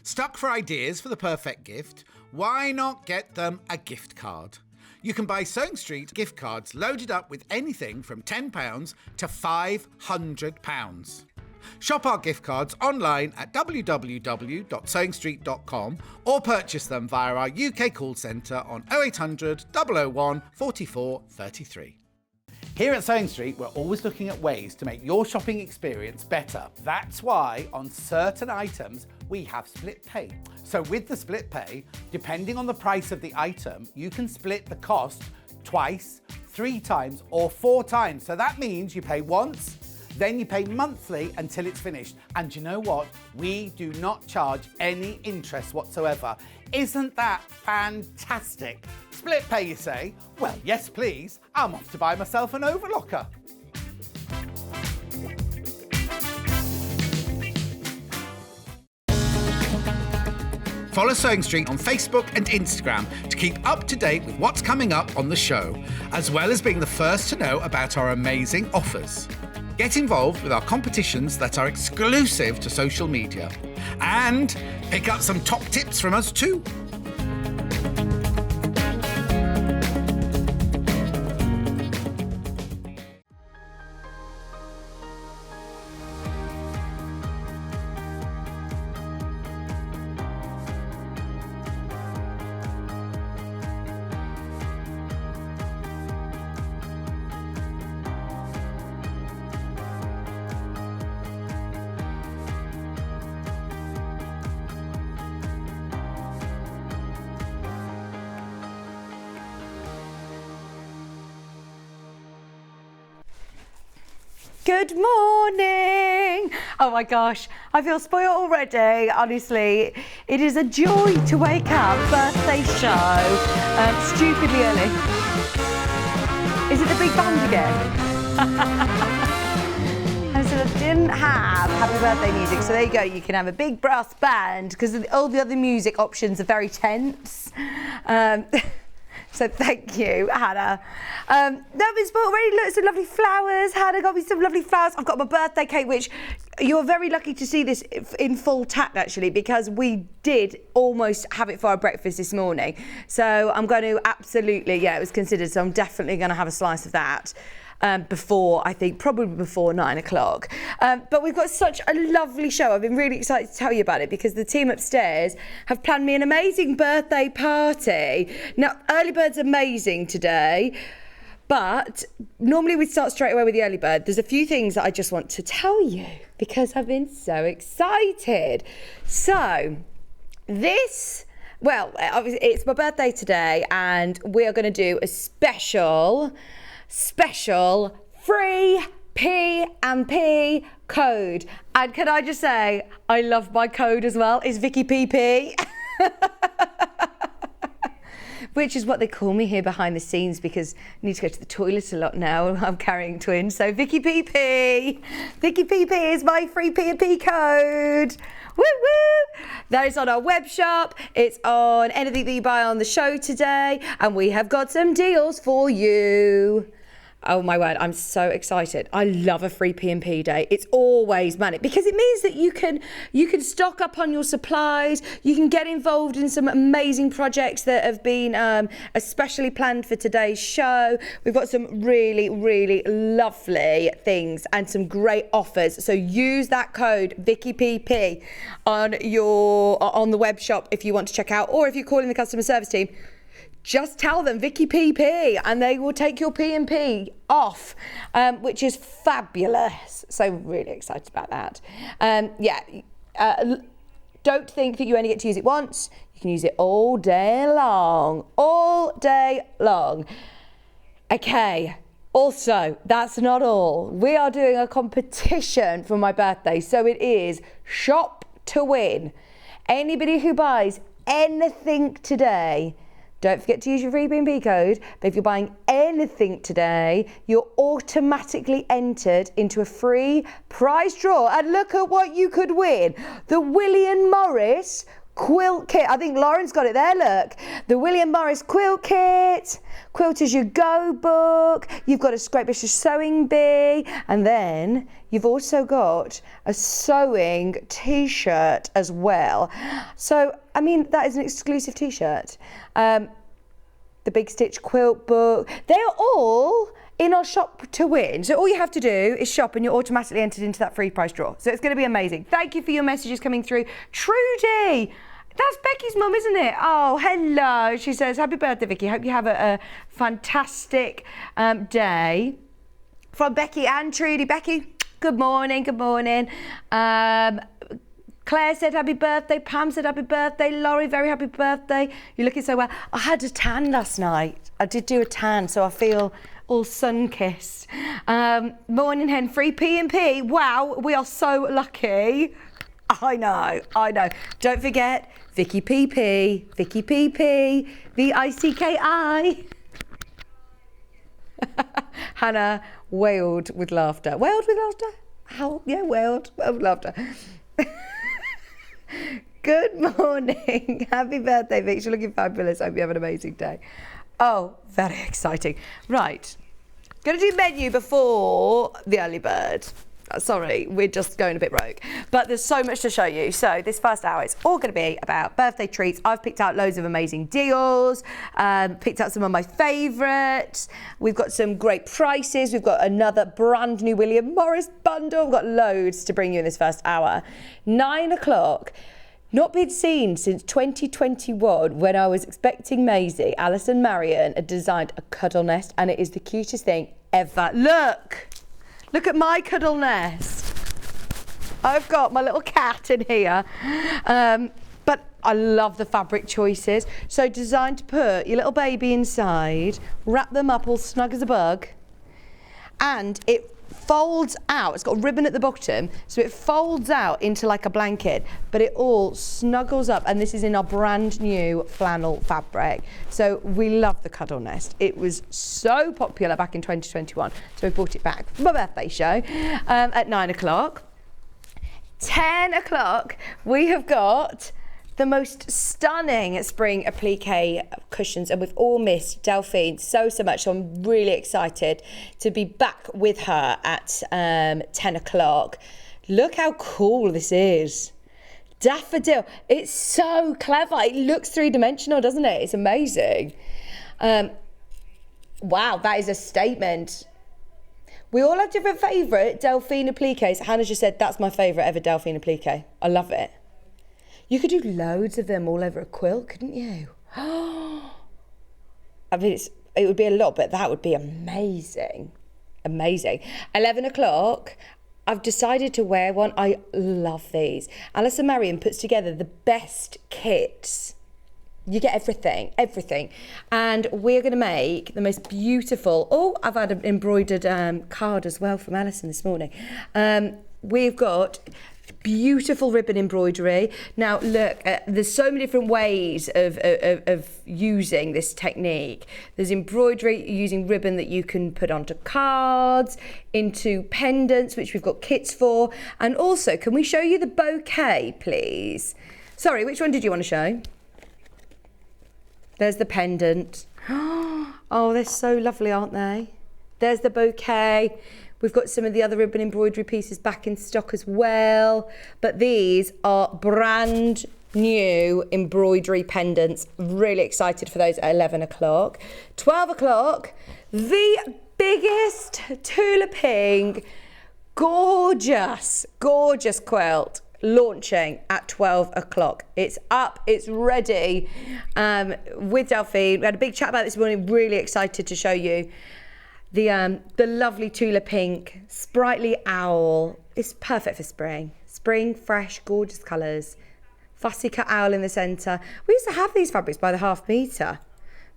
Stuck for ideas for the perfect gift? Why not get them a gift card? You can buy Sewing Street gift cards loaded up with anything from £10 to £500. Shop our gift cards online at www.sewingstreet.com or purchase them via our UK call centre on 0800 001 44 33. Here at Sewing Street, we're always looking at ways to make your shopping experience better. That's why on certain items, we have split pay. So with the split pay, depending on the price of the item, you can split the cost twice, 3 times, or 4 times. So that means you pay once, then you pay monthly until it's finished. And you know what? We do not charge any interest whatsoever. Isn't that fantastic? Split pay, you say? Well, yes, please. I'm off to buy myself an overlocker. Follow Sewing Street on Facebook and Instagram to keep up to date with what's coming up on the show, as well as being the first to know about our amazing offers. Get involved with our competitions that are exclusive to social media. And pick up some top tips from us too. Good morning! Oh my gosh, I feel spoiled already, honestly. It is a joy to wake up, birthday show, stupidly early. Is it the big band again? And so I didn't have happy birthday music, so there you go, you can have a big brass band, because all the other music options are very tense. So thank you, Hannah. That was already look, some lovely flowers. Hannah got me some lovely flowers. I've got my birthday cake, which you're very lucky to see this in full tact, actually, because we did almost have it for our breakfast this morning. So I'm going to absolutely, yeah, it was considered, so I'm definitely going to have a slice of that. Before, I think, probably before 9 o'clock. But we've got such a lovely show. I've been really excited to tell you about it because the team upstairs have planned me an amazing birthday party. Now, early bird's amazing today, but normally we'd start straight away with the early bird. There's a few things that I just want to tell you because I've been so excited. So, well, obviously it's my birthday today and we are going to do a special free P&P code. And can I just say, I love my code as well. It's Vicki PP. Which is what they call me here behind the scenes because I need to go to the toilet a lot now. I'm carrying twins. So Vicki PP. Vicki PP is my free P&P code. Woo woo! That is on our web shop. It's on anything that you buy on the show today. And we have got some deals for you. Oh my word, I'm so excited. I love a free P&P day. It's always manic because it means that you can stock up on your supplies. You can get involved in some amazing projects that have been especially planned for today's show. We've got some really, really lovely things and some great offers. So use that code VickiPP on the web shop if you want to check out, or if you're calling the customer service team. Just tell them Vicki PP and they will take your P&P off, which is fabulous. So really excited about that. Don't think that you only get to use it once. You can use it all day long. All day long. Okay. Also, that's not all. We are doing a competition for my birthday. So it is Shop to Win. Anybody who buys anything today, don't forget to use your free P&P code, but if you're buying anything today, you're automatically entered into a free prize draw. And look at what you could win. The William Morris quilt kit. I think Lauren's got it there, look. The William Morris quilt kit, Quilt As You Go book, you've got a Great British Sewing Bee, and then you've also got a sewing t-shirt as well. So, I mean, that is an exclusive t-shirt. The Big Stitch quilt book, they are all in our shop to win. So all you have to do is shop and you're automatically entered into that free prize draw. So it's going to be amazing. Thank you for your messages coming through. Trudy, that's Becky's mum, isn't it? Oh, hello. She says, happy birthday, Vicky. Hope you have a fantastic day. From Becky and Trudy. Becky, good morning, good morning. Claire said happy birthday. Pam said happy birthday. Laurie, very happy birthday. You're looking so well. I had a tan last night. I did do a tan, so I feel all sun-kissed. Morning hen, free P&P. Wow, we are so lucky. I know. Don't forget, Vicky PP, Vicky PP, VICKI. Hannah wailed with laughter. Wailed with laughter? How? Yeah, wailed with laughter. Good morning. Happy birthday, Vic. You're looking fabulous. Hope you have an amazing day. Oh, very exciting. Right. Going to do menu before the early bird. Sorry, we're just going a bit rogue. But there's so much to show you. So this first hour is all going to be about birthday treats. I've picked out loads of amazing deals, picked out some of my favourites. We've got some great prices. We've got another brand new William Morris bundle. We've got loads to bring you in this first hour. 9 o'clock. Not been seen since 2021 when I was expecting Maisie. Allison and Maryon had designed a cuddle nest and it is the cutest thing ever. Look at my cuddle nest. I've got my little cat in here. But I love the fabric choices. So designed to put your little baby inside, wrap them up all snug as a bug, and it folds out. It's got a ribbon at the bottom, so it folds out into like a blanket, but it all snuggles up, and this is in our brand new flannel fabric. So we love the cuddle nest. It was so popular back in 2021, so we brought it back for my birthday show at 9 o'clock. 10 o'clock, we have got the most stunning spring applique cushions, and we've all missed Delphine so much, so I'm really excited to be back with her at 10 o'clock. Look how cool this is. Daffodil, it's so clever. It looks three-dimensional, doesn't it? It's amazing. Wow, that is a statement. We all have different favourite Delphine appliques. Hannah just said, that's my favourite ever Delphine applique. I love it. You could do loads of them all over a quilt, couldn't you? I mean, it would be a lot, but that would be amazing. Amazing. 11 o'clock, I've decided to wear one. I love these. Allison and Maryon puts together the best kits. You get everything. And we're going to make the most beautiful... Oh, I've had an embroidered card as well from Allison this morning. We've got... beautiful ribbon embroidery. Now look, there's so many different ways of using this technique. There's embroidery using ribbon that you can put onto cards, into pendants, which we've got kits for. And also, can we show you the bouquet, please? Sorry, which one did you want to show? There's the pendant. Oh, they're so lovely, aren't they? There's the bouquet. We've got some of the other ribbon embroidery pieces back in stock as well. But these are brand new embroidery pendants. Really excited for those at 11 o'clock. 12 o'clock, the biggest Tula pink, gorgeous quilt launching at 12 o'clock. It's up, it's ready with Delphine. We had a big chat about this morning. Really excited to show you the lovely Tula pink, Sprightly owl. It's perfect for spring. Spring, fresh, gorgeous colours. Fussy cut owl in the centre. We used to have these fabrics by the half metre.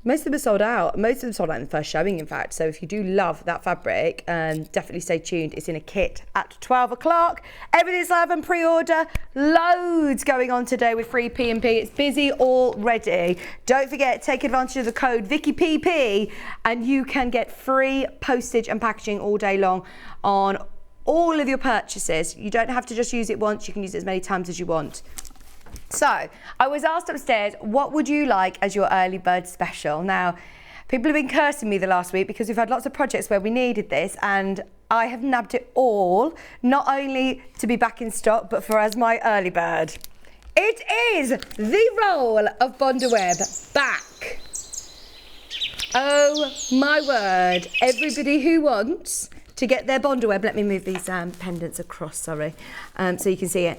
Most of them are sold out. Most of them sold out in the first showing, in fact. So if you do love that fabric, definitely stay tuned. It's in a kit at 12 o'clock. Everything's live and pre-order. Loads going on today with free P&P. It's busy already. Don't forget, take advantage of the code VickyPP and you can get free postage and packaging all day long on all of your purchases. You don't have to just use it once. You can use it as many times as you want. So, I was asked upstairs, what would you like as your early bird special? Now, people have been cursing me the last week because we've had lots of projects where we needed this, and I have nabbed it all, not only to be back in stock, but for as my early bird. It is the roll of Bondaweb back. Oh my word, everybody who wants to get their Bondaweb, let me move these pendants across, sorry, so you can see it.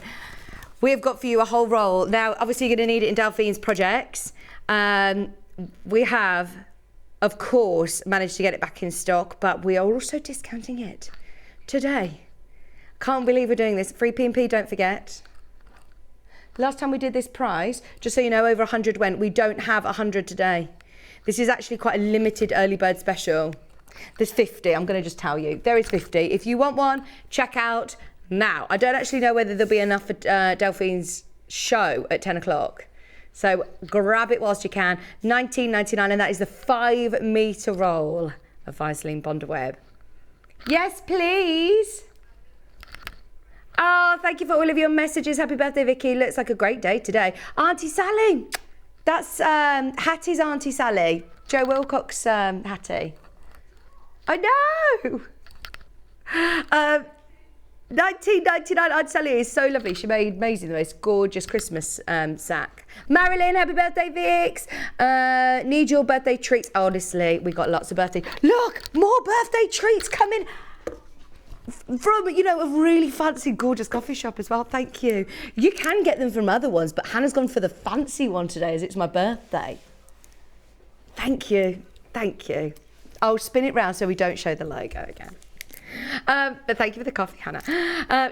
We've got for you a whole roll. Now, obviously you're gonna need it in Delphine's projects. We have, of course, managed to get it back in stock, but we are also discounting it today. Can't believe we're doing this. Free P&P, don't forget. Last time we did this price, just so you know, over 100 went. We don't have 100 today. This is actually quite a limited early bird special. There's 50, I'm gonna just tell you. There is 50. If you want one, check out now. I don't actually know whether there'll be enough for Delphine's show at 10 o'clock. So grab it whilst you can. $19.99, and that is the 5 metre roll of Vaseline Bondaweb. Yes, please. Oh, thank you for all of your messages. Happy birthday, Vicki. Looks like a great day today. Auntie Sally. That's Hattie's Auntie Sally. Joe Wilcox Hattie. I know. 1999 Auntie Sally is so lovely. She made amazing, the most gorgeous Christmas sack. Marilyn, happy birthday, Vix. Need your birthday treats. Honestly, we got lots of birthday. Look, more birthday treats coming from, you know, a really fancy, gorgeous coffee shop as well. Thank you. You can get them from other ones, but Hannah's gone for the fancy one today as it's my birthday. Thank you. Thank you. I'll spin it round so we don't show the logo again. But thank you for the coffee, Hannah.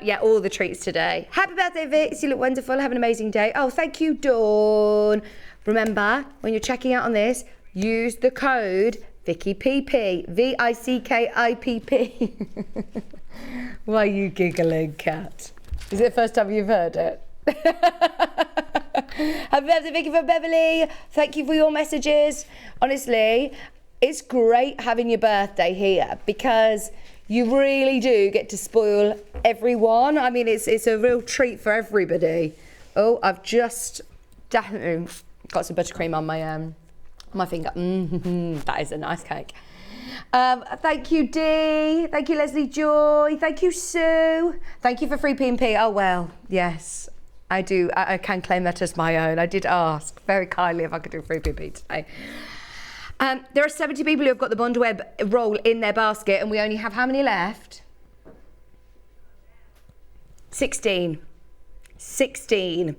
Yeah, all the treats today. Happy birthday, Vix. You look wonderful. Have an amazing day. Oh, thank you, Dawn. Remember, when you're checking out on this, use the code VickyPP. VICKIPP. Why are you giggling, Kat? Is it the first time you've heard it? Happy birthday, Vicky from Beverly. Thank you for your messages. Honestly, it's great having your birthday here because you really do get to spoil everyone. I mean, it's a real treat for everybody. Oh, I've just definitely got some buttercream on my finger. That is a nice cake. Thank you, Dee. Thank you, Leslie Joy. Thank you, Sue. Thank you for free P&P. Oh, well, yes, I do. I can claim that as my own. I did ask very kindly if I could do free P&P today. There are 70 people who have got the Bondaweb roll in their basket, and we only have how many left? 16. 16.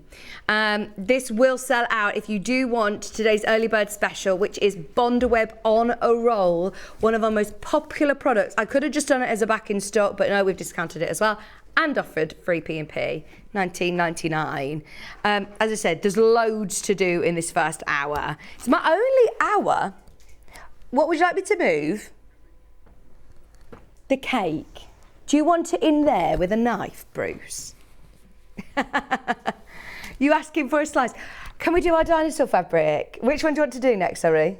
This will sell out if you do want today's early bird special, which is Bondaweb on a roll, one of our most popular products. I could have just done it as a back in stock, but no, we've discounted it as well and offered free P&P, $19.99. As I said, there's loads to do in this first hour. It's my only hour. What would you like me to move? The cake. Do you want it in there with a knife, Bruce? You asking for a slice? Can we do our dinosaur fabric? Which one do you want to do next, sorry?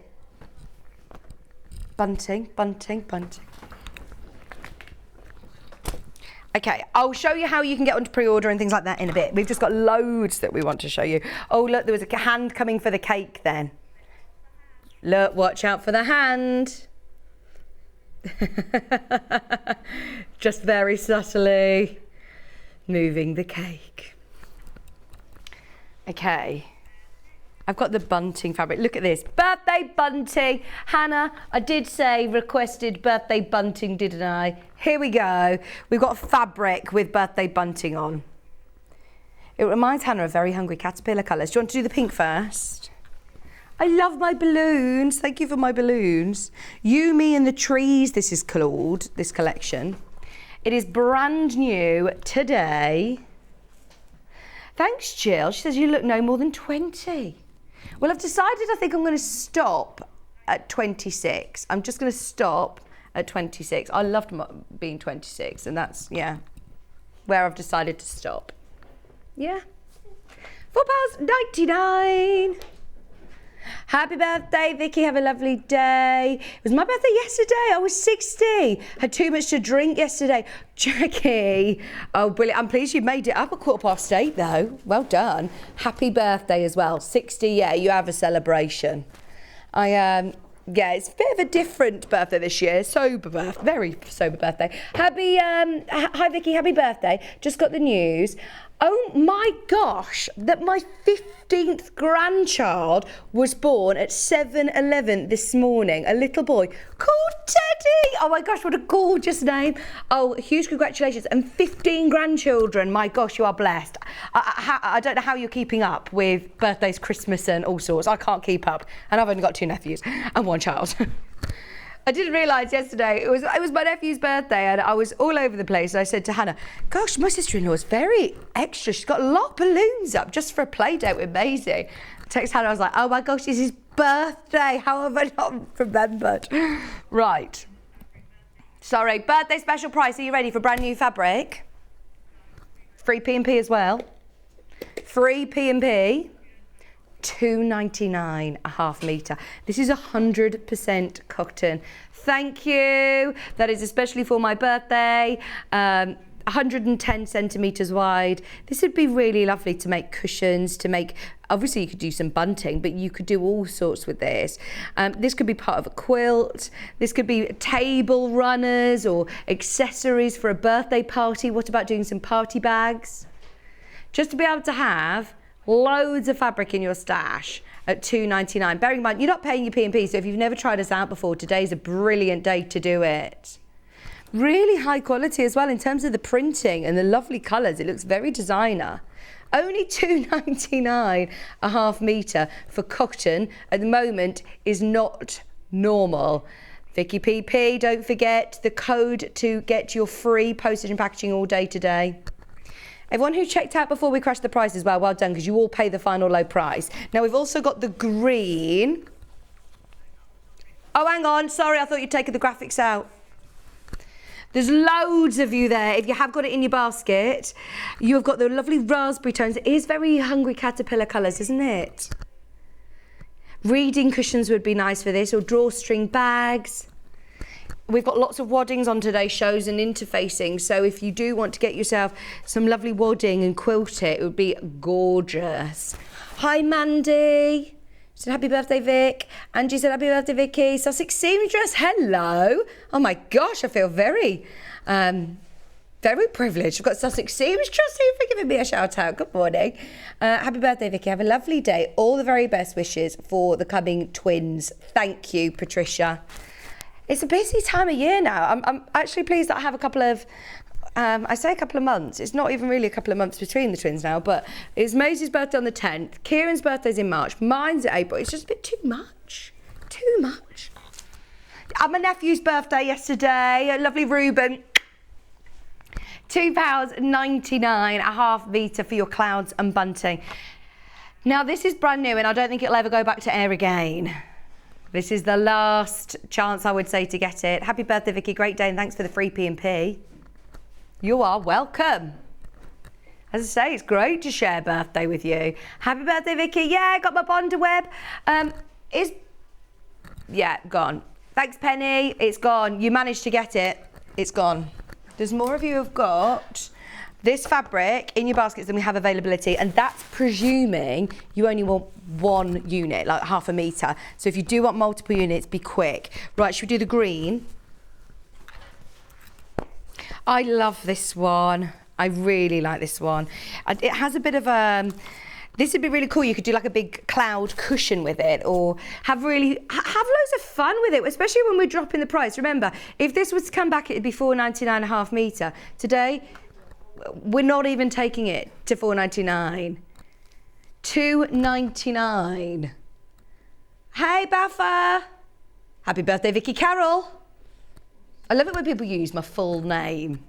Bunting, bunting, bunting. Okay, I'll show you how you can get onto pre-order and things like that in a bit. We've just got loads that we want to show you. Oh, look, there was a hand coming for the cake then. Look, watch out for the hand. Just very subtly moving the cake. Okay, I've got the bunting fabric. Look at this, birthday bunting. Hannah, I did say requested birthday bunting, didn't I? Here we go. We've got fabric with birthday bunting on. It reminds Hannah of Very Hungry Caterpillar colours. Do you want to do the pink first? I love my balloons. Thank you for my balloons. You, Me and the Trees, this is called, this collection. It is brand new today. Thanks, Jill. She says you look no more than 20. Well, I've decided I think I'm going to stop at 26. I'm just going to stop at 26. I loved being 26, and that's, yeah, where I've decided to stop. Yeah. £4.99. Happy birthday, Vicky. Have a lovely day. It was my birthday yesterday. I was 60. Had too much to drink yesterday. Jackie. Oh, brilliant. I'm pleased you made it up at 8:15 though. Well done. Happy birthday as well. 60, yeah, you have a celebration. Yeah, it's a bit of a different birthday this year. Sober birthday, very sober birthday. Hi Vicky, happy birthday. Just got the news. Oh my gosh, that my 15th grandchild was born at 7:11 this morning. A little boy called Teddy. Oh my gosh, what a gorgeous name. Oh, huge congratulations. And 15 grandchildren. My gosh, you are blessed. I don't know how you're keeping up with birthdays, Christmas and all sorts. I can't keep up. And I've only got 2 nephews and 1 child. I didn't realise yesterday, it was my nephew's birthday and I was all over the place. I said to Hannah, gosh, my sister-in-law is very extra. She's got a lot of balloons up just for a play date with Maisie. I text Hannah, I was like, oh my gosh, it's his birthday. How have I not remembered? Right. Sorry, birthday special price. Are you ready for brand new fabric? Free P&P as well. Free P&P. $2.99 a half metre. This is 100% cotton. Thank you. That is especially for my birthday. 110 centimetres wide. This would be really lovely to make cushions, obviously you could do some bunting, but you could do all sorts with this. This could be part of a quilt. This could be table runners or accessories for a birthday party. What about doing some party bags? Just to be able to have loads of fabric in your stash at $2.99. Bearing in mind, you're not paying your P&P, so if you've never tried us out before, today's a brilliant day to do it. Really high quality as well in terms of the printing and the lovely colours. It looks very designer. Only $2.99 a half metre for cotton at the moment is not normal. Vicky PP, don't forget the code to get your free postage and packaging all day today. Everyone who checked out before we crashed the price as well, well done, because you all pay the final low price. Now we've also got the green. Oh, hang on, sorry, I thought you'd taken the graphics out. There's loads of you there. If you have got it in your basket, you have got the lovely raspberry tones. It is very Hungry Caterpillar colours, isn't it? Reading cushions would be nice for this, or drawstring bags. We've got lots of waddings on today's shows and interfacing, so if you do want to get yourself some lovely wadding and quilt it would be gorgeous. Hi Mandy. She said happy birthday Vic. Angie said happy birthday Vicky. Sussex seamstress, hello. Oh my gosh, I feel very privileged. I've got Sussex seamstress here for giving me a shout out. Good morning. Happy birthday Vicky. Have a lovely day. All the very best wishes for the coming twins. Thank you, Patricia. It's a busy time of year now. I'm actually pleased that I have a couple of, I say a couple of months. It's not even really a couple of months between the twins now, but it's Maisie's birthday on the 10th. Kieran's birthday's in March. Mine's at April. It's just a bit too much. Too much. My nephew's birthday yesterday. Lovely Reuben. £2.99 a half metre for your clouds and bunting. Now this is brand new and I don't think it'll ever go back to air again. This is the last chance, I would say, to get it. Happy birthday, Vicky. Great day, and thanks for the free P&P. You are welcome. As I say, it's great to share birthday with you. Happy birthday, Vicky. Yeah, got my Bonder web. Yeah, gone. Thanks, Penny. It's gone. You managed to get it. It's gone. There's more of you who've got this fabric in your baskets than we have availability, and that's presuming you only want 1 unit, like half a metre. So if you do want multiple units, be quick. Right, should we do the green? I love this one. I really like this one. It has a bit of a, this would be really cool. You could do like a big cloud cushion with it, or have loads of fun with it, especially when we're dropping the price. Remember, if this was to come back, it'd be $4.99 a half metre. Today, we're not even taking it to $4.99. $2.99. Hey, Baffa. Happy birthday, Vicky Carroll. I love it when people use my full name.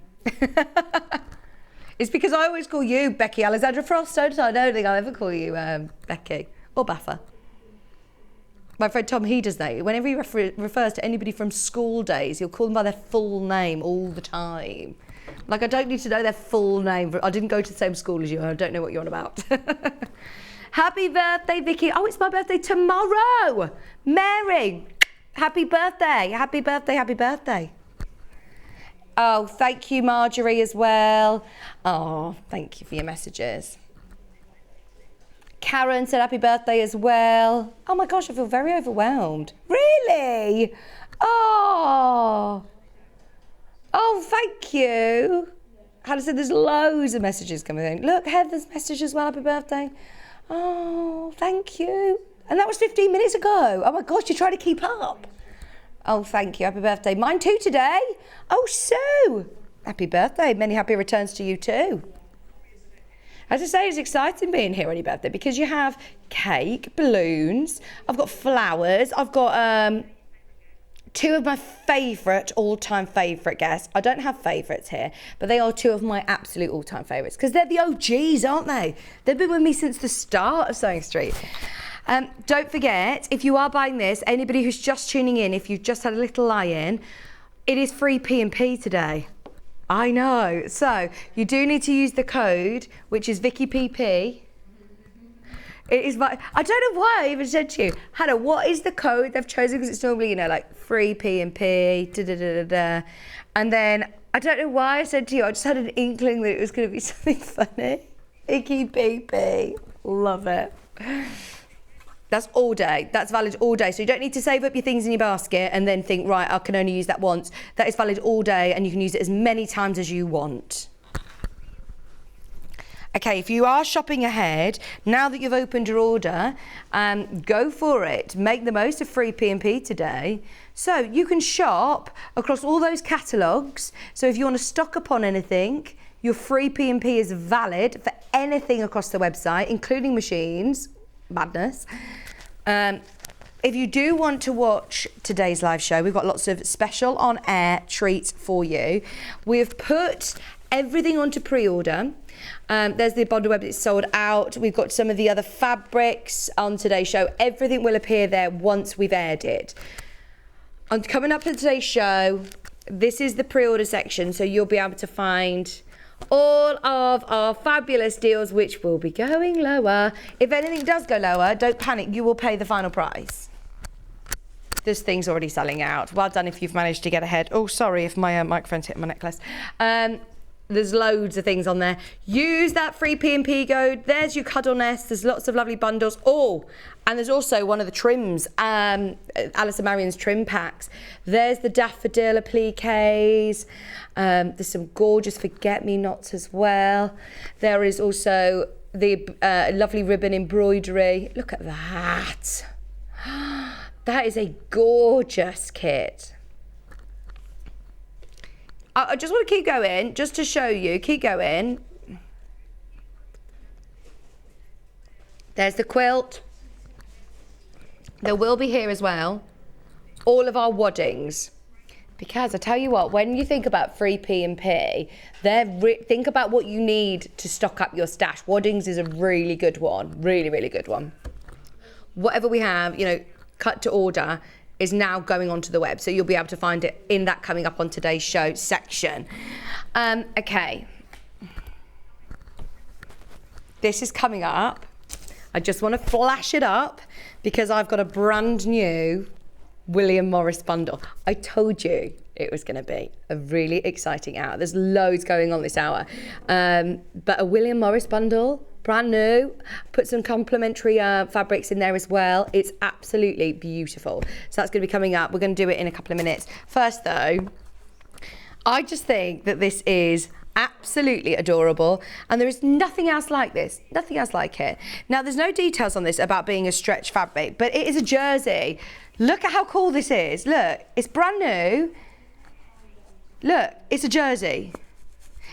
It's because I always call you Becky Alexandra Frost, don't I? I don't think I'll ever call you Becky or Baffa. My friend Tom, he does that. Whenever he refers to anybody from school days, he'll call them by their full name all the time. Like, I don't need to know their full name. I didn't go to the same school as you. I don't know what you're on about. Happy birthday, Vicky. Oh, it's my birthday tomorrow. Mary, happy birthday. Happy birthday, happy birthday. Oh, thank you, Marjorie, as well. Oh, thank you for your messages. Karen said happy birthday as well. Oh my gosh, I feel very overwhelmed. Really? Oh. Oh, thank you. Hannah said there's loads of messages coming in. Look, Heather's message as well, happy birthday. Oh, thank you. And that was 15 minutes ago. Oh my gosh, you're trying to keep up. Oh, thank you, happy birthday. Mine too today. Oh, Sue. Happy birthday, many happy returns to you too. As I say, it's exciting being here on your birthday because you have cake, balloons, I've got flowers, I've got two of my favourite, all-time favourite guests. I don't have favourites here, but they are two of my absolute all-time favourites because they're the OGs, aren't they? They've been with me since the start of Sewing Street. Don't forget, if you are buying this, anybody who's just tuning in, if you've just had a little lie-in, it is free P&P today. I know. So you do need to use the code, which is VickyPP. It is I don't know why I even said to you, Hannah, what is the code they've chosen? Because it's normally, you know, like free P&P, and then I don't know why I said to you, I just had an inkling that it was going to be something funny. VickyPP. Love it. That's all day. That's valid all day. So you don't need to save up your things in your basket and then think, right, I can only use that once. That is valid all day and you can use it as many times as you want. Okay, if you are shopping ahead, now that you've opened your order, go for it. Make the most of free P&P today. So you can shop across all those catalogues. So if you want to stock up on anything, your free P&P is valid for anything across the website, including machines. Madness. If you do want to watch today's live show, we've got lots of special on-air treats for you. We've put everything onto pre-order. There's the bundle web that's sold out. We've got some of the other fabrics on today's show. Everything will appear there once we've aired it. And coming up for today's show, this is the pre-order section, so you'll be able to find all of our fabulous deals, which will be going lower. If anything does go lower, don't panic, you will pay the final price. This thing's already selling out. Well done if you've managed to get ahead. Oh, sorry if my microphone's hit my necklace. There's loads of things on there. Use that free P&P code. There's your cuddle nest. There's lots of lovely bundles. Oh, and there's also one of the trims, Allison Maryon's trim packs. There's the daffodil appliques. There's some gorgeous forget-me-nots as well. There is also the lovely ribbon embroidery. Look at that. That is a gorgeous kit. I just want to keep going, just to show you. Keep going. There's the quilt. There will be here as well all of our waddings. Because I tell you what, when you think about free P&P, think about what you need to stock up your stash. Waddings is a really good one, really, really good one. Whatever we have, you know, cut to order is now going onto the web, so you'll be able to find it in that coming up on today's show section. Okay. This is coming up. I just want to flash it up because I've got a brand new William Morris bundle. I told you it was going to be a really exciting hour. There's loads going on this hour. But a William Morris bundle, brand new, put some complimentary fabrics in there as well. It's absolutely beautiful. So that's going to be coming up. We're going to do it in a couple of minutes. First though, I just think that this is absolutely adorable, and there is nothing else like this, nothing else like it. Now there's no details on this about being a stretch fabric, but it is a jersey. Look at how cool this is. Look, it's brand new. Look, it's a jersey.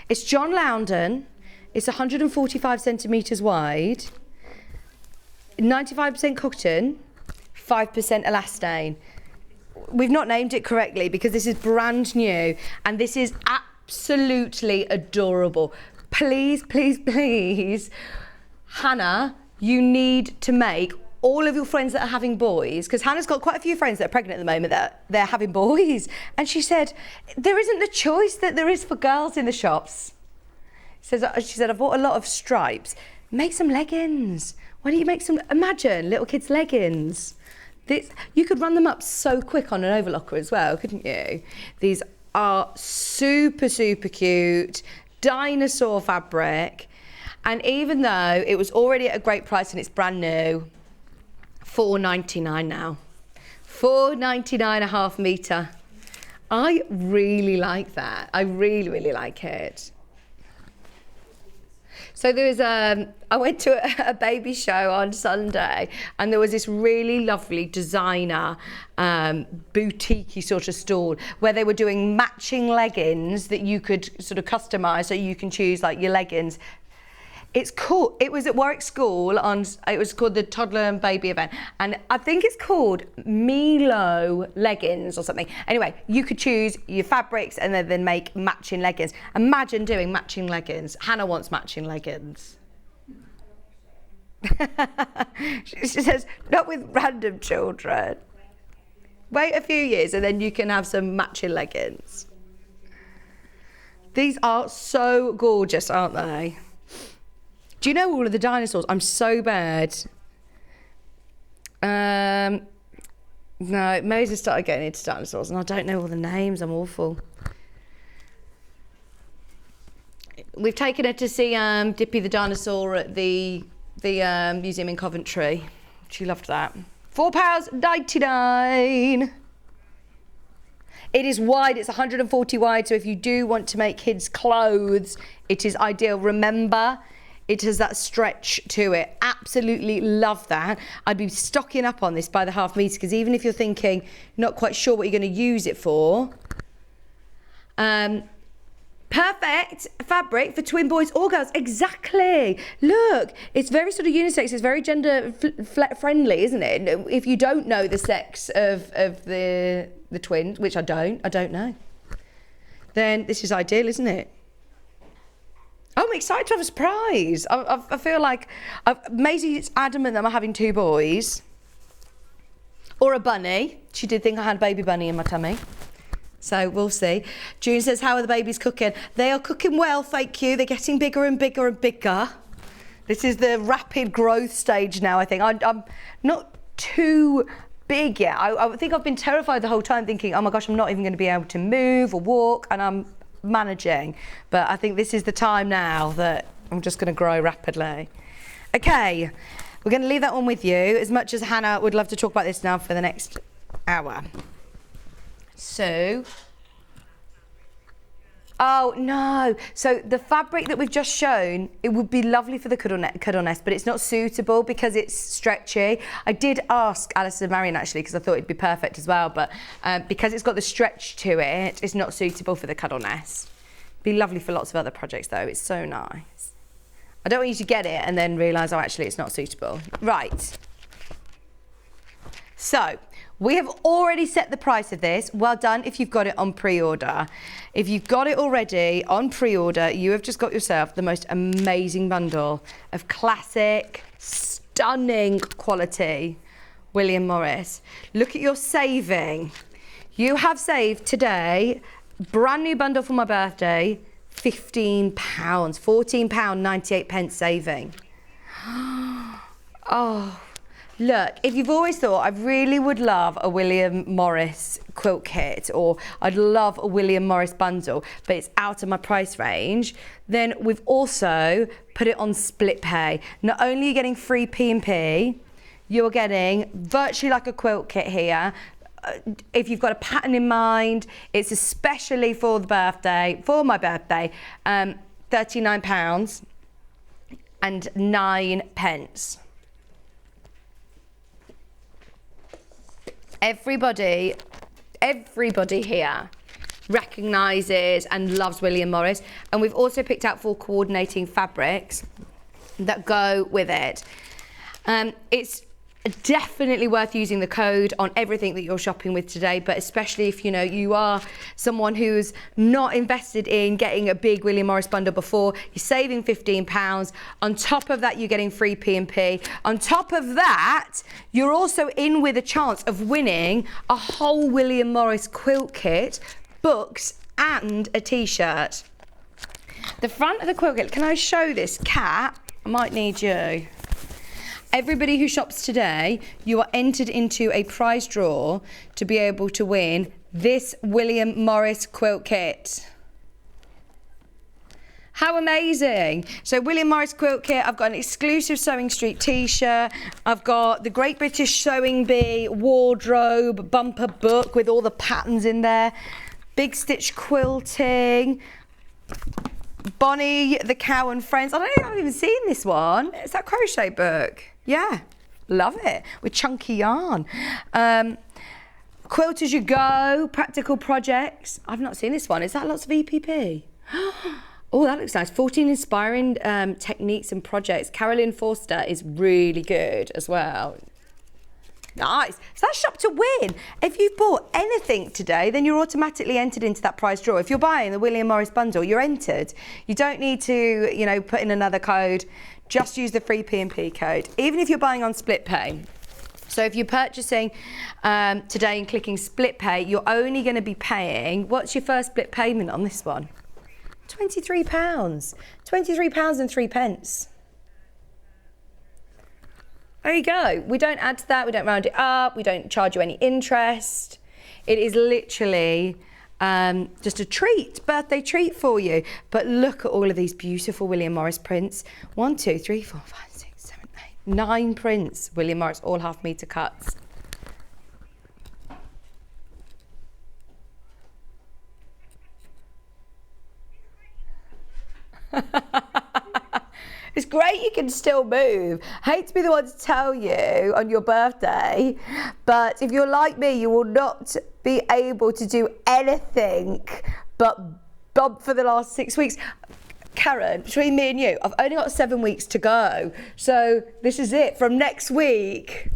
It's John Loudon. It's 145 centimetres wide, 95% cotton, 5% elastane. We've not named it correctly because this is brand new, and this is absolutely adorable. Please, please, please, Hannah, you need to make all of your friends that are having boys, because Hannah's got quite a few friends that are pregnant at the moment that they're having boys, and she said there isn't the choice that there is for girls in the shops. She said, I bought a lot of stripes. Make some leggings. Why don't you make some, imagine little kids' leggings. You could run them up so quick on an overlocker as well, couldn't you? These are super, super cute, dinosaur fabric. And even though it was already at a great price and it's brand new, $4.99 now. $4.99 a half metre. I really like that. I really, really like it. So there was I went to a baby show on Sunday, and there was this really lovely designer boutique-y sort of stall where they were doing matching leggings that you could sort of customise, so you can choose like your leggings. It's cool. It was at Warwick School it was called the Toddler and Baby event, and I think it's called Milo leggings or something. Anyway, you could choose your fabrics and then make matching leggings. Imagine doing matching leggings. Hannah wants matching leggings. She says, not with random children. Wait a few years and then you can have some matching leggings. These are so gorgeous, aren't they? Do you know all of the dinosaurs? I'm so bad. No, Moses started getting into dinosaurs and I don't know all the names. I'm awful. We've taken her to see Dippy the dinosaur at the museum in Coventry. She loved that. £4.99. It is wide, it's 140 wide, so if you do want to make kids' clothes, it is ideal. Remember, it has that stretch to it. Absolutely love that. I'd be stocking up on this by the half metre, because even if you're thinking, not quite sure what you're going to use it for, perfect fabric for twin boys or girls. Exactly. Look, it's very sort of unisex. It's very gender friendly, isn't it? If you don't know the sex of the twins, which I don't know, then this is ideal, isn't it? Oh, I'm excited to have a surprise. I feel like Maisie's adamant that I'm having two boys or a bunny. She did think I had a baby bunny in my tummy. So we'll see. June says, how are the babies cooking? They are cooking well, thank you. They're getting bigger and bigger and bigger. This is the rapid growth stage now, I think. I'm not too big yet. I think I've been terrified the whole time, thinking, oh my gosh, I'm not even going to be able to move or walk, and I'm managing. But I think this is the time now that I'm just going to grow rapidly. Okay, we're going to leave that one with you, as much as Hannah would love to talk about this now for the next hour. So, oh no, so the fabric that we've just shown, it would be lovely for the cuddle nest, but it's not suitable because it's stretchy. I did ask Allison and Maryon actually, because I thought it'd be perfect as well, but because it's got the stretch to it, it's not suitable for the cuddle nest. Be lovely for lots of other projects though, it's so nice. I don't want you to get it and then realise, oh actually it's not suitable. Right, so, we have already set the price of this. Well done if you've got it on pre-order. If you've got it already on pre-order, you have just got yourself the most amazing bundle of classic, stunning quality William Morris. Look at your saving. You have saved today, brand new bundle for my birthday, £15, £14.98 saving. Oh. Look, if you've always thought, I really would love a William Morris quilt kit, or I'd love a William Morris bundle, but it's out of my price range, then we've also put it on split pay. Not only are you getting free P&P, you're getting virtually like a quilt kit here. If you've got a pattern in mind, it's especially for the birthday, for my birthday, £39 and 9p. Everybody here recognises and loves William Morris, and we've also picked out 4 coordinating fabrics that go with it. It's definitely worth using the code on everything that you're shopping with today, but especially if you are someone who's not invested in getting a big William Morris bundle before. You're saving £15. On top of that, you're getting free P&P. On top of that, you're also in with a chance of winning a whole William Morris quilt kit, books and a t-shirt. The front of the quilt kit, can I show this cap? I might need you. Everybody who shops today, you are entered into a prize draw to be able to win this William Morris quilt kit. How amazing. So William Morris quilt kit, I've got an exclusive Sewing Street t-shirt. I've got the Great British Sewing Bee wardrobe bumper book with all the patterns in there. Big Stitch quilting. Bonnie the Cow and Friends. I don't think I've even seen this one. It's that crochet book. Yeah, love it. With chunky yarn. Quilt as you go, practical projects. I've not seen this one. Is that lots of EPP? Oh, that looks nice. 14 inspiring techniques and projects. Carolyn Forster is really good as well. Nice. So that's shop to win. If you've bought anything today, then you're automatically entered into that prize draw. If you're buying the William Morris bundle, you're entered. You don't need to, you know, put in another code. Just use the free P&P code. Even if you're buying on split pay. So if you're purchasing today and clicking split pay, you're only going to be paying, what's your first split payment on this one? £23. £23 and 3 pence. There you go. We don't add to that. We don't round it up. We don't charge you any interest. It is literally just a treat, birthday treat for you. But look at all of these beautiful William Morris prints. 1, 2, 3, 4, 5, 6, 7, 8, 9 prints. William Morris, all half-metre cuts. It's great you can still move. Hate to be the one to tell you on your birthday, but if you're like me, you will not be able to do anything but bump for the last 6 weeks. Karen, between me and you, I've only got 7 weeks to go. So this is it. From next week,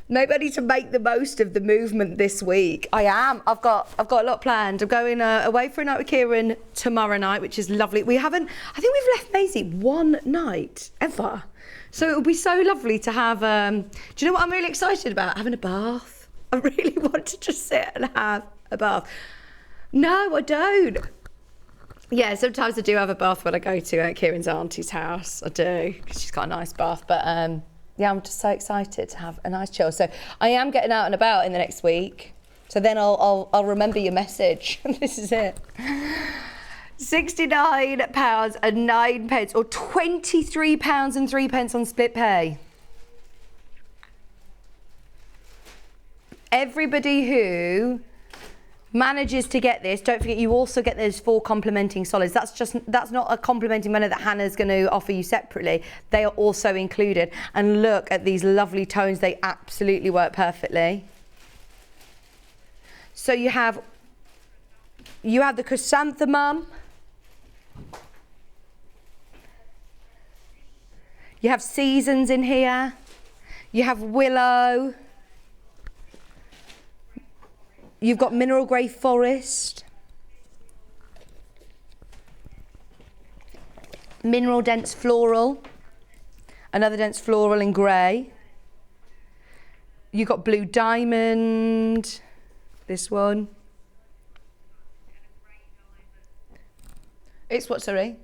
maybe I need to make the most of the movement this week. I am. I've got a lot planned. I'm going away for a night with Kieran tomorrow night, which is lovely. I think we've left Maisie one night ever. So it'll be so lovely to have, do you know what I'm really excited about? Having a bath. I really want to just sit and have a bath. No, I don't. Yeah, sometimes I do have a bath when I go to Kieran's auntie's house. I do, because she's got a nice bath. But yeah, I'm just so excited to have a nice chill. So I am getting out and about in the next week. So then I'll remember your message. This is it. £69 and 9 pence, or £23 and 3 pence on split pay. Everybody who manages to get this, don't forget you also get those 4 complementing solids. That's not a complementing banner that Hannah's going to offer you separately. They are also included. And look at these lovely tones. They absolutely work perfectly. So you have the chrysanthemum. You have seasons in here. You have willow. You've got mineral grey forest, mineral dense floral, another dense floral in grey. You've got blue diamond, this one. It's what, sorry?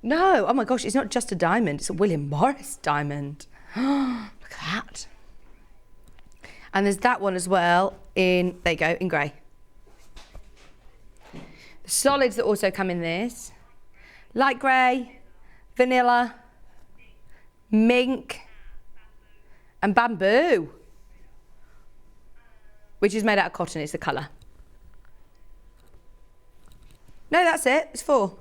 No, oh my gosh, it's not just a diamond, it's a William Morris diamond. Look at that. And there's that one as well in, there you go, in grey. The solids that also come in this, light grey, vanilla, mink, and bamboo, which is made out of cotton, it's the colour. No, that's it, it's 4.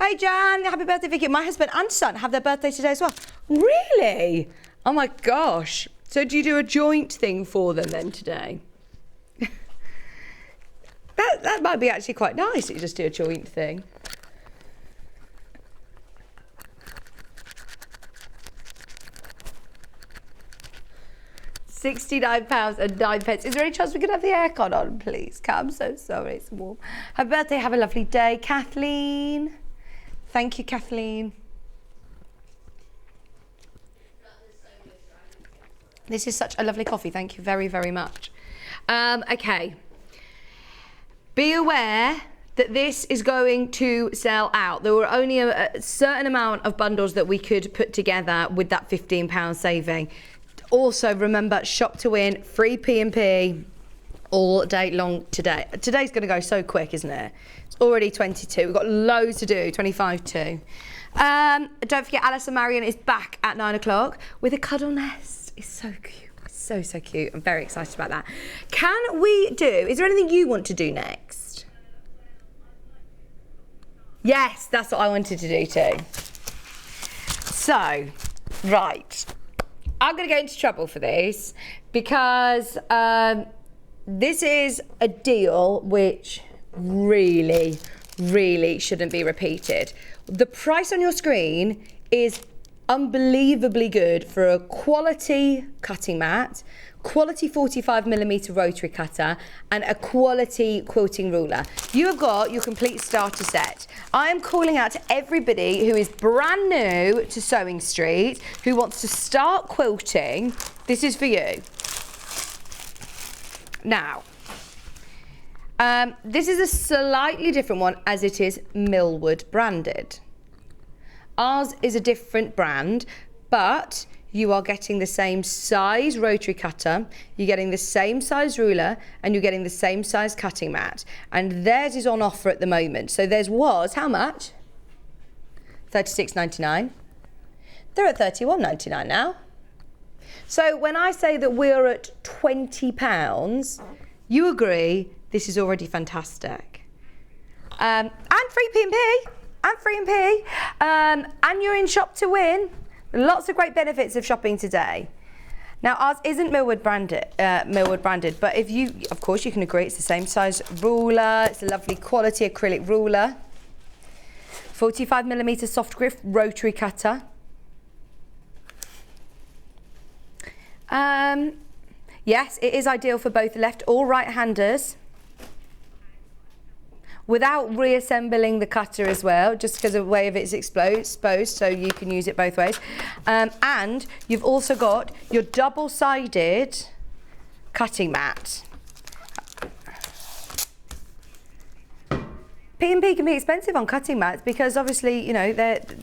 Hey Jan, happy birthday Vicki. My husband and son have their birthday today as well. Really? Oh my gosh. So do you do a joint thing for them then today? that might be actually quite nice that you just do a joint thing. £69 and 9 pence. Is there any chance we could have the aircon on, please? I'm so sorry, it's warm. Happy birthday, have a lovely day. Kathleen. Thank you, Kathleen. This is such a lovely coffee. Thank you very, very much. Okay. Be aware that this is going to sell out. There were only a certain amount of bundles that we could put together with that £15 saving. Also, remember, shop to win, free P&P all day long today. Today's going to go so quick, isn't it? It's already 22. We've got loads to do, 25 too. Don't forget, Allison Maryon is back at 9 o'clock with a cuddle nest. It's so cute. So cute. I'm very excited about that. Can we do, is there anything you want to do next? Yes, that's what I wanted to do too. So, right. I'm going to get into trouble for this because this is a deal which really shouldn't be repeated. The price on your screen is unbelievably good for a quality cutting mat, quality 45mm rotary cutter, and a quality quilting ruler. You have got your complete starter set. I am calling out to everybody who is brand new to Sewing Street, who wants to start quilting. This is for you. Now, this is a slightly different one as it is Millwood branded. Ours is a different brand, but you are getting the same size rotary cutter, you're getting the same size ruler, and you're getting the same size cutting mat. And theirs is on offer at the moment. So theirs was, how much? $36.99. They're at $31.99 now. So when I say that we're at £20, you agree this is already fantastic. And free P&P. And free P&P, and you're in shop to win. Lots of great benefits of shopping today. Now ours isn't Millwood branded, but if you, of course, you can agree it's the same size ruler. It's a lovely quality acrylic ruler. 45mm soft grip rotary cutter. Yes, it is ideal for both left or right-handers, without reassembling the cutter as well, just because of the way of it's exposed, so you can use it both ways. And you've also got your double-sided cutting mat. P&P can be expensive on cutting mats because obviously, you know,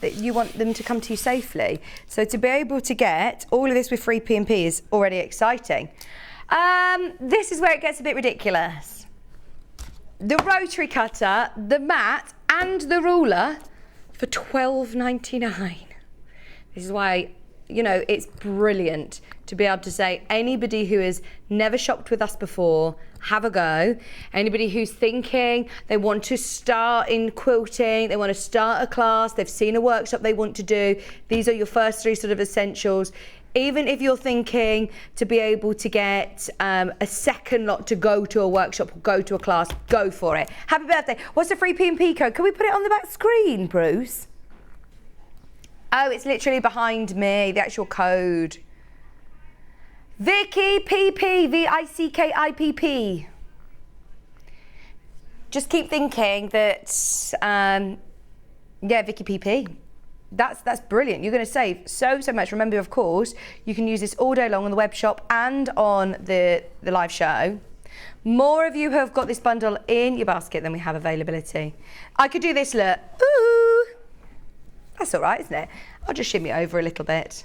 you want them to come to you safely. So to be able to get all of this with free P&P is already exciting. This is where it gets a bit ridiculous. The rotary cutter, the mat, and the ruler for $12.99. This is why, you know, it's brilliant to be able to say anybody who has never shopped with us before, have a go. Anybody who's thinking they want to start in quilting, they want to start a class, they've seen a workshop they want to do, these are your first three sort of essentials. Even if you're thinking to be able to get a second lot to go to a workshop, go to a class, go for it. Happy birthday. What's the free P&P code? Can we put it on the back screen, Bruce? Oh, it's literally behind me, the actual code. Vicki PP, VICKIPP. Just keep thinking that, yeah, Vicki PP. That's brilliant. You're going to save so much. Remember, of course, you can use this all day long on the web shop and on the live show. More of you have got this bundle in your basket than we have availability. I could do this, look. Ooh. That's all right, isn't it? I'll just shimmy it over a little bit.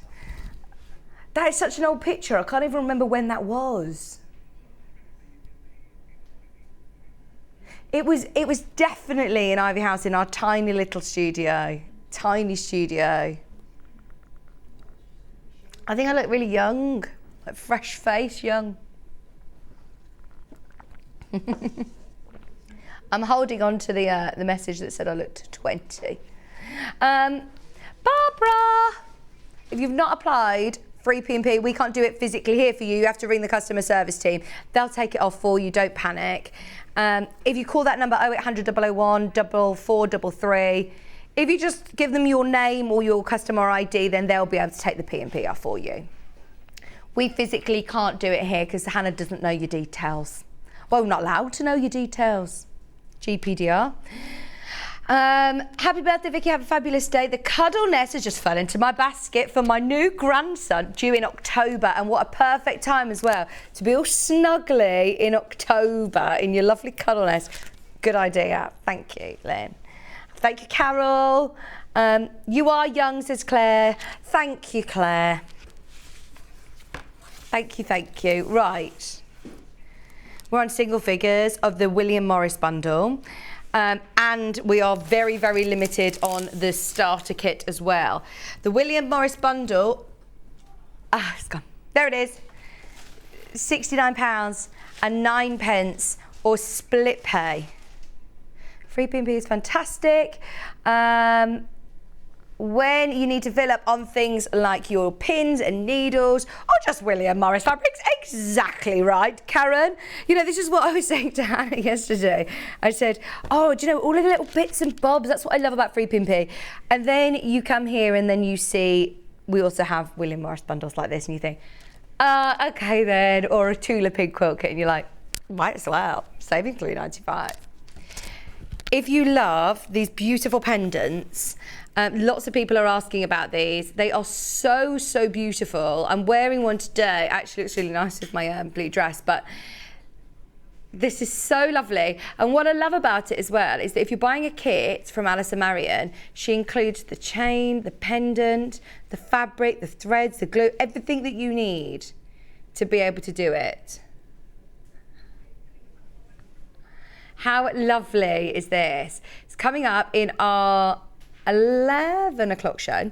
That is such an old picture. I can't even remember when that was. It was definitely in Ivy House in our tiny little studio. Tiny studio. I think I look really young, like fresh face young. I'm holding on to the message that said I looked 20. Barbara, if you've not applied free P&P, we can't do it physically here for you. You have to ring the customer service team. They'll take it off for you. Don't panic. If you call that number 0800 001 4433. If you just give them your name or your customer ID, then they'll be able to take the P&P off for you. We physically can't do it here because Hannah doesn't know your details. Well, we're not allowed to know your details. GPDR. Happy birthday, Vicki. Have a fabulous day. The Cuddle nest has just fell into my basket for my new grandson due in October. And what a perfect time as well to be all snuggly in October in your lovely Cuddle nest. Good idea. Thank you, Lynn. Thank you, Carol. You are young, says Claire. Thank you, Claire. Thank you, thank you. Right. We're on single figures of the William Morris bundle. And we are very, very limited on the starter kit as well. The William Morris bundle, it's gone. There it is. £69 and 9p or split pay. 3p&P is fantastic. When you need to fill up on things like your pins and needles or just William Morris fabrics, exactly right, Karen. You know, this is what I was saying to Hannah yesterday. I said, oh, do you know, all of the little bits and bobs, that's what I love about 3p&P. And then you come here and then you see, we also have William Morris bundles like this and you think, okay then, or a Tula pig quilt kit and you're like, might as well, saving £3.95. If you love these beautiful pendants, lots of people are asking about these. They are so, so beautiful. I'm wearing one today. Actually, looks really nice with my blue dress, but this is so lovely. And what I love about it as well is that if you're buying a kit from Allison Maryon, she includes the chain, the pendant, the fabric, the threads, the glue, everything that you need to be able to do it. How lovely is this? It's coming up in our 11 o'clock show,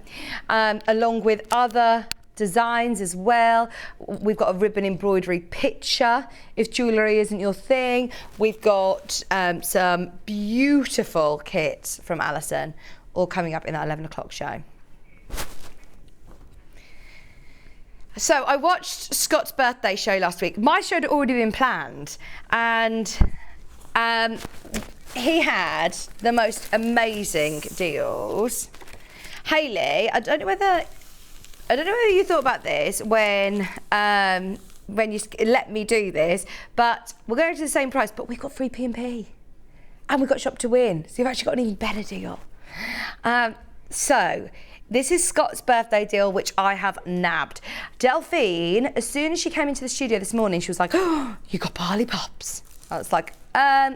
along with other designs as well. We've got a ribbon embroidery picture, if jewellery isn't your thing. We've got some beautiful kits from Allison, all coming up in that 11 o'clock show. So I watched Scott's birthday show last week. My show had already been planned, and he had the most amazing deals. Hayley, I don't know whether you thought about this when you let me do this, but we're going to the same price, but we've got free P&P and we've got Shop to Win, so you've actually got an even better deal. So this is Scott's birthday deal, which I have nabbed. Delphine, as soon as she came into the studio this morning, she was like, oh, you got barley pops. I was like,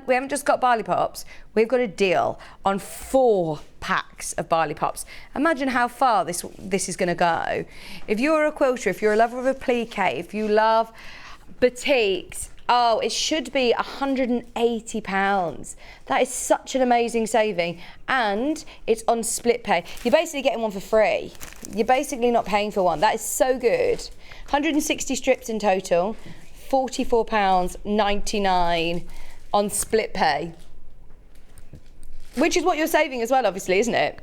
we haven't just got barley pops, we've got a deal on 4 packs of barley pops. Imagine how far this is going to go. If you're a quilter, if you're a lover of applique, if you love batiks, oh, it should be £180. That is such an amazing saving, and it's on split pay. You're basically getting one for free. You're basically not paying for one. That is so good. 160 strips in total, £44.99 on split pay, which is what you're saving as well, obviously, isn't it?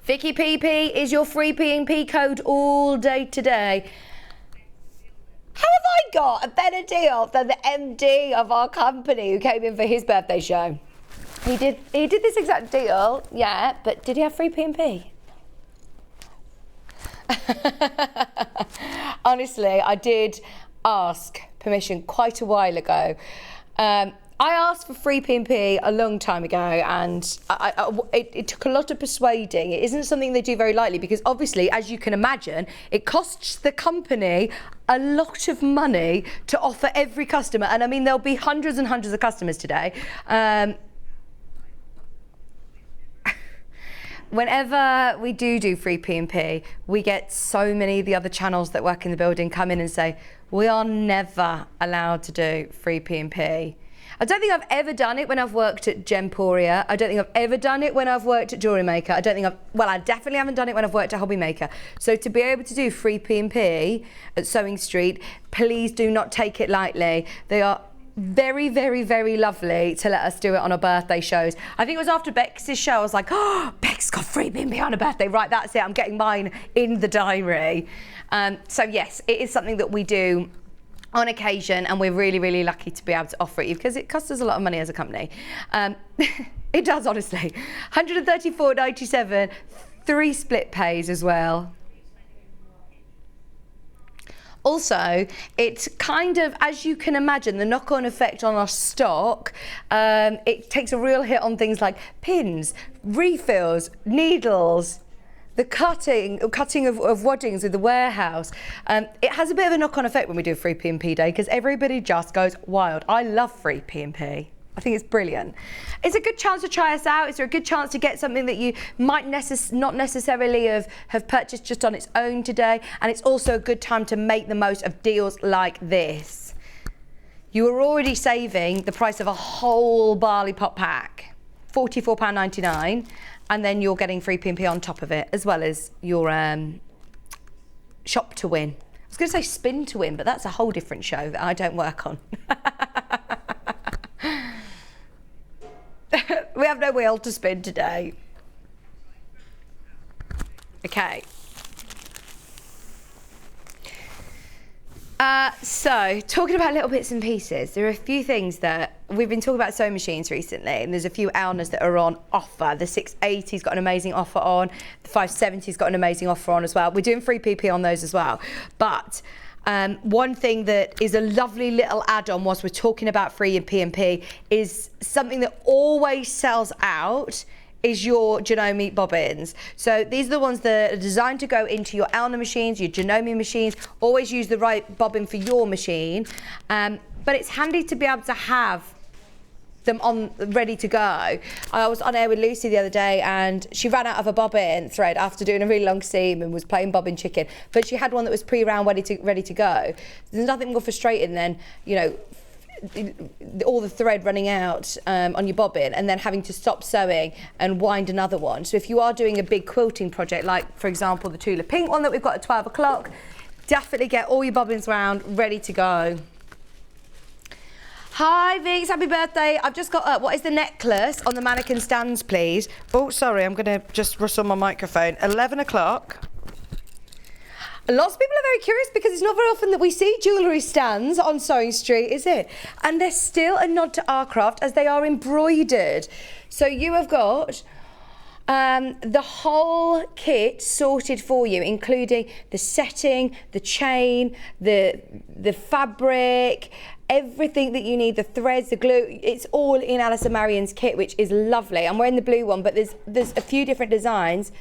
Vicki PP is your free P&P code all day today. How have I got a better deal than the MD of our company who came in for his birthday show? He did this exact deal, yeah, but did he have free P&P? Honestly, I did ask permission quite a while ago. I asked for free P&P a long time ago, and it took a lot of persuading. It isn't something they do very lightly because obviously, as you can imagine, it costs the company a lot of money to offer every customer. And I mean, there'll be hundreds and hundreds of customers today. Whenever we do free P&P, we get so many of the other channels that work in the building come in and say, we are never allowed to do free P&P. I don't think I've ever done it when I've worked at Gemporia. I don't think I've ever done it when I've worked at Jewellery Maker. I definitely haven't done it when I've worked at Hobby Maker. So to be able to do free P&P at Sewing Street, please do not take it lightly. They are very, very, very lovely to let us do it on our birthday shows. I think it was after Beck's show, I was like, oh, Beck's got free P&P on her birthday. Right, that's it, I'm getting mine in the diary. So yes, it is something that we do on occasion, and we're really, really lucky to be able to offer it you because it costs us a lot of money as a company. It does, honestly. £134.97, 3 split pays as well. Also, it's kind of, as you can imagine, the knock-on effect on our stock, it takes a real hit on things like pins, refills, needles, the cutting of waddings with the warehouse, it has a bit of a knock-on effect when we do a free P&P day because everybody just goes wild. I love free P&P. I think it's brilliant. It's a good chance to try us out. It's a good chance to get something that you might not necessarily have purchased just on its own today. And it's also a good time to make the most of deals like this. You are already saving the price of a whole barley pot pack, £44.99. And then you're getting free P&P on top of it, as well as your shop to win. I was going to say spin to win, but that's a whole different show that I don't work on. We have no wheel to spin today. Okay. So, talking about little bits and pieces, there are a few things that we've been talking about sewing machines recently, and there's a few Alnas that are on offer. The 680's got an amazing offer on, the 570's got an amazing offer on as well. We're doing free PP on those as well. But one thing that is a lovely little add-on whilst we're talking about free and P&P is something that always sells out is your Janome bobbins. So these are the ones that are designed to go into your Alna machines, your Janome machines. Always use the right bobbin for your machine. But it's handy to be able to have them on ready to go. I was on air with Lucy the other day and she ran out of a bobbin thread after doing a really long seam and was playing bobbin chicken, but she had one that was pre-round ready to go. There's nothing more frustrating than, you know, all the thread running out on your bobbin and then having to stop sewing and wind another one. So if you are doing a big quilting project, like for example the Tula pink one that we've got at 12 o'clock, definitely get all your bobbins round ready to go. Hi Vix, happy birthday. I've just got up. What is the necklace on the mannequin stands, please? Oh, sorry, I'm going to just rustle my microphone. 11 o'clock. Lots of people are very curious because it's not very often that we see jewellery stands on Sewing Street, is it? And they're still a nod to our craft as they are embroidered. So you have got the whole kit sorted for you, including the setting, the chain, the fabric, everything that you need, the threads, the glue. It's all in Allison Maryon's kit, which is lovely. I'm wearing the blue one, but there's a few different designs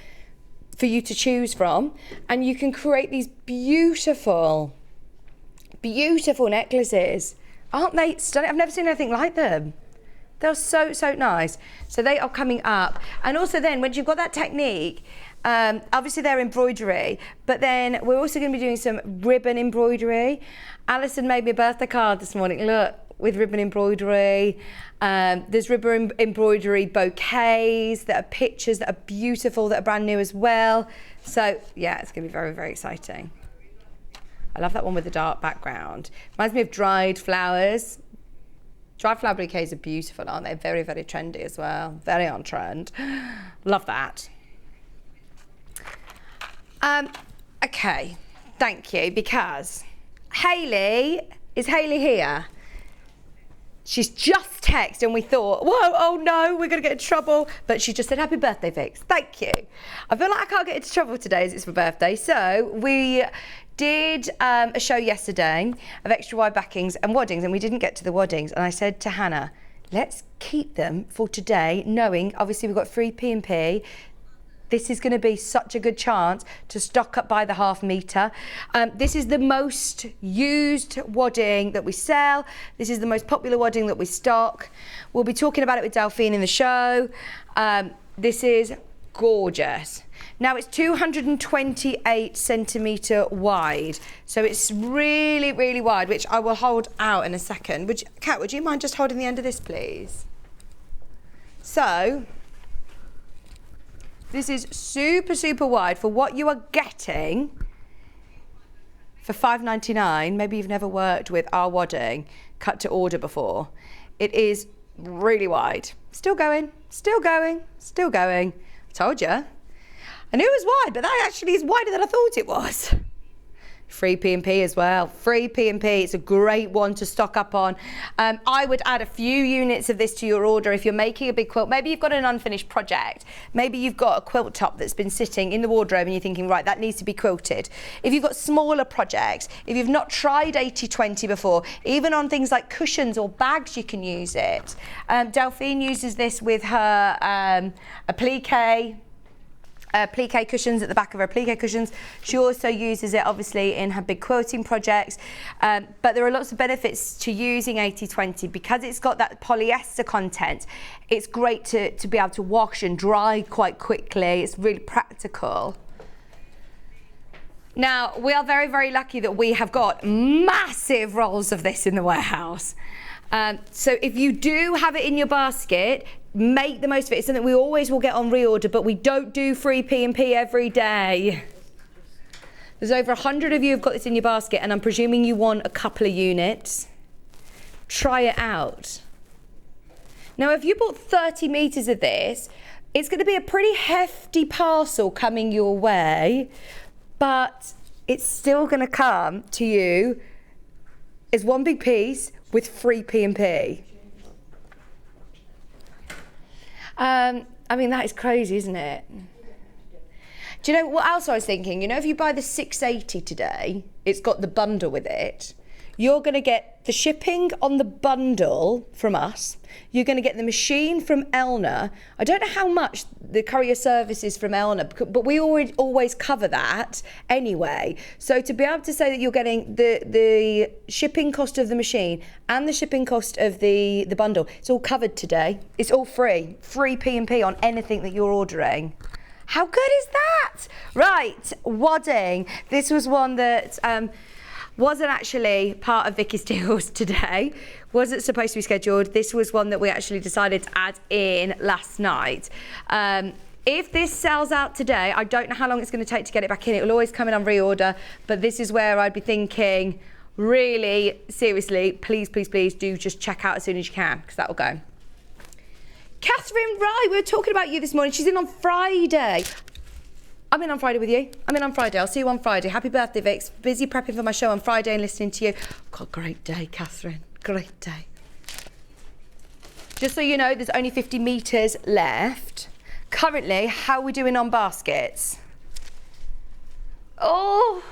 for you to choose from, and you can create these beautiful necklaces. Aren't they stunning? I've never seen anything like them. They're so nice. So they are coming up. And also then, once you've got that technique, obviously they're embroidery, but then we're also going to be doing some ribbon embroidery. Allison made me a birthday card this morning, look, with ribbon embroidery. There's ribbon embroidery bouquets that are pictures that are beautiful, that are brand new as well. So yeah, it's going to be very exciting. I love that one with the dark background. Reminds me of dried flowers. Dried flower bouquets are beautiful, aren't they? Very trendy as well. Very on trend. Love that. Okay, thank you, because Hayley, is Hayley here? She's just texted and we thought, whoa, oh no, we're gonna get in trouble. But she just said, happy birthday, Vix. Thank you. I feel like I can't get into trouble today as it's my birthday. So we did a show yesterday of extra wide backings and waddings, and we didn't get to the waddings. And I said to Hannah, let's keep them for today, knowing obviously we've got free P&P. This is going to be such a good chance to stock up by the half metre. This is the most used wadding that we sell. This is the most popular wadding that we stock. We'll be talking about it with Delphine in the show. This is gorgeous. Now it's 228 centimetre wide, so it's really wide, which I will hold out in a second. Kat, would you mind just holding the end of this, please? So this is super wide for what you are getting for £5.99. Maybe you've never worked with our wadding cut to order before. It is really wide. Still going. I told you. I knew it was wide, but that actually is wider than I thought it was. Free P&P as well. Free P&P. It's a great one to stock up on. I would add a few units of this to your order if you're making a big quilt. Maybe you've got an unfinished project. Maybe you've got a quilt top that's been sitting in the wardrobe and you're thinking, right, that needs to be quilted. If you've got smaller projects, if you've not tried 80-20 before, even on things like cushions or bags, you can use it. Delphine uses this with her applique. applique cushions at the back of her applique cushions. She also uses it obviously in her big quilting projects, but there are lots of benefits to using 80/20 because it's got that polyester content. It's great to be able to wash and dry quite quickly. It's really practical. Now, we are very, very lucky that we have got massive rolls of this in the warehouse. So if you do have it in your basket, make the most of it. It's something we always will get on reorder, but we don't do free P&P every day. There's over 100 of you who've got this in your basket, and I'm presuming you want a couple of units. Try it out. Now, if you bought 30 meters of this, it's going to be a pretty hefty parcel coming your way, but it's still going to come to you as one big piece with free P&P. I mean, that is crazy, isn't it? Do you know what else I was thinking? You know, if you buy the 680 today, it's got the bundle with it. You're going to get the shipping on the bundle from us. You're going to get the machine from Elna. I don't know how much the courier service is from Elna, but we always cover that anyway. So to be able to say that you're getting the shipping cost of the machine and the shipping cost of the bundle, it's all covered today. It's all free. Free P&P on anything that you're ordering. How good is that? Right, wadding. This was one that wasn't actually part of Vicky's deals today. Wasn't supposed to be scheduled. This was one that we actually decided to add in last night. If this sells out today, I don't know how long it's going to take to get it back in. It will always come in on reorder, but this is where I'd be thinking, really, seriously, please, please, please do just check out as soon as you can, because that will go. Catherine, right, we were talking about you this morning. She's in on Friday. I'm in on Friday with you. I'm in on Friday. I'll see you on Friday. Happy birthday, Vix. Busy prepping for my show on Friday and listening to you. God, great day, Catherine. Great day. Just so you know, there's only 50 metres left. Currently, how are we doing on baskets? Oh.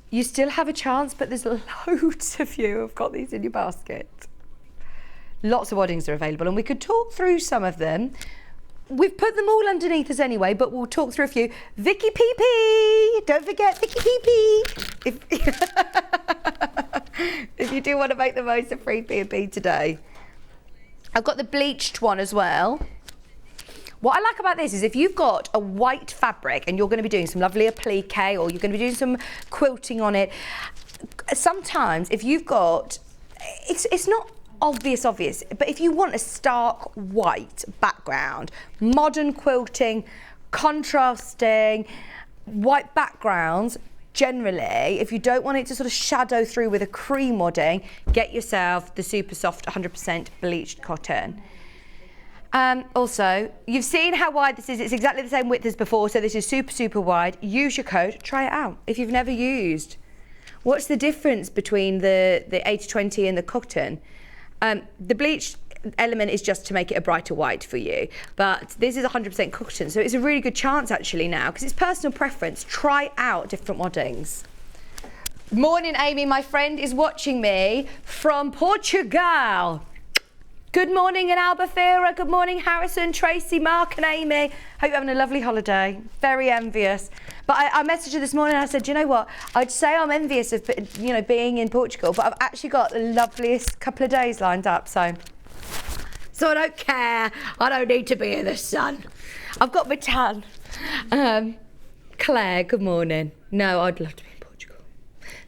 You still have a chance, but there's loads of you who've got these in your basket. Lots of waddings are available, and we could talk through some of them. We've put them all underneath us anyway, but we'll talk through a few. Vicky PP! Don't forget Vicky PP! If you do want to make the most of free P&P today. I've got the bleached one as well. What I like about this is if you've got a white fabric and you're going to be doing some lovely applique or you're going to be doing some quilting on it, sometimes if you've got, it's not obvious, but if you want a stark white background, modern quilting, contrasting, white backgrounds, generally, if you don't want it to sort of shadow through with a cream wadding, get yourself the super soft 100% bleached cotton. Also, you've seen how wide this is. It's exactly the same width as before, so this is super, super wide. Use your code, try it out if you've never used. What's the difference between the 80/20 and the cotton? The bleached element is just to make it a brighter white for you, but this is 100% cotton, so it's a really good chance actually now, because it's personal preference. Try out different waddings. Morning, Amy. My friend is watching me from Portugal. Good morning in Albufeira. Good morning, Harrison, Tracy, Mark and Amy. Hope you're having a lovely holiday. Very envious. But I messaged her this morning and I said, you know what? I'd say I'm envious of, you know, being in Portugal, but I've actually got the loveliest couple of days lined up, so I don't care. I don't need to be in the sun. I've got my tan. Claire, good morning. No, I'd love to be in Portugal.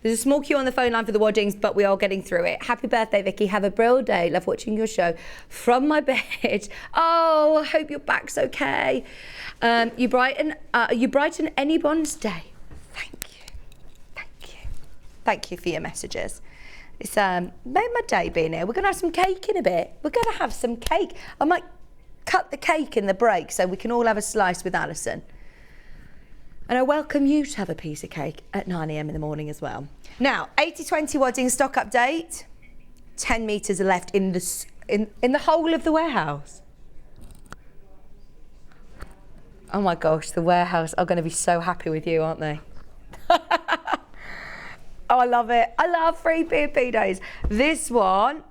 There's a small queue on the phone line for the waddings, but we are getting through it. Happy birthday, Vicky. Have a brilliant day. Love watching your show from my bed. Oh, I hope your back's okay. You brighten anyone's day. Thank you. Thank you. Thank you for your messages. It's made my day being here. We're going to have some cake in a bit. We're going to have some cake. I might cut the cake in the break so we can all have a slice with Allison. And I welcome you to have a piece of cake at 9 a.m. in the morning as well. Now, 80/20 wadding stock update. 10 metres are left in the whole of the warehouse. Oh my gosh, the warehouse are going to be so happy with you, aren't they? Oh, I love it. I love free P&P days. This one,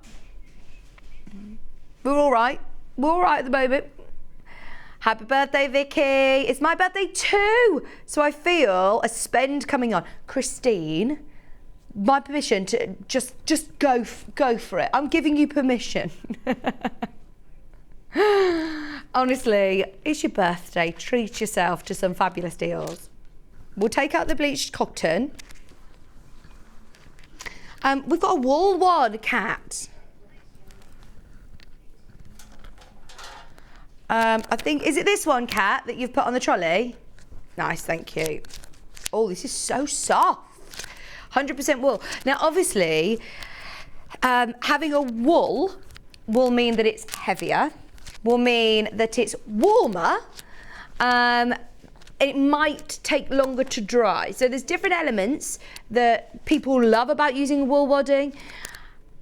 we're all right. We're all right at the moment. Happy birthday, Vicky. It's my birthday too. So I feel a spend coming on. Christine, my permission to just go for it. I'm giving you permission. Honestly, it's your birthday. Treat yourself to some fabulous deals. We'll take out the bleached cotton. We've got a wool one, Kat. I think, is it this one, Kat, that you've put on the trolley? Nice, thank you. Oh, this is so soft. 100% wool. Now, obviously, having a wool will mean that it's heavier, will mean that it's warmer, it might take longer to dry. So there's different elements that people love about using wool wadding.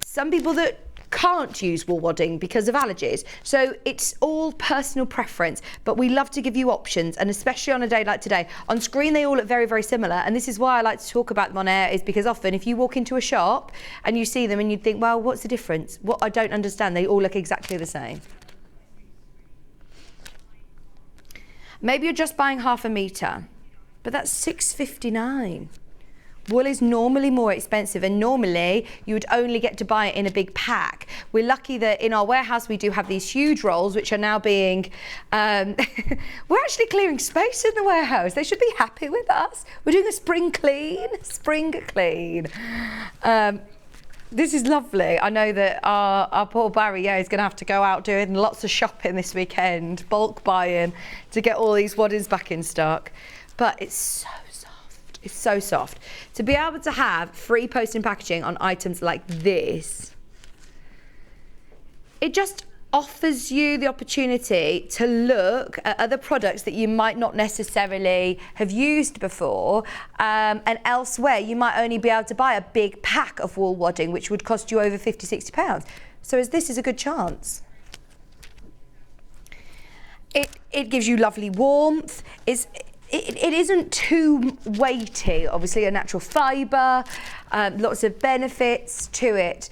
Some people that can't use wool wadding because of allergies. So it's all personal preference, but we love to give you options, and especially on a day like today. On screen they all look very, very similar, and this is why I like to talk about them on air, is because often if you walk into a shop and you see them and you think, well, what's the difference? What I don't understand, they all look exactly the same. Maybe you're just buying half a metre, but that's £6.59. Wool is normally more expensive, and normally you would only get to buy it in a big pack. We're lucky that in our warehouse we do have these huge rolls which are now being, we're actually clearing space in the warehouse. They should be happy with us. We're doing a spring clean. This is lovely. I know that our poor Barry is going to have to go out doing lots of shopping this weekend, bulk buying, to get all these waddings back in stock. But it's so soft. It's so soft. To be able to have free post and packaging on items like this, it just offers you the opportunity to look at other products that you might not necessarily have used before, and elsewhere you might only be able to buy a big pack of wool wadding, which would cost you over £50–60. So this is a good chance. It gives you lovely warmth. It isn't too weighty, obviously a natural fibre, lots of benefits to it.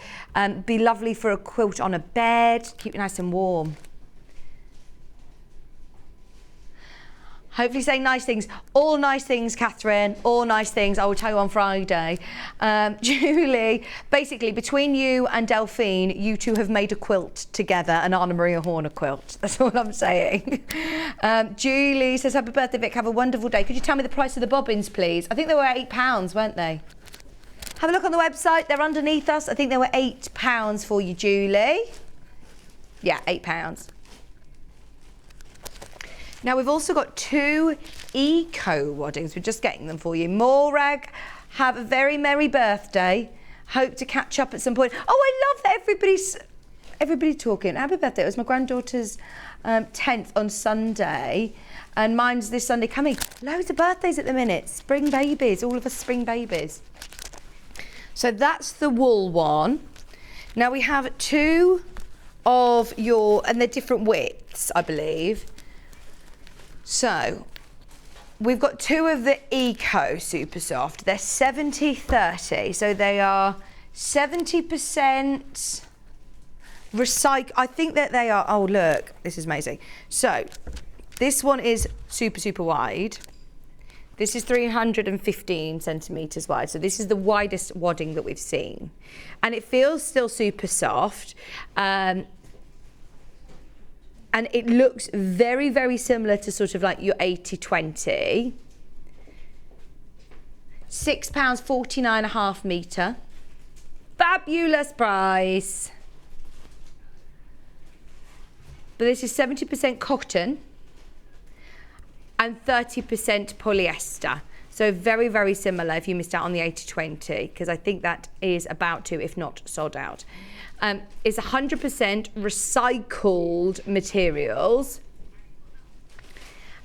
Be lovely for a quilt on a bed, keep you nice and warm. Hopefully saying nice things. All nice things, Catherine, all nice things. I will tell you on Friday. Julie, basically between you and Delphine, you two have made a quilt together, an Anna Maria Horner quilt. That's all I'm saying. Julie says, happy birthday, Vic, have a wonderful day. Could you tell me the price of the bobbins, please? I think they were £8, weren't they? Have a look on the website, they're underneath us. I think they were £8 for you, Julie. Yeah, £8. Now we've also got 2 eco waddings. We're just getting them for you. Morag, have a very merry birthday. Hope to catch up at some point. Oh, I love that everybody's talking. Happy birthday. It was my granddaughter's 10th on Sunday, and mine's this Sunday coming. Loads of birthdays at the minute. Spring babies, all of us spring babies. So that's the wool one. Now we have 2 of and they're different widths, I believe. So we've got 2 of the Eco Super Soft. They're 70/30, so they are 70% recycle. I think that they are, oh look, this is amazing. So this one is super wide. This is 315 centimetres wide. So this is the widest wadding that we've seen. And it feels still super soft. And it looks very, very similar to sort of like your 80/20. £6, 49.5 metre. Fabulous price. But this is 70% cotton and 30% polyester. So very, very similar if you missed out on the 80/20, because I think that is about to, if not sold out. It's 100% recycled materials,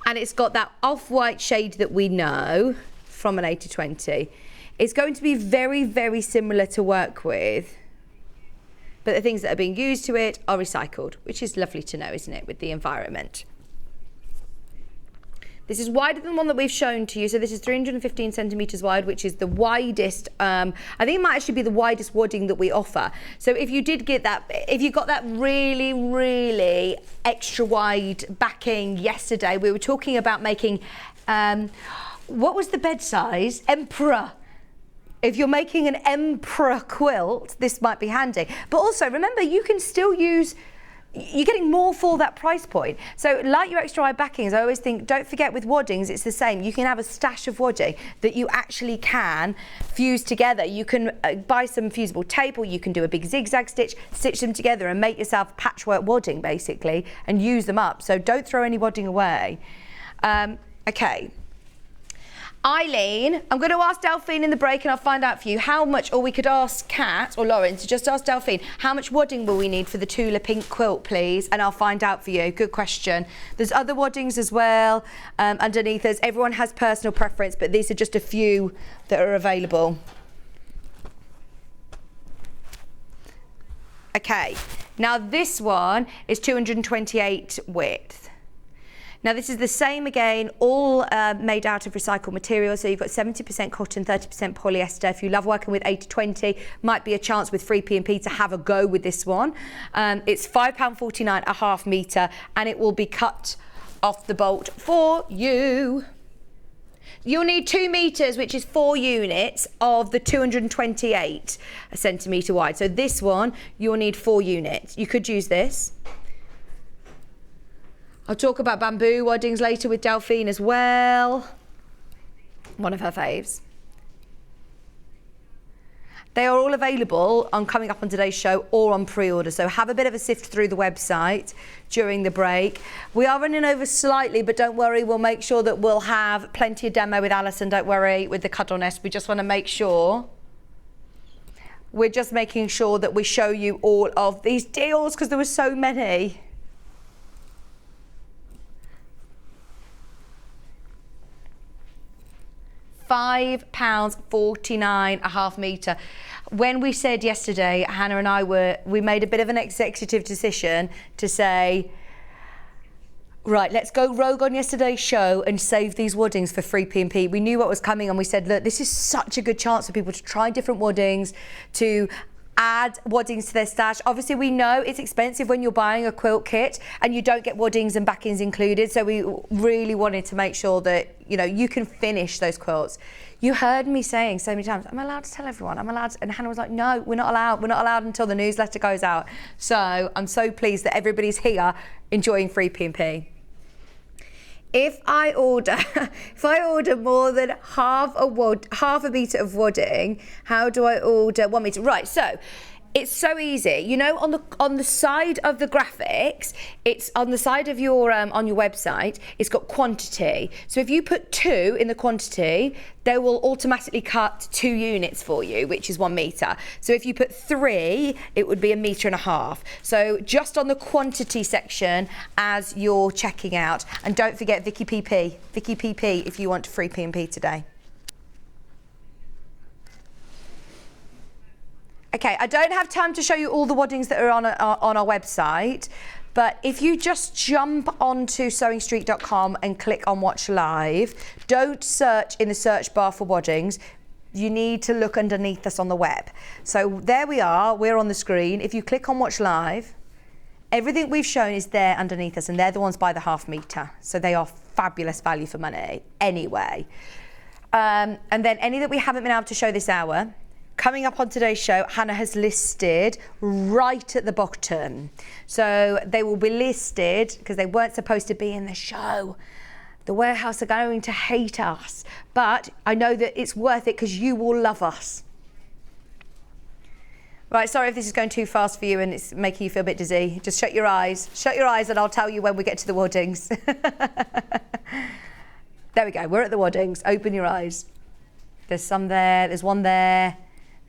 and it's got that off-white shade that we know from an 80/20. It's going to be very, very similar to work with, but the things that are being used to it are recycled, which is lovely to know, isn't it, with the environment. This is wider than the one that we've shown to you. So this is 315 centimetres wide, which is the widest, I think it might actually be the widest wadding that we offer. So if you did get that, if you got that really, really extra wide backing yesterday, we were talking about making, what was the bed size? Emperor. If you're making an emperor quilt, this might be handy. But also remember, you can still use, you're getting more for that price point. So like your extra wide backings, I always think, don't forget with waddings, it's the same. You can have a stash of wadding that you actually can fuse together. You can buy some fusible tape, or you can do a big zigzag stitch, stitch them together and make yourself patchwork wadding basically and use them up. So don't throw any wadding away. Okay. Eileen, I'm going to ask Delphine in the break and I'll find out for you how much, or we could ask Kat or Lauren to just ask Delphine, how much wadding will we need for the Tula pink quilt, please? And I'll find out for you. Good question. There's other waddings as well underneath us. Everyone has personal preference, but these are just a few that are available. Okay, now this one is 228 width. Now this is the same again, all made out of recycled material. So you've got 70% cotton, 30% polyester. If you love working with 80-20, might be a chance with free P&P to have a go with this one. It's £5.49 a half metre, and it will be cut off the bolt for you. You'll need 2 metres, which is 4 units of the 228 centimetre wide. So this one, you'll need 4 units. You could use this. I'll talk about bamboo waddings later with Delphine as well. One of her faves. They are all available on coming up on today's show or on pre-order. So have a bit of a sift through the website during the break. We are running over slightly, but don't worry, we'll make sure that we'll have plenty of demo with Allison. Don't worry, with the Cuddle nest. We just want to make sure. We're just making sure that we show you all of these deals because there were so many. £5.49 a half metre. When we said yesterday, Hannah and I we made a bit of an executive decision to say, right, let's go rogue on yesterday's show and save these waddings for free P&P. We knew what was coming and we said, look, this is such a good chance for people to try different waddings, to add waddings to their stash. Obviously, we know it's expensive when you're buying a quilt kit and you don't get waddings and backings included. So we really wanted to make sure that, you know, you can finish those quilts. You heard me saying so many times, I'm allowed to tell everyone, I'm allowed to, and Hannah was like, no, we're not allowed. We're not allowed until the newsletter goes out. So I'm so pleased that everybody's here enjoying free P&P. If I order more than half a metre of wadding, how do I order 1 metre? Right, so it's so easy. You know, on the side of the graphics, it's on the side of your on your website, it's got quantity. So if you put 2 in the quantity, they will automatically cut 2 units for you, which is 1 metre. So if you put 3, it would be 1.5 metres. So just on the quantity section as you're checking out. And don't forget Vicki PP. Vicki PP if you want free P&P today. Okay, I don't have time to show you all the waddings that are on our website, but if you just jump onto sewingstreet.com and click on Watch Live, don't search in the search bar for waddings. You need to look underneath us on the web. So there we are, we're on the screen. If you click on Watch Live, everything we've shown is there underneath us, and they're the ones by the half metre. So they are fabulous value for money anyway. And then any that we haven't been able to show this hour, coming up on today's show, Hannah has listed right at the bottom. So they will be listed because they weren't supposed to be in the show. The warehouse are going to hate us, but I know that it's worth it because you will love us. Right, sorry if this is going too fast for you and it's making you feel a bit dizzy. Just shut your eyes. Shut your eyes and I'll tell you when we get to the waddings. There we go, we're at the waddings. Open your eyes. There's some there, there's one there.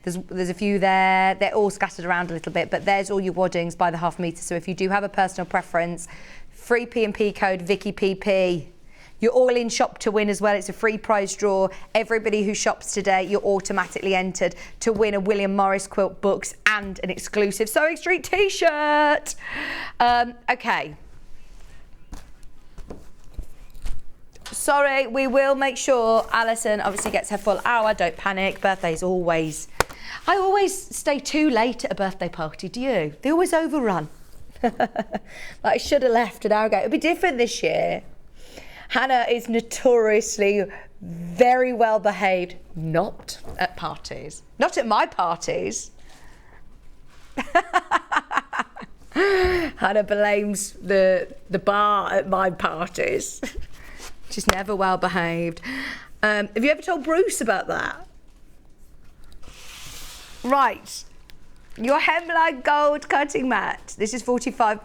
There's a few there. They're all scattered around a little bit, but there's all your waddings by the half metre. So if you do have a personal preference, free P&P code Vicki PP. You're all in shop to win as well. It's a free prize draw. Everybody who shops today, you're automatically entered to win a William Morris quilt books and an exclusive Sewing Street t-shirt. Okay. sorry, we will make sure Allison obviously gets her full hour. Don't panic. Birthdays always... I always stay too late at a birthday party, do you? They always overrun. Like I should have left an hour ago. It'll be different this year. Hannah is notoriously very well behaved, not at parties. Not at my parties. Hannah blames the bar at my parties. She's never well behaved. Have you ever told Bruce about that? Right. Your hemline gold cutting mat. This is 45.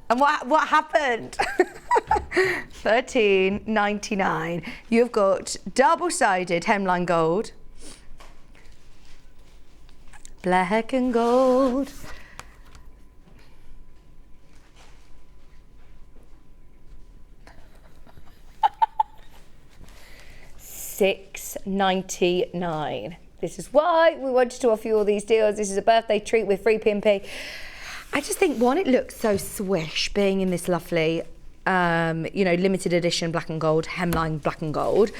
And what happened? $13.99. You've got double-sided hemline gold. Black and gold. $6.99. This is why we wanted to offer you all these deals. This is a birthday treat with free P&P. I just think, one, it looks so swish being in this lovely, limited edition black and gold, hemline black and gold.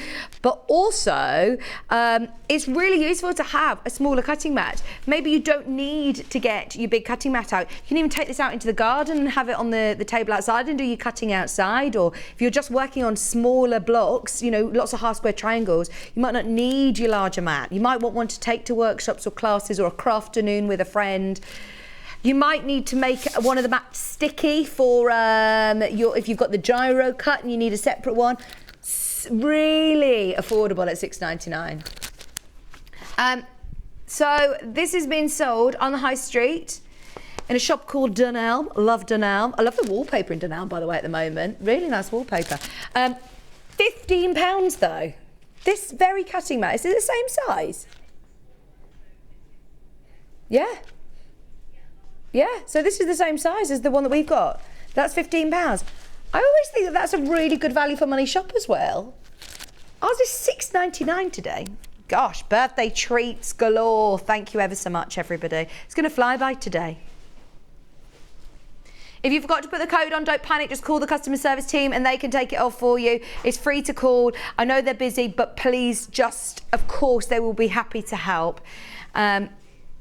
But also, it's really useful to have a smaller cutting mat. Maybe you don't need to get your big cutting mat out. You can even take this out into the garden and have it on the table outside and do your cutting outside. Or if you're just working on smaller blocks, lots of half square triangles, you might not need your larger mat. You might want one to take to workshops or classes or a craft afternoon with a friend. You might need to make one of the mats sticky for if you've got the gyro cut and you need a separate one. It's really affordable at $6.99. So this has been sold on the high street in a shop called Dunelm. Love Dunelm. I love the wallpaper in Dunelm, by the way, at the moment. Really nice wallpaper. £15 though. This very cutting mat, is it the same size? Yeah. Yeah, so this is the same size as the one that we've got. That's £15. I always think that that's a really good value for money shop as well. Ours is $6.99 today. Gosh, birthday treats galore. Thank you ever so much, everybody. It's going to fly by today. If you forgot to put the code on, don't panic. Just call the customer service team and they can take it off for you. It's free to call. I know they're busy, but please of course, they will be happy to help.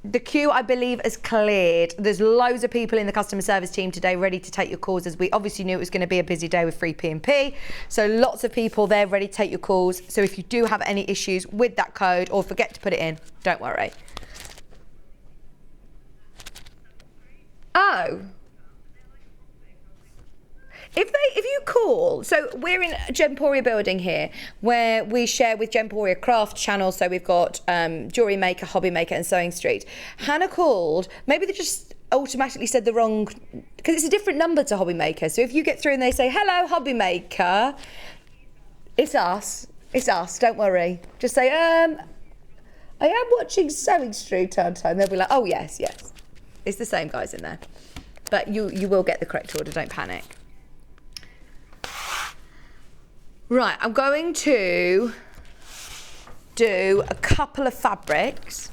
The queue, I believe, is cleared. There's loads of people in the customer service team today ready to take your calls, as we obviously knew it was going to be a busy day with free P&P. So lots of people there ready to take your calls. So if you do have any issues with that code or forget to put it in, don't worry. Oh. If you call, so we're in Gemporia building here, where we share with Gemporia Craft Channel, so we've got Jewellery Maker, Hobby Maker and Sewing Street. Hannah called, maybe they just automatically said the wrong, because it's a different number to Hobby Maker, so if you get through and they say, hello Hobby Maker, it's us, don't worry. Just say, I am watching Sewing Street on time. They'll be like, oh yes, it's the same guys in there. But you will get the correct order, don't panic. Right, I'm going to do a couple of fabrics.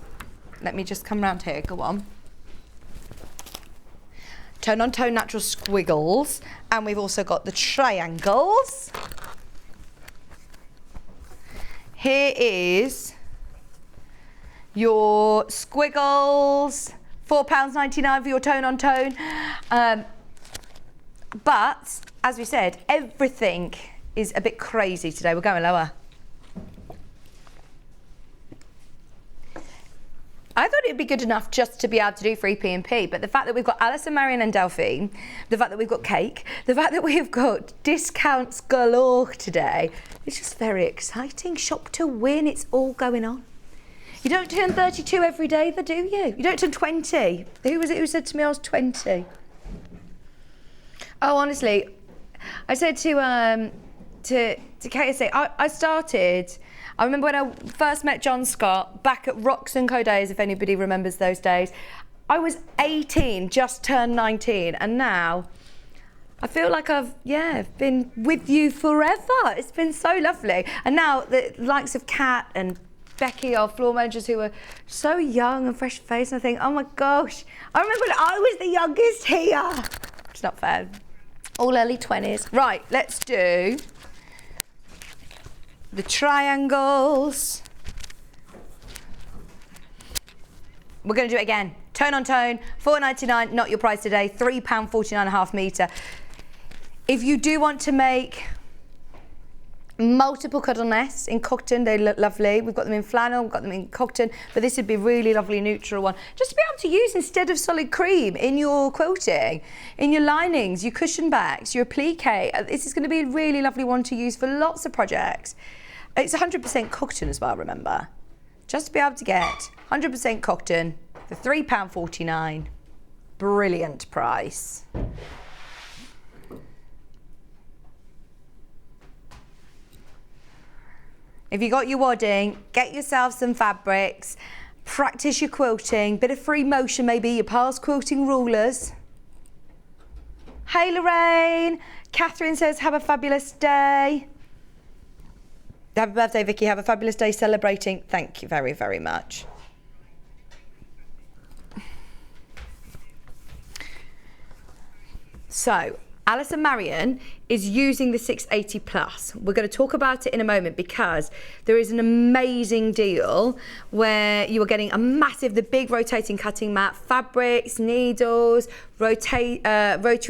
Let me just come round here, go on. Tone on Tone Natural Squiggles, and we've also got the triangles. Here is your squiggles, £4.99 for your Tone on Tone. But, as we said, everything is a bit crazy today. We're going lower. I thought it'd be good enough just to be able to do free P&P, but the fact that we've got Allison, Maryon and Delphine, the fact that we've got cake, the fact that we've got discounts galore today, it's just very exciting. Shop to win, it's all going on. You don't turn 32 every day, though, do you? You don't turn 20. Who was it who said to me I was 20? Oh, honestly, I said to Kate, I remember when I first met John Scott back at Rocks and Co days, if anybody remembers those days. I was 18, just turned 19, and now I feel like I've been with you forever. It's been so lovely. And now the likes of Kat and Becky, our floor managers, who are so young and fresh faced, and I think, oh my gosh, I remember when I was the youngest here. It's not fair. All early 20s. Right, let's do the triangles. We're going to do it again. Tone on tone, £4.99, not your price today, £3.49.5 metre. If you do want to make multiple cuddle nests in cotton, they look lovely. We've got them in flannel, we've got them in cotton, but this would be a really lovely neutral one. Just to be able to use instead of solid cream in your quilting, in your linings, your cushion backs, your applique. This is going to be a really lovely one to use for lots of projects. It's 100% cotton as well, remember. Just to be able to get 100% cotton for £3.49. Brilliant price. If you got your wadding, get yourself some fabrics, practice your quilting, bit of free motion maybe, your past quilting rulers. Hey Lorraine, Catherine says have a fabulous day. Happy birthday Vicky, have a fabulous day celebrating. Thank you very, very much. So, Allison Maryon is using the 680 plus. We're going to talk about it in a moment because there is an amazing deal where you are getting the big rotating cutting mat, fabrics, needles, rotary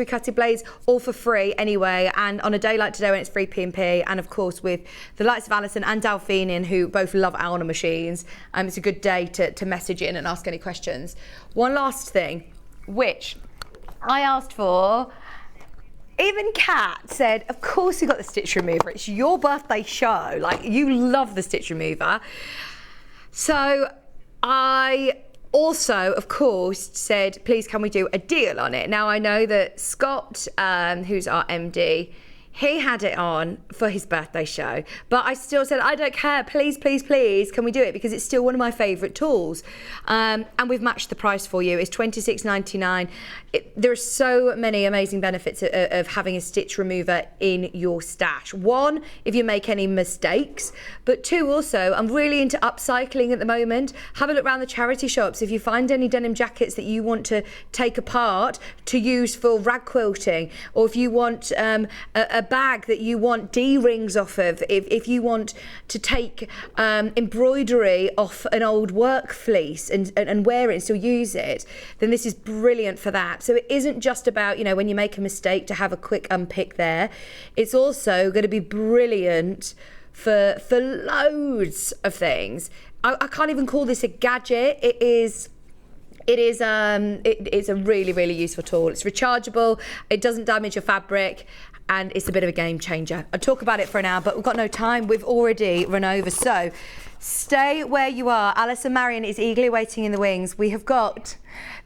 cutting blades, all for free anyway. And on a day like today when it's free P&P, and of course with the likes of Allison and Delphine who both love Alna machines, it's a good day to message in and ask any questions. One last thing, which I asked for. Even Kat said, of course you got the stitch remover. It's your birthday show. Like, you love the stitch remover. So I also, of course, said, please can we do a deal on it? Now, I know that Scott, who's our MD, he had it on for his birthday show, but I still said, I don't care, please, please, please, can we do it? Because it's still one of my favourite tools. And we've matched the price for you. It's $26.99. There are so many amazing benefits of having a stitch remover in your stash. One, if you make any mistakes, but two, also, I'm really into upcycling at the moment. Have a look around the charity shops. If you find any denim jackets that you want to take apart to use for rag quilting, or if you want a bag that you want D-rings off of, if you want to take embroidery off an old work fleece and wear it and still use it, then this is brilliant for that. So it isn't just about, you know, when you make a mistake to have a quick unpick there. It's also going to be brilliant for loads of things. I can't even call this a gadget. It's a really, really useful tool. It's rechargeable, it doesn't damage your fabric, and it's a bit of a game changer. I'll talk about it for an hour, but we've got no time. We've already run over. So stay where you are. Allison Maryon is eagerly waiting in the wings. We have got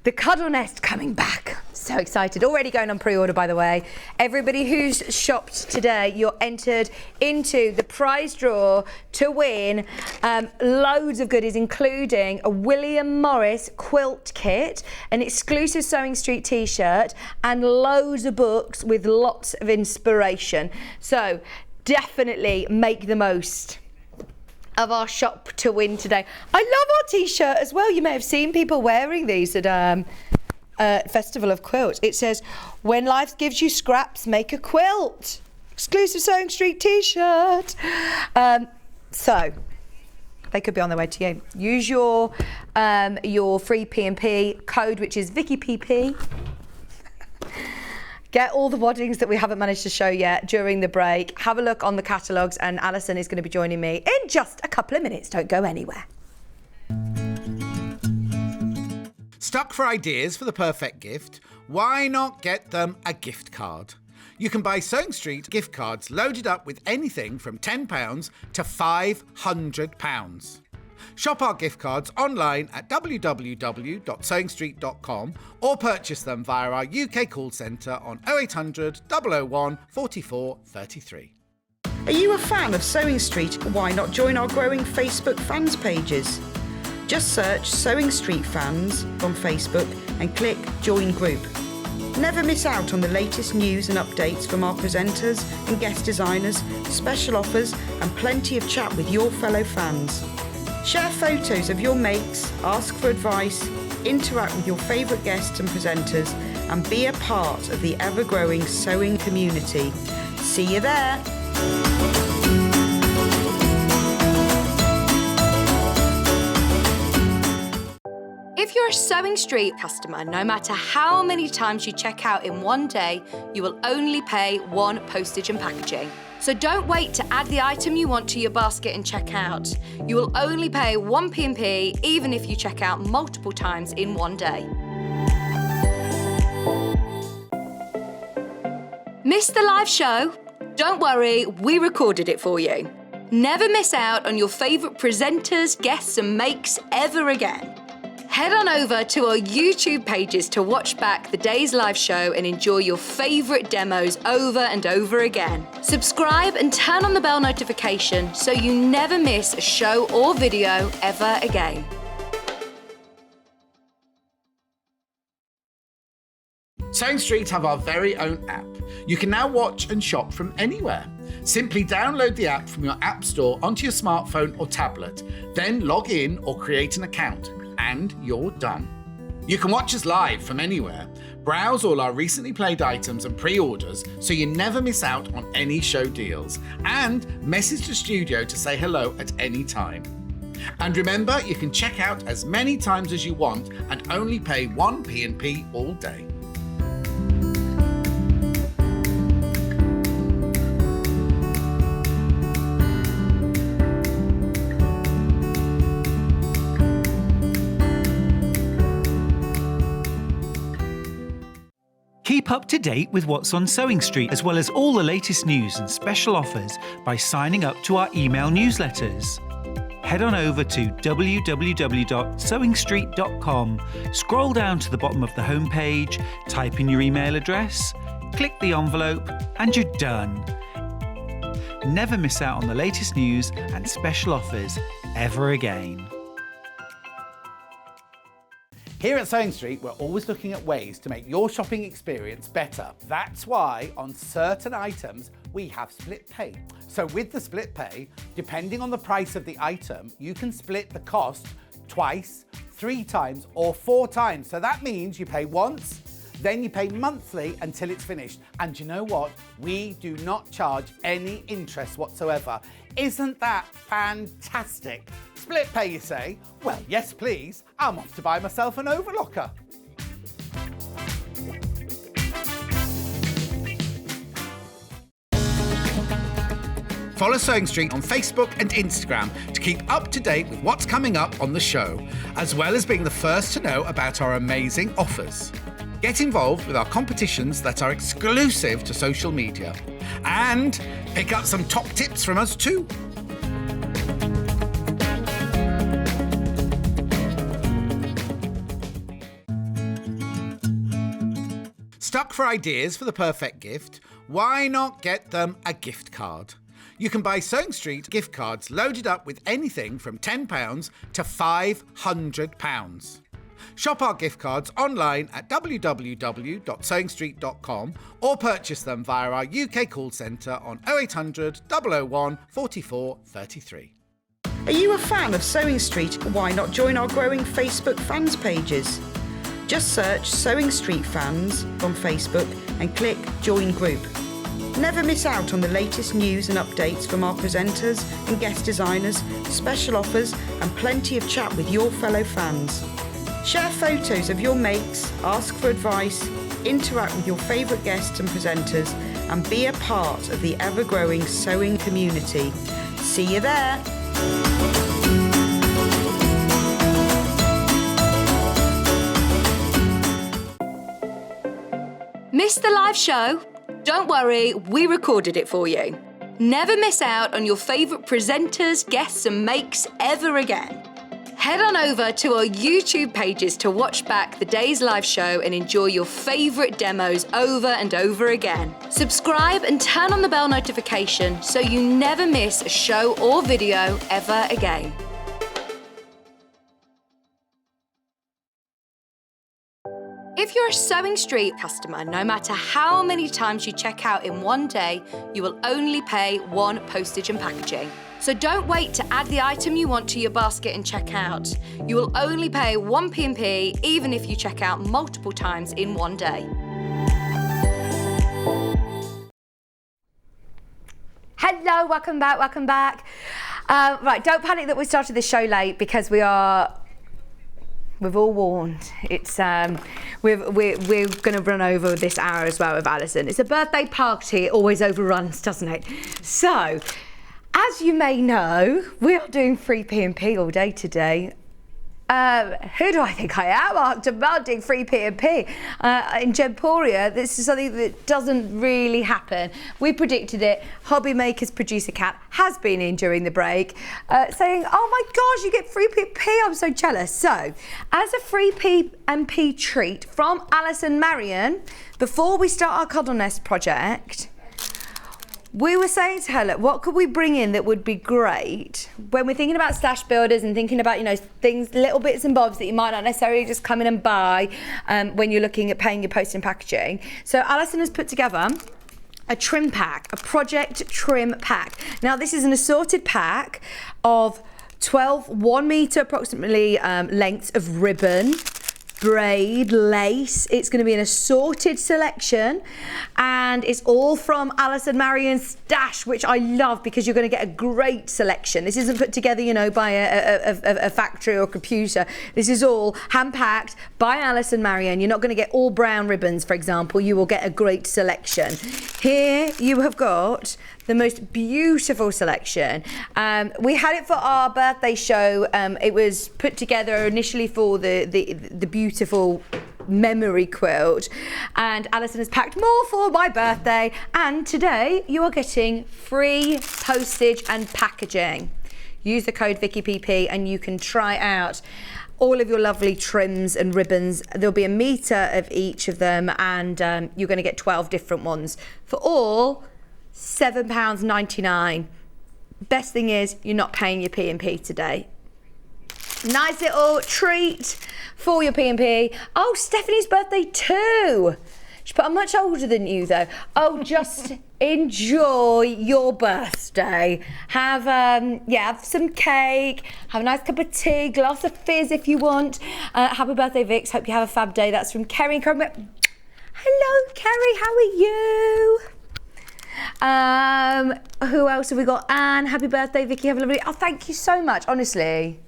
the Cuddle Nest coming back. So excited. Already going on pre-order, by the way. Everybody who's shopped today, you're entered into the prize draw to win loads of goodies, including a William Morris quilt kit, an exclusive Sewing Street t-shirt, and loads of books with lots of inspiration. So definitely make the most of our shop to win today. I love our t-shirt as well. You may have seen people wearing these at Festival of Quilts. It says, when life gives you scraps, make a quilt. Exclusive Sewing Street t-shirt. So they could be on their way to you. Use your free P&P code, which is VickyPP. Get all the waddings that we haven't managed to show yet during the break. Have a look on the catalogues, and Allison is going to be joining me in just a couple of minutes. Don't go anywhere. Stuck for ideas for the perfect gift? Why not get them a gift card? You can buy Sewing Street gift cards loaded up with anything from £10 to £500. Shop our gift cards online at www.sewingstreet.com or purchase them via our UK call centre on 0800 001 44 33. Are you a fan of Sewing Street? Why not join our growing Facebook fans pages? Just search Sewing Street Fans on Facebook and click Join Group. Never miss out on the latest news and updates from our presenters and guest designers, special offers and plenty of chat with your fellow fans. Share photos of your makes, ask for advice, interact with your favourite guests and presenters and be a part of the ever-growing sewing community. See you there! If you're a Sewing Street customer, no matter how many times you check out in one day, you will only pay one postage and packaging. So don't wait to add the item you want to your basket and check out. You will only pay one P&P even if you check out multiple times in one day. Missed the live show? Don't worry, we recorded it for you. Never miss out on your favourite presenters, guests and makes ever again. Head on over to our YouTube pages to watch back the day's live show and enjoy your favourite demos over and over again. Subscribe and turn on the bell notification so you never miss a show or video ever again. Sewing Street have our very own app. You can now watch and shop from anywhere. Simply download the app from your app store onto your smartphone or tablet, then log in or create an account, and you're done. You can watch us live from anywhere, browse all our recently played items and pre-orders so you never miss out on any show deals, and message the studio to say hello at any time. And remember, you can check out as many times as you want and only pay one P&P all day. Keep up to date with what's on Sewing Street, as well as all the latest news and special offers by signing up to our email newsletters. Head on over to www.sewingstreet.com, scroll down to the bottom of the homepage, type in your email address, click the envelope, and you're done. Never miss out on the latest news and special offers ever again. Here at Sewing Street, we're always looking at ways to make your shopping experience better. That's why on certain items, we have split pay. So with the split pay, depending on the price of the item, you can split the cost twice, 3 times, or 4 times. So that means you pay once, then you pay monthly until it's finished. And you know what? We do not charge any interest whatsoever. Isn't that fantastic? Split pay, you say? Well, yes, please. I'm off to buy myself an overlocker. Follow Sewing Street on Facebook and Instagram to keep up to date with what's coming up on the show, as well as being the first to know about our amazing offers. Get involved with our competitions that are exclusive to social media, and pick up some top tips from us too. Stuck for ideas for the perfect gift? Why not get them a gift card? You can buy Sewing Street gift cards loaded up with anything from £10 to £500. Shop our gift cards online at www.sewingstreet.com or purchase them via our UK call centre on 0800 001 44 33. Are you a fan of Sewing Street? Why not join our growing Facebook fans pages? Just search Sewing Street Fans on Facebook and click Join Group. Never miss out on the latest news and updates from our presenters and guest designers, special offers and plenty of chat with your fellow fans. Share photos of your makes, ask for advice, interact with your favourite guests and presenters and be a part of the ever-growing sewing community. See you there! Missed the live show? Don't worry, we recorded it for you. Never miss out on your favourite presenters, guests and makes ever again. Head on over to our YouTube pages to watch back the day's live show and enjoy your favourite demos over and over again. Subscribe and turn on the bell notification so you never miss a show or video ever again. If you're a Sewing Street customer, no matter how many times you check out in one day, you will only pay one postage and packaging. So don't wait to add the item you want to your basket and check out. You will only pay one P&P even if you check out multiple times in one day. Hello, welcome back. Right, don't panic that we started this show late because we've all warned. It's we're going to run over this hour as well with Allison. It's a birthday party, it always overruns, doesn't it? So, as you may know, we are doing free P&P all day today. Who do I think I am? I'm demanding free P&P. In Gemporia, this is something that doesn't really happen. We predicted it. Hobby Maker's producer Kat has been in during the break saying, oh my gosh, you get free P&P. I'm so jealous. So, as a free P&P treat from Allison Maryon, before we start our Cuddle Nest project, we were saying to her, look, what could we bring in that would be great when we're thinking about stash builders and thinking about, you know, things, little bits and bobs that you might not necessarily just come in and buy when you're looking at paying your post and packaging. So Allison has put together a trim pack, a project trim pack. Now this is an assorted pack of 12 1 metre approximately lengths of ribbon, braid, lace. It's going to be an assorted selection and it's all from Allison Maryon's stash, which I love because you're going to get a great selection. This isn't put together, you know, by a factory or computer. This is all hand-packed by Allison Maryon. You're not going to get all brown ribbons, for example. You will get a great selection. Here you have got the most beautiful selection. We had it for our birthday show. It was put together initially for the beautiful memory quilt, and Allison has packed more for my birthday, and today you are getting free postage and packaging. Use the code VickyPP and you can try out all of your lovely trims and ribbons. There'll be 1 metre of each of them, and you're going to get 12 different ones for all £7.99. Best thing is you're not paying your P&P today. Nice little treat for your P&P. Oh, Stephanie's birthday too. I'm much older than you though. Oh, just enjoy your birthday. Have have some cake, have a nice cup of tea, glass of fizz if you want. Happy birthday, Vix. Hope you have a fab day. That's from Kerry and Crum. Hello, Kerry. How are you? Who else have we got? Anne, happy birthday, Vicky. Have a lovely. Oh, thank you so much. Honestly.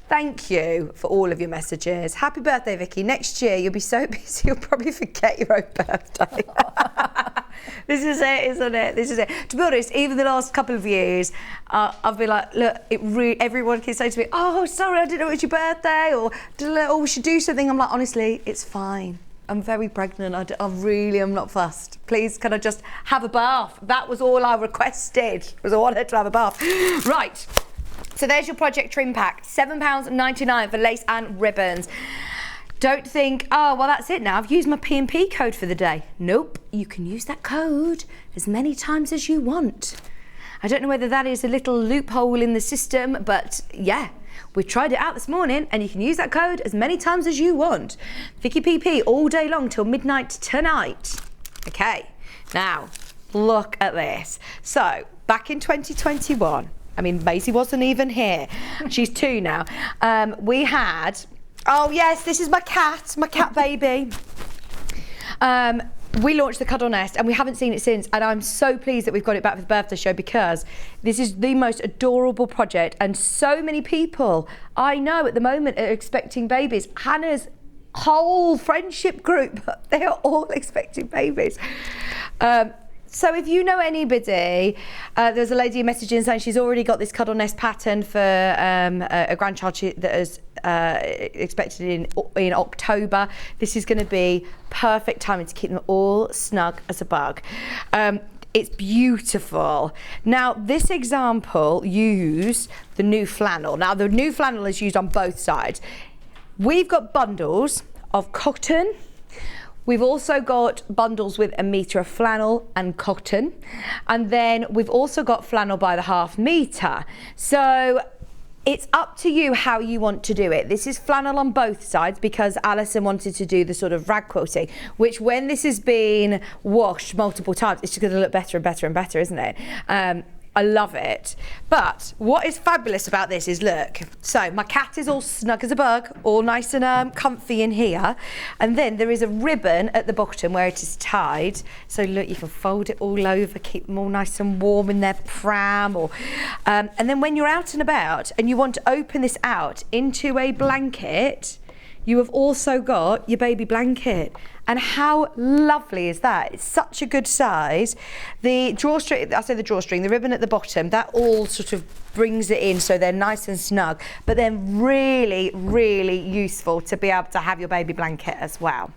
Thank you for all of your messages. Happy birthday, Vicky. Next year, you'll be so busy, you'll probably forget your own birthday. This is it, isn't it? This is it. To be honest, even the last couple of years, I've been like, look, everyone can say to me, oh, sorry, I didn't know it was your birthday, or oh, we should do something. I'm like, honestly, it's fine. I'm very pregnant. I really am not fussed. Please, can I just have a bath? That was all I requested, was I wanted to have a bath. Right. So there's your project trim pack, £7.99 for lace and ribbons. Don't think, oh, well, that's it now. I've used my P&P code for the day. Nope, you can use that code as many times as you want. I don't know whether that is a little loophole in the system, but yeah, we tried it out this morning and you can use that code as many times as you want. Vicky PP all day long till midnight tonight. Okay, now look at this. So back in 2021, I mean, Maisie wasn't even here. She's 2 now. We had, oh yes, this is my cat baby. We launched the Cuddle Nest and we haven't seen it since, and I'm so pleased that we've got it back for the birthday show because this is the most adorable project, and so many people I know at the moment are expecting babies. Hannah's whole friendship group, they are all expecting babies. So if you know anybody, there's a lady messaging saying she's already got this Cuddle Nest pattern for a grandchild that is expected in October. This is going to be perfect timing to keep them all snug as a bug. It's beautiful. Now, this example used the new flannel. Now, the new flannel is used on both sides. We've got bundles of cotton. We've also got bundles with 1 metre of flannel and cotton. And then we've also got flannel by the ½ metre. So it's up to you how you want to do it. This is flannel on both sides because Allison wanted to do the sort of rag quilting, which when this has been washed multiple times, it's just going to look better and better and better, isn't it? I love it. But what is fabulous about this is, look, so my cat is all snug as a bug, all nice and comfy in here. And then there is a ribbon at the bottom where it is tied. So look, you can fold it all over, keep them all nice and warm in their pram. And then when you're out and about and you want to open this out into a blanket, you have also got your baby blanket. And how lovely is that? It's such a good size. The drawstring, the ribbon at the bottom, that all sort of brings it in so they're nice and snug, but then really, really useful to be able to have your baby blanket as well.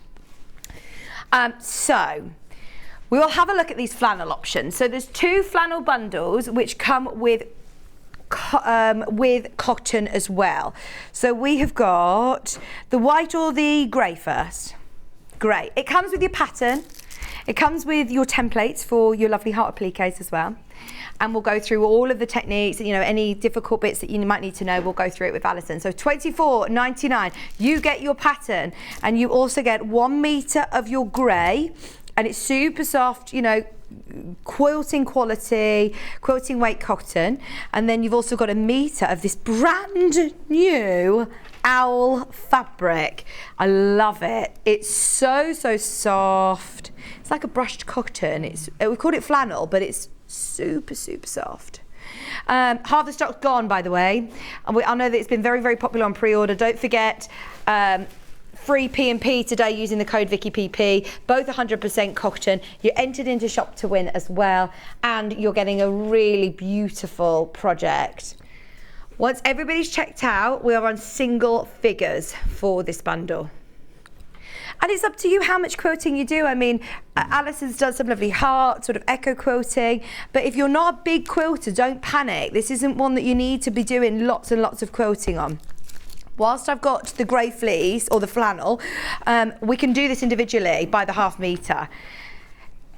So we will have a look at these flannel options. So there's 2 flannel bundles which come with cotton as well. So we have got the white or the grey first. Great. It comes with your pattern. It comes with your templates for your lovely heart appliques as well. And we'll go through all of the techniques, you know, any difficult bits that you might need to know, we'll go through it with Allison. So $24.99, you get your pattern, and you also get 1 metre of your grey, and it's super soft, you know, quilting quality, quilting weight cotton. And then you've also got 1 metre of this brand new owl fabric. I love it. It's so soft. It's like a brushed cotton. We called it flannel, but it's super soft. Half the stock's gone, by the way. And I know that it's been very popular on pre-order. Don't forget, free P&P today using the code VickyPP, both 100% cotton. You're entered into Shop to Win as well, and you're getting a really beautiful project. Once everybody's checked out, we are on single figures for this bundle. And it's up to you how much quilting you do. I mean, Allison's done some lovely heart, sort of echo quilting, but if you're not a big quilter, don't panic. This isn't one that you need to be doing lots and lots of quilting on. Whilst I've got the grey fleece or the flannel, we can do this individually by the half metre.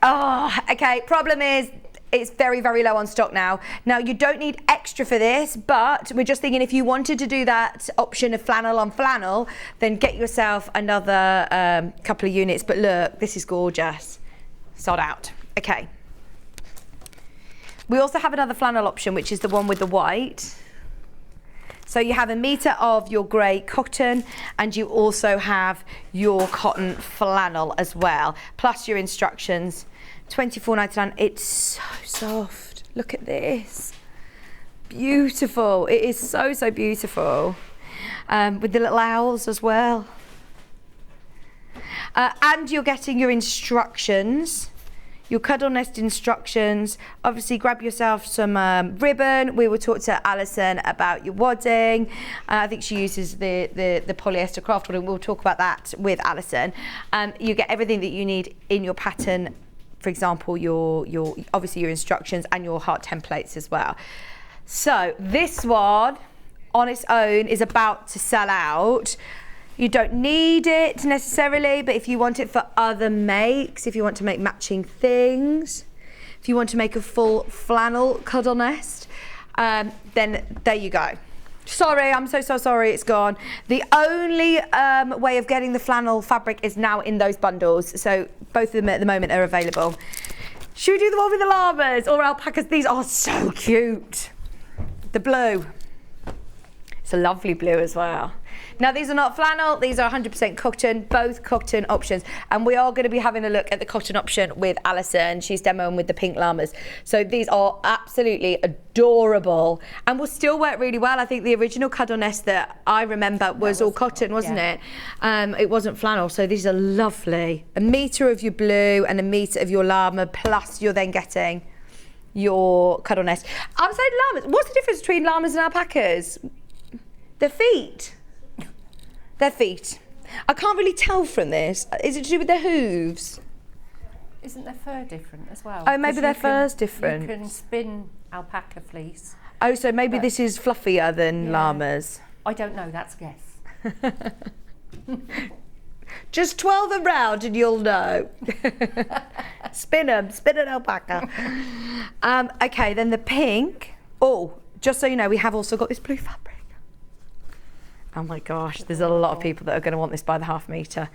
Oh, okay, problem is, it's very low on stock now. Now, you don't need extra for this, but we're just thinking if you wanted to do that option of flannel on flannel, then get yourself another couple of units. But look, this is gorgeous. Sold out. Okay. We also have another flannel option, which is the one with the white. So you have 1 metre of your grey cotton, and you also have your cotton flannel as well, plus your instructions. $24.99. It's so soft. Look at this. Beautiful. It is so beautiful. With the little owls as well. And you're getting your instructions, your cuddle nest instructions. Obviously, grab yourself some ribbon. We will talk to Allison about your wadding. I think she uses the polyester craft wadding. We'll talk about that with Allison. You get everything that you need in your pattern. For example, your obviously your instructions and your heart templates as well. So this one on its own is about to sell out. You don't need it necessarily, but if you want it for other makes, if you want to make matching things, if you want to make a full flannel cuddle nest, then there you go. Sorry, I'm so sorry it's gone. The only way of getting the flannel fabric is now in those bundles. So both of them at the moment are available. Should we do the one with the llamas or alpacas? These are so cute. The blue. It's a lovely blue as well. Now, these are not flannel, these are 100% cotton, both cotton options. And we are going to be having a look at the cotton option with Allison. She's demoing with the pink llamas. So these are absolutely adorable and will still work really well. I think the original cuddle nest that I remember was all cotton, wasn't it? It wasn't flannel, so these are lovely. 1 metre of your blue and 1 metre of your llama, plus you're then getting your cuddle nest. I'm saying llamas. What's the difference between llamas and alpacas? Their feet. Their feet. I can't really tell from this. Is it to do with their hooves? Isn't their fur different as well? Oh, maybe their fur's different. You can spin alpaca fleece. Oh, so maybe this is fluffier than llamas. I don't know, that's a guess. Just twirl them round and you'll know. Spin an alpaca. Okay, then the pink. Oh, just so you know, we have also got this blue fabric. Oh my gosh, there's a lot of people that are going to want this by the half metre.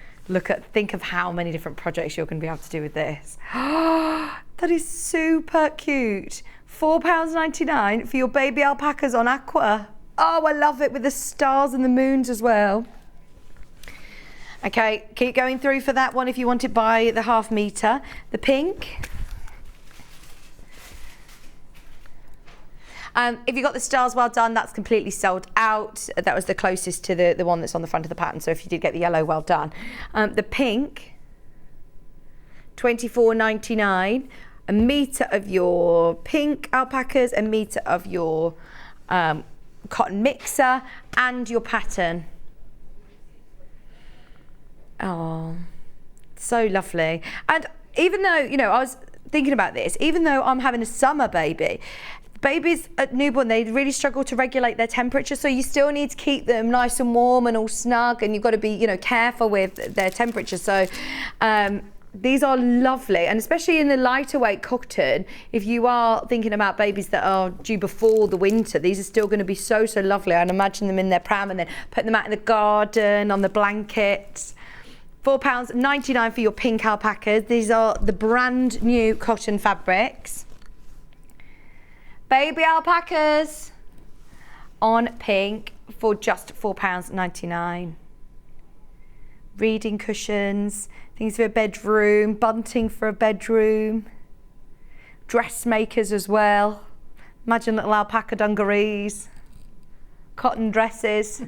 Think of how many different projects you're going to be able to do with this. That is super cute. £4.99 for your baby alpacas on aqua. Oh, I love it, with the stars and the moons as well. Okay, keep going through for that one if you want it by the ½ metre. The pink. If you got the stars, well done, that's completely sold out. That was the closest to the one that's on the front of the pattern, so if you did get the yellow, well done. The pink, £24.99. A metre of your pink alpacas, a metre of your cotton mixer, and your pattern. Oh, so lovely. And even though, you know, I was thinking about this, even though I'm having a summer baby, babies at newborn, they really struggle to regulate their temperature, so you still need to keep them nice and warm and all snug, and you've got to be, you know, careful with their temperature. So these are lovely, and especially in the lighter weight cotton, if you are thinking about babies that are due before the winter, these are still going to be so lovely. I'd imagine them in their pram and then putting them out in the garden on the blankets. £4.99 for your pink alpacas. These are the brand new cotton fabrics. Baby alpacas on pink for just £4.99. Reading cushions, things for a bedroom, bunting for a bedroom, dressmakers as well. Imagine little alpaca dungarees, cotton dresses.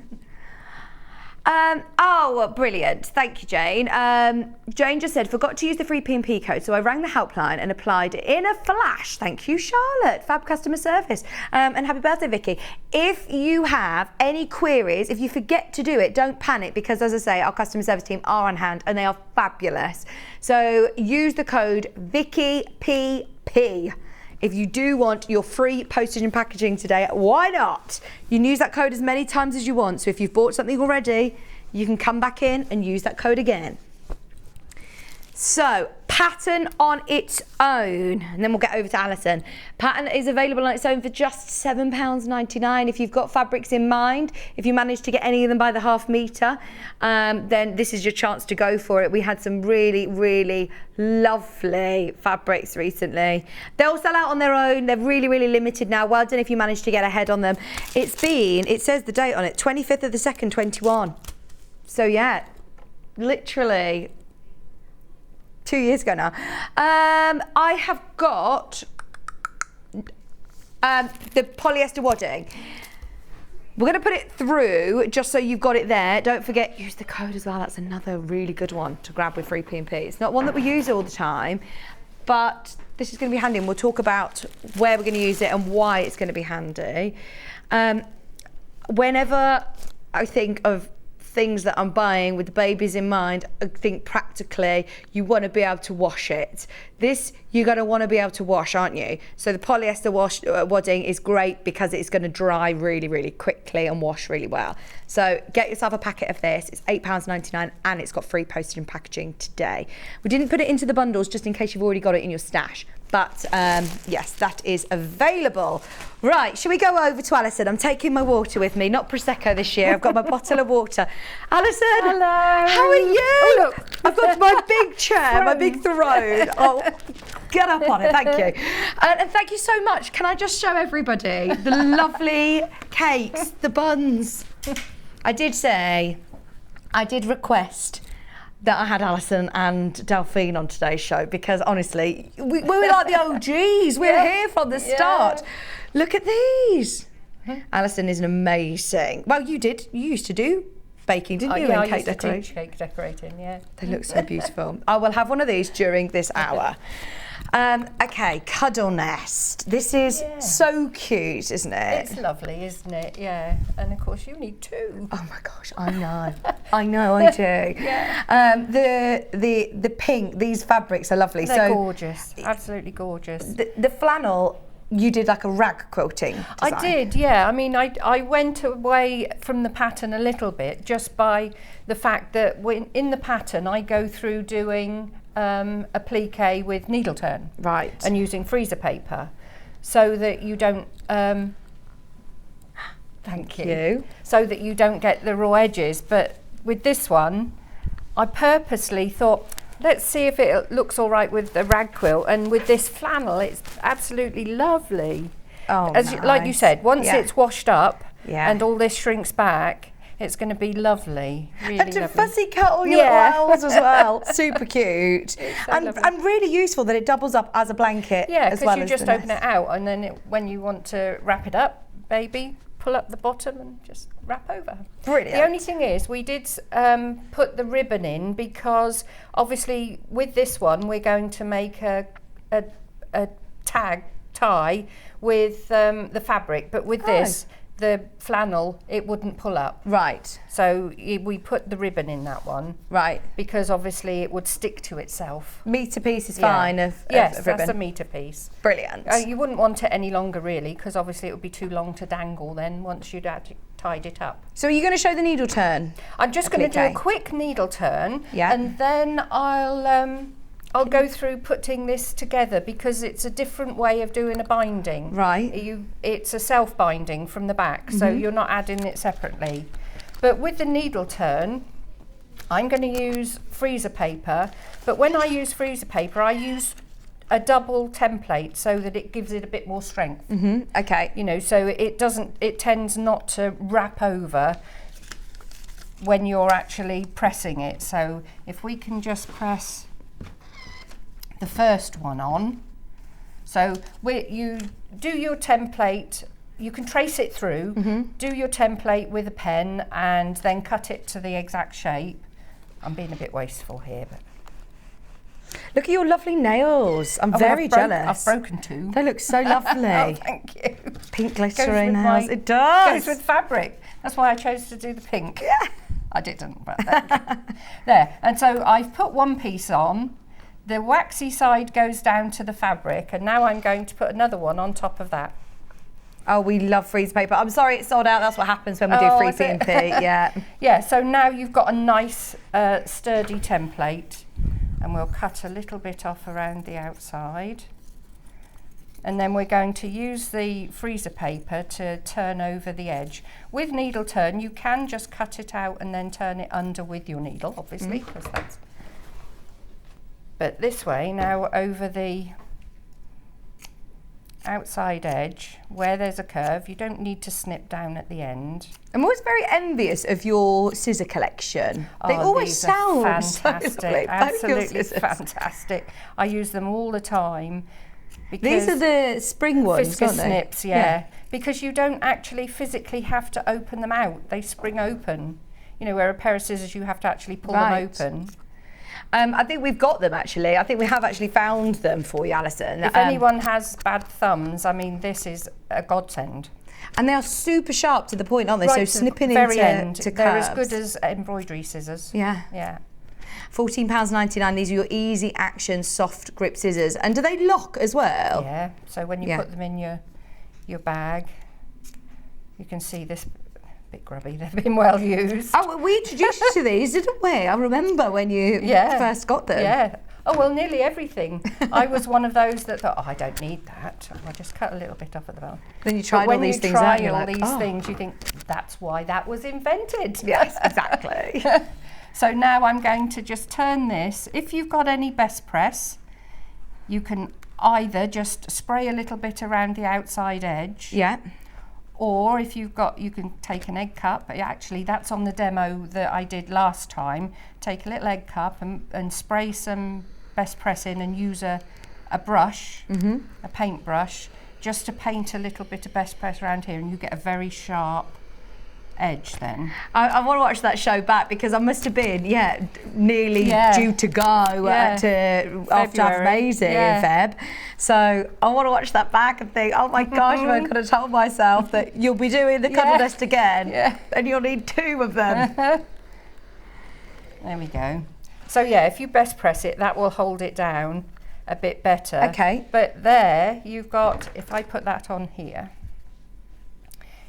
Oh, brilliant. Thank you, Jane. Jane just said, forgot to use the free P&P code, so I rang the helpline and applied it in a flash. Thank you, Charlotte. Fab customer service. And happy birthday, Vicki. If you have any queries, if you forget to do it, don't panic, because as I say, our customer service team are on hand and they are fabulous. So use the code VickiPP. If you do want your free postage and packaging today, why not? You can use that code as many times as you want. So if you've bought something already, you can come back in and use that code again. So, pattern on its own, and then we'll get over to Allison. Pattern is available on its own for just £7.99. If you've got fabrics in mind, if you manage to get any of them by the ½ metre, then this is your chance to go for it. We had some really lovely fabrics recently. They'll sell out on their own. They're really limited now. Well done if you managed to get ahead on them. It says the date on it, 25th of the 2nd, 21. So yeah, literally 2 years ago now. I have got the polyester wadding. We're going to put it through just so you've got it there. Don't forget, use the code as well. That's another really good one to grab with free P&P. It's not one that we use all the time, but this is going to be handy, and we'll talk about where we're going to use it and why it's going to be handy. Whenever I think of things that I'm buying with the babies in mind, I think practically you want to be able to wash it. This you're going to want to be able to wash, aren't you? So the polyester wadding is great because it's going to dry really quickly and wash really well. So get yourself a packet of this. It's £8.99 and it's got free postage and packaging today. We didn't put it into the bundles just in case you've already got it in your stash. But yes, that is available. Right, shall we go over to Allison? I'm taking my water with me, not Prosecco this year. I've got my bottle of water. Allison, hello. How are you? Oh, look. I've got my big chair, my big throne. Oh, get up on it, thank you. And thank you so much. Can I just show everybody the lovely cakes, the buns? I did request that I had Allison and Delphine on today's show because honestly, we were like the OGs. We're here from the start. Look at these. Allison is an amazing. Well, you used to do baking, didn't you? Yeah, And I used to decorating. teach cake decorating, yeah. They look so beautiful. I will have one of these during this hour. Okay, Cuddle Nest. This is so cute, isn't it? It's lovely, isn't it? Yeah. And of course you need two. Oh my gosh, I know. I do. Yeah. The pink, these fabrics are lovely. They're so gorgeous, absolutely gorgeous. The flannel, you did like a rag quilting design. I did, yeah. I mean, I went away from the pattern a little bit just by the fact that in the pattern I go through doing applique with needle turn. Right. And using freezer paper so that you don't, thank you. So that you don't get the raw edges. But with this one, I purposely thought, let's see if it looks all right with the rag quilt, and with this flannel it's absolutely lovely. Oh, like you said, once Yeah. it's washed up Yeah. and all this shrinks back, it's going to be lovely, really And to lovely. fussy cut all your Yeah. owls as well. Super cute. so And lovely. really useful that it doubles up as a blanket Yeah, as because well you as just the open it out, and then when you want to wrap it up, baby, pull up the bottom and just wrap over. Brilliant. The only thing is, we did put the ribbon in because obviously with this one we're going to make a tie with the fabric, but with this, the flannel, it wouldn't pull up. Right, So we put the ribbon in that one right. because obviously it would stick to itself. Metre piece is Yeah. fine of Yes, of that's a ribbon. metre piece. Brilliant. You wouldn't want it any longer really, because obviously it would be too long to dangle then once you'd tied it up. So are you going to show the needle turn? I'm just going to do a Applique. quick needle turn, Yeah. and then I'll go through putting this together because it's a different way of doing a binding. Right. It's a self-binding from the back, so you're not adding it separately. But with the needle turn, I'm going to use freezer paper, but when I use freezer paper, I use a double template so that it gives it a bit more strength. Okay. You know, so it tends not to wrap over when you're actually pressing it. So if we can just press the first one on. So you do your template, you can trace it through, do your template with a pen and then cut it to the exact shape. I'm being a bit wasteful here, but Look at your lovely nails. I'm very jealous. I've broken two. They look so lovely. Oh, thank you. Pink Goes glittering with nails. my- It does. Goes with fabric. That's why I chose to do the pink. Yeah. I didn't, but there. And so I've put one piece on. The waxy side goes down to the fabric, and now I'm going to put another one on top of that. Oh, we love freezer paper. I'm sorry it's sold out. That's what happens when we do Oh, free is it? P&P. Yeah. Yeah, so now you've got a nice sturdy template, and we'll cut a little bit off around the outside. And then we're going to use the freezer paper to turn over the edge. With needle turn, you can just cut it out and then turn it under with your needle, obviously, because that's... But this way, now over the outside edge, where there's a curve, you don't need to snip down at the end. I'm always very envious of your scissor collection. They Oh, always these are sound so fantastic, lovely. Both your absolutely scissors. fantastic. I use them all the time. These are the spring ones, Fiscal aren't they? snips, yeah. Because you don't actually physically have to open them out. They spring open. You know, where a pair of scissors you have to actually pull Right. them open. I think we've got them actually. I think we have actually found them for you, Alison. If anyone has bad thumbs, I mean, this is a godsend. And they are super sharp to the point, aren't they? Right So to the snipping very into end. to They're as curves. good as embroidery scissors. Yeah. Yeah. £14.99. These are your easy action soft grip scissors. And do they lock as well? Yeah. So when you Yeah. put them in your bag, you can see this bit grubby. They've been well used. Oh, we introduced you to these, didn't we? I remember when you first got them. Yeah. Oh, well, nearly everything. I was one of those that thought, oh, I don't need that. I'll just cut a little bit off at the bottom. Then you tried all these things out. When and you you're try all like, these oh. things, you think, that's why that was invented. Yes, exactly. So now I'm going to just turn this. If you've got any best press, you can either just spray a little bit around the outside edge. Yeah. Or if you've got, you can take an egg cup. Actually, that's on the demo that I did last time. Take a little egg cup and spray some best press in and use a brush, a paint brush, just to paint a little bit of best press around here, and you get a very sharp edge then. I want to watch that show back because I must have been, nearly due to go after February. Amazing in Feb. So I want to watch that back and think, oh my gosh, I could have told myself that you'll be doing the cuddle nest again and you'll need 2 of them. There we go. So yeah, if you best press it, that will hold it down a bit better. Okay. But there you've got, if I put that on here,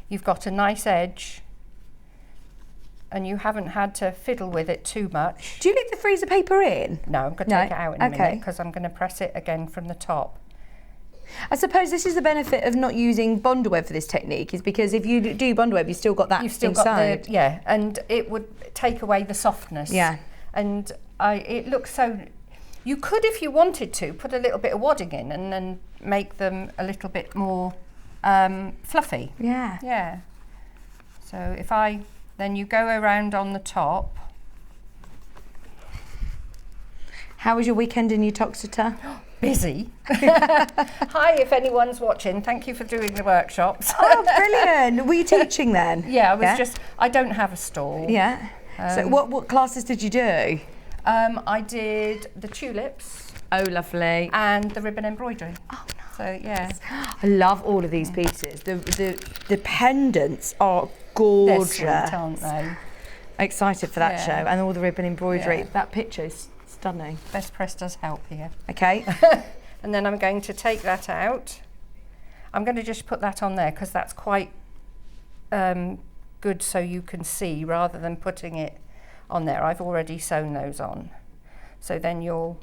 you've got a nice edge and you haven't had to fiddle with it too much. Do you leave the freezer paper in? No, I'm going to take it out in a minute Okay. because I'm going to press it again from the top. I suppose this is the benefit of not using Bondweb for this technique, is because if you do Bondweb, you've still got that You've still inside. got the, and it would take away the softness. Yeah. And it looks so You could, if you wanted to, put a little bit of wadding in and then make them a little bit more fluffy. Yeah. Yeah. So then you go around on the top. How was your weekend in Uttoxeter? Busy. Hi, if anyone's watching, thank you for doing the workshops. Oh, brilliant. Were you teaching then? Yeah, I was I don't have a stall. Yeah. So what classes did you do? I did the tulips. Oh, lovely. And the ribbon embroidery. Oh, nice. So, yeah. I love all of these pieces. The pendants are gorgeous. They're sweet, aren't they? Excited for that Yeah. show. And all the ribbon embroidery. Yeah. That picture's stunning. Best press does help here. Okay. And then I'm going to take that out. I'm going to just put that on there because that's quite good so you can see rather than putting it on there. I've already sewn those on. So then you'll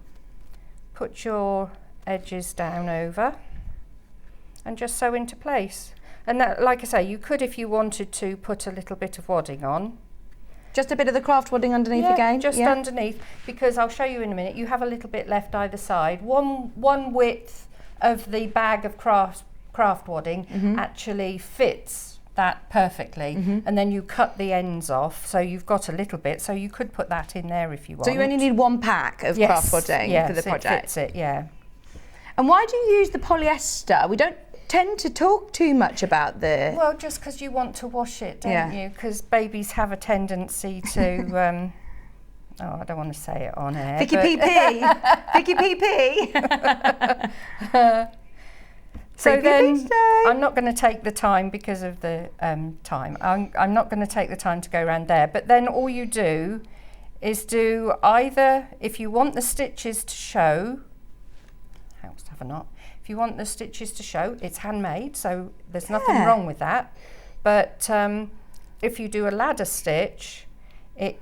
put your edges down over and just sew into place. And that, like I say, you could, if you wanted to, put a little bit of wadding on. Just a bit of the craft wadding underneath again? Just underneath, because I'll show you in a minute. You have a little bit left either side. One width of the bag of craft wadding actually fits that perfectly, and then you cut the ends off, so you've got a little bit. So you could put that in there if you want. So you only need one pack of craft wadding for the project? It fits it, yeah. And why do you use the polyester? We don't tend to talk too much about the... Well, just because you want to wash it, don't you? Because babies have a tendency to... oh, I don't want to say it on air. Vicky PP! Vicky PP! So then, I'm not going to take the time because of the time. I'm not going to take the time to go around there. But then all you do is do either, if you want the stitches to show, helps to have a knot. If you want the stitches to show, it's handmade, so there's nothing wrong with that. But if you do a ladder stitch, it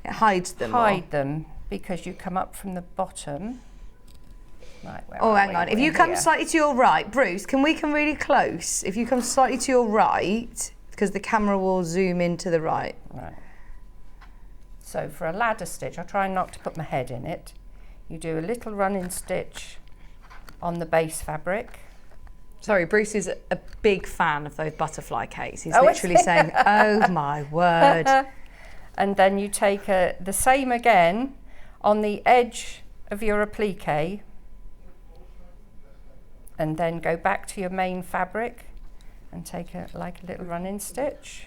hides them. Because you come up from the bottom. Right, hang on. If you come slightly to your right, Bruce, can we come really close? If you come slightly to your right, because the camera will zoom into the right. Right. So for a ladder stitch, I'll try not to put my head in it. You do a little running stitch on the base fabric. Sorry, Bruce is a big fan of those butterfly cakes. He's literally saying, oh my word. And then you take the same again on the edge of your applique and then go back to your main fabric and take like a little running stitch.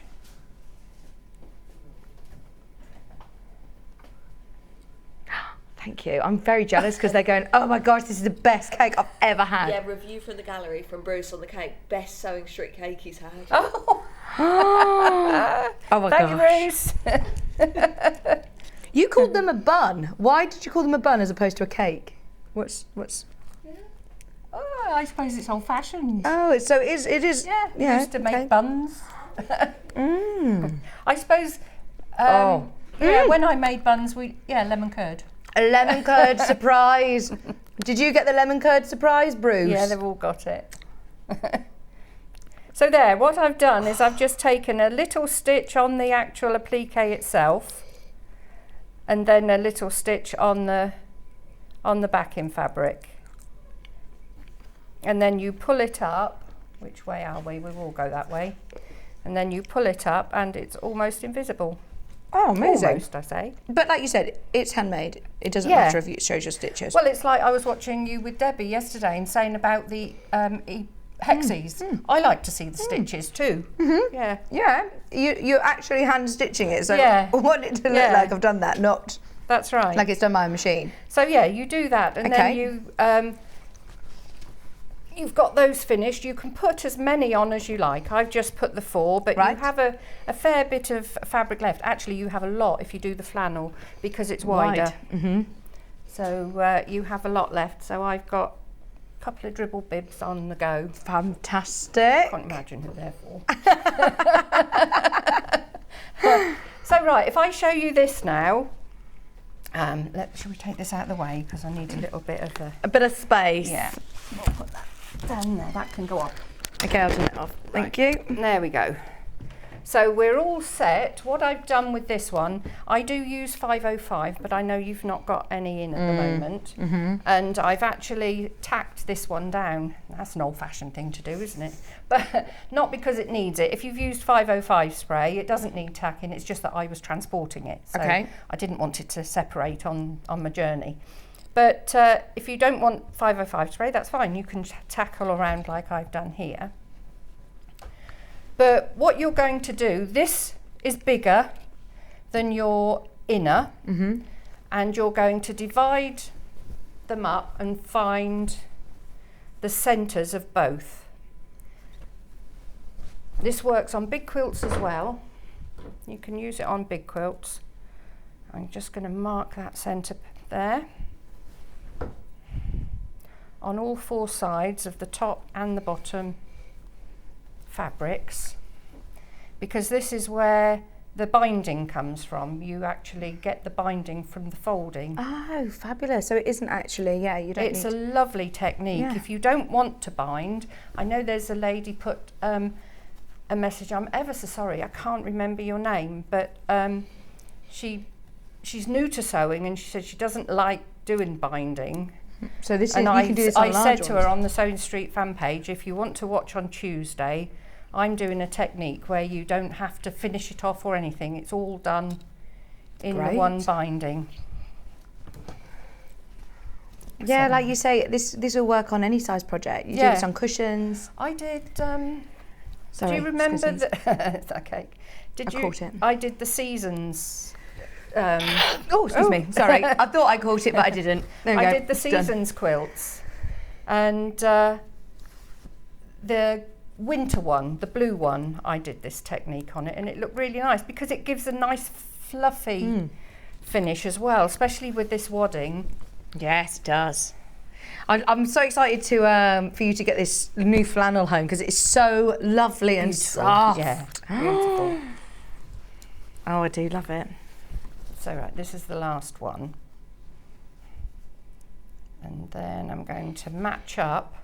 Thank you. I'm very jealous because they're going, oh my gosh, this is the best cake I've ever had. Yeah, review from the gallery from Bruce on the cake. Best sewing street cake he's had. Oh, oh my gosh. Thank you, Bruce. You called them a bun. Why did you call them a bun as opposed to a cake? What's? Oh, I suppose it's old-fashioned. Oh, so it is. Yeah, used to make buns. I suppose. Yeah, when I made buns, lemon curd. A lemon curd surprise. Did you get the lemon curd surprise, Bruce? Yeah, they've all got it. So there, what I've done is I've just taken a little stitch on the actual applique itself, and then a little stitch on the backing fabric. And then you pull it up. Which way are we? We will go that way. And then you pull it up, and it's almost invisible. Oh, amazing. Almost, I say. But like you said, it's handmade. It doesn't matter if it shows your stitches. Well, it's like I was watching you with Debbie yesterday and saying about the hexies. I like to see the stitches too. Yeah. Yeah, you're actually hand stitching it, so Yeah. I want it to look like I've done that, not That's right. like it's done by a machine. So yeah, you do that, and then you've got those finished. You can put as many on as you like. I've just put the 4, but you have a fair bit of fabric left. Actually, you have a lot if you do the flannel because it's wider. So you have a lot left. So I've got a couple of dribble bibs on the go. Fantastic. Can't imagine who they're for. So right, if I show you this now, shall we take this out of the way because I need a little bit of a bit of space. Yeah. We'll put that down there. That can go on. Okay, I'll turn it off. Thank you. There we go. So we're all set. What I've done with this one, I do use 505, but I know you've not got any in at the moment. And I've actually tacked this one down. That's an old-fashioned thing to do, isn't it? But not because it needs it. If you've used 505 spray, it doesn't need tacking. It's just that I was transporting it. So I didn't want it to separate on my journey. But if you don't want 505 spray, that's fine. You can tackle around like I've done here. But what you're going to do, this is bigger than your inner, and you're going to divide them up and find the centres of both. This works on big quilts as well. You can use it on big quilts. I'm just going to mark that centre there on all 4 sides of the top and the bottom fabrics, because this is where the binding comes from. You actually get the binding from the folding. Oh, fabulous. So it isn't actually, you don't It's a lovely technique. Yeah. If you don't want to bind, I know there's a lady put a message, I'm ever so sorry, I can't remember your name, but she's new to sewing and she said she doesn't like doing binding. So this is, And you can do this on I large said to her on the Sewing Street fan page, if you want to watch on Tuesday, I'm doing a technique where you don't have to finish it off or anything. It's all done in the one binding. Yeah, like you say, this will work on any size project. You do this on cushions. I did. Sorry, do you remember excuse the okay? I caught it. I did the seasons. Excuse me. Sorry, I thought I caught it, but I didn't. There we go. I did the It's done. seasons quilts, and the winter one, the blue one, I did this technique on it, and it looked really nice because it gives a nice fluffy finish as well, especially with this wadding. Yes, it does. I'm so excited to for you to get this new flannel home because it's so lovely and soft. Yeah, beautiful. Oh, I do love it. So right, this is the last one. And then I'm going to match up.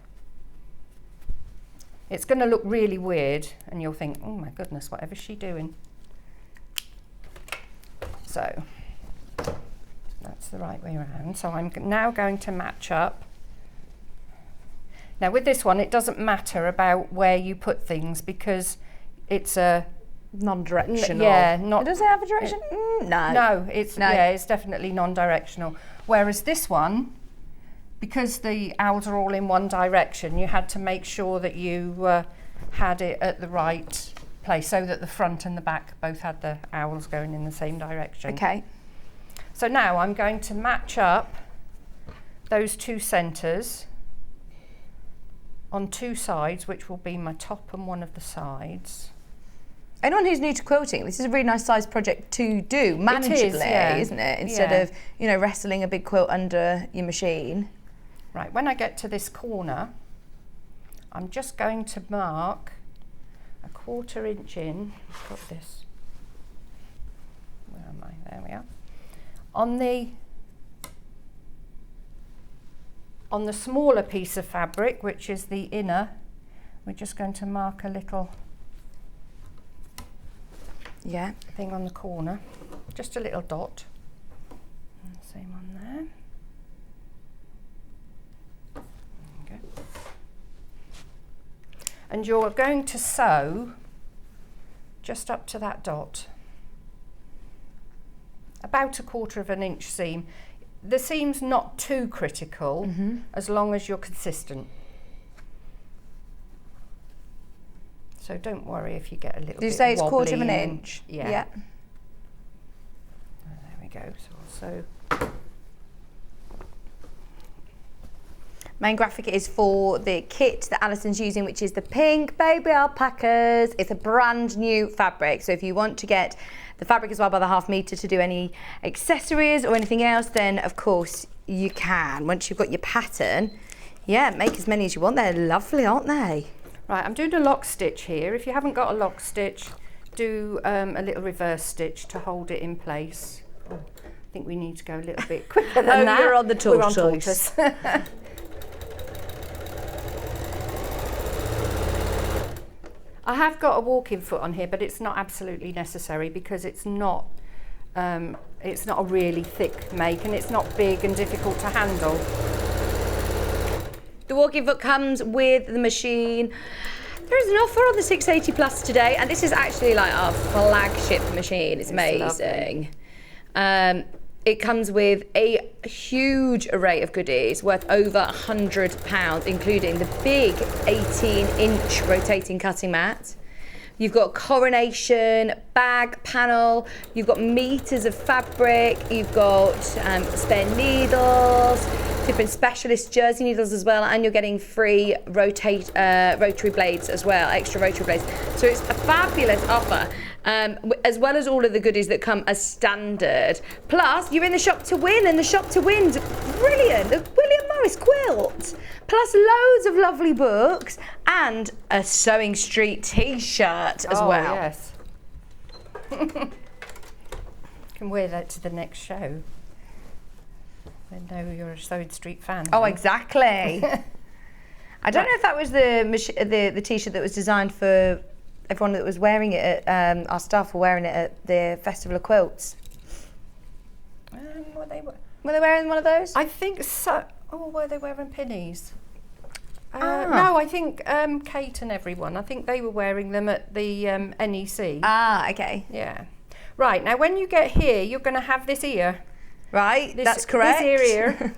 It's going to look really weird and you'll think, oh my goodness, whatever's she doing? So that's the right way around. So I'm now going to match up. Now with this one, it doesn't matter about where you put things because it's a Non-directional. Yeah, not. Does it have a direction? No. No, it's definitely non-directional. Whereas this one, because the owls are all in one direction, you had to make sure that you had it at the right place so that the front and the back both had the owls going in the same direction. Okay. So now I'm going to match up those 2 centres on 2 sides, which will be my top and one of the sides. Anyone who's new to quilting, this is a really nice size project to do manageably, isn't it? Instead of, wrestling a big quilt under your machine. Right, when I get to this corner, I'm just going to mark a 1/4 inch in. I've got this. Where am I? There we are. On the smaller piece of fabric, which is the inner, we're just going to mark a little thing on the corner, just a little dot. And same on there. Okay. And you're going to sew just up to that dot, about 1/4 inch seam. The seam's not too critical as long as you're consistent. So don't worry if you get a little bit Did you say it's wobbly 1/4 and- inch? Yeah. Oh, there we go. So Main graphic is for the kit that Allison's using, which is the pink baby alpacas. It's a brand new fabric. So if you want to get the fabric as well by the 1/2 metre to do any accessories or anything else, then of course you can. Once you've got your pattern, make as many as you want. They're lovely, aren't they? right, I'm doing a lock stitch here. If you haven't got a lock stitch, do a little reverse stitch to hold it in place. Oh, I think we need to go a little bit quicker than that. You're on the We're on tortoise. I have got a walking foot on here, but it's not absolutely necessary because it's not a really thick make, and it's not big and difficult to handle. The walking foot comes with the machine. There's an offer on the 680 Plus today, and this is actually like our flagship machine. It's amazing. It comes with a huge array of goodies worth over £100, including the big 18-inch rotating cutting mat. You've got coronation, bag panel, you've got meters of fabric, you've got spare needles, different specialist jersey needles as well, and you're getting free rotary blades as well, extra rotary blades. So it's a fabulous offer, as well as all of the goodies that come as standard. Plus, you're in the shop to win, and the shop to win's brilliant. The William Morris quilt, plus loads of lovely books, and a Sewing Street t-shirt as well. Yes. Can wear that to the next show. They know you're a Sewing Street fan. Oh, exactly. I don't know if that was the t-shirt that was designed for everyone that was wearing it at, our staff were wearing it at the Festival of Quilts. Were they wearing one of those? I think so. Oh, were they wearing pinnies? No, I think Kate and everyone, I think they were wearing them at the NEC. Ah, okay. Yeah. Right, now when you get here, you're going to have this ear. Right, that's correct. This ear.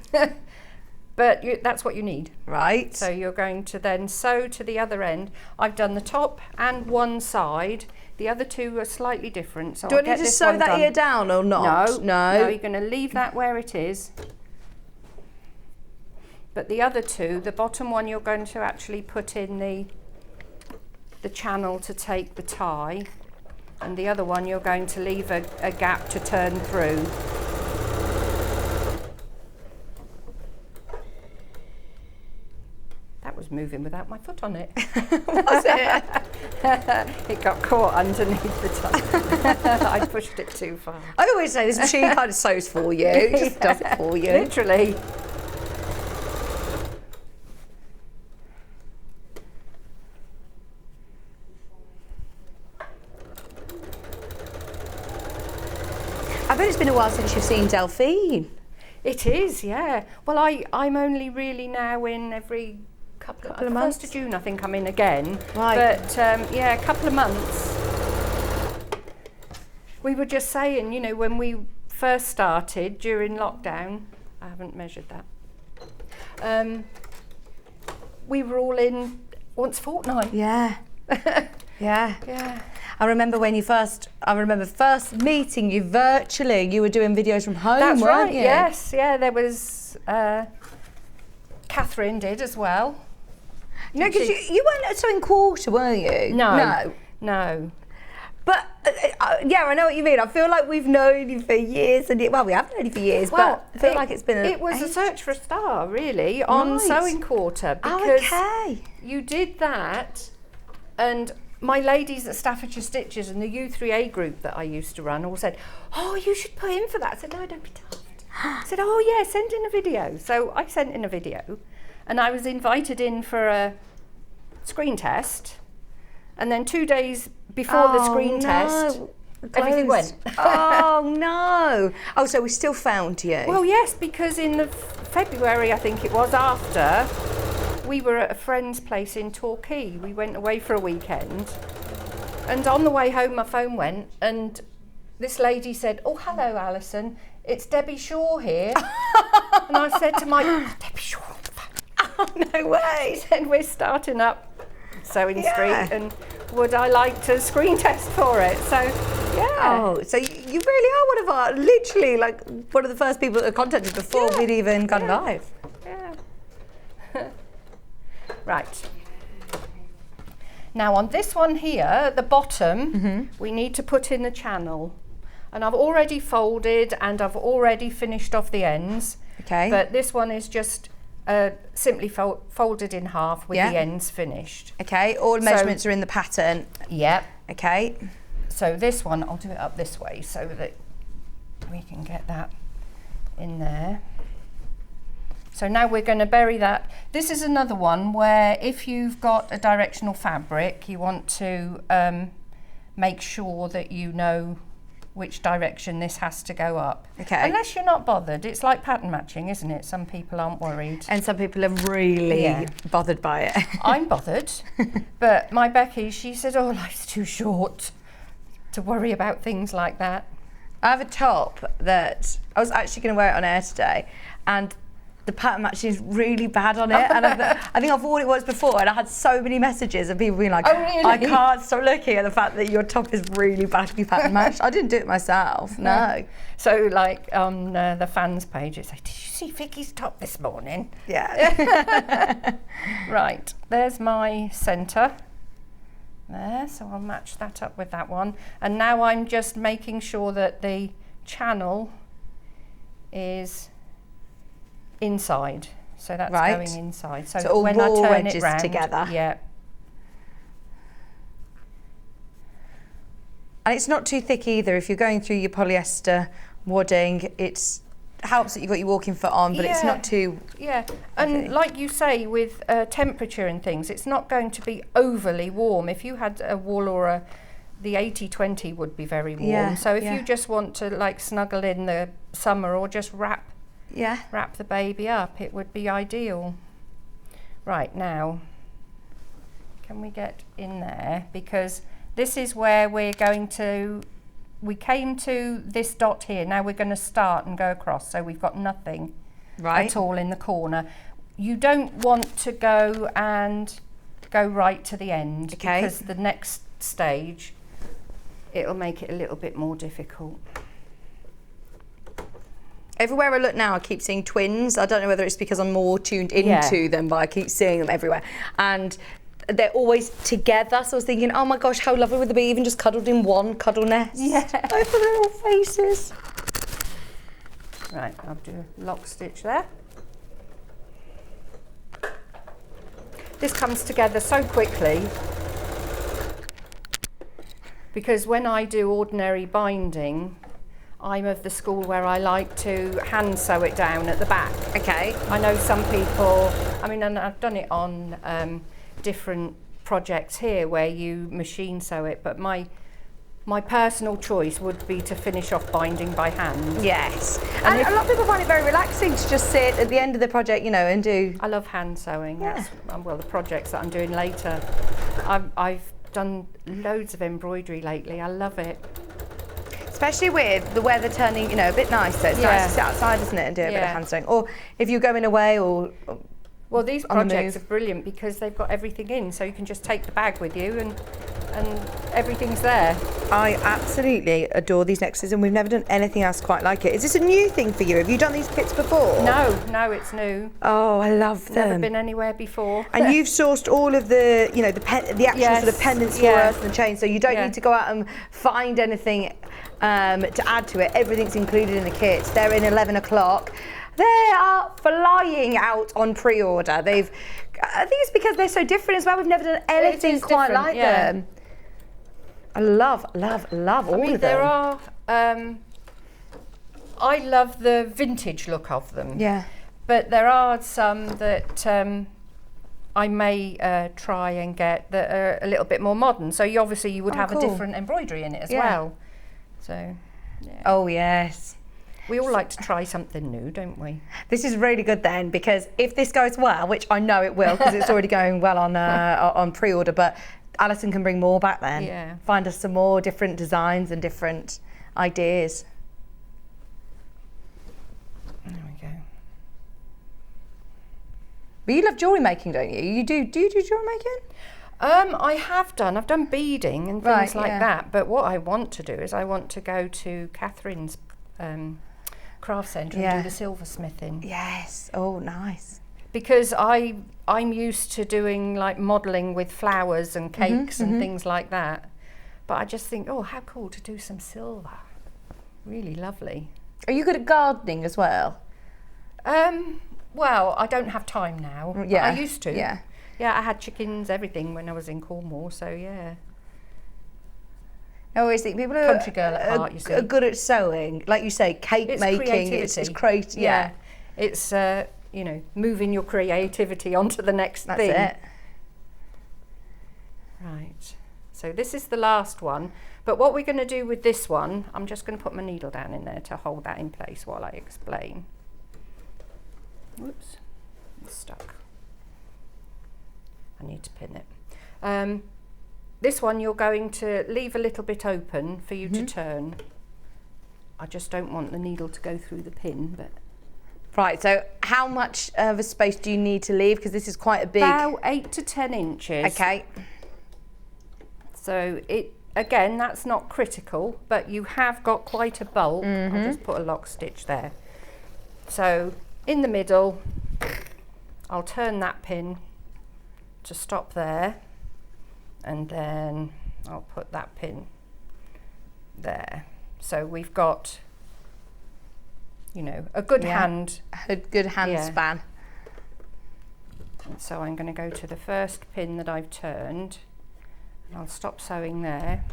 But that's what you need. Right. So you're going to then sew to the other end. I've done the top and one side. The other two are slightly different. So Do I need to sew that ear down or not? No, you're going to leave that where it is. But the other two, the bottom one, you're going to actually put in the channel to take the tie, and the other one you're going to leave a gap to turn through. That was moving without my foot on it. Was it? It got caught underneath the tie. I pushed it too far. I always say this machine kind of sews for you. It just does it for you. Literally. I bet it's been a while since you've seen Delphine. It is, yeah. Well, I'm only really now in every couple of months. 1st of June, I think I'm in again. Right. But yeah, a couple of months. We were just saying, you know, when we first started during lockdown, I haven't measured that. We were all in once a fortnight. Yeah. Yeah. Yeah. I remember first meeting you virtually. You were doing videos from home, That's weren't right, you? yes. Yeah, there was, Catherine did as well. No, because you weren't at Sewing Quarter, were you? No. But, yeah, I know what you mean. I feel like we've known you for years. Well, we have known you for years, Well, but I feel like it's been It was a search for a star, really, on Right. Sewing Quarter. Because Oh, okay. you did that, and my ladies at Staffordshire Stitches and the U3A group that I used to run all said, oh, you should put in for that. I said, no, don't be daft. I said, oh, yeah, send in a video. So I sent in a video, and I was invited in for a screen test. And then 2 days before the screen test, everything went. Oh, no. Oh, so we still found you. Well, yes, because in the February, I think it was, after, we were at a friend's place in Torquay. We went away for a weekend. And on the way home, my phone went, and this lady said, oh, hello, Allison. It's Debbie Shaw here. And I said to Mike, oh, Debbie Shaw. Oh, no way. She said, we're starting up Sewing Street, and would I like to screen test for it? So, yeah. Oh, so you really are one of our, literally, like, one of the first people that contacted before we'd even gone live. Yeah. Right. Now on this one here, at the bottom, we need to put in the channel. And I've already folded and I've already finished off the ends. Okay. But this one is just simply folded in half with the ends finished. Okay, all measurements are in the pattern. Yep. Okay. So this one, I'll do it up this way so that we can get that in there. So now we're going to bury that. This is another one where if you've got a directional fabric, you want to make sure that you know which direction this has to go up. Okay. Unless you're not bothered. It's like pattern matching, isn't it? Some people aren't worried. And some people are really bothered by it. I'm bothered, but my Becky, she said, oh, life's too short to worry about things like that. I have a top that I was actually going to wear it on air today, and the pattern matching is really bad on it. And I think I've worn it once before, and I had so many messages of people being like, oh, really? I can't stop looking at the fact that your top is really badly pattern matched. I didn't do it myself, no. So like on the fans page, it's like, did you see Vicky's top this morning? Yeah. Right, there's my centre. There, so I'll match that up with that one. And now I'm just making sure that the channel is inside. So that's going inside. So all when raw I turn wedges it round, together. yeah. And it's not too thick either. If you're going through your polyester wadding, it helps that you've got your walking foot on, but it's not too... Yeah, and like you say, with temperature and things, it's not going to be overly warm. If you had a wool or the 80-20 would be very warm. Yeah, so if you just want to like snuggle in the summer or just wrap the baby up, it would be ideal. Right, now, can we get in there? Because this is where we're going to... We came to this dot here, now we're going to start and go across, so we've got nothing at all in the corner. You don't want to go right to the end, because the next stage, it'll make it a little bit more difficult. Everywhere I look now, I keep seeing twins. I don't know whether it's because I'm more tuned into them, but I keep seeing them everywhere. And they're always together, so I was thinking, oh my gosh, how lovely would they be even just cuddled in one cuddle nest? Yeah. Both of their little faces. Right, I'll do a lock stitch there. This comes together so quickly because when I do ordinary binding, I'm of the school where I like to hand sew it down at the back. Okay. I know some people, I mean, and I've done it on different projects here where you machine sew it, but my personal choice would be to finish off binding by hand. Yes. And a lot of people find it very relaxing to just sit at the end of the project, you know, and do... I love hand sewing. Yeah. That's, well, the projects that I'm doing later. I've done loads of embroidery lately. I love it. Especially with the weather turning, you know, a bit nicer. It's nice to sit outside, isn't it, and do a bit of hand sewing. Or if you're going away or well, these projects are brilliant because they've got everything in, so you can just take the bag with you and everything's there. I absolutely adore these necklaces, and we've never done anything else quite like it. Is this a new thing for you? Have you done these kits before? No, it's new. Oh, I love them. Never been anywhere before. And you've sourced all of the, you know, the actual sort of pendants for us and the chains, so you don't need to go out and find anything to add to it. Everything's included in the kits. They're in 11 o'clock. They are flying out on pre-order. I think it's because they're so different as well. We've never done anything quite like them. I love all of them. There are, I love the vintage look of them. Yeah. But there are some that I may try and get that are a little bit more modern. So you would have a different embroidery in it as well. So, yeah. Oh, yes. We all like to try something new, don't we? This is really good then, because if this goes well, which I know it will, because it's already going well on pre-order, but Allison can bring more back then. Yeah. Find us some more different designs and different ideas. There we go. But you love jewellery making, don't you? Do you do jewellery making? I have done. I've done beading and things like that. But what I want to do is I want to go to Catherine's craft centre and do the silversmithing. Yes. Oh, nice. Because I'm used to doing like modelling with flowers and cakes and things like that. But I just think, oh, how cool to do some silver. Really lovely. Are you good at gardening as well? Well, I don't have time now. Yeah. I used to. Yeah. Yeah, I had chickens, everything when I was in Cornwall, so yeah. I always think people are country girl at heart, you see. Are good at sewing. Like you say, cake making. Creativity. It's creative. Yeah. It's you know, moving your creativity onto the next That's thing. it. Right, so this is the last one, but what we're going to do with this one, I'm just going to put my needle down in there to hold that in place while I explain. Whoops, it's stuck. I need to pin it. This one you're going to leave a little bit open for you to turn. I just don't want the needle to go through the pin, but... Right, so how much of a space do you need to leave? Because this is quite a big... About 8 to 10 inches. Okay. So it, again, that's not critical, but you have got quite a bulk. I'll just put a lock stitch there. So in the middle, I'll turn that pin to stop there, and then I'll put that pin there. So we've got, you know, a good hand. A good hand span. And so I'm going to go to the first pin that I've turned, and I'll stop sewing there.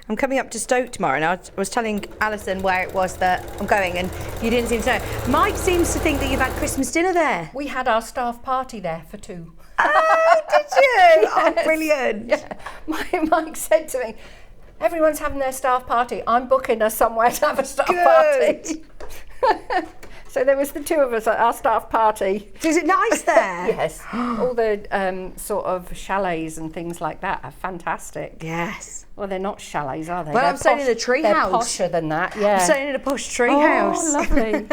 I'm coming up to Stoke tomorrow, and I was telling Allison where it was that I'm going, and you didn't seem to know. Mike seems to think that you've had Christmas dinner there. We had our staff party there for 2. Oh, did you? Oh, brilliant. Yeah. Mike said to me, everyone's having their staff party. I'm booking us somewhere to have a staff party. So there was the 2 of us at our staff party. Is it nice there? Yes. All the sort of chalets and things like that are fantastic. Yes. Well, they're not chalets, are they? Well, They're I'm staying in a tree they're house. They're posher than that, yeah. I'm staying in a posh tree house. Oh, lovely.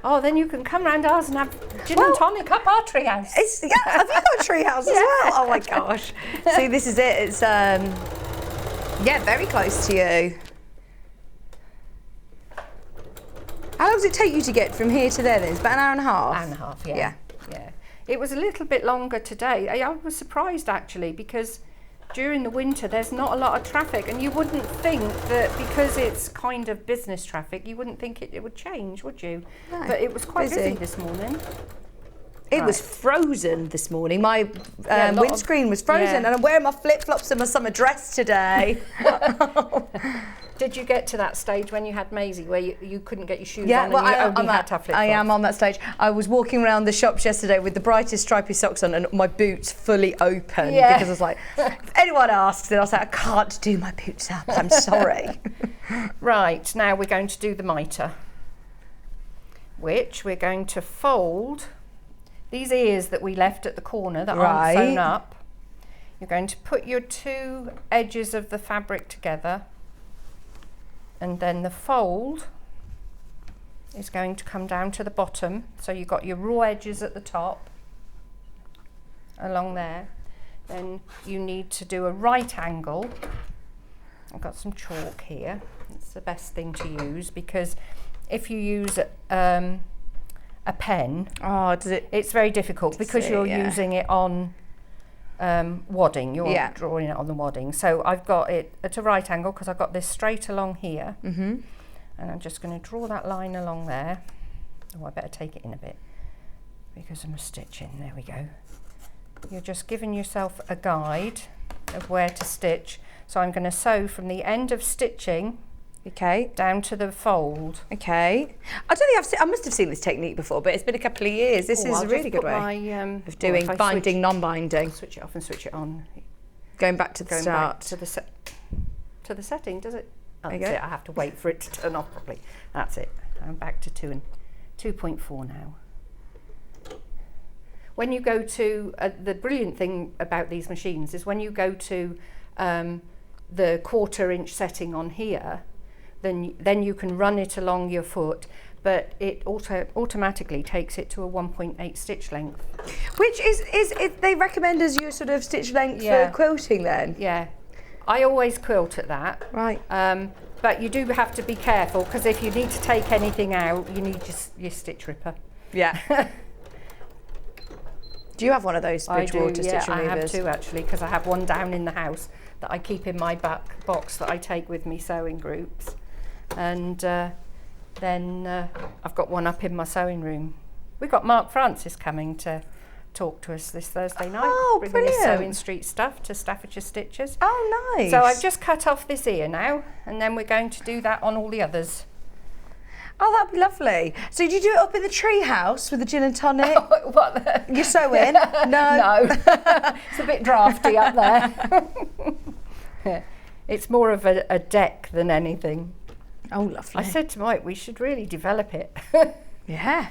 Oh, then you can come round ours and have gin and tonic up our tree house. Yeah, have you got a tree house as well? Oh my gosh. See, this is it. It's yeah, very close to you. How long does it take you to get from here to there then? It's about an hour and a half? Hour and a half, yeah. Yeah. It was a little bit longer today. I was surprised actually, because during the winter there's not a lot of traffic, and you wouldn't think that because it's kind of business traffic, you wouldn't think it would change, would you? No, but it was quite busy this morning. It was frozen this morning. My Yeah, a lot windscreen was frozen, yeah. and I'm wearing my flip-flops and my summer dress today. Did you get to that stage when you had Maisie where you couldn't get your shoes Yeah, on well, and you I'm only had to have flip-flops? I am on that stage. I was walking around the shops yesterday with the brightest stripy socks on and my boots fully open because I was like, if anyone asks, then I'll say, I can't do my boots up, I'm sorry. Right, now we're going to do the mitre, which we're going to fold these ears that we left at the corner that aren't sewn up. You're going to put your 2 edges of the fabric together, and then the fold is going to come down to the bottom. So you've got your raw edges at the top along there. Then you need to do a right angle. I've got some chalk here. It's the best thing to use, because if you use a pen, it's very difficult because you're using it on wadding. You're drawing it on the wadding. So I've got it at a right angle because I've got this straight along here, and I'm just going to draw that line along there. Oh, I better take it in a bit because I'm stitching. There we go. You're just giving yourself a guide of where to stitch. So I'm going to sew from the end of stitching down to the fold. Okay. I don't think I must have seen this technique before, but it's been a couple of years. This is a really good way of doing binding, non-binding. Switch it off and switch it on. Going back to the start. Back to the setting, does it? Oh, There you that's go. it. I have to wait for it to turn off properly. That's it. I'm back to 2.4 now. When you go to, the brilliant thing about these machines is when you go to the 1/4 inch setting on here, then you can run it along your foot, but it automatically takes it to a 1.8 stitch length. Which is they recommend as your sort of stitch length for quilting then? Yeah, I always quilt at that. Right. But you do have to be careful, because if you need to take anything out, you need your stitch ripper. Yeah. Do you have one of those Bridgewater stitch removers? I have 2 actually, because I have one down in the house that I keep in my back box that I take with me sewing groups, and then I've got one up in my sewing room. We've got Mark Francis coming to talk to us this Thursday night. Oh, bringing his brilliant. Sewing Street stuff to Staffordshire Stitches. Oh, nice. So I've just cut off this ear now, and then we're going to do that on all the others. Oh, that'd be lovely. So did you do it up in the tree house with the gin and tonic? What? You're sewing? No. No. It's a bit drafty up there. It's more of a deck than anything. Oh, lovely. I said to Mike, we should really develop it. Yeah.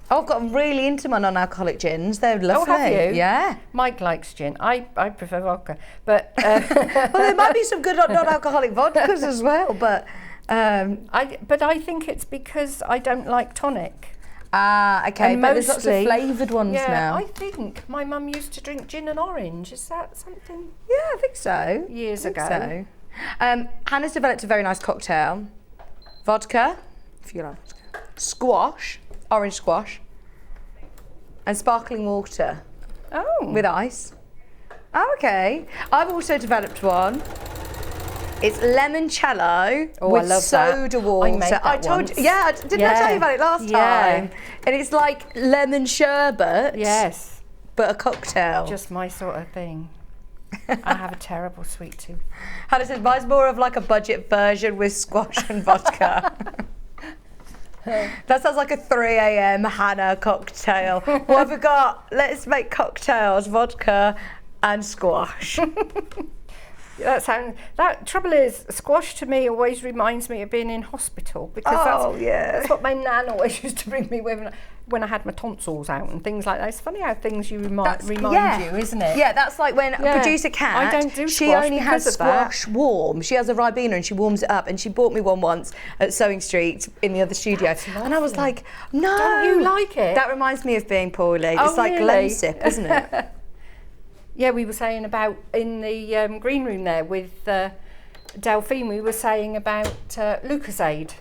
Oh, I've got really into my non-alcoholic gins. They're lovely. Oh, have you? Yeah. Mike likes gin. I prefer vodka, but Well, there might be some good non-alcoholic vodkas as well, but I think it's because I don't like tonic. okay. And But there's lots of mostly- flavoured ones Yeah, now. I think my mum used to drink gin and orange. Is that something? Yeah, I think so. Years I think ago. So. Hannah's developed a very nice cocktail. Vodka, if you like, squash, orange squash, and sparkling water Oh. with ice. Oh, okay. I've also developed one. It's limoncello Oh, I with love that. soda water. I made that told once. you, yeah, didn't I tell you about it last Yeah. time? And it's like lemon sherbet, Yes. but a cocktail. Just my sort of thing. I have a terrible sweet tooth. Hannah says mine's more of like a budget version with squash and vodka. That sounds like a 3 a.m. Hannah cocktail. What have we got? Let's make cocktails, vodka and squash. That trouble is, squash to me always reminds me of being in hospital, because that's what my nan always used to bring me with when I had my tonsils out and things like that. It's funny how things remind you, isn't it? Yeah, that's like when Yeah. producer Kat, I don't do she squash only has because of that. squash warm. She has a Ribena and she warms it up, and she bought me one once at Sewing Street in the other studio. And I was like, no. Don't you like it? That reminds me of being poorly. Oh, It's like really? Glemsip, isn't it? Yeah, we were saying about in the green room there with Delphine, we were saying about Lucozade.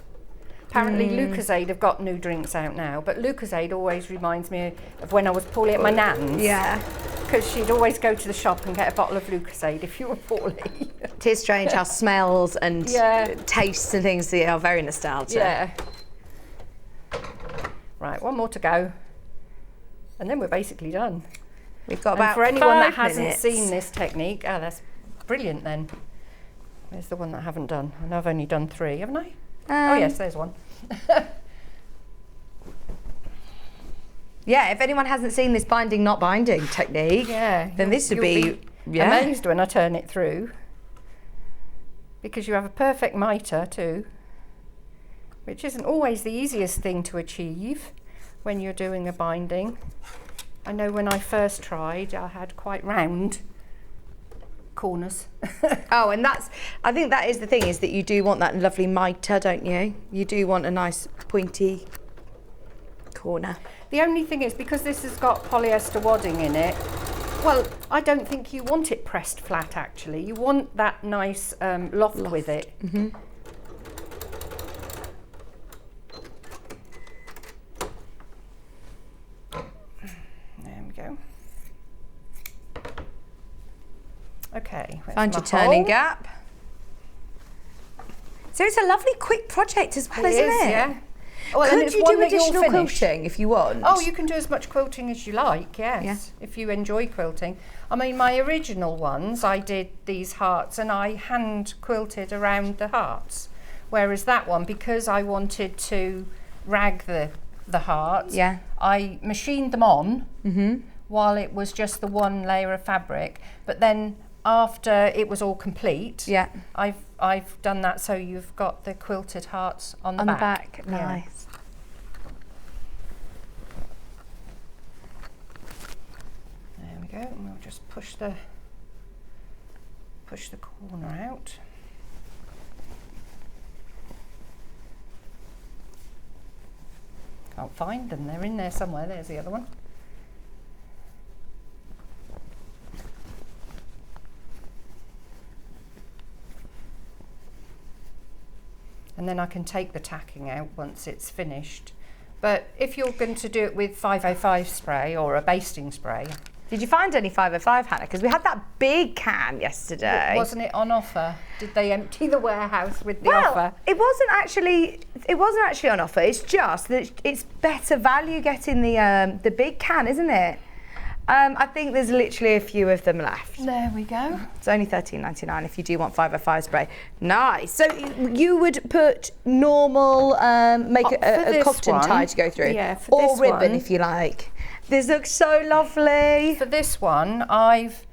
Apparently Lucozade have got new drinks out now, but Lucozade always reminds me of when I was poorly at my nan's. Yeah. Because she'd always go to the shop and get a bottle of Lucozade if you were poorly. It is strange how smells and Yeah. tastes and things are very nostalgic. Yeah. Right, one more to go. And then we're basically done. We've got And about for anyone that 5 hasn't minutes. seen this technique, that's brilliant then. There's the one that I haven't done. And I've only done 3, haven't I? Oh yes, there's one. Yeah, if anyone hasn't seen this binding not binding technique, then this would you'll be amazed when I turn it through, because you have a perfect mitre too, which isn't always the easiest thing to achieve when you're doing a binding. I know when I first tried, I had quite round corners. Oh, and I think that is the thing, is that you do want that lovely mitre, don't you? You do want a nice pointy corner. The only thing is, because this has got polyester wadding in it, well, I don't think you want it pressed flat actually. You want that nice loft with it. Mm-hmm. There we go. Okay. Find your turning gap. So it's a lovely quick project as well, isn't it? Yeah. Well, and Could it's you one do that you'll additional finish. quilting if you want? Oh, you can do as much quilting as you like, yes, Yeah. if you enjoy quilting. I mean, my original ones, I did these hearts and I hand quilted around the hearts. Whereas that one, because I wanted to rag the hearts, Yeah. I machined them on while it was just the one layer of fabric. But then after it was all complete, Yeah. I've done that so you've got the quilted hearts on the On back. the back, Yeah. nice. There we go, and we'll just push the corner out. Can't find them, they're in there somewhere. There's the other one. And then I can take the tacking out once it's finished. But if you're going to do it with 505 spray or a basting spray, Did you find any 505, Hannah? Because we had that big can yesterday. Wasn't it on offer? Did they empty the warehouse with the offer? It wasn't actually on offer. It's just that it's better value getting the big can, isn't it? I think there's literally a few of them left. There we go. It's only $13.99 if you do want 505 spray. Nice. So you would put normal, make a cotton tie to go through, or ribbon if you like. This looks so lovely. For this one, I've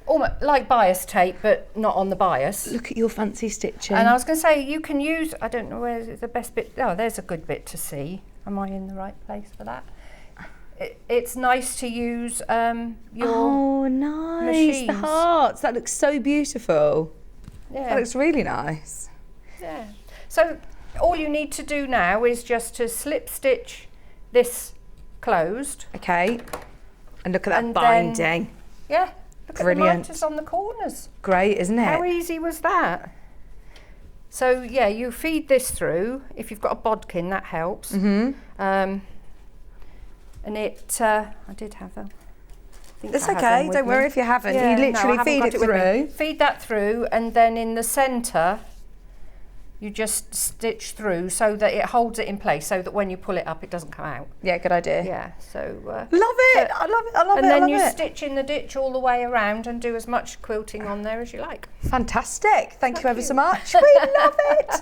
almost like bias tape, but not on the bias. Look at your fancy stitching. And I was going to say, you can use, I don't know where the best bit, oh, there's a good bit to see. Am I in the right place for that? It's nice to use your nice. machines. The hearts. That looks so beautiful. Yeah. That looks really nice. Yeah. So all you need to do now is just to slip stitch this closed. Okay. And look at that And binding. then- Yeah. Look Brilliant. at the miters on the corners. Great, isn't it? How easy was that? So yeah, you feed this through. If you've got a bodkin, that helps. Mm-hmm. And it, I did have them. It's okay, don't worry if you haven't. You literally feed it through. Feed that through, and then in the centre, you just stitch through so that it holds it in place, so that when you pull it up, it doesn't come out. Yeah, good idea. Yeah, so... Love it! I love it, I love it, And then I you love it. stitch in the ditch all the way around and do as much quilting on there as you like. Fantastic. Thank you ever so much. We love it.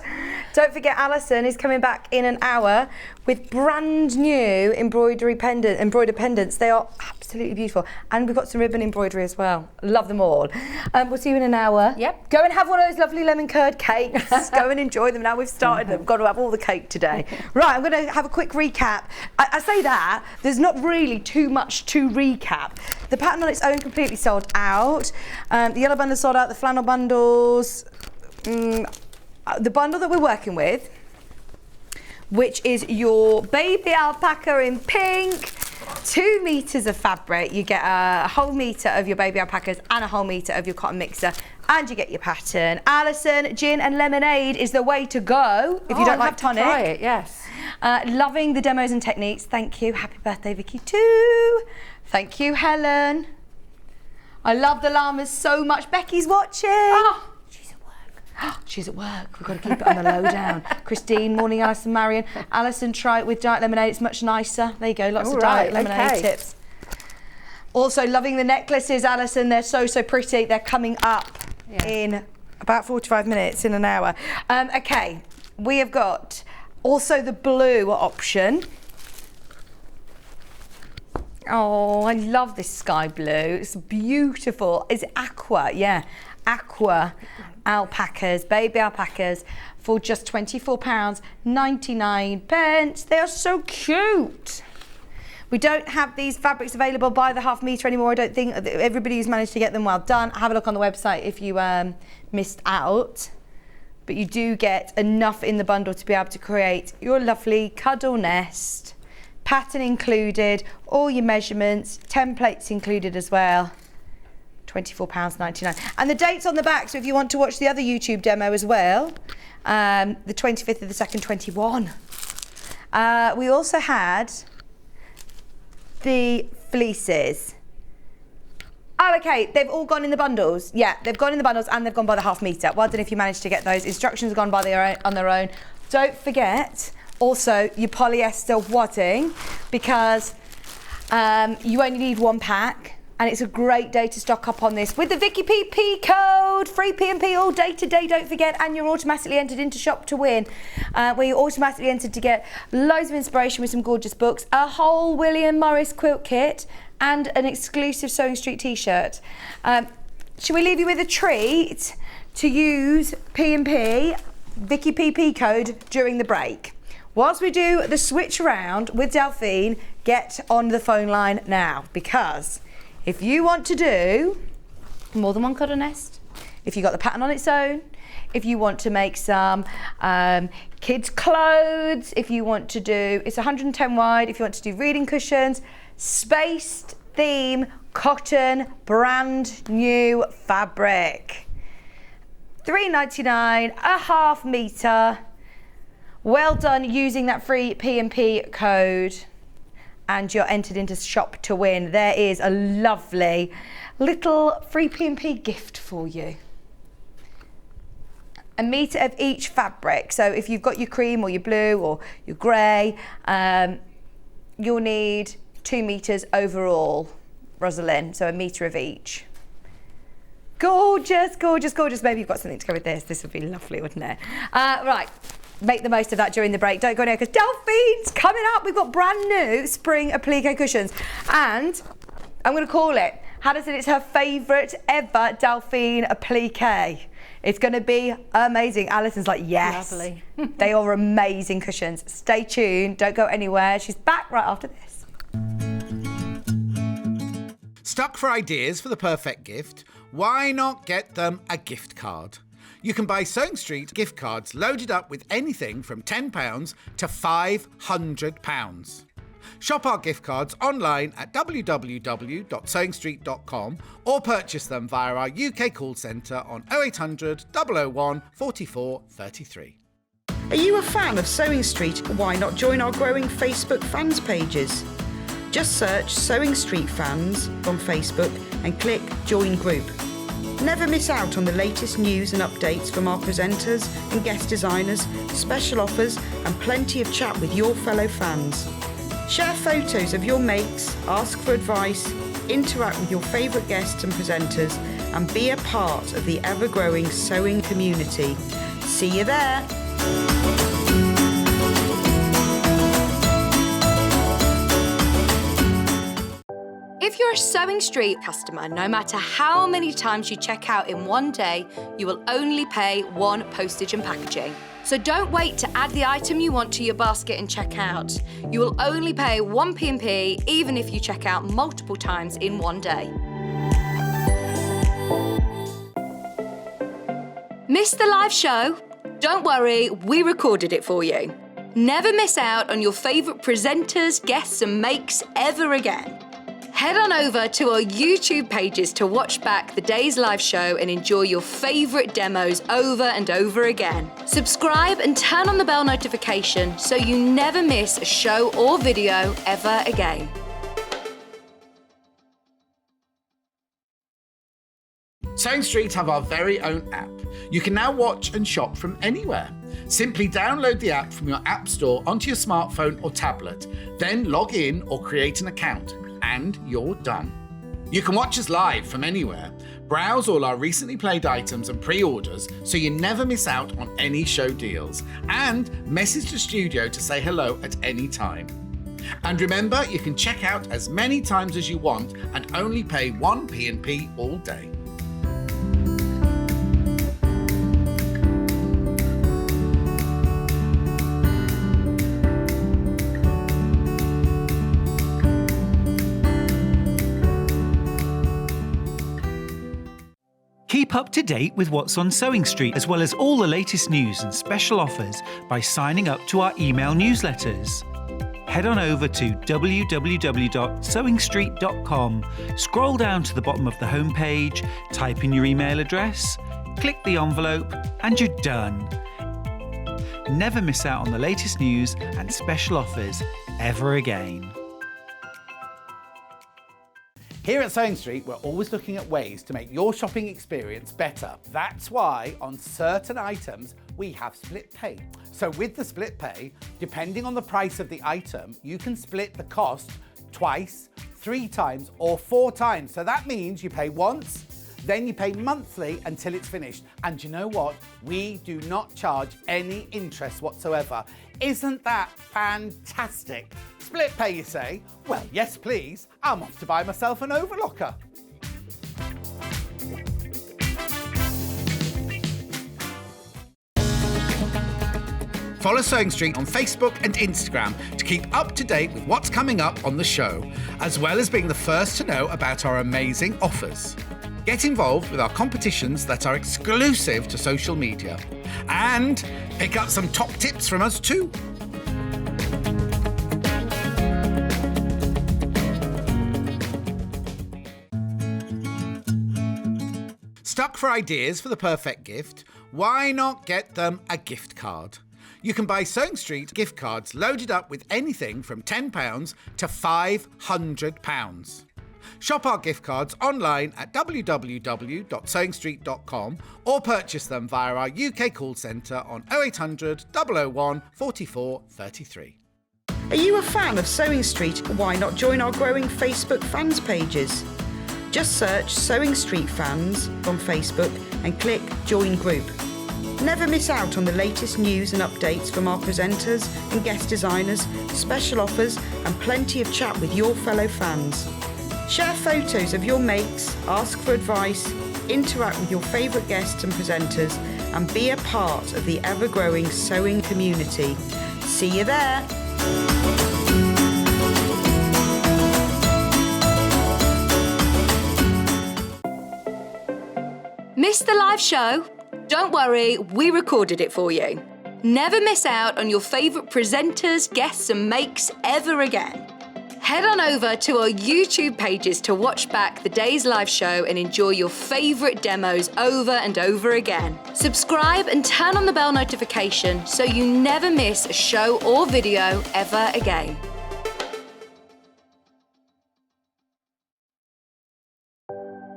Don't forget, Allison is coming back in an hour with brand new embroidered pendants. They are absolutely beautiful. And we've got some ribbon embroidery as well. Love them all. We'll see you in an hour. Yep. Go and have one of those lovely lemon curd cakes. Go and enjoy them. Now we've started them. Got to have all the cake today. Right, I'm going to have a quick recap. I say that, there's not really too much to recap. The pattern on its own completely sold out. The yellow bundle sold out, the flannel bundles. The bundle that we're working with, which is your baby alpaca in pink, 2 meters of fabric. You get a whole meter of your baby alpacas and a whole meter of your cotton mixer, and you get your pattern. Allison, gin and lemonade is the way to go if you don't like tonic. Try it, yes. Loving the demos and techniques. Thank you. Happy birthday, Vicki, too. Thank you, Helen. I love the llamas so much. Becky's watching. Oh. She's at work. We've got to keep it on the low down. Christine, morning, Alison, Maryon. Alison, try it with diet lemonade. It's much nicer. There you go. Lots of diet lemonade tips. Also, loving the necklaces, Alison. They're so, so pretty. They're coming up in about 45 minutes, in an hour. Okay, we have got also the blue option. Oh, I love this sky blue. It's beautiful. Is it aqua? Yeah, aqua alpacas, baby alpacas, for just £24.99. They are so cute. We don't have these fabrics available by the half metre anymore. I don't think everybody who's managed to get them, well done. Have a look on the website if you missed out. But you do get enough in the bundle to be able to create your lovely cuddle nest. Pattern included, all your measurements, templates included as well. £24.99. And the date's on the back, so if you want to watch the other YouTube demo as well, the 25th of the 2nd, 21. We also had the fleeces. Oh, okay, they've all gone in the bundles. Yeah, they've gone in the bundles and they've gone by the half metre. Well done if you managed to get those. Instructions have gone by on their own. Don't forget also your polyester wadding, because you only need 1 pack. And it's a great day to stock up on this with the Vicki PP code, free P&P all day today, don't forget, and you're automatically entered into Shop to Win, where you're automatically entered to get loads of inspiration with some gorgeous books, a whole William Morris quilt kit, and an exclusive Sewing Street t-shirt. Should we leave you with a treat to use P&P, Vicki PP code, during the break? Whilst we do the switch around with Delphine, get on the phone line now, because if you want to do more than one cuddle nest, if you got the pattern on its own, if you want to make some kids' clothes, if you want to do, it's 110 wide, if you want to do reading cushions, spaced theme, cotton, brand new fabric. $3.99, a half metre. Well done using that free P&P code. and you're entered into Shop to Win. There is a lovely little free P&P gift for you. A metre of each fabric. So if you've got your cream or your blue or your grey, you'll need 2 metres overall, Rosalind, so a metre of each. Gorgeous, gorgeous, gorgeous. Maybe you've got something to go with this. This would be lovely, wouldn't it? Right, make the most of that during the break. Don't go anywhere because Delphine's coming up. We've got brand new spring applique cushions. And I'm going to call it. Hannah said it's her favourite ever Delphine applique. It's going to be amazing. Alison's like, yes. Lovely. They are amazing cushions. Stay tuned. Don't go anywhere. She's back right after this. Stuck for ideas for the perfect gift? Why not get them a gift card? You can buy Sewing Street gift cards loaded up with anything from £10 to £500. Shop our gift cards online at www.sewingstreet.com or purchase them via our UK call centre on 0800 001 44 33. Are you a fan of Sewing Street? Why not join our growing Facebook fans pages? Just search Sewing Street Fans on Facebook and click Join Group. Never miss out on the latest news and updates from our presenters and guest designers, special offers and plenty of chat with your fellow fans. Share photos of your makes, ask for advice, interact with your favourite guests and presenters and be a part of the ever-growing sewing community. See you there! If you're a Sewing Street customer, no matter how many times you check out in one day, you will only pay 1 postage and packaging. So don't wait to add the item you want to your basket and check out. You will only pay 1 P&P even if you check out multiple times in one day. Missed the live show? Don't worry, we recorded it for you. Never miss out on your favourite presenters, guests and makes ever again. Head on over to our YouTube pages to watch back the day's live show and enjoy your favourite demos over and over again. Subscribe and turn on the bell notification so you never miss a show or video ever again. Sewing Street have our very own app. You can now watch and shop from anywhere. Simply download the app from your app store onto your smartphone or tablet, then log in or create an account. And you're done. You can watch us live from anywhere, browse all our recently played items and pre-orders so you never miss out on any show deals, and message the studio to say hello at any time. And remember, you can check out as many times as you want and only pay 1 P&P all day. Keep up to date with what's on Sewing Street, as well as all the latest news and special offers by signing up to our email newsletters. Head on over to www.sewingstreet.com, scroll down to the bottom of the homepage, type in your email address, click the envelope, and you're done. Never miss out on the latest news and special offers ever again. Here at Sewing Street, we're always looking at ways to make your shopping experience better. That's why on certain items, we have split pay. So with the split pay, depending on the price of the item, you can split the cost twice, 3 times, or 4 times. So that means you pay once, then you pay monthly until it's finished. And you know what? We do not charge any interest whatsoever. Isn't that fantastic? Split pay, you say? Well, yes, please. I'm off to buy myself an overlocker. Follow Sewing Street on Facebook and Instagram to keep up to date with what's coming up on the show, as well as being the first to know about our amazing offers. Get involved with our competitions that are exclusive to social media, and pick up some top tips from us too. Stuck for ideas for the perfect gift? Why not get them a gift card? You can buy Sewing Street gift cards loaded up with anything from £10 to £500. Shop our gift cards online at www.sewingstreet.com or purchase them via our UK call centre on 0800 001 44 33. Are you a fan of Sewing Street? Why not join our growing Facebook fans pages? Just search Sewing Street Fans on Facebook and click Join Group. Never miss out on the latest news and updates from our presenters and guest designers, special offers and plenty of chat with your fellow fans. Share photos of your makes, ask for advice, interact with your favourite guests and presenters and be a part of the ever-growing sewing community. See you there! Missed the live show? Don't worry, we recorded it for you. Never miss out on your favourite presenters, guests and makes ever again. Head on over to our YouTube pages to watch back the day's live show and enjoy your favourite demos over and over again. Subscribe and turn on the bell notification so you never miss a show or video ever again.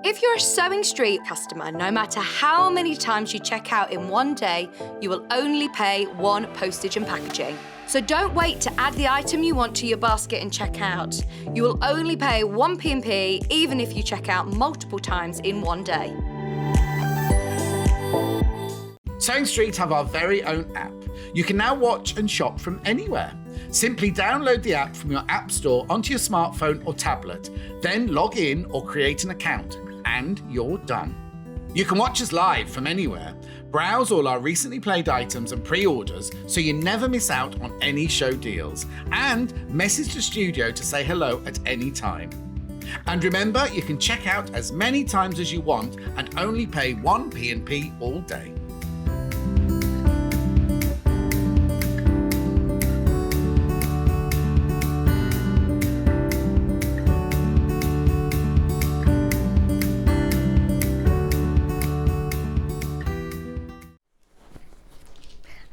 If you're a Sewing Street customer, no matter how many times you check out in one day, you will only pay one postage and packaging. So don't wait to add the item you want to your basket and check out. You will only pay one P&P even if you check out multiple times in one day. Sewing Street have our very own app. You can now watch and shop from anywhere. Simply download the app from your app store onto your smartphone or tablet, then log in or create an account, and you're done. You can watch us live from anywhere, browse all our recently played items and pre-orders so you never miss out on any show deals, and message the studio to say hello at any time. And remember, you can check out as many times as you want and only pay one P&P all day.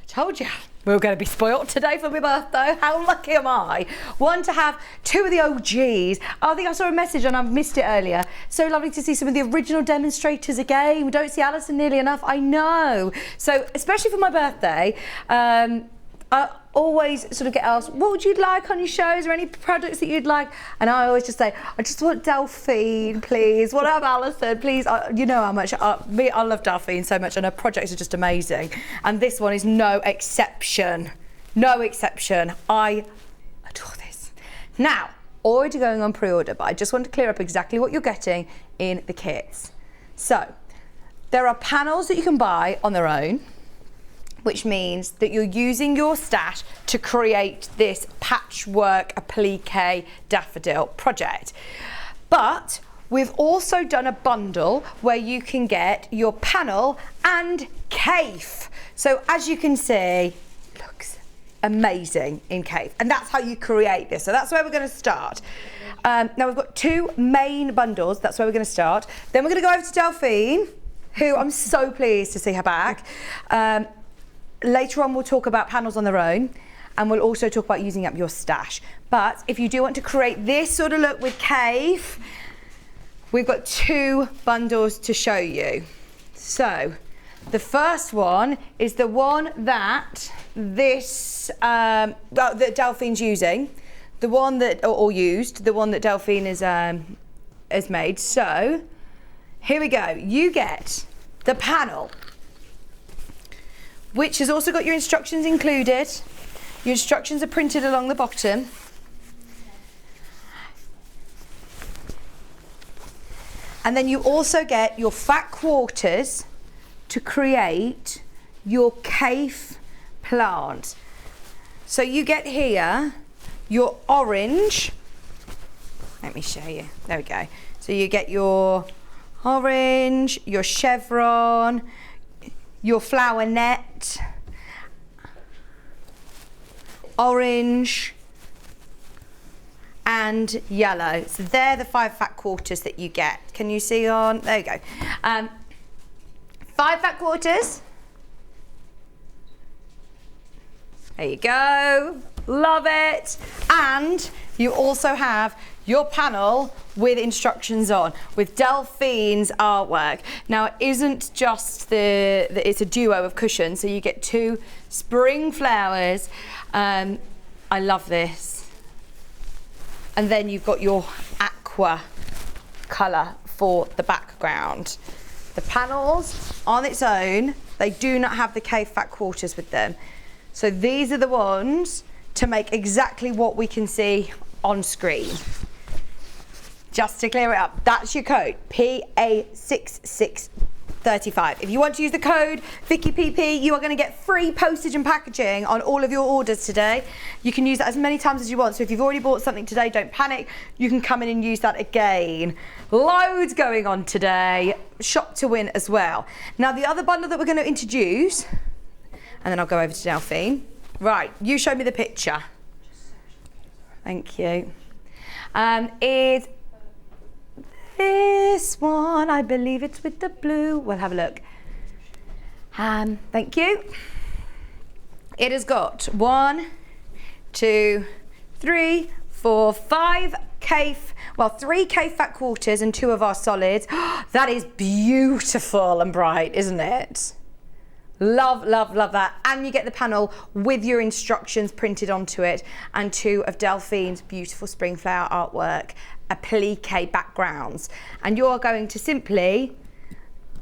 Told you we were going to be spoilt today for my birthday. How lucky am I? One, to have two of the OGs. I think I saw a message and I've missed it earlier. So lovely to see some of the original demonstrators again. We don't see Allison nearly enough, I know. So especially for my birthday, I always sort of get asked, what would you like on your shows or any products that you'd like? And I always just say, I just want Delphine, please. What up, Allison, please? You know how much I love Delphine so much and her projects are just amazing. And this one is no exception. No exception. I adore this. Now, already going on pre-order, but I just want to clear up exactly what you're getting in the kits. So, there are panels that you can buy on their own, which means that you're using your stash to create this patchwork applique daffodil project. But we've also done a bundle where you can get your panel and cafe. So as you can see, looks amazing in cafe. And that's how you create this. So that's where we're gonna start. Now we've got two main bundles. That's where we're gonna start. Then we're gonna go over to Delphine, who I'm so pleased to see her back. Later on, we'll talk about panels on their own, and we'll also talk about using up your stash. But if you do want to create this sort of look with cave, we've got two bundles to show you. So the first one is the one that that Delphine's using, the one that the one that Delphine has made. So here we go. You get the panel, which has also got your instructions included. Your instructions are printed along the bottom. And then you also get your fat quarters to create your cafe plant. So you get here your orange. Let me show you. There we go. So you get your orange, your chevron, your flower net, orange, and yellow. So they're the 5 fat quarters that you get. Can you see on? There you go. 5 fat quarters. There you go. Love it. And you also have your panel with instructions on, with Delphine's artwork. Now, it isn't just it's a duo of cushions, so you get 2 spring flowers. I love this. And then you've got your aqua colour for the background. The panels on its own, they do not have the cave fat quarters with them. So these are the ones to make exactly what we can see on screen. Just to clear it up, that's your code, PA6635. If you want to use the code VickyPP, you are going to get free postage and packaging on all of your orders today. You can use that as many times as you want. So if you've already bought something today, don't panic. You can come in and use that again. Loads going on today. Shop to win as well. Now, the other bundle that we're going to introduce, and then I'll go over to Delphine. Right, you show me the picture. Thank you. Is this one, I believe it's with the blue. We'll have a look. Thank you. It has got 1, 2, 3, 4, 5 3 cave fat quarters and 2 of our solids. That is beautiful and bright, isn't it? Love, love, love that. And you get the panel with your instructions printed onto it, and 2 of Delphine's beautiful spring flower artwork, applique backgrounds. And you're going to simply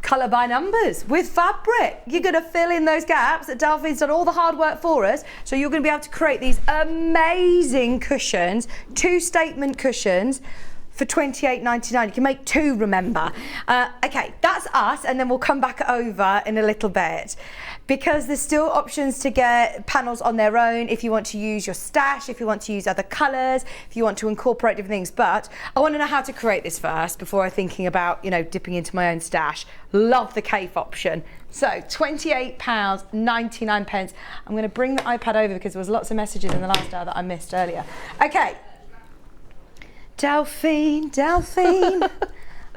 colour by numbers with fabric. You're going to fill in those gaps that Delphine's done all the hard work for us. So you're going to be able to create these amazing cushions, 2 statement cushions, for $28.99. You can make 2, remember. Okay, that's us, and then we'll come back over in a little bit, because there's still options to get panels on their own if you want to use your stash, if you want to use other colours, if you want to incorporate different things. But I want to know how to create this first before I'm thinking about, you know, dipping into my own stash. Love the cave option. So £28.99. I'm going to bring the iPad over because there was lots of messages in the last hour that I missed earlier. Okay. Delphine.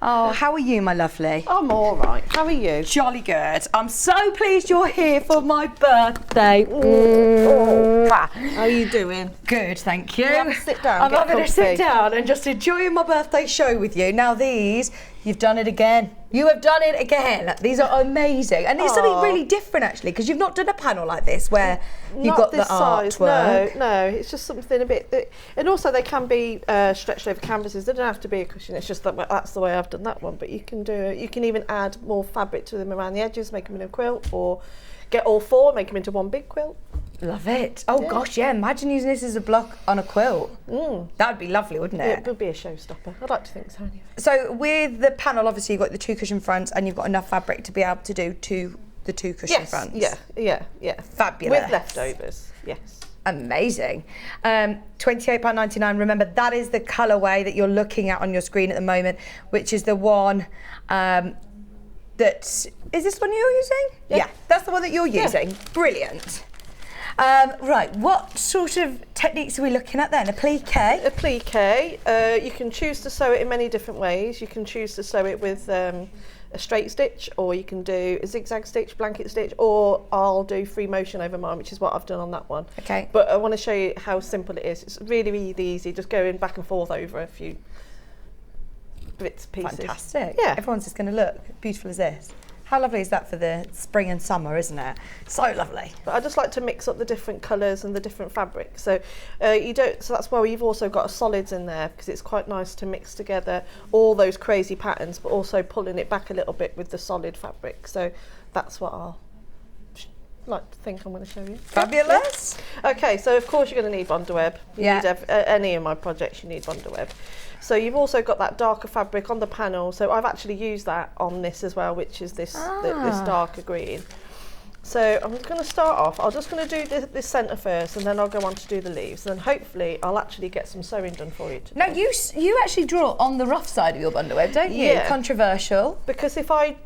Oh, how are you, my lovely? I'm all right. How are you? Jolly good. I'm so pleased you're here for my birthday. How are you doing? Good, thank you. Have a sit down. I'm having to sit down and just enjoying my birthday show with you. Now these, you've done it again. You have done it again. These are amazing. And it's something really different, actually, because you've not done a panel like this where you've got the artwork. No, it's just something a bit... And also they can be stretched over canvases. They don't have to be a cushion. It's just that that's the way I've done that one. But you can do it. You can even add more fabric to them around the edges, make them in a quilt, or get all 4, make them into one big quilt. Love it. Oh, yeah. Gosh, yeah. Imagine using this as a block on a quilt. That would be lovely, wouldn't it? It would be a showstopper. I'd like to think so, anyway. So with the panel, obviously, you've got the 2 cushion fronts and you've got enough fabric to be able to do the 2 cushion fronts. Yeah. Fabulous. With leftovers, yes. Amazing. £28.99. Remember, that is the colourway that you're looking at on your screen at the moment, which is the one is this one you're using? Yeah, that's the one that you're using. Brilliant. Right, what sort of techniques are we looking at then? Applique? Applique. You can choose to sew it in many different ways. You can choose to sew it with a straight stitch, or you can do a zigzag stitch, blanket stitch, or I'll do free motion over mine, which is what I've done on that one. Okay. But I want to show you how simple it is. It's really, really easy, just going back and forth over a few bits, pieces. Fantastic. Yeah. Everyone's just going to look beautiful as this. How lovely is that for the spring and summer, isn't it? So lovely. But I just like to mix up the different colours and the different fabrics. So so that's why we've also got solids in there, because it's quite nice to mix together all those crazy patterns, but also pulling it back a little bit with the solid fabric. So that's what I'll like to think I'm going to show you. Fabulous. Yeah. Okay, so of course you're going to need Bondaweb. You need any of my projects, you need Bondaweb. So you've also got that darker fabric on the panel. So I've actually used that on this as well, which is this this darker green. So I'm going to start off. I'm just going to do this centre first, and then I'll go on to do the leaves. And then hopefully I'll actually get some sewing done for you today. Now you actually draw on the rough side of your Bondaweb, don't you? Yeah. Controversial. Because if I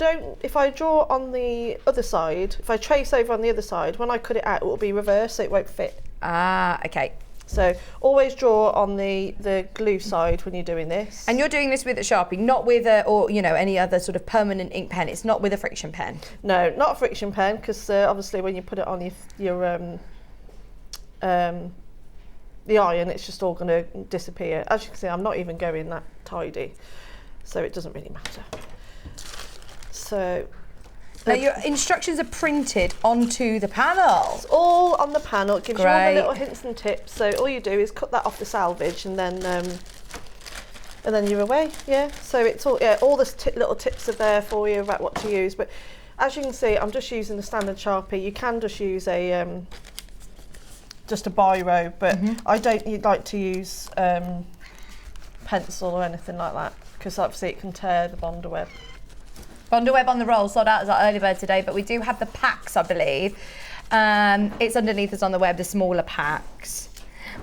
draw on the other side, if I trace over on the other side, when I cut it out, it will be reversed, so it won't fit. Ah, okay. So always draw on the glue side when you're doing this. And you're doing this with a Sharpie, not with any other sort of permanent ink pen. It's not with a friction pen. No, not a friction pen, because obviously when you put it on your the iron, it's just all going to disappear. As you can see, I'm not even going that tidy, so it doesn't really matter. So now your instructions are printed onto the panel. It's all on the panel. It gives you all Great. the little hints and tips. So all you do is cut that off the salvage, and then you're away. Yeah. So it's all all the little tips are there for you about what to use. But as you can see, I'm just using the standard Sharpie. You can just use a just a biro, but I don't like to use pencil or anything like that, because obviously it can tear the Bondaweb. Bondaweb on the roll, sold out as our early bird today, but we do have the packs, I believe. It's underneath us on the web, the smaller packs.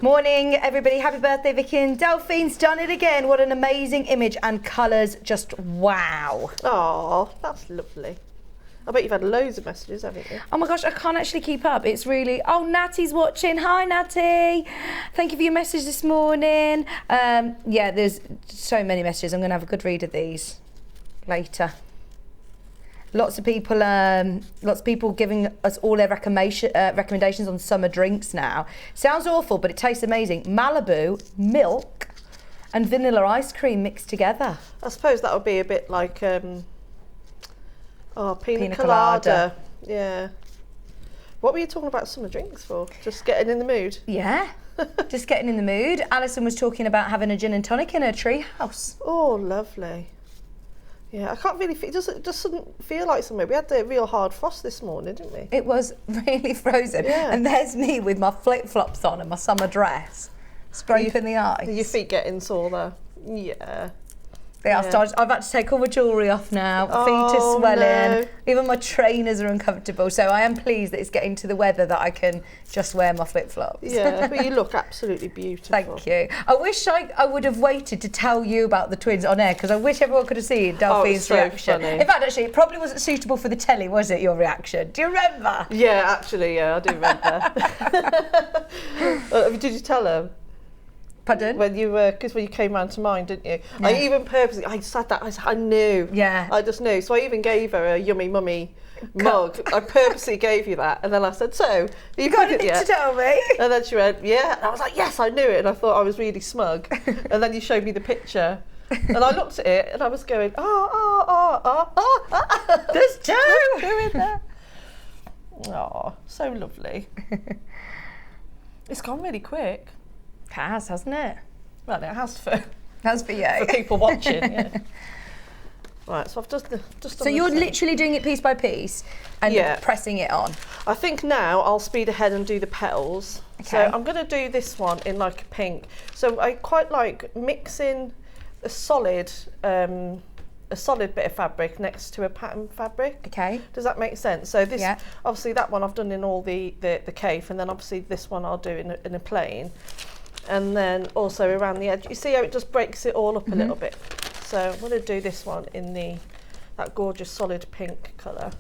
Morning, everybody. Happy birthday, Vicki and Delphine's done it again. What an amazing image, and colours just wow. Oh, that's lovely. I bet you've had loads of messages, haven't you? Oh my gosh, I can't actually keep up. It's really... Oh, Natty's watching. Hi, Natty. Thank you for your message this morning. Yeah, there's so many messages. I'm going to have a good read of these later. Lots of people giving us all their recommendations on summer drinks now. Sounds awful, but it tastes amazing. Malibu, milk, and vanilla ice cream mixed together. I suppose that would be a bit like pina Pina colada. colada. Yeah. What were you talking about summer drinks for? Just getting in the mood? Yeah, just getting in the mood. Alison was talking about having a gin and tonic in her tree house. Oh, lovely. Yeah, I can't really feel, it doesn't feel like summer. We had the real hard frost this morning, didn't we? It was really frozen. Yeah. And there's me with my flip-flops on and my summer dress, scraping the ice. Your feet getting sore there. Yeah. Yeah, I've had to take all my jewellery off now. My feet are swelling. No. Even my trainers are uncomfortable. So I am pleased that it's getting to the weather that I can just wear my flip-flops. Yeah, but you look absolutely beautiful. Thank you. I wish I would have waited to tell you about the twins on air, because I wish everyone could have seen Delphine's so reaction. funny. In fact, actually, it probably wasn't suitable for the telly, was it, your reaction? Do you remember? Yeah, actually, yeah, I do remember. Did you tell them? Pardon? When you because when you came round to mine, didn't you? Yeah. I even purposely, I said that, I knew. Yeah. I just knew. So I even gave her a yummy mummy mug. I purposely gave you that, and then I said, "So, you Got got it anything yet?" to tell me? And then she went, "Yeah." And I was like, "Yes, I knew it," and I thought I was really smug. And then you showed me the picture, and I looked at it, and I was going, There's two! in there. Oh, so lovely. It's gone really quick. It has, hasn't it? Well, it has for That's for you. people watching. Yeah. Right, so I've just done So you're literally doing it piece by piece and pressing it on. I think now I'll speed ahead and do the petals. Okay. So I'm going to do this one in like a pink. So I quite like mixing a solid bit of fabric next to a pattern fabric. Okay. Does that make sense? So this, obviously that one I've done in all the cape, and then obviously this one I'll do in a plain. And then also around the edge. You see how it just breaks it all up a little bit? So I'm going to do this one in that gorgeous solid pink colour.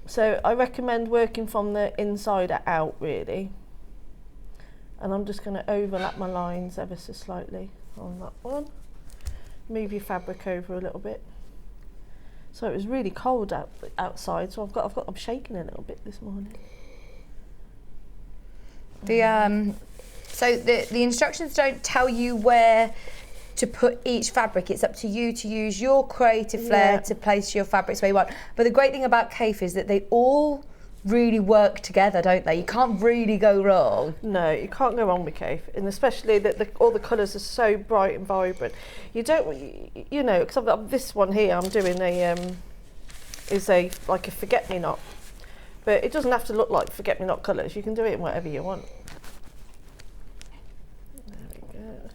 So I recommend working from the inside out, really. And I'm just going to overlap my lines ever so slightly on that one. Move your fabric over a little bit. So it was really cold outside, so I'm shaking a little bit this morning. So the instructions don't tell you where to put each fabric. It's up to you to use your creative flair to place your fabrics where you want. But the great thing about Cafe is that they all really work together, don't they? You can't really go wrong. No, you can't go wrong with Cafe, and especially that all the colours are so bright and vibrant. You don't, you know, because this one here I'm doing is like a forget-me-not, but it doesn't have to look like forget-me-not colours. You can do it in whatever you want. There we go.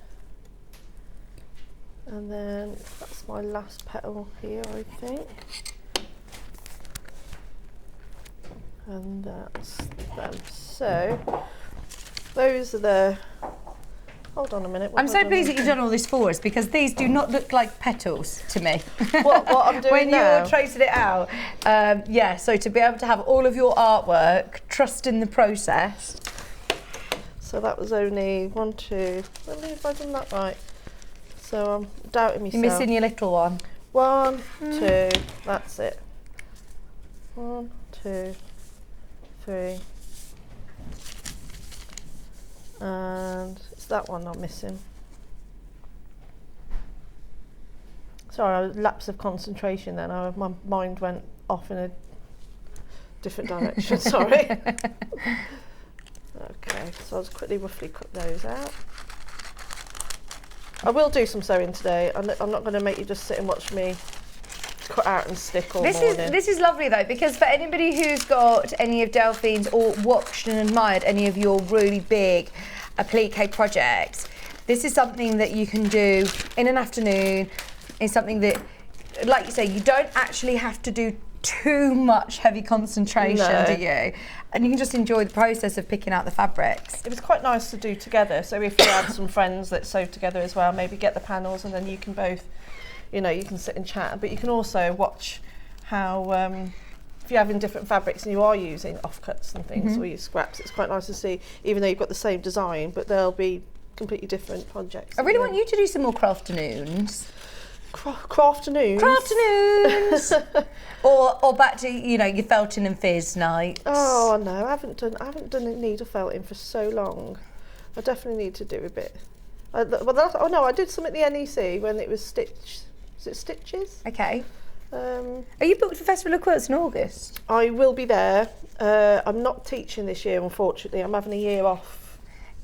And then that's my last petal here, I think. And that's them. So those are the. Hold on a minute. I'm so pleased that you've done all this for us, because these do not look like petals to me. What I'm doing when now? you're tracing it out. So to be able to have all of your artwork, trust in the process. So that was only 1, 2. Let me if I've done that right. So I'm doubting myself. You're missing your little one. 1, 2. That's it. 1, 2, 3, And it's that one I'm missing. Sorry, a lapse of concentration then. My mind went off in a different direction, sorry. Okay, so I'll just roughly cut those out. I will do some sewing today. I'm not going to make you just sit and watch me cut out and stick all morning. This is lovely though, because for anybody who's got any of Delphine's or watched and admired any of your really big applique projects, this is something that you can do in an afternoon. It's something that, like you say, you don't actually have to do too much heavy concentration, do you? And you can just enjoy the process of picking out the fabrics. It was quite nice to do together. So if you had some friends that sew together as well, maybe get the panels and then you can both, you know, you can sit and chat. But you can also watch how, if you're having different fabrics and you are using offcuts and things, or use scraps, it's quite nice to see, even though you've got the same design, but they'll be completely different projects. I really want you to do some more crafternoons. Crafternoons? Crafternoons! or back to, you know, your felting and fizz nights. Oh no, I haven't done a needle felting for so long. I definitely need to do a bit. I did some at the NEC when it was Stitch. Is it Stitches? Okay. Are you booked for Festival of Quilts in August? I will be there. I'm not teaching this year, unfortunately. I'm having a year off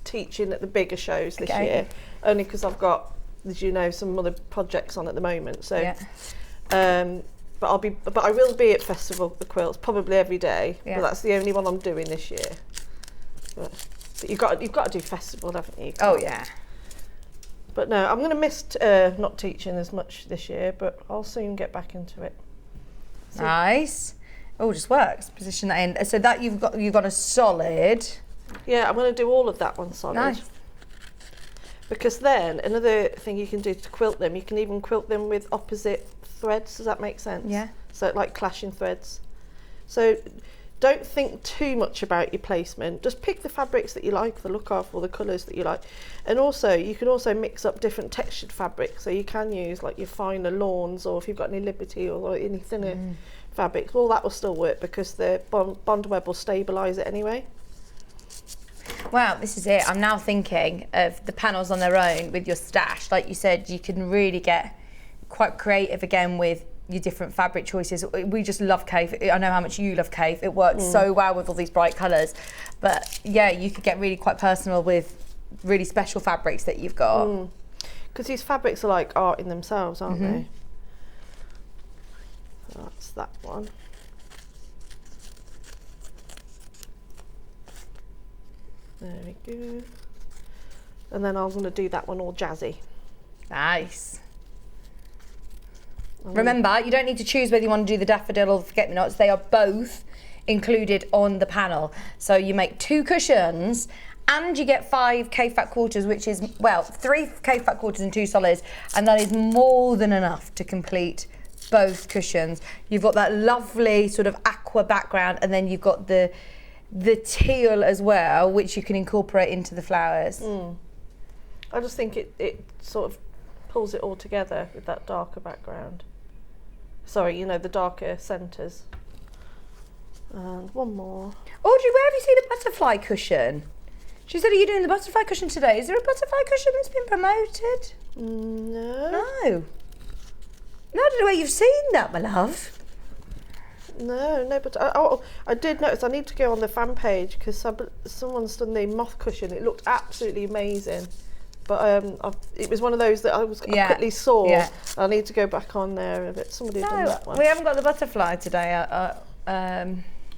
teaching at the bigger shows this year, only because I've got, as you know, some other projects on at the moment. So, but I will be at Festival of the Quilts probably every day. But that's the only one I'm doing this year. But you've got to do festival, haven't you? Oh yeah. But no, I'm going to miss not teaching as much this year, but I'll soon get back into it. So, nice. Oh, just works. Position that in. So that you've got a solid. Yeah, I'm going to do all of that one solid. Nice. Because then another thing you can do to quilt them, you can even quilt them with opposite threads. Does that make sense? Yeah. So like clashing threads. So don't think too much about your placement. Just pick the fabrics that you like, the look of, or the colours that you like. And also, you can also mix up different textured fabrics. So you can use like your finer lawns, or if you've got any Liberty or any thinner fabrics, all that will still work because the bond web will stabilise it anyway. Wow, this is it. I'm now thinking of the panels on their own with your stash. Like you said, you can really get quite creative again with your different fabric choices. We just love Cave. I know how much you love Cave. It works so well with all these bright colours. But yeah, you could get really quite personal with really special fabrics that you've got. Because these fabrics are like art in themselves, aren't they? So that's that one. There we go. And then I'm going to do that one all jazzy. Nice. Remember, you don't need to choose whether you want to do the daffodil or the forget-me-nots. They are both included on the panel. So you make 2 cushions and you get 5 K-fat quarters, which is, well, 3 K-fat quarters and 2 solids, and that is more than enough to complete both cushions. You've got that lovely sort of aqua background, and then you've got the teal as well, which you can incorporate into the flowers. I just think it sort of pulls it all together with that darker background. Sorry, you know, the darker centres. And one more. Audrey, where have you seen the butterfly cushion? She said, are you doing the butterfly cushion today? Is there a butterfly cushion that's been promoted? No. No. No, I don't know where you've seen that, my love. No, but I did notice I need to go on the fan page because someone's done the moth cushion. It looked absolutely amazing. But it was one of those that I quickly saw. Yeah. I need to go back on there a bit. Somebody done that one. We haven't got the butterfly today,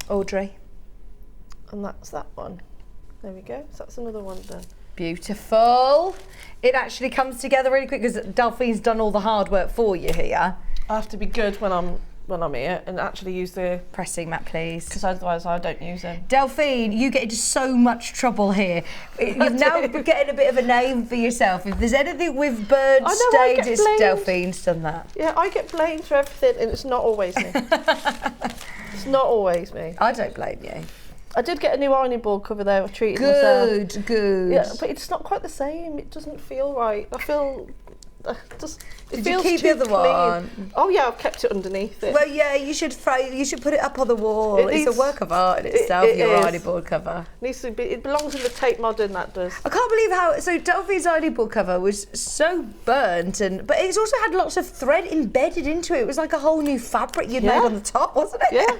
Audrey. And that's that one. There we go. So that's another one done. Beautiful. It actually comes together really quick because Delphine's done all the hard work for you here. I have to be good when I'm here and actually use the pressing mat, please, because otherwise I don't use them. Delphine, you get into so much trouble here. You're now getting a bit of a name for yourself. If there's anything with bird stage, it's Delphine's done that. Yeah, I get blamed for everything, and it's not always me. It's not always me. I don't blame you. I did get a new ironing board cover though. I treated myself. Good. Yeah, but it's not quite the same. It doesn't feel right. I feel Did you keep the other one? Oh yeah, I've kept it underneath it. Well, yeah, you should put it up on the wall. It's a work of art in itself. Your Ivy board cover needs to be. It belongs in the Tate Modern. That does. I can't believe how. So Delphine's Ivy board cover was so burnt, but it's also had lots of thread embedded into it. It was like a whole new fabric you'd made on the top, wasn't it? Yeah.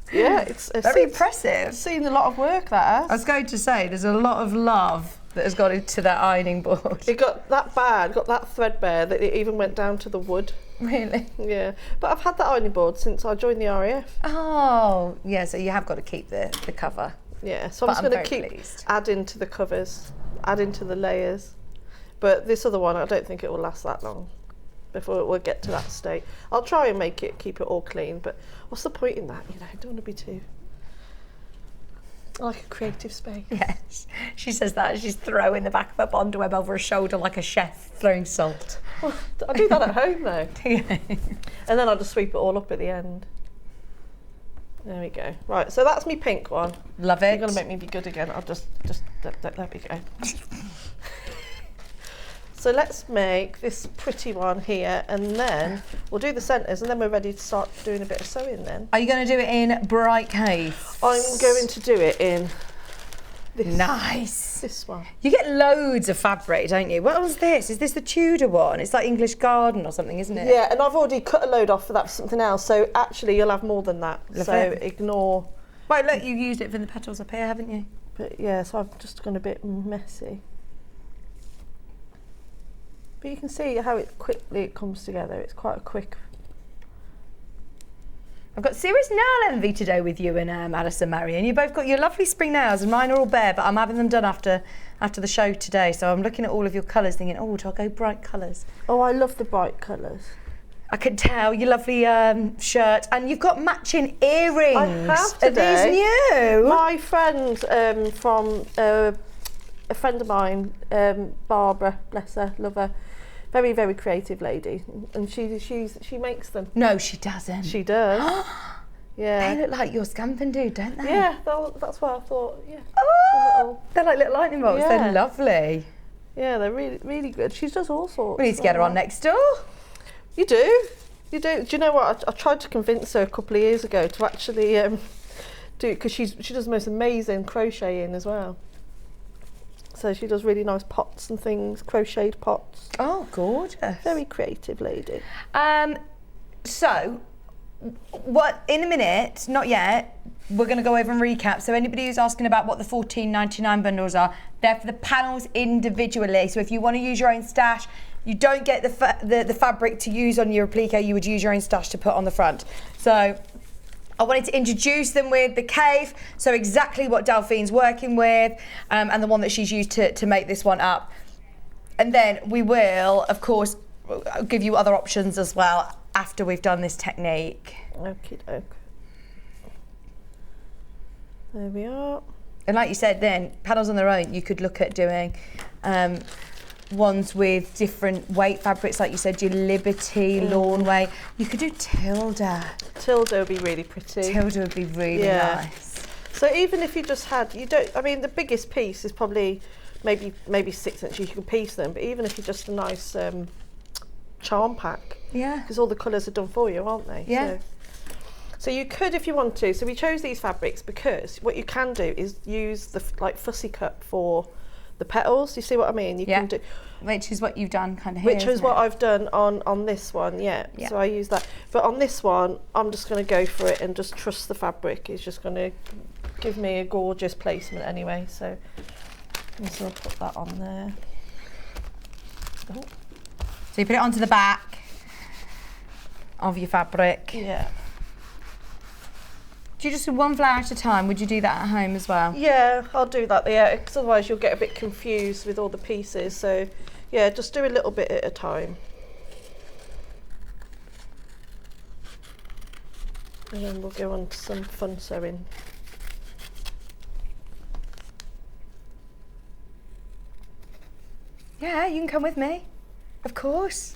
Yeah, it's very impressive. Seen a lot of work that. I was going to say there's a lot of love that has gone into that ironing board. It got that bad, got that threadbare that it even went down to the wood. Really? Yeah. But I've had that ironing board since I joined the RAF. Oh, yeah, so you have got to keep the cover. Yeah, so I'm just going to keep adding to the covers, adding to the layers. But this other one, I don't think it will last that long before it will get to that state. I'll try and keep it all clean, but what's the point in that? You know, I don't want to be too... I like a creative space. Yes, she says that. She's throwing the back of her bond web over her shoulder like a chef throwing salt. Well, I do that at home though. Yeah. And then I'll just sweep it all up at the end. There we go. Right, so that's me pink one. Love it. You're going to make me be good again. I'll just let me go. So let's make this pretty one here, and then we'll do the centres, and then we're ready to start doing a bit of sewing then. Are you going to do it in bright cave? I'm going to do it in this. Nice. This one. You get loads of fabric, don't you? What was this? Is this the Tudor one? It's like English Garden or something, isn't it? Yeah, and I've already cut a load off for that for something else, so actually you'll have more than that. Love so it. Ignore. Right, look, you used it for the petals up here, haven't you? But yeah, so I've just gone a bit messy. But you can see how quickly it comes together. It's quite a quick. I've got serious nail envy today with you and Allison, Maryon. You both got your lovely spring nails, and mine are all bare, but I'm having them done after the show today. So I'm looking at all of your colours, thinking, oh, do I go bright colours? Oh, I love the bright colours. I can tell your lovely shirt, and you've got matching earrings. I have today. Are these new? My friend from a friend of mine, Barbara, bless her, love her. Very, very creative lady, and she makes them. No, she doesn't. She does. Yeah. They look like your Scampin' Dude, don't they? Yeah, that's what I thought. Yeah. Oh, they're like little lightning bolts. Yeah. They're lovely. Yeah, they're really, really good. She does all sorts. We need to get her on next door. You do. Do you know what? I tried to convince her a couple of years ago to actually do, because she does the most amazing crocheting as well. So she does really nice pots and things, crocheted pots. Oh, gorgeous. Very creative lady. So, what in a minute, not yet, we're going to go over and recap. So anybody who's asking about what the $14.99 bundles are, they're for the panels individually. So if you want to use your own stash, you don't get the fabric to use on your applique, you would use your own stash to put on the front. So I wanted to introduce them with the cave, so exactly what Delphine's working with, and the one that she's used to make this one up. And then we will, of course, give you other options as well after we've done this technique. Okie doke. There we are. And like you said then, panels on their own, you could look at doing ones with different weight fabrics, like you said, your Liberty, Lawn Weight. You could do Tilda. Tilda would be really pretty. Tilda would be really nice. So even if you just had, I mean, the biggest piece is probably maybe 6 inches. You can piece them, but even if you're just a nice charm pack, because all the colours are done for you, aren't they? Yeah. So you could, if you want to. So we chose these fabrics because what you can do is use the fussy cut for the petals. You see what I mean? You can do, which is what you've done kind of here. Which is what I've done on this one. Yeah. So I use that. But on this one, I'm just going to go for it and just trust the fabric. It's just going to give me a gorgeous placement anyway. So I'm just going to put that on there. Oh. So you put it onto the back of your fabric. Yeah. Do you just do one flower at a time? Would you do that at home as well? Yeah, I'll do that, because otherwise you'll get a bit confused with all the pieces. So, yeah, just do a little bit at a time. And then we'll go on to some fun sewing. Yeah, you can come with me, of course.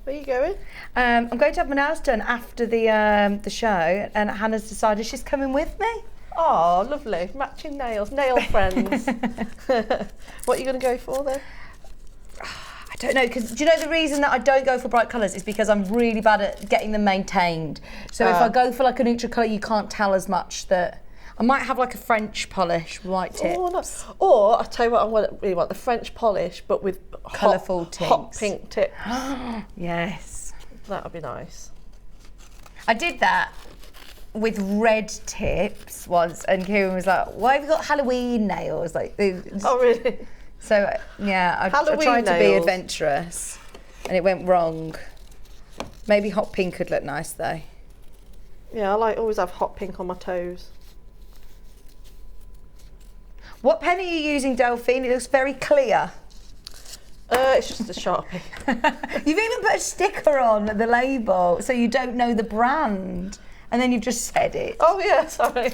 Where are you going? I'm going to have my nails done after the show, and Hannah's decided she's coming with me. Oh, lovely. Matching nails. Nail friends. What are you going to go for then? I don't know, because do you know the reason that I don't go for bright colours is because I'm really bad at getting them maintained. So if I go for like a neutral colour, you can't tell as much that. I might have like a French polish white tips. Oh, nice. Or I tell you what, I really want the French polish, but with colourful tints. Hot pink tips. Yes. That would be nice. I did that with red tips once, and Kieran was like, "Why have you got Halloween nails?" Like, oh really? So yeah, I tried to be adventurous, and it went wrong. Maybe hot pink could look nice though. Yeah, I always have hot pink on my toes. What pen are you using, Delphine? It looks very clear. It's just a Sharpie. You've even put a sticker on the label, so you don't know the brand. And then you've just said it. Oh yeah, sorry.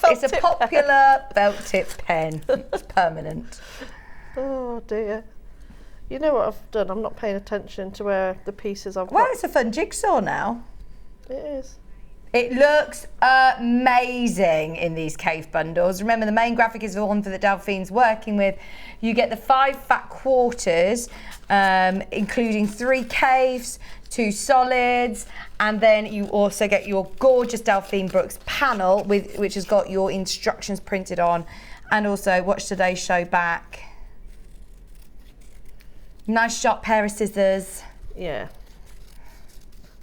It's a popular belt tip pen. It's permanent. Oh dear. You know what I've done? I'm not paying attention to where the pieces I've got. Well, it's a fun jigsaw now. It is. It looks amazing in these cave bundles. Remember, the main graphic is the one that Delphine's working with. You get the 5 fat quarters, including 3 caves, 2 solids, and then you also get your gorgeous Delphine Brooks panel, which has got your instructions printed on, and also watch today's show back. Nice sharp pair of scissors. Yeah.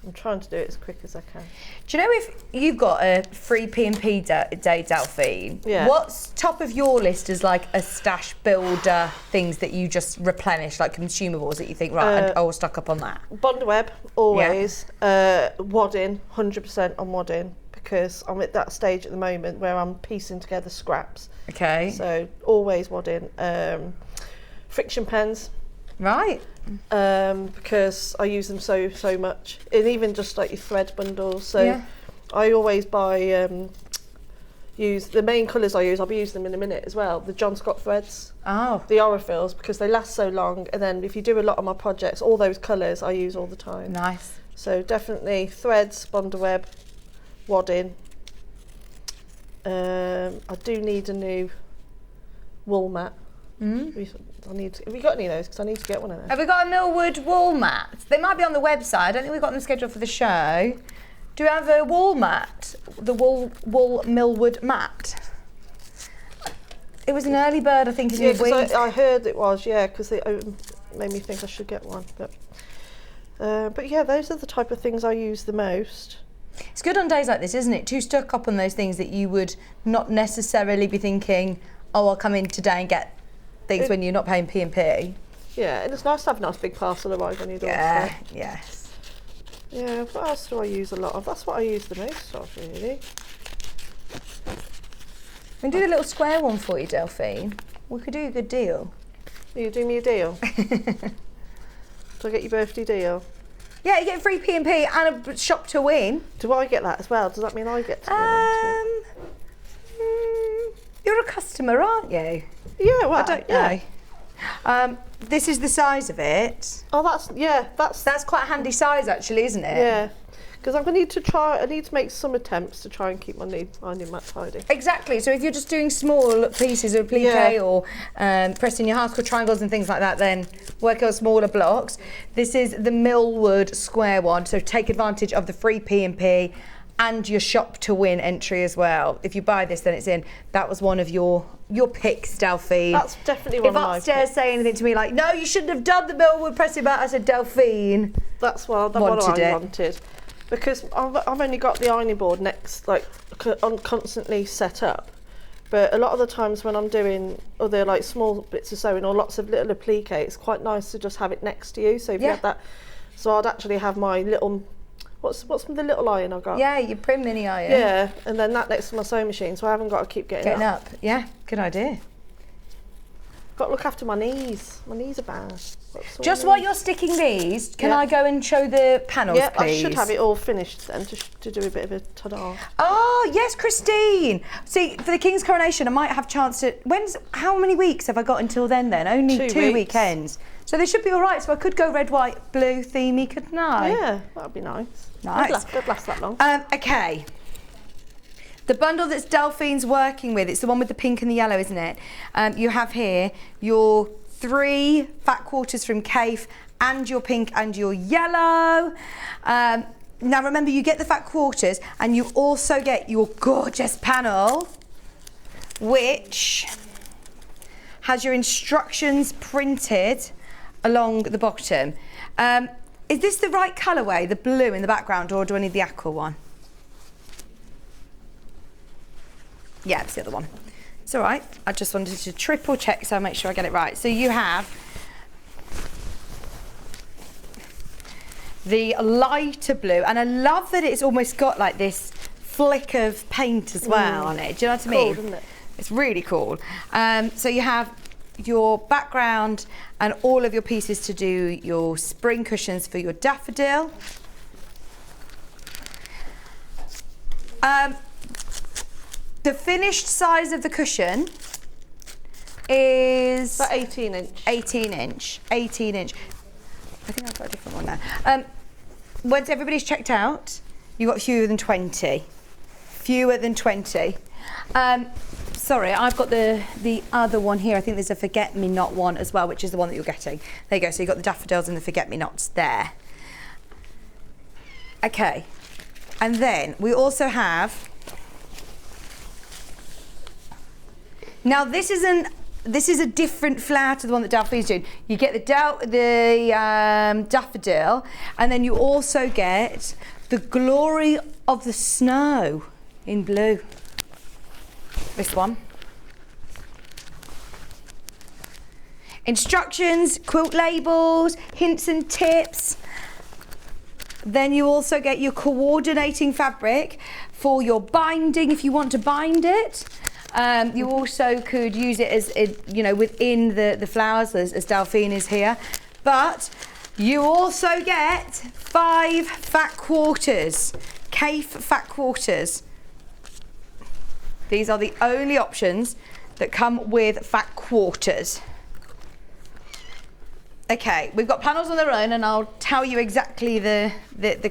I'm trying to do it as quick as I can. Do you know if you've got a free P&P day, Delphine? Yeah. What's top of your list as like a stash builder, things that you just replenish, like consumables that you think, right, I'll stock up on that? Bondweb, always. Wadding, 100% on wadding, because I'm at that stage at the moment where I'm piecing together scraps. Okay. So always wadding. Friction pens. Right. Because I use them so much, and even just like your thread bundles. So yeah. I always buy use the main colours I use. I'll be using them in a minute as well. The John Scott threads. Oh. The Orifils, because they last so long, and then if you do a lot of my projects, all those colours I use all the time. Nice. So definitely threads, Bondweb, wadding. I do need a new wool mat. Have we got any of those? Because I need to get one of those. Have we got a Millwood wool mat? They might be on the website. I don't think we've got them scheduled for the show. Do we have a wool mat? The wool Millwood mat? It was an early bird, I think, in the week. I heard it was, yeah, because it made me think I should get one. But yeah, those are the type of things I use the most. It's good on days like this, isn't it? To stock up on those things that you would not necessarily be thinking, oh, I'll come in today and get things when you're not paying P&P. Yeah, and it's nice to have a nice big parcel arrive on your doorstep. Yeah, yes. Yeah, what else do I use a lot of? That's what I use the most of, really. We can do a little square one for you, Delphine. We could do a good deal. You do me a deal? Do I get your birthday deal? Yeah, you get free P&P and a shop to win. Do I get that as well? Does that mean I get to win into it? You're a customer, aren't you? Yeah, well, I don't know. This is the size of it. Oh, that's quite a handy size, actually, isn't it? Yeah, because I need to make some attempts to try and keep my new mat tidy. Exactly. So if you're just doing small pieces of applique or pressing your hardcore triangles and things like that, then work on smaller blocks. This is the Millwood square one, so take advantage of the free P&P and your shop to win entry as well. If you buy this, then it's in. That was one of your picks, Delphine. That's definitely one of my picks. If Upstairs say anything to me like, no, you shouldn't have done the Millwood pressing mat, I said, Delphine. That's what I wanted. Because I've only got the ironing board constantly set up. But a lot of the times when I'm doing other like small bits of sewing or lots of little applique, it's quite nice to just have it next to you. So if you have that, so I'd actually have my little, what's the little iron I've got? Yeah, your prim mini iron. Yeah, and then that next to my sewing machine, so I haven't got to keep getting up. Yeah, good idea. Got to look after my knees. My knees are bad. Just while you're sticking these, can I go and show the panels, please? I should have it all finished then to do a bit of a ta-da. Oh, yes, Christine. See, for the King's Coronation, I might have a chance to... How many weeks have I got until then? Only 2 weekends. So they should be all right. So I could go red, white, blue themey, couldn't I? Yeah, that would be nice. Nice. It'd last that long. Okay. The bundle that's Delphine's working with, it's the one with the pink and the yellow, isn't it? You have here your 3 fat quarters from Cafe and your pink and your yellow. Now remember, you get the fat quarters and you also get your gorgeous panel, which has your instructions printed along the bottom. Is this the right colourway, the blue in the background, or do I need the aqua one? Yeah, it's the other one. It's all right. I just wanted to triple check so I make sure I get it right. So you have the lighter blue, and I love that it's almost got like this flick of paint as well on it. Do you know what I mean? Cool, isn't it? It's really cool. So you have your background and all of your pieces to do your spring cushions for your daffodil. The finished size of the cushion is about 18 inch. 18 inch. I think I've got a different one now. Once everybody's checked out, you've got fewer than 20. Fewer than 20. Sorry, I've got the other one here. I think there's a forget-me-not one as well, which is the one that you're getting. There you go. So you've got the daffodils and the forget-me-nots there. Okay. And then we also have... Now this is a different flower to the one that Delphine's doing. You get the daffodil, and then you also get the glory of the snow in blue. This one. Instructions, quilt labels, hints and tips. Then you also get your coordinating fabric for your binding if you want to bind it. You also could use it as, within the flowers as Delphine is here. But you also get 5 fat quarters, Cafe fat quarters. These are the only options that come with fat quarters. Okay, we've got panels on their own, and I'll tell you exactly the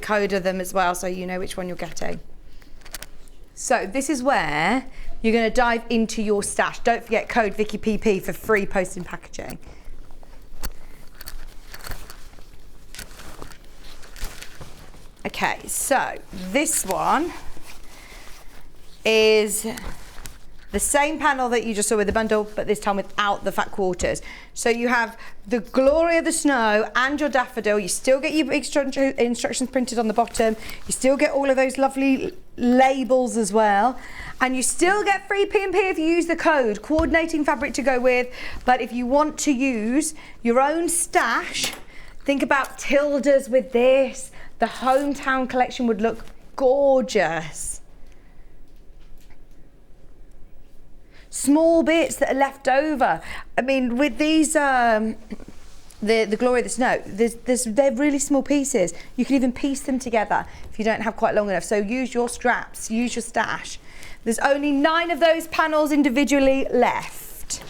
code of them as well, so you know which one you're getting. So this is where you're going to dive into your stash. Don't forget code VickyPP for free posting packaging. Okay, so this one is the same panel that you just saw with the bundle, but this time without the fat quarters. So you have the glory of the snow and your daffodil. You still get your instructions printed on the bottom. You still get all of those lovely labels as well. And you still get free P&P if you use the code, coordinating fabric to go with. But if you want to use your own stash, think about Tildas with this. The hometown collection would look gorgeous. Small bits that are left over. I mean, with these, the glory of the snow, they're really small pieces. You can even piece them together if you don't have quite long enough. So use your straps, use your stash. There's only 9 of those panels individually left.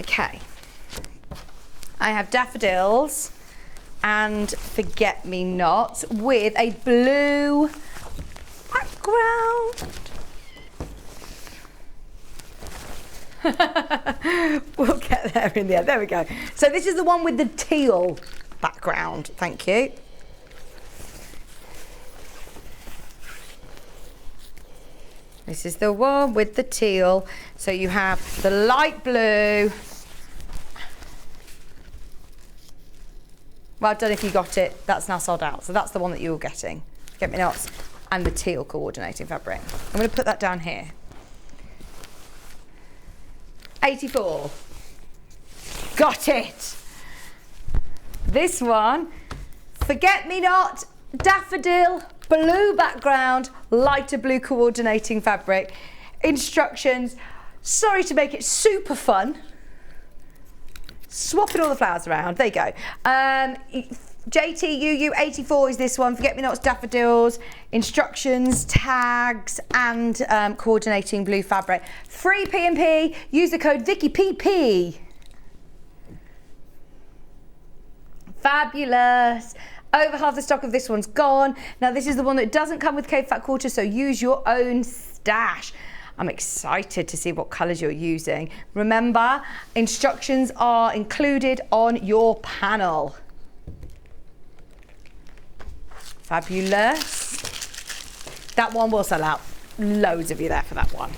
Okay. I have daffodils and forget-me-nots with a blue background. We'll get there in the end. There we go. So this is the one with the teal background. Thank you. This is the one with the teal. So you have the light blue. Well done if you got it. That's now sold out. So that's the one that you're getting. Get me nuts. And the teal coordinating fabric. I'm going to put that down here. 84. Got it. This one, forget-me-not, daffodil, blue background, lighter blue coordinating fabric. Instructions, sorry to make it super fun. Swapping all the flowers around, there you go. JTUU84 is this one, forget-me-nots, daffodils, instructions, tags, and coordinating blue fabric. Free P&P, use the code VickyPP. Fabulous. Over half the stock of this one's gone. Now this is the one that doesn't come with Cape Fat Quarter, so use your own stash. I'm excited to see what colours you're using. Remember, instructions are included on your panel. Fabulous. That one will sell out. Loads of you there for that one.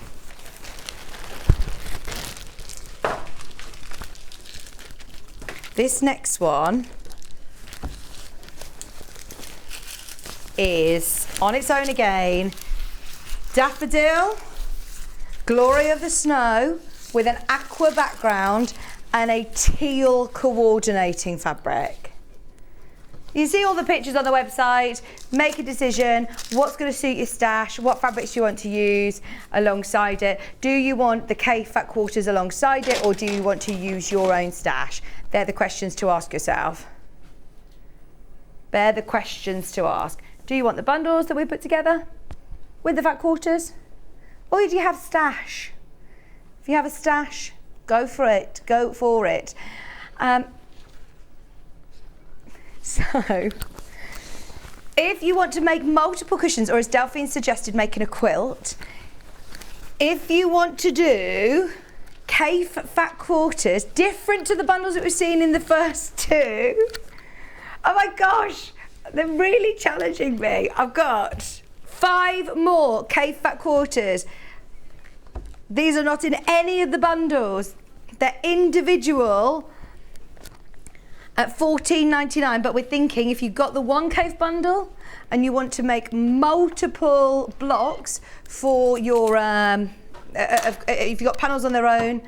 This next one is on its own again. Daffodil, Glory of the Snow, with an aqua background and a teal coordinating fabric. You see all the pictures on the website, make a decision, what's going to suit your stash, what fabrics you want to use alongside it. Do you want the K fat quarters alongside it, or do you want to use your own stash? They're the questions to ask yourself. They're the questions to ask. Do you want the bundles that we put together with the fat quarters? Or do you have stash? If you have a stash, go for it, go for it. So, if you want to make multiple cushions, or as Delphine suggested, making a quilt, if you want to do K fat quarters, different to the bundles that we've seen in the first two, oh my gosh, they're really challenging me. I've got 5 more K fat quarters. These are not in any of the bundles. They're individual at $14.99, but we're thinking if you've got the 1 cave bundle and you want to make multiple blocks for your, if you've got panels on their own,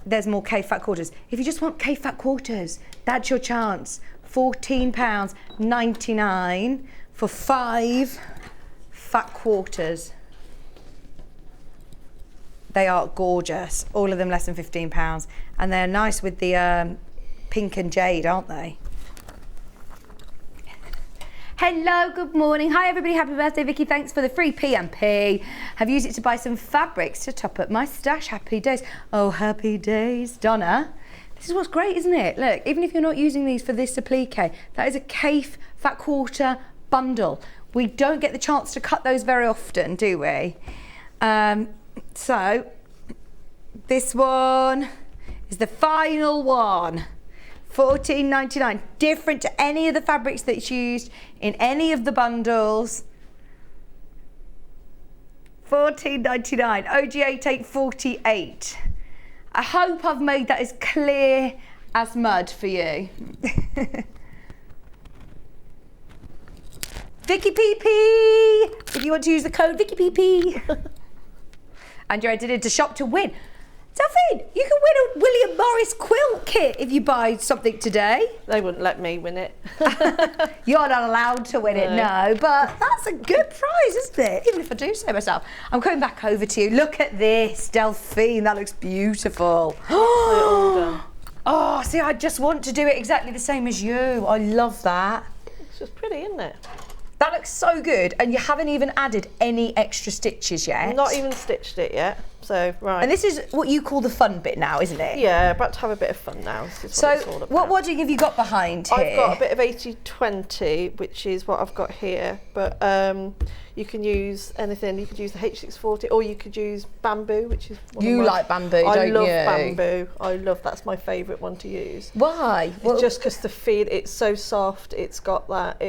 there's more cave fat quarters. If you just want cave fat quarters, that's your chance. £14.99 for 5 fat quarters. They are gorgeous, all of them less than £15, and they're nice with the pink and jade, aren't they? Hello, good morning. Hi everybody, happy birthday Vicki. Thanks for the free PMP. Have used it to buy some fabrics to top up my stash. Happy days. Oh, happy days. Donna, this is what's great, isn't it? Look, even if you're not using these for this applique, that is a Kaif fat quarter bundle. We don't get the chance to cut those very often, do we? So, this one is the final one. $14.99, different to any of the fabrics that's used in any of the bundles. $14.99, OG8848. I hope I've made that as clear as mud for you. Vicki PP, if you want to use the code Vicki PP. And you're entered into shop to win. Delphine, you can win a William Morris quilt kit if you buy something today. They wouldn't let me win it. You're not allowed to win it, no, but that's a good prize, isn't it? Even if I do say myself. I'm coming back over to you. Look at this, Delphine, that looks beautiful. Oh, see, I just want to do it exactly the same as you. I love that. It's just pretty, isn't it? That looks so good, and you haven't even added any extra stitches yet. Not even stitched it yet, so right. And this is what you call the fun bit now, isn't it? Yeah, about to have a bit of fun now. This is So, what it's all about. what wadding have you got behind here? I've got a bit of 80-20, which is what I've got here, but you can use anything. You could use the H640, or you could use bamboo, which is one You of my, like bamboo, don't you? I love bamboo. I love, that's my favourite one to use. Why? It's just because the feel, it's so soft. It's got that.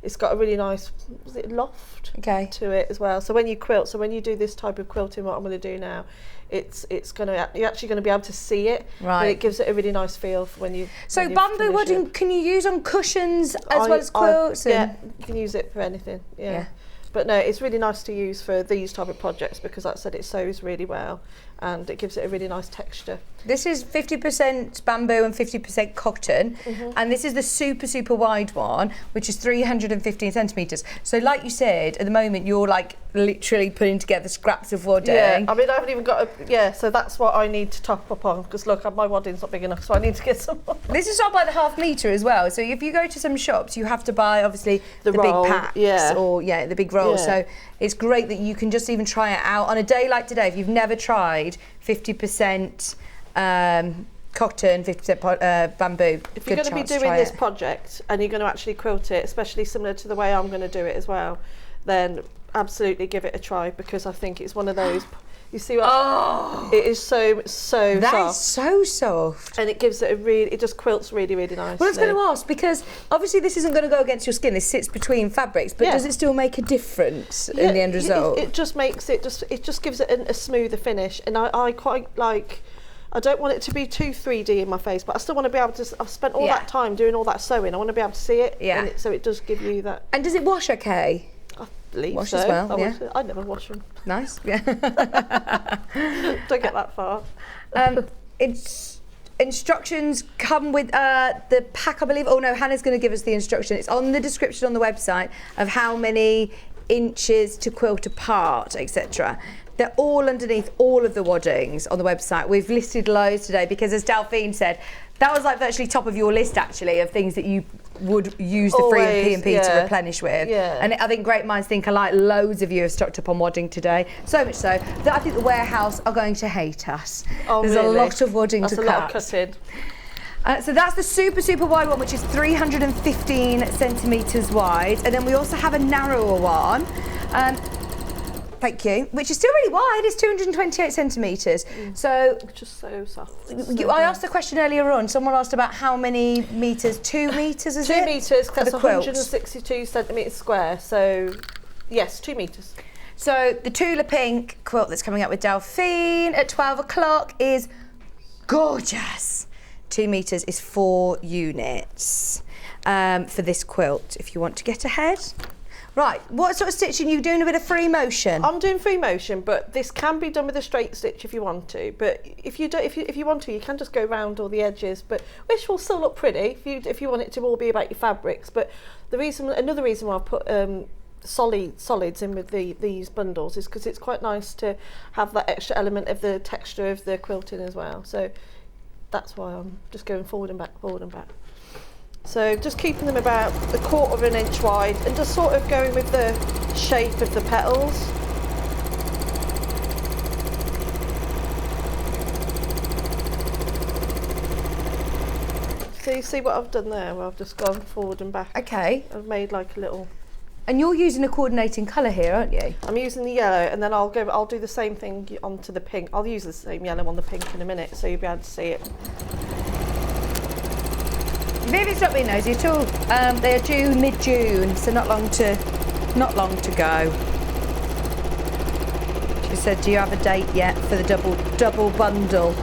It's got a really nice, was it loft to it as well. So when you quilt, so when you do this type of quilting, what I'm going to do now, you're actually going to be able to see it, but it gives it a really nice feel for when you. So bamboo wadding, can you use on cushions as well as quilts? Yeah, you can use it for anything. Yeah. But no, it's really nice to use for these type of projects because, like I said, it sews really well and it gives it a really nice texture. This is 50% bamboo and 50% cotton, and this is the super, super wide one, which is 315 centimetres. So like you said, at the moment, you're like literally putting together scraps of wadding. Yeah, I mean, I haven't even got so that's what I need to top up on, because look, my wadding's not big enough, so I need to get some more. This is sold by the half metre as well, so if you go to some shops, you have to buy, obviously, the roll, big packs, or the big roll. So it's great that you can just even try it out on a day like today. If you've never tried 50% cotton, 50% bamboo. If you're going to be doing this project and you're going to actually quilt it, especially similar to the way I'm going to do it as well, then absolutely give it a try, because I think it's one of those. You see what? It is so soft. That is so soft. And it gives it it just quilts really, really nicely. Well, I was going to ask, because obviously this isn't going to go against your skin. This sits between fabrics, but does it still make a difference in the end result? It just makes it just gives it a smoother finish, and I quite like. I don't want it to be too 3D in my face, but I still want to be able to. I've spent all that time doing all that sewing. I want to be able to see it. Yeah. And so it does give you that. And does it wash okay? I believe wash so. as well. I never wash them. Nice. Yeah. Don't get that far. It's instructions come with the pack, I believe. Oh no, Hannah's going to give us the instruction. It's on the description on the website of how many inches to quilt apart, etc. They're all underneath all of the waddings on the website. We've listed loads today because, as Delphine said, that was like virtually top of your list actually of things that you would use the free P&P to replenish with. Yeah. And I think great minds think alike. Loads of you have stocked up on wadding today. So much so that I think the warehouse are going to hate us. Oh, There's really? a lot of wadding That's to a cut. lot of cutting. So that's the super, super wide one, which is 315 centimetres wide. And then we also have a narrower one. Thank you. Which is still really wide. It's 228 centimetres. So, Just so soft. I asked a question earlier on. Someone asked about how many metres. 2 metres, is 2 it? metres, For that's the quilt. 162 centimetres square. So, yes, 2 metres. So the Tula pink quilt that's coming out with Delphine at 12 o'clock is gorgeous. 2 metres is 4 units for this quilt, if you want to get ahead. Right, what sort of stitching? You doing a bit of free motion? I'm doing free motion, but this can be done with a straight stitch if you want to. But if you don't, if you want to, you can just go round all the edges. But which will still look pretty if you want it to all be about your fabrics. But another reason why I've put solids in with these bundles is because it's quite nice to have that extra element of the texture of the quilting as well. So that's why I'm just going forward and back, forward and back. So just keeping them about 1/4 of an inch wide and just sort of going with the shape of the petals. So you see what I've done there? Well, I've just gone forward and back. Okay. I've made like a little. And you're using a coordinating colour here, aren't you? I'm using the yellow, and then I'll do the same thing onto the pink. I'll use the same yellow on the pink in a minute, so you'll be able to see it. Maybe it's not being nosy at all. They are due mid-June, so not long to go. She said, "Do you have a date yet for the double bundle?"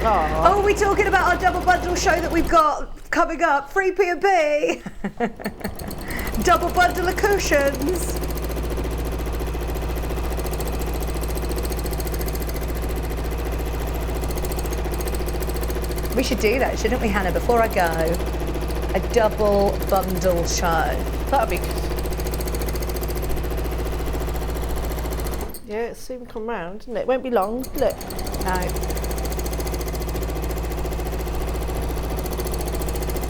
Oh, we're talking about our double bundle show that we've got coming up. Free P&P. Double bundle of cushions. We should do that, shouldn't we, Hannah, before I go? A double bundle show. That'd be good. Yeah, it'll soon come round, isn't it? It won't be long, look. No.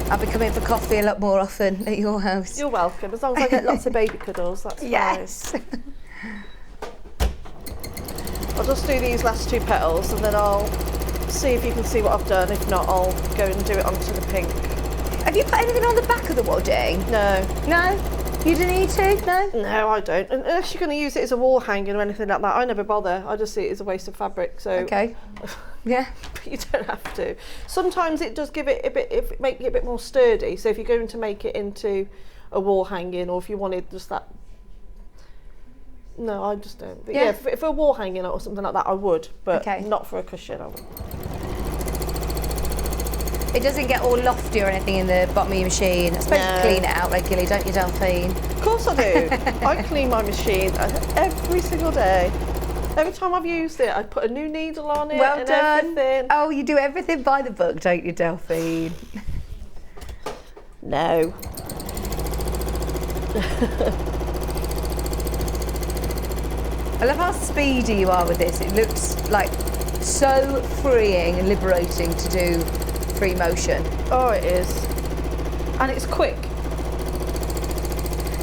I'll be coming for coffee a lot more often at your house. You're welcome, as long as I get lots of baby cuddles, that's fine. Yes. I'll just do these last 2 petals and then I'll see if you can see what I've done. If not, I'll go and do it onto the pink. Have you put anything on the back of the wadding? No. No? You didn't need to? No? No, I don't. Unless you're going to use it as a wall hanging or anything like that, I never bother. I just see it as a waste of fabric. So Okay. Yeah. But you don't have to. Sometimes it does give it a bit, make it a bit more sturdy. So if you're going to make it into a wall hanging, or if you wanted just that. No, I just don't. But yeah, if a wall hanging or something like that, I would, but not for a cushion. I would. It doesn't get all lofty or anything in the bottom of your machine. I suppose you clean it out regularly, don't you, Delphine? Of course I do. I clean my machine every single day. Every time I've used it, I put a new needle on it Well and done. everything. Oh, you do everything by the book, don't you, Delphine? No. I love how speedy you are with this. It looks like so freeing and liberating to do free motion. Oh, it is. And it's quick.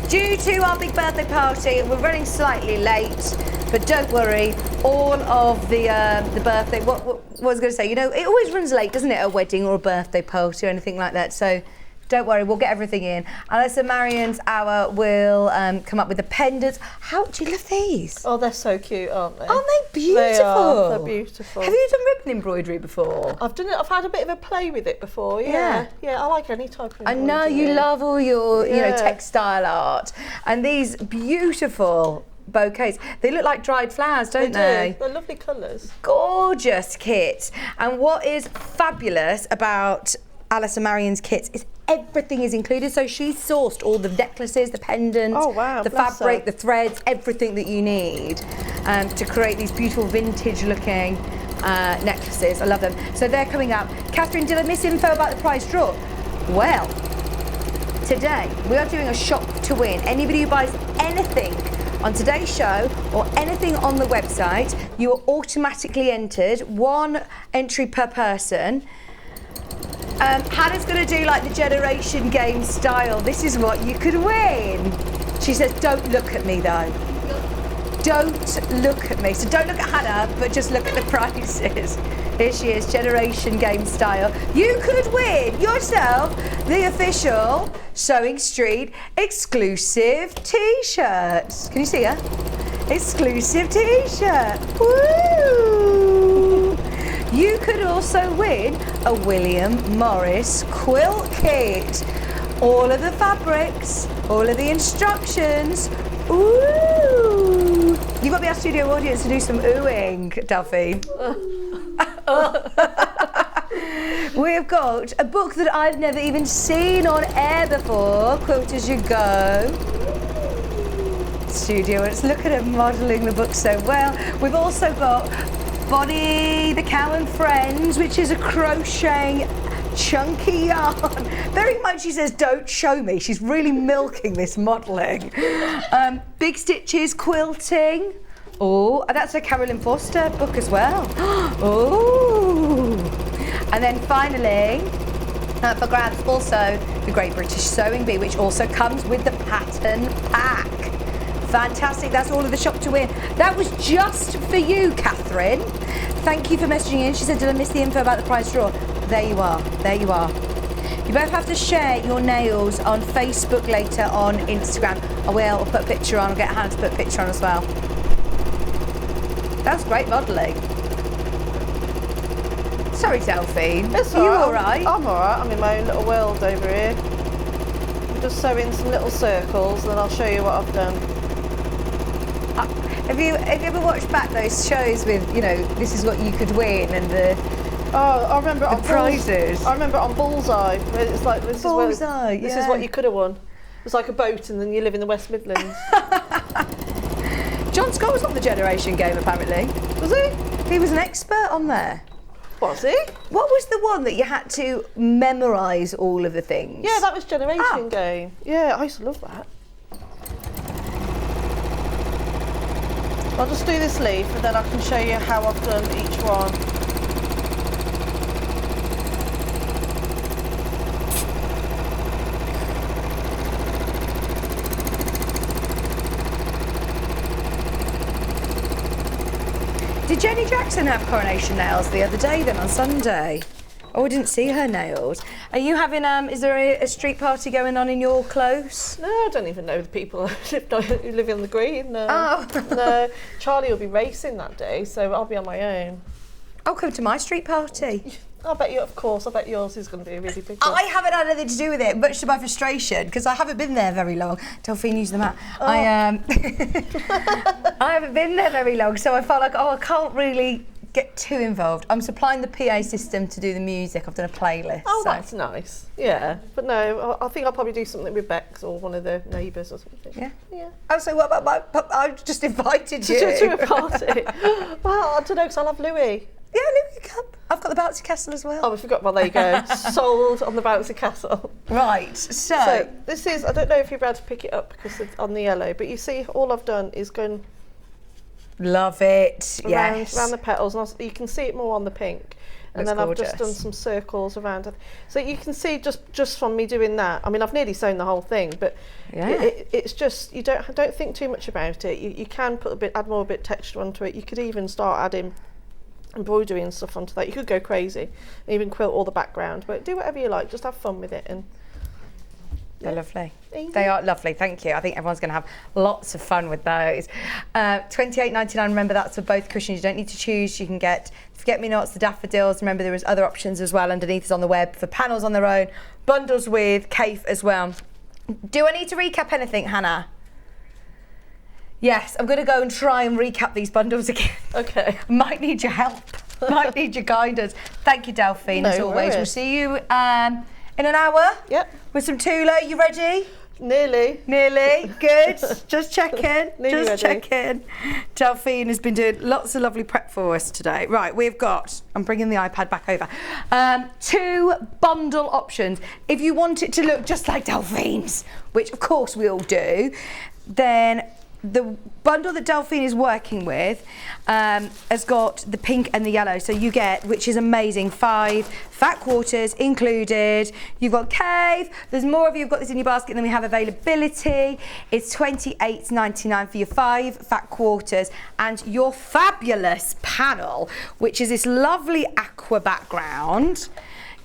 Due to our big birthday party, we're running slightly late, but don't worry, all of the birthday, what I was going to say, you know, it always runs late, doesn't it, a wedding or a birthday party or anything like that, so Don't worry, we'll get everything in. Allison Maryon's hour will come up with the pendants. How do you love these? Oh, they're so cute, aren't they? Aren't they beautiful? They are. They're beautiful. Have you done ribbon embroidery before? I've done it. I've had a bit of a play with it before. Yeah. I like any type of I embroidery. know you love all your, textile art, and these beautiful bouquets. They look like dried flowers, don't they? They're lovely colours. Gorgeous kit. And what is fabulous about Allison Maryon's kits is everything is included. So she's sourced all the necklaces, the pendants, the fabric, the threads, everything that you need to create these beautiful vintage looking necklaces. I love them. So they're coming up. Catherine, did I miss info about the prize draw? Well, today we are doing a shop to win. Anybody who buys anything on today's show or anything on the website, you are automatically entered. 1 entry per person. Hannah's going to do like the generation game style. This is what you could win. She says, don't look at me though. Don't look at me. So don't look at Hannah, but just look at the prizes. Here she is, generation game style. You could win yourself the official Sewing Street exclusive t-shirt. Can you see her? Exclusive t-shirt. Woo! You could also win a William Morris quilt kit. All of the fabrics, all of the instructions. Ooh! You've got to be our studio audience to do some oohing, Delphine. We've got a book that I've never even seen on air before, Quilt As You Go. Studio, let's look at her modelling the book so well. We've also got Bonnie the Cow and Friends, which is a crocheting chunky yarn. Very much she says, don't show me. She's really milking this modelling. Big Stitches quilting. Oh, that's a Carolyn Foster book as well. Oh. And then finally, for grabs, also the Great British Sewing Bee, which also comes with the pattern pack. Fantastic, that's all of the shop to win. That was just for you, Catherine. Thank you for messaging in. She said, did I miss the info about the prize draw? There you are, there you are. You both have to share your nails on Facebook later, on Instagram. I will, I'll put a picture on, I'll get Hannah to put a picture on as well. That's great modelling. Sorry, Delphine. It's Are you all right? I'm all right. I'm in my own little world over here. I'm just sewing some little circles, and then I'll show you what I've done. Have you ever watched back those shows with, this is what you could win and the I remember the prizes? I remember on Bullseye. Where it's like this Bullseye, this is what you could have won. It's like a boat, and then you live in the West Midlands. John Scott was on the Generation Game, apparently. Was he? He was an expert on there. Was he? What was the one that you had to memorise all of the things? Yeah, that was Generation Game. Yeah, I used to love that. I'll just do this leaf, and then I can show you how I've done each one. Did Jenny Jackson have coronation nails the other day then on Sunday? Oh, I didn't see her nails. Are you having, is there a street party going on in your close? No, I don't even know the people who live on the green. No. Oh. No, Charlie will be racing that day, so I'll be on my own. I'll come to my street party. I bet you, of course, I bet yours is going to be a really big one. I haven't had anything to do with it, much to my frustration, because I haven't been there very long. Delphine used them out. Oh. I haven't been there very long, so I felt like, I can't really get too involved. I'm supplying the PA system to do the music. I've done a playlist. Oh, so. that's nice. Yeah, but no, I think I'll probably do something with Bex or one of the neighbours or something. Yeah? Yeah. Oh, so what about I just invited you. To a party. Well, I don't know, because I'll have Louis. Yeah, Louis, come. I've got the bouncy castle as well. Oh, I forgot. Well, there you go. Sold on the bouncy castle. Right, so this is, I don't know if you'll be able to pick it up because it's on the yellow, but you see all I've done is gone... Love it, yes. Around the petals, and you can see it more on the pink. And Looks then gorgeous. I've just done some circles around it. So you can see just from me doing that, I mean, I've nearly sewn the whole thing, but it's just, you don't think too much about it. You can put add more texture onto it. You could even start adding embroidery and stuff onto that. You could go crazy and even quilt all the background, but do whatever you like, just have fun with it. And They're lovely. They are lovely, thank you. I think everyone's going to have lots of fun with those. $28.99, remember that's for both cushions. You don't need to choose. You can get forget-me-nots, the daffodils. Remember there was other options as well underneath us on the web for panels on their own, bundles with Cafe as well. Do I need to recap anything, Hannah? Yes, I'm going to go and try and recap these bundles again. Okay. Might need your help. Might need your guidance. Thank you, Delphine, as always. Worries. We'll see you in an hour. Yep. With some Tula. You ready? Nearly. Good. Just checking. Nearly Just ready. checking. Delphine has been doing lots of lovely prep for us today. Right, we've got, I'm bringing the iPad back over, 2 bundle options. If you want it to look just like Delphine's, which of course we all do, then the bundle that Delphine is working with has got the pink and the yellow. So you get, which is amazing, 5 fat quarters included. You've got Cave. There's more of you. You've got this in your basket than we have availability. It's $28.99 for your 5 fat quarters and your fabulous panel, which is this lovely aqua background.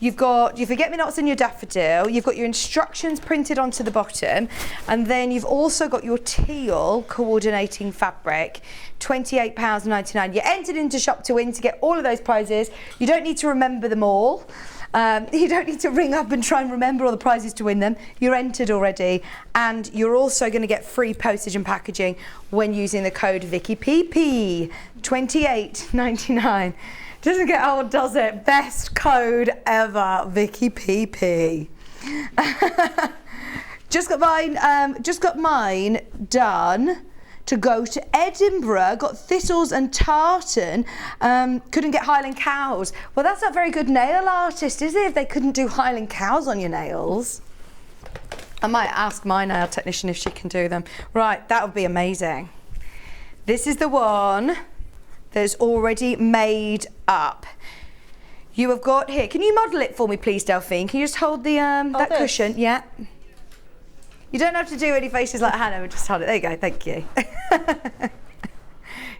You've got your forget-me-nots and your daffodil. You've got your instructions printed onto the bottom. And then you've also got your teal coordinating fabric, £28.99. You entered into Shop to Win to get all of those prizes. You don't need to remember them all. You don't need to ring up and try and remember all the prizes to win them. You're entered already. And you're also going to get free postage and packaging when using the code VickyPP, $28.99. Doesn't get old, does it? Best code ever, Vicky PP. Just got mine done to go to Edinburgh. Got thistles and tartan. Couldn't get Highland cows. Well, that's not very good nail artist, is it? If they couldn't do Highland cows on your nails. I might ask my nail technician if she can do them. Right, that would be amazing. This is the one that's already made up. You have got here, can you model it for me please, Delphine? Can you just hold the that this? cushion? Yeah. You don't have to do any faces like Hannah, but just hold it. There you go, thank you.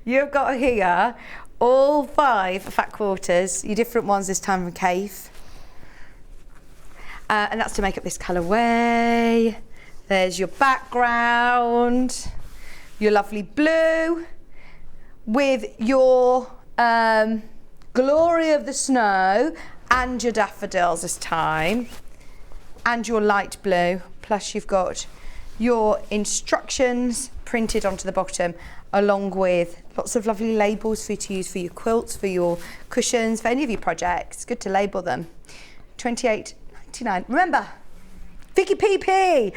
You've got here all 5 fat quarters, your different ones this time from Cave. And that's to make up this colourway. There's your background, your lovely blue, with your glory of the snow and your daffodils this time, and your light blue, plus you've got your instructions printed onto the bottom, along with lots of lovely labels for you to use for your quilts, for your cushions, for any of your projects. Good to label them. $28.99. Remember, Vicky PP.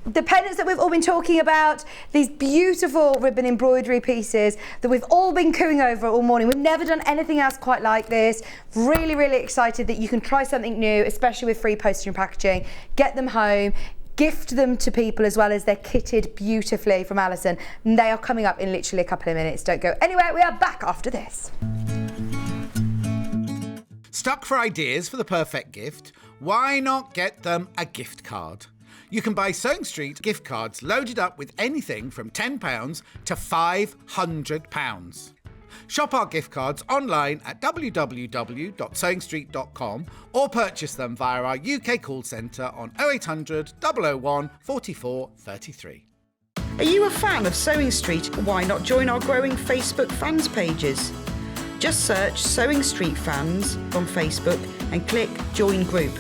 The pendants that we've all been talking about, these beautiful ribbon embroidery pieces that we've all been cooing over all morning. We've never done anything else quite like this. Really, really excited that you can try something new, especially with free postage and packaging. Get them home, gift them to people as well as they're kitted beautifully from Allison. And they are coming up in literally a couple of minutes. Don't go anywhere, we are back after this. Stuck for ideas for the perfect gift? Why not get them a gift card? You can buy Sewing Street gift cards loaded up with anything from £10 to £500. Shop our gift cards online at www.sewingstreet.com or purchase them via our UK call centre on 0800 001 44 33. Are you a fan of Sewing Street? Why not join our growing Facebook fans pages? Just search Sewing Street Fans on Facebook and click Join Group.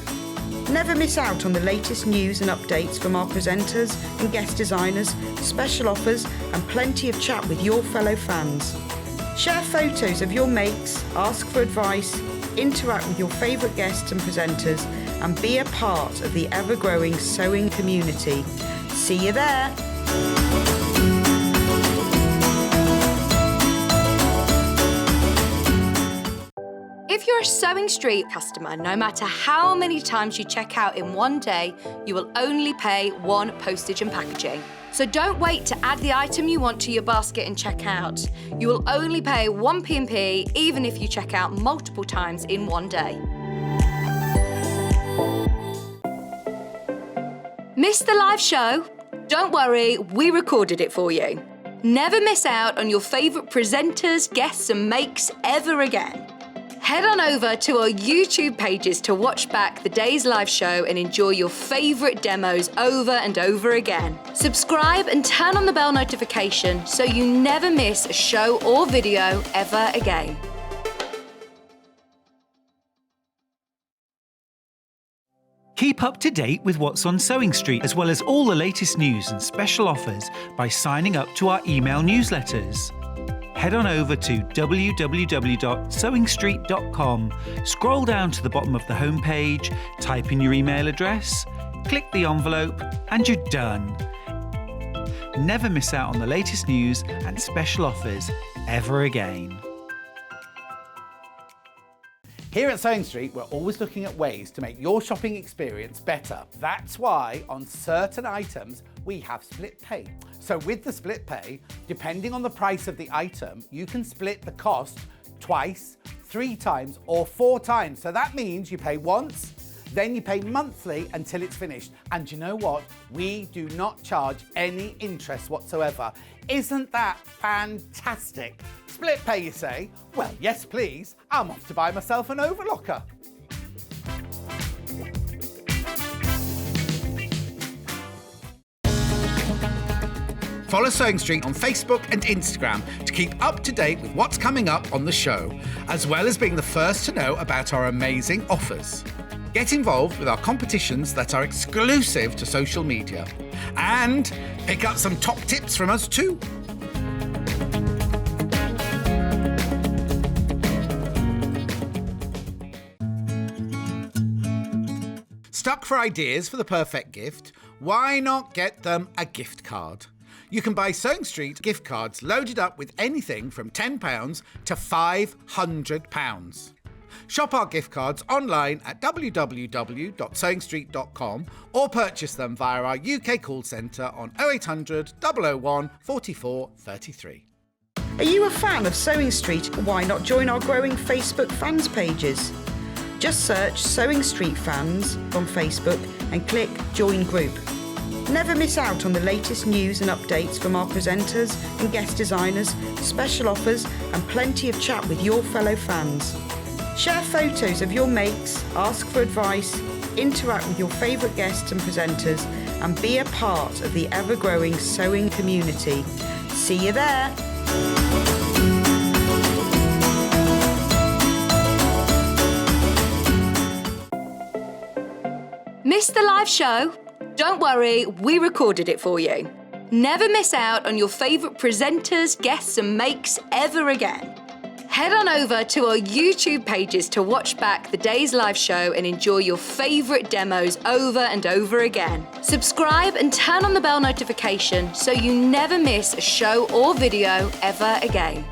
Never miss out on the latest news and updates from our presenters and guest designers, special offers and plenty of chat with your fellow fans. Share photos of your makes, ask for advice, interact with your favourite guests and presenters and be a part of the ever-growing sewing community. See you there! If you're a Sewing Street customer, no matter how many times you check out in one day, you will only pay 1 postage and packaging. So don't wait to add the item you want to your basket and check out. You will only pay 1 P&P even if you check out multiple times in one day. Missed the live show? Don't worry, we recorded it for you. Never miss out on your favourite presenters, guests and makes ever again. Head on over to our YouTube pages to watch back the day's live show and enjoy your favourite demos over and over again. Subscribe and turn on the bell notification so you never miss a show or video ever again. Keep up to date with what's on Sewing Street, as well as all the latest news and special offers by signing up to our email newsletters. Head on over to www.sewingstreet.com, scroll down to the bottom of the homepage, type in your email address, click the envelope, and you're done. Never miss out on the latest news and special offers ever again. Here at Sewing Street, we're always looking at ways to make your shopping experience better. That's why on certain items, we have split pay. So with the split pay, depending on the price of the item, you can split the cost twice, 3 times, or 4 times. So that means you pay once, then you pay monthly until it's finished. And you know what? We do not charge any interest whatsoever. Isn't that fantastic? Split pay, you say? Well, yes, please. I'm off to buy myself an overlocker. Follow Sewing Street on Facebook and Instagram to keep up to date with what's coming up on the show, as well as being the first to know about our amazing offers. Get involved with our competitions that are exclusive to social media, and pick up some top tips from us too. Stuck for ideas for the perfect gift? Why not get them a gift card? You can buy Sewing Street gift cards loaded up with anything from £10 to £500. Shop our gift cards online at www.sewingstreet.com or purchase them via our UK call centre on 0800 001 44 33. Are you a fan of Sewing Street? Why not join our growing Facebook fans pages? Just search Sewing Street Fans on Facebook and click Join Group. Never miss out on the latest news and updates from our presenters and guest designers, special offers and plenty of chat with your fellow fans. Share photos of your makes, ask for advice, interact with your favourite guests and presenters and be a part of the ever-growing sewing community. See you there! Missed the live show? Don't worry, we recorded it for you. Never miss out on your favourite presenters, guests and makes ever again. Head on over to our YouTube pages to watch back the day's live show and enjoy your favourite demos over and over again. Subscribe and turn on the bell notification so you never miss a show or video ever again.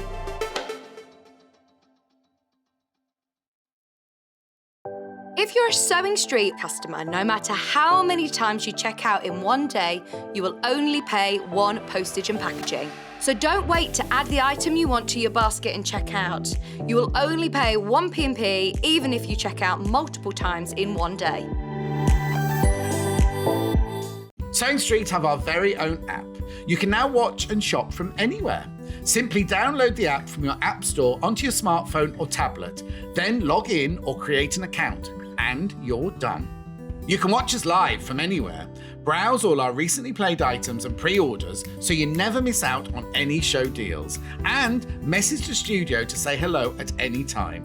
If you're a Sewing Street customer, no matter how many times you check out in one day, you will only pay 1 postage and packaging. So don't wait to add the item you want to your basket and check out. You will only pay 1 P&P even if you check out multiple times in one day. Sewing Street have our very own app. You can now watch and shop from anywhere. Simply download the app from your app store onto your smartphone or tablet, then log in or create an account, and you're done. You can watch us live from anywhere, browse all our recently played items and pre-orders so you never miss out on any show deals, and message the studio to say hello at any time.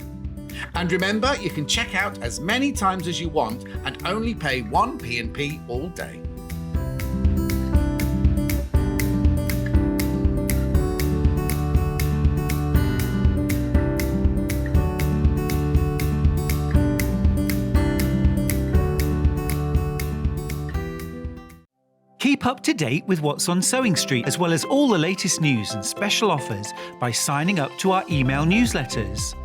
And remember, you can check out as many times as you want and only pay 1 P&P all day. Keep up to date with what's on Sewing Street, as well as all the latest news and special offers by signing up to our email newsletters.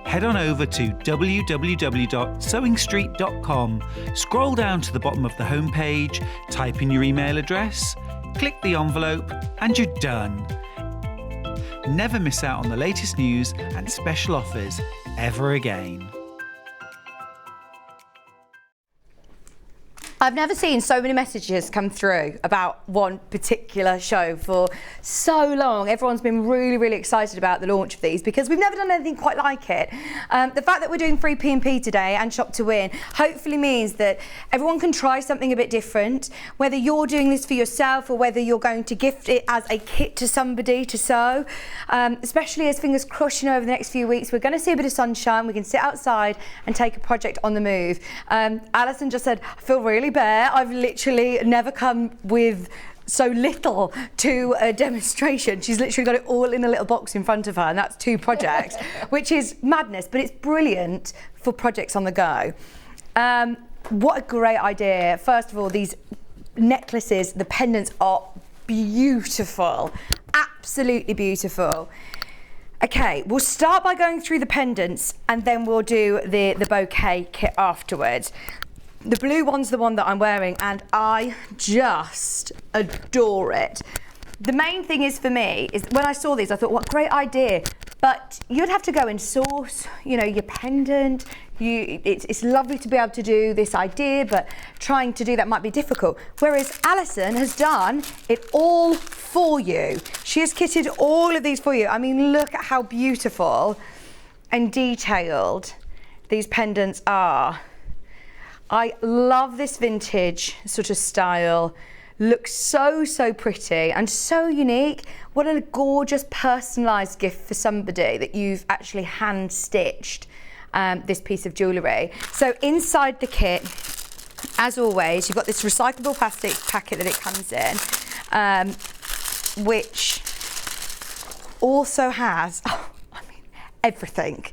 Head on over to www.sewingstreet.com, scroll down to the bottom of the homepage, type in your email address, click the envelope, and you're done. Never miss out on the latest news and special offers ever again. I've never seen so many messages come through about one particular show for so long. Everyone's been really, really excited about the launch of these because we've never done anything quite like it. The fact that we're doing free P&P today and Shop to Win hopefully means that everyone can try something a bit different, whether you're doing this for yourself or whether you're going to gift it as a kit to somebody to sew. Especially as fingers crossed, you know, over the next few weeks, we're going to see a bit of sunshine. We can sit outside and take a project on the move. Allison just said, I feel really bare. I've literally never come with so little to a demonstration. She's literally got it all in a little box in front of her, and that's 2 projects, which is madness, but it's brilliant for projects on the go. What a great idea. First of all, these necklaces, the pendants are beautiful, absolutely beautiful. Okay, we'll start by going through the pendants and then we'll do the bouquet kit afterwards. The blue one's the one that I'm wearing and I just adore it. The main thing is for me, is when I saw these, I thought, what a great idea. But you'd have to go and source, you know, your pendant. It's lovely to be able to do this idea, but trying to do that might be difficult. Whereas Allison has done it all for you. She has kitted all of these for you. I mean, look at how beautiful and detailed these pendants are. I love this vintage sort of style. Looks so pretty and so unique. What a gorgeous personalised gift for somebody that you've actually hand stitched this piece of jewellery. So inside the kit, as always, you've got this recyclable plastic packet that it comes in, which also has, everything.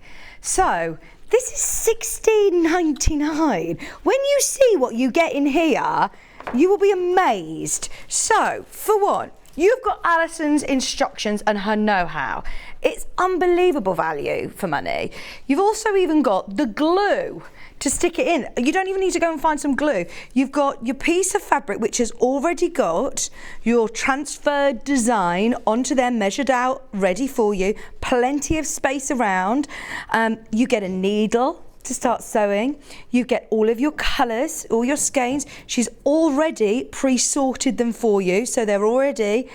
So this is $16.99. When you see what you get in here, you will be amazed. So, for one, you've got Alison's instructions and her know-how. It's unbelievable value for money. You've also even got the glue to stick it in. You don't even need to go and find some glue. You've got your piece of fabric which has already got your transferred design onto there, measured out, ready for you. Plenty of space around. You get a needle to start sewing. You get all of your colours, all your skeins. She's already pre-sorted them for you, so they're already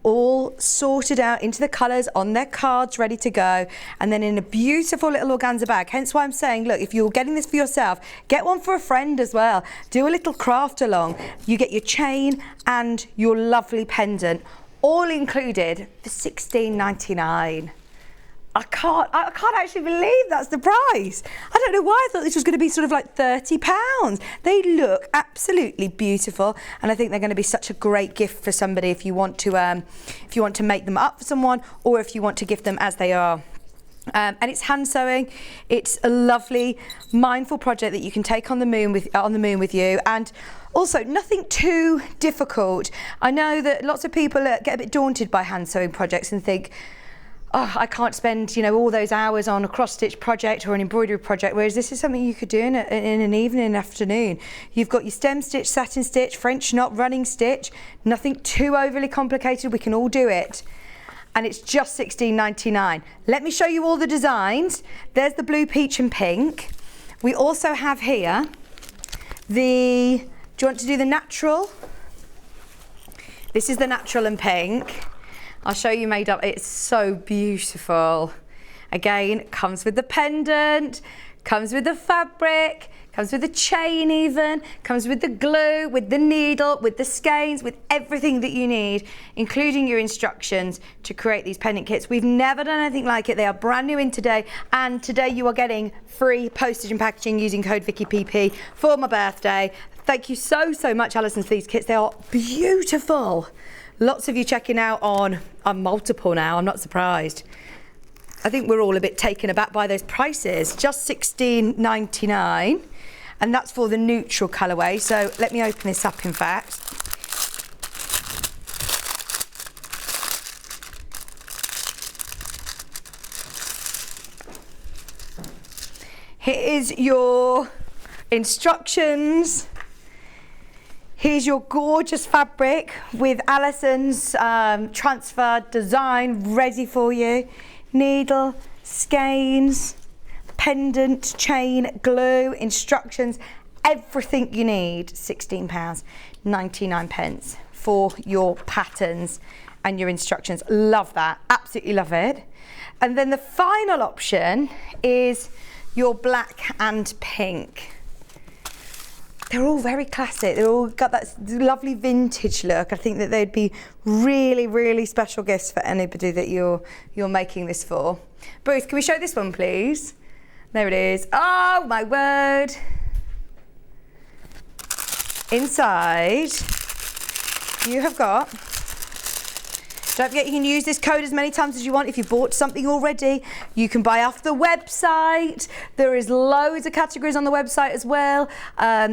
all sorted out into the colours on their cards, ready to go, and then in a beautiful little organza bag. Hence why I'm saying, look, if you're getting this for yourself, get one for a friend as well. Do a little craft along. You get your chain and your lovely pendant, all included for $16.99. I can't actually believe that's the price. I don't know why I thought this was going to be sort of like £30. They look absolutely beautiful, and I think they're going to be such a great gift for somebody if you want to make them up for someone, or if you want to gift them as they are. And it's hand sewing. It's a lovely, mindful project that you can take on the moon with you, and also nothing too difficult. I know that lots of people get a bit daunted by hand sewing projects and think, oh, I can't spend, you know, all those hours on a cross-stitch project or an embroidery project, whereas this is something you could do in an evening, afternoon. You've got your stem stitch, satin stitch, French knot, running stitch, nothing too overly complicated, we can all do it. And it's just $16.99. Let me show you all the designs. There's the blue, peach and pink. We also have here do you want to do the natural? This is the natural and pink. I'll show you made up. It's so beautiful. Again, comes with the pendant, comes with the fabric, comes with the chain even, comes with the glue, with the needle, with the skeins, with everything that you need, including your instructions to create these pendant kits. We've never done anything like it. They are brand new in today, and today you are getting free postage and packaging using code VickyPP for my birthday. Thank you so much, Alison, for these kits. They are beautiful. Lots of you checking out on multiple now, I'm not surprised. I think we're all a bit taken aback by those prices. Just $16.99, and that's for the neutral colourway. So let me open this up, in fact. Here is your instructions. Here's your gorgeous fabric with Alison's transferred design ready for you. Needle, skeins, pendant, chain, glue, instructions, everything you need, £16.99 for your patterns and your instructions. Love that, absolutely love it. And then the final option is your black and pink. They're all very classic. They've all got that lovely vintage look. I think that they'd be really, really special gifts for anybody that you're making this for. Bruce, can we show this one, please? There it is. Oh my word. Inside, you have got, don't forget you can use this code as many times as you want. If you bought something already, you can buy off the website. There is loads of categories on the website as well.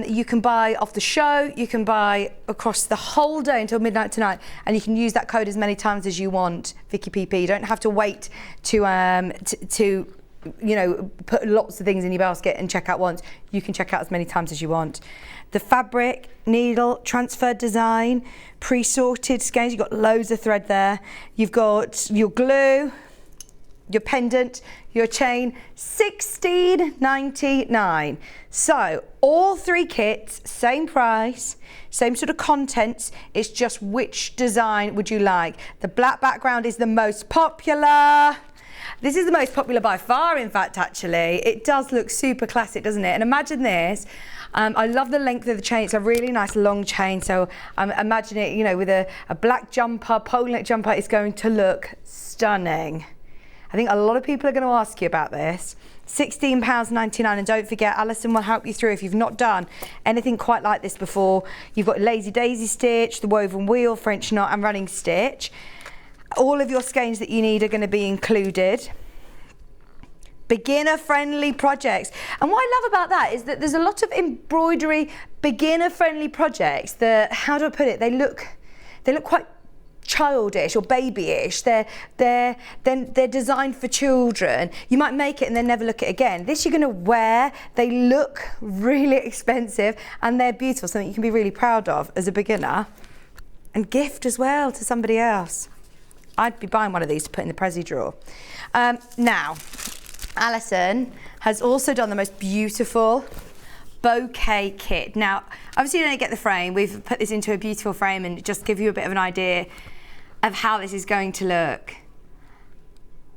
You can buy off the show. You can buy across the whole day until midnight tonight, and you can use that code as many times as you want, Vicki PP. You don't have to wait to you know, put lots of things in your basket and check out once. You can check out as many times as you want. The fabric, needle, transfer design, pre-sorted skeins. You've got loads of thread there. You've got your glue, your pendant, your chain, $16.99. So all three kits, same price, same sort of contents. It's just which design would you like. The black background is the most popular. This is the most popular by far, in fact, actually. It does look super classic, doesn't it? And imagine this. I love the length of the chain. It's a really nice long chain. So imagine it, you know, with a black jumper, pole neck jumper, it's going to look stunning. I think a lot of people are going to ask you about this. £16.99, and don't forget, Allison will help you through if you've not done anything quite like this before. You've got lazy daisy stitch, the woven wheel, French knot and running stitch. All of your skeins that you need are going to be included. Beginner-friendly projects. And what I love about that is that there's a lot of embroidery beginner-friendly projects that, how do I put it, they look quite childish or babyish. They're designed for children. You might make it and then never look at it again. This you're going to wear. They look really expensive and they're beautiful, something you can be really proud of as a beginner, and gift as well to somebody else. I'd be buying one of these to put in the Prezi drawer. Now, Allison has also done the most beautiful bouquet kit. Now, obviously you don't get the frame. We've put this into a beautiful frame and just give you a bit of an idea of how this is going to look.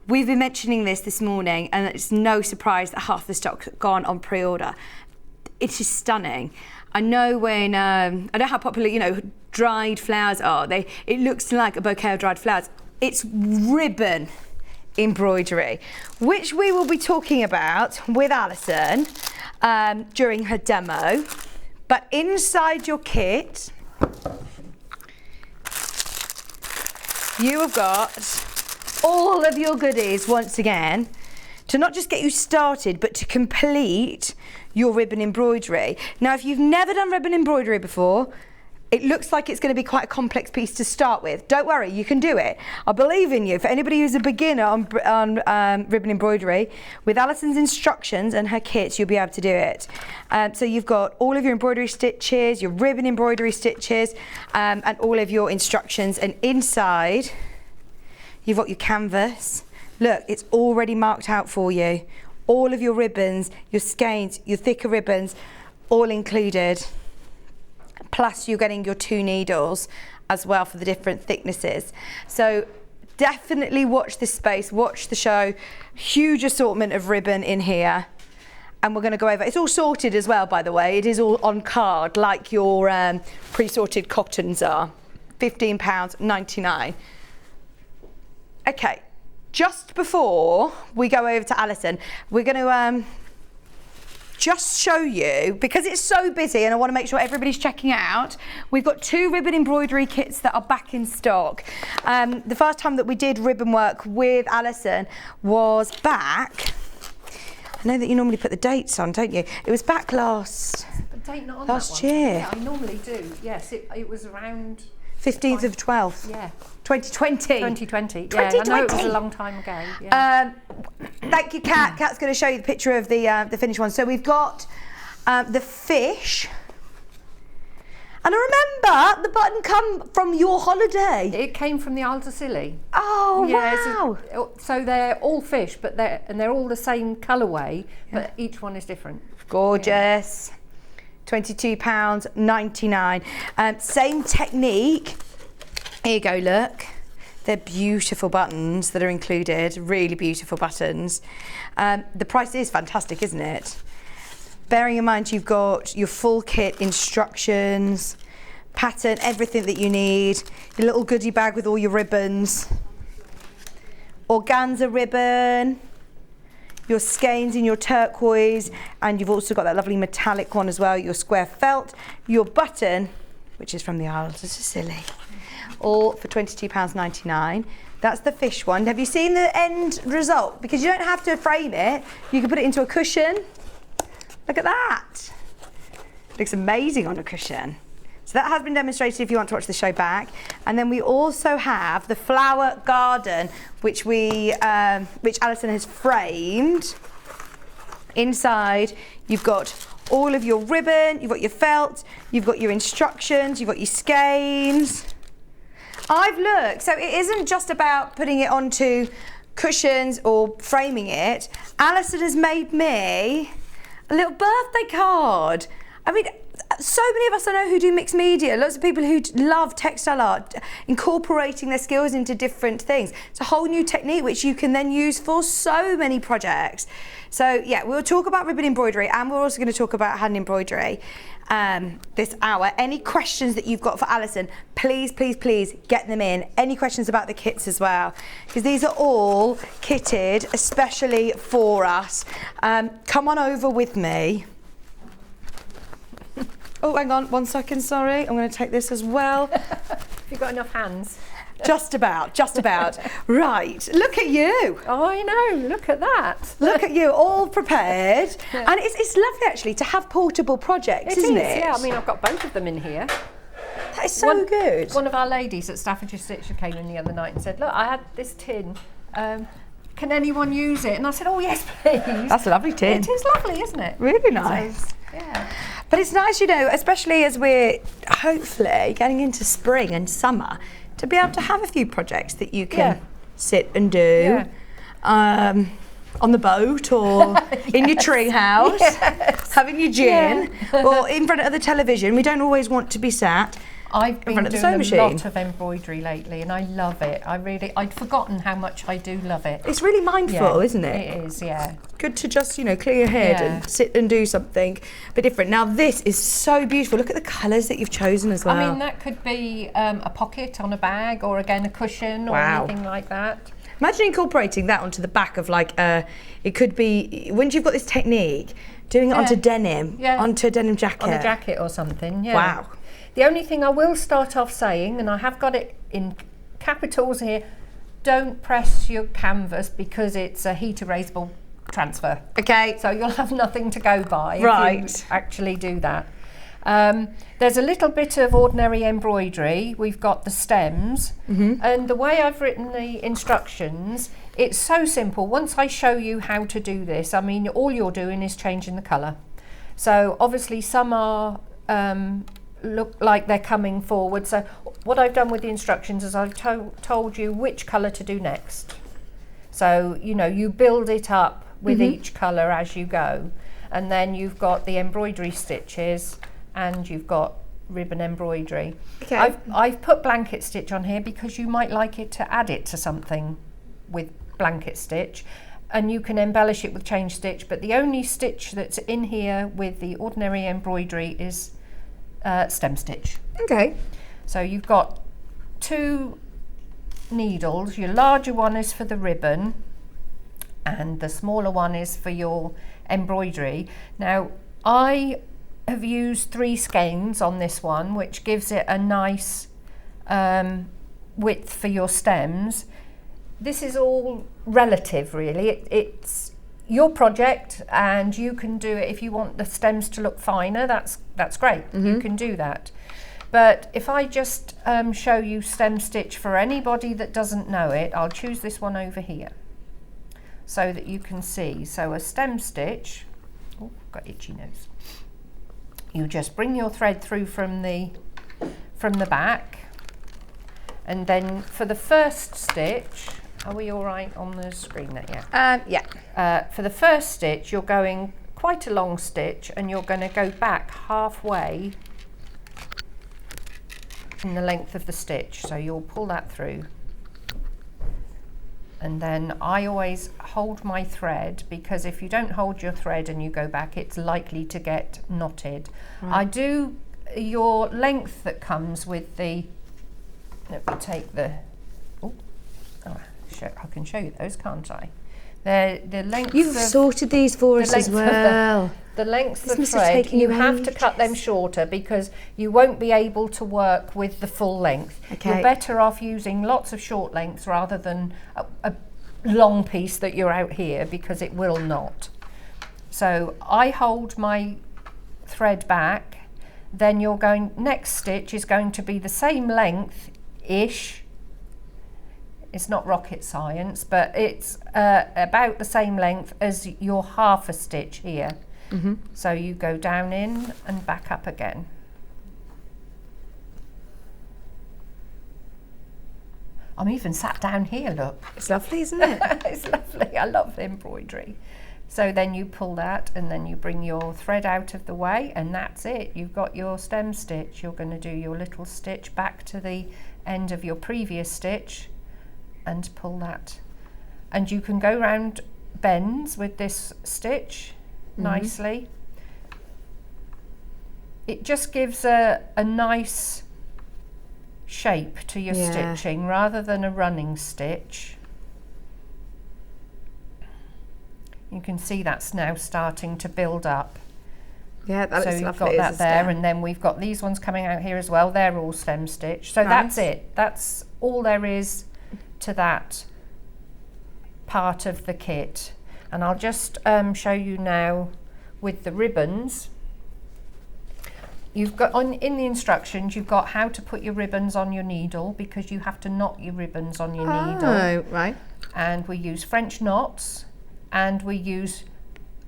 We've been mentioning this morning, and it's no surprise that half the stock's gone on pre-order. It is stunning. I know when, I know how popular, you know, dried flowers are. It looks like a bouquet of dried flowers. It's ribbon embroidery, which we will be talking about with Allison during her demo. But inside your kit, you have got all of your goodies once again to not just get you started, but to complete your ribbon embroidery. Now, if you've never done ribbon embroidery before, it looks like it's going to be quite a complex piece to start with. Don't worry, you can do it. I believe in you. For anybody who's a beginner on ribbon embroidery, with Allison's instructions and her kits, you'll be able to do it. So you've got all of your embroidery stitches, your ribbon embroidery stitches, and all of your instructions. And inside, you've got your canvas. Look, it's already marked out for you. All of your ribbons, your skeins, your thicker ribbons, all included. Plus you're getting your 2 needles as well for the different thicknesses. So definitely watch this space, watch the show. Huge assortment of ribbon in here. And we're going to go over, it's all sorted as well, by the way. It is all on card like your pre-sorted cottons are. £15.99. Okay, just before we go over to Allison, we're going to just show you, because it's so busy and I want to make sure everybody's checking it out, we've got 2 ribbon embroidery kits that are back in stock. The first time that we did ribbon work with Allison was back, I know that you normally put the dates on, don't you? It was back last year. Yeah, I normally do, yes. It was around 15th of 12th. Yeah. 2020. 2020. Yeah, 2020. I know it was a long time ago. Yeah. Thank you, Kat. Kat's going to show you the picture of the finished one. So we've got the fish. And I remember the button come from your holiday. It came from the Isle de Scilly. Oh, yeah, wow. So they're all fish, but they're all the same colourway, but each one is different. Gorgeous. Yeah. £22.99. Same technique. Here you go, look. They're beautiful buttons that are included, really beautiful buttons. The price is fantastic, isn't it? Bearing in mind you've got your full kit, instructions, pattern, everything that you need, your little goodie bag with all your ribbons, organza ribbon, your skeins in your turquoise, and you've also got that lovely metallic one as well, your square felt, your button, which is from the Isles of Sicily, all for £22.99. That's the fish one. Have you seen the end result? Because you don't have to frame it, you can put it into a cushion. Look at that. It looks amazing on a cushion. So that has been demonstrated if you want to watch the show back. And then we also have the flower garden, which Allison has framed. Inside, you've got all of your ribbon, you've got your felt, you've got your instructions, you've got your skeins. I've looked, so it isn't just about putting it onto cushions or framing it. Allison has made me a little birthday card. I mean, so many of us I know who do mixed media, lots of people who love textile art, incorporating their skills into different things. It's a whole new technique which you can then use for so many projects. So yeah, we'll talk about ribbon embroidery, and we're also going to talk about hand embroidery this hour. Any questions that you've got for Allison, please, please, please get them in. Any questions about the kits as well, because these are all kitted especially for us. Come on over with me. Oh, hang on, 1 second, sorry. I'm going to take this as well. Have you got enough hands? Just about, just about. Right, look at you. Oh, I know, look at that. Look at you, all prepared. Yeah. And it's lovely actually to have portable projects, isn't it? Yeah, I mean, I've got both of them in here. That is so good. One of our ladies at Staffordshire Stitcher came in the other night and said, look, I had this tin. Can anyone use it? And I said, oh yes, please. That's a lovely tin. It is lovely, isn't it? Really nice. So, yeah. But it's nice, you know, especially as we're hopefully getting into spring and summer, to be able to have a few projects that you can sit and do on the boat or in your tree house, having your gin, or in front of the television. We don't always want to be sat I've been in front of the doing sewing a machine. lot of embroidery lately, and I love it. I'd forgotten how much I do love it. It's really mindful, isn't it? It is, yeah. Good to just, you know, clear your head and sit and do something a bit different. Now this is so beautiful. Look at the colours that you've chosen as well. I mean, that could be a pocket on a bag, or again a cushion, or anything like that. Imagine incorporating that onto the back of like it could be, once you've got this technique, doing it onto denim, onto a denim jacket. On a jacket or something, yeah. Wow. The only thing I will start off saying, and I have got it in capitals here, don't press your canvas because it's a heat erasable transfer. Okay. So you'll have nothing to go by if you actually do that. There's a little bit of ordinary embroidery. We've got the stems, and the way I've written the instructions, it's so simple. Once I show you how to do this, I mean, all you're doing is changing the colour. So obviously some are look like they're coming forward. So what I've done with the instructions is I've told you which colour to do next. So, you know, you build it up with each colour as you go. And then you've got the embroidery stitches and you've got ribbon embroidery. Okay. I've put blanket stitch on here because you might like it to add it to something with blanket stitch. And you can embellish it with change stitch, but the only stitch that's in here with the ordinary embroidery is stem stitch. Okay. So you've got 2 needles. Your larger one is for the ribbon and the smaller one is for your embroidery. Now I have used 3 skeins on this one, which gives it a nice width for your stems. This is all relative really. It's your project and you can do it. If you want the stems to look finer, that's great. You can do that. But if I just show you stem stitch for anybody that doesn't know it, I'll choose this one over here so that you can see. So a stem stitch, oh, got itchy nose. You just bring your thread through from the back, and then for the first stitch, are we all right on the screen there? Yeah. Yeah. For the first stitch, you're going quite a long stitch, and you're going to go back halfway in the length of the stitch. So you'll pull that through. And then I always hold my thread, because if you don't hold your thread and you go back, it's likely to get knotted. Right. I do your length that comes with the, let me take the, I can show you those, can't I? The length. You've sorted these for us as well. The length of This must have thread, taken you you have to cut them ages. shorter, because you won't be able to work with the full length. Okay. You're better off using lots of short lengths rather than a long piece that you're out here, because it will knot. So I hold my thread back, then you're going, next stitch is going to be the same length-ish. It's not rocket science, but it's about the same length as your half a stitch here. Mm-hmm. So you go down in and back up again. I'm even sat down here, look. It's lovely, isn't it? It's lovely, I love embroidery. So then you pull that, and then you bring your thread out of the way, and that's it. You've got your stem stitch. You're going to do your little stitch back to the end of your previous stitch and pull that. And you can go round bends with this stitch nicely. It just gives a nice shape to your stitching rather than a running stitch. You can see that's now starting to build up. Yeah, that so looks you've lovely. got that there, and then we've got these ones coming out here as well. They're all stem stitch. So that's it. That's all there is to that part of the kit. And I'll just show you now with the ribbons. You've got in the instructions, you've got how to put your ribbons on your needle, because you have to knot your ribbons on your needle. Oh, right. And we use French knots, and we use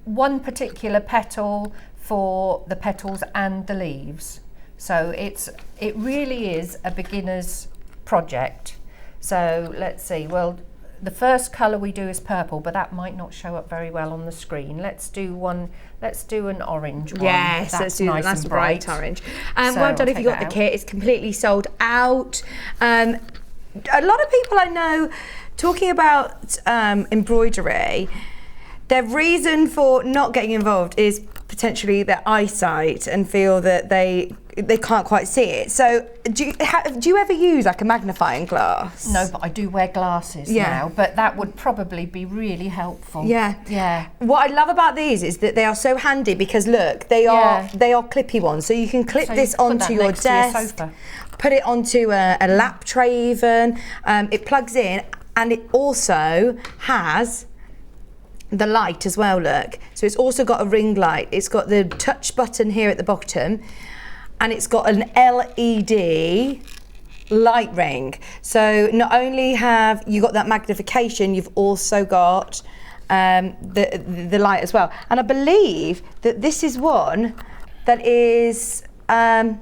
one particular petal for the petals and the leaves. So it really is a beginner's project. So let's see, well, the first colour we do is purple, but that might not show up very well on the screen. Let's do an orange one. Yes, that's let's do nice nice and bright orange. Well done if you got the kit. It's completely sold out. A lot of people I know talking about embroidery, their reason for not getting involved is potentially their eyesight, and feel that they can't quite see it. So do you ever use like a magnifying glass? No, but I do wear glasses now, but that would probably be really helpful. Yeah. What I love about these is that they are so handy, because look, they are clippy ones, so you can clip this onto your desk, put it onto a lap tray even. It plugs in, and it also has the light as well, look. So it's also got a ring light. It's got the touch button here at the bottom, and it's got an LED light ring. So not only have you got that magnification, you've also got the light as well. And I believe that this is one that is, I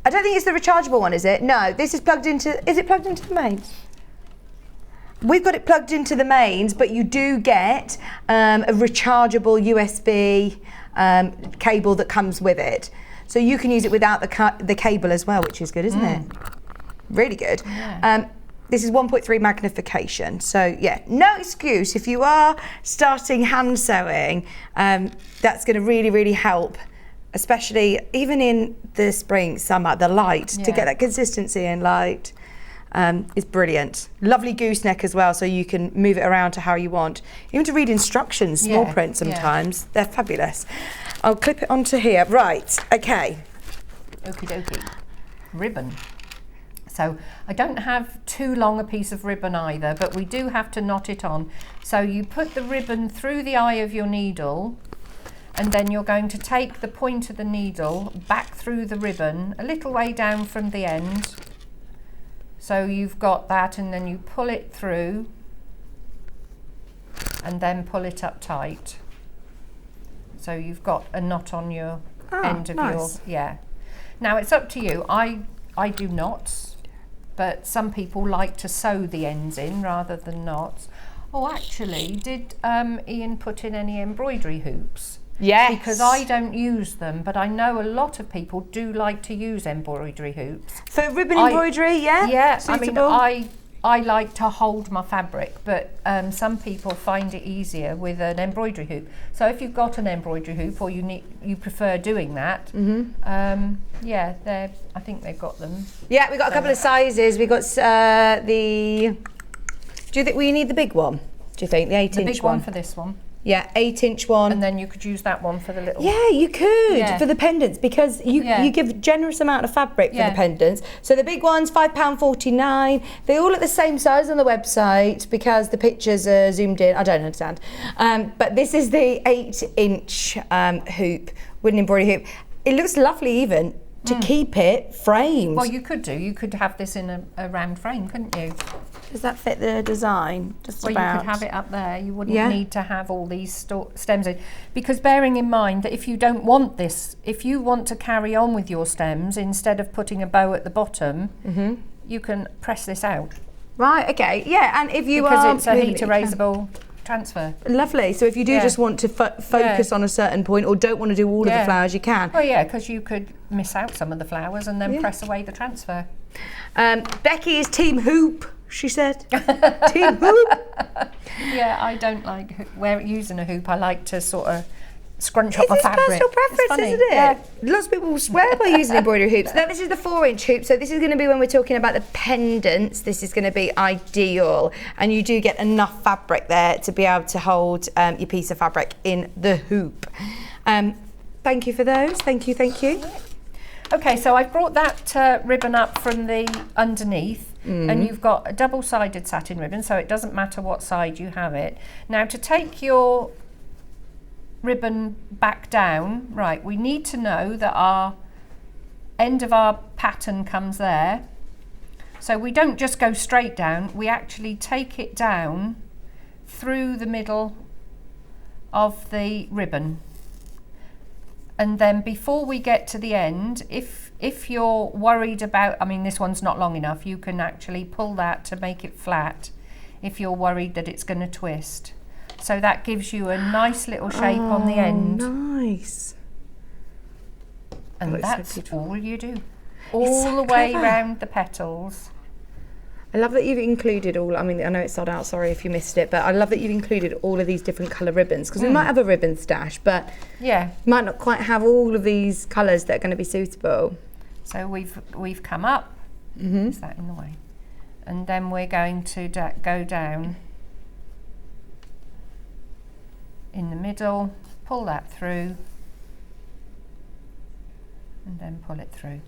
don't think it's the rechargeable one, is it? No, this is plugged into, is it plugged into the mains? We've got it plugged into the mains, but you do get a rechargeable USB cable that comes with it. So you can use it without the cable as well, which is good, isn't it? Really good. Yeah. This is 1.3 magnification. So yeah, no excuse. If you are starting hand sewing, that's going to really, really help, especially even in the spring, summer, the light, to get that consistency and light. Is brilliant. Lovely gooseneck as well, so you can move it around to how you want. Even to read instructions, small print sometimes. They're fabulous. I'll clip it onto here. Right, okay. Okie dokie. Ribbon. So I don't have too long a piece of ribbon either, but we do have to knot it on. So you put the ribbon through the eye of your needle, and then you're going to take the point of the needle back through the ribbon, a little way down from the end. So you've got that, and then you pull it through and then pull it up tight. So you've got a knot on your end of your, Now it's up to you. I do knots, but some people like to sew the ends in rather than knots. Oh, actually, did Ian put in any embroidery hoops? Yes. Because I don't use them, but I know a lot of people do like to use embroidery hoops. For ribbon embroidery, yeah? Yeah, Suitable? I mean, I like to hold my fabric, but some people find it easier with an embroidery hoop. So if you've got an embroidery hoop, or you prefer doing that, yeah, I think they've got them. Yeah, we've got a couple of sizes. We've got do you think we need the big one? Do you think the 8-inch one? The big one for this one. Yeah, 8-inch one. And then you could use that one for the little. Yeah, you could for the pendants, because you give a generous amount of fabric for the pendants. So the big ones, £5.49. They're all at the same size on the website because the pictures are zoomed in. I don't understand. But this is the 8-inch hoop, wooden embroidery hoop. It looks lovely even to keep it framed. Well, you could do. You could have this in a round frame, couldn't you? Does that fit the design? Just well, about. You could have it up there. You wouldn't need to have all these stems in. Because bearing in mind that if you don't want this, if you want to carry on with your stems, instead of putting a bow at the bottom, you can press this out. Right, okay. Yeah, and if you because it's a heat erasable transfer. Lovely. So if you do just want to focus on a certain point, or don't want to do all of the flowers, you can. Well, yeah, because you could miss out some of the flowers and then press away the transfer. Becky is team hoop, she said. Team hoop. Yeah, I don't like using a hoop. I like to sort of scrunch up my fabric. It's personal preference, isn't it? Yeah. Lots of people swear by using embroidery hoops. Now, this is the 4-inch hoop, so this is going to be when we're talking about the pendants. This is going to be ideal, and you do get enough fabric there to be able to hold your piece of fabric in the hoop. Thank you for those. Thank you, thank you. Okay, so I've brought that ribbon up from the underneath, and you've got a double-sided satin ribbon, so it doesn't matter what side you have it. Now, to take your ribbon back down, right, we need to know that our end of our pattern comes there. So we don't just go straight down, we actually take it down through the middle of the ribbon. And then before we get to the end, if you're worried about, I mean, this one's not long enough, you can actually pull that to make it flat if you're worried that it's going to twist. So that gives you a nice little shape on the end. Nice. And that's all you do. All the way round the petals. I love that you've included all, I mean, I know it's sold out, sorry if you missed it, but I love that you've included all of these different colour ribbons, because we might have a ribbon stash, but might not quite have all of these colours that are going to be suitable. So we've come up. Is that in the way? And then we're going to go down in the middle, pull that through, and then pull it through.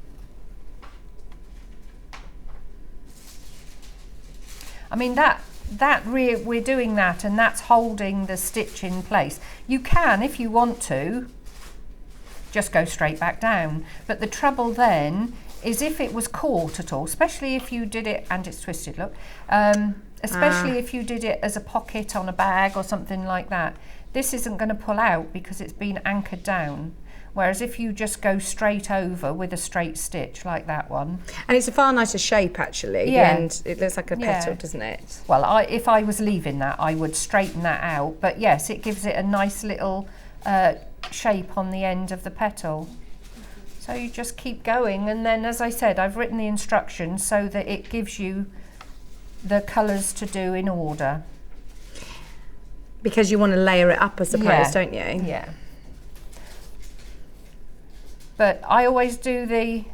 I mean, we're doing that, and that's holding the stitch in place. You can, if you want to, just go straight back down. But the trouble then is if it was caught at all, especially if you did it, and it's twisted, look, especially if you did it as a pocket on a bag or something like that, this isn't going to pull out because it's been anchored down. Whereas if you just go straight over with a straight stitch like that one. And it's a far nicer shape actually. Yeah. And it looks like a petal, doesn't it? Well, if I was leaving that, I would straighten that out. But yes, it gives it a nice little shape on the end of the petal. So you just keep going. And then, as I said, I've written the instructions so that it gives you the colours to do in order. Because you want to layer it up, I suppose, don't you? Yeah. But I always do the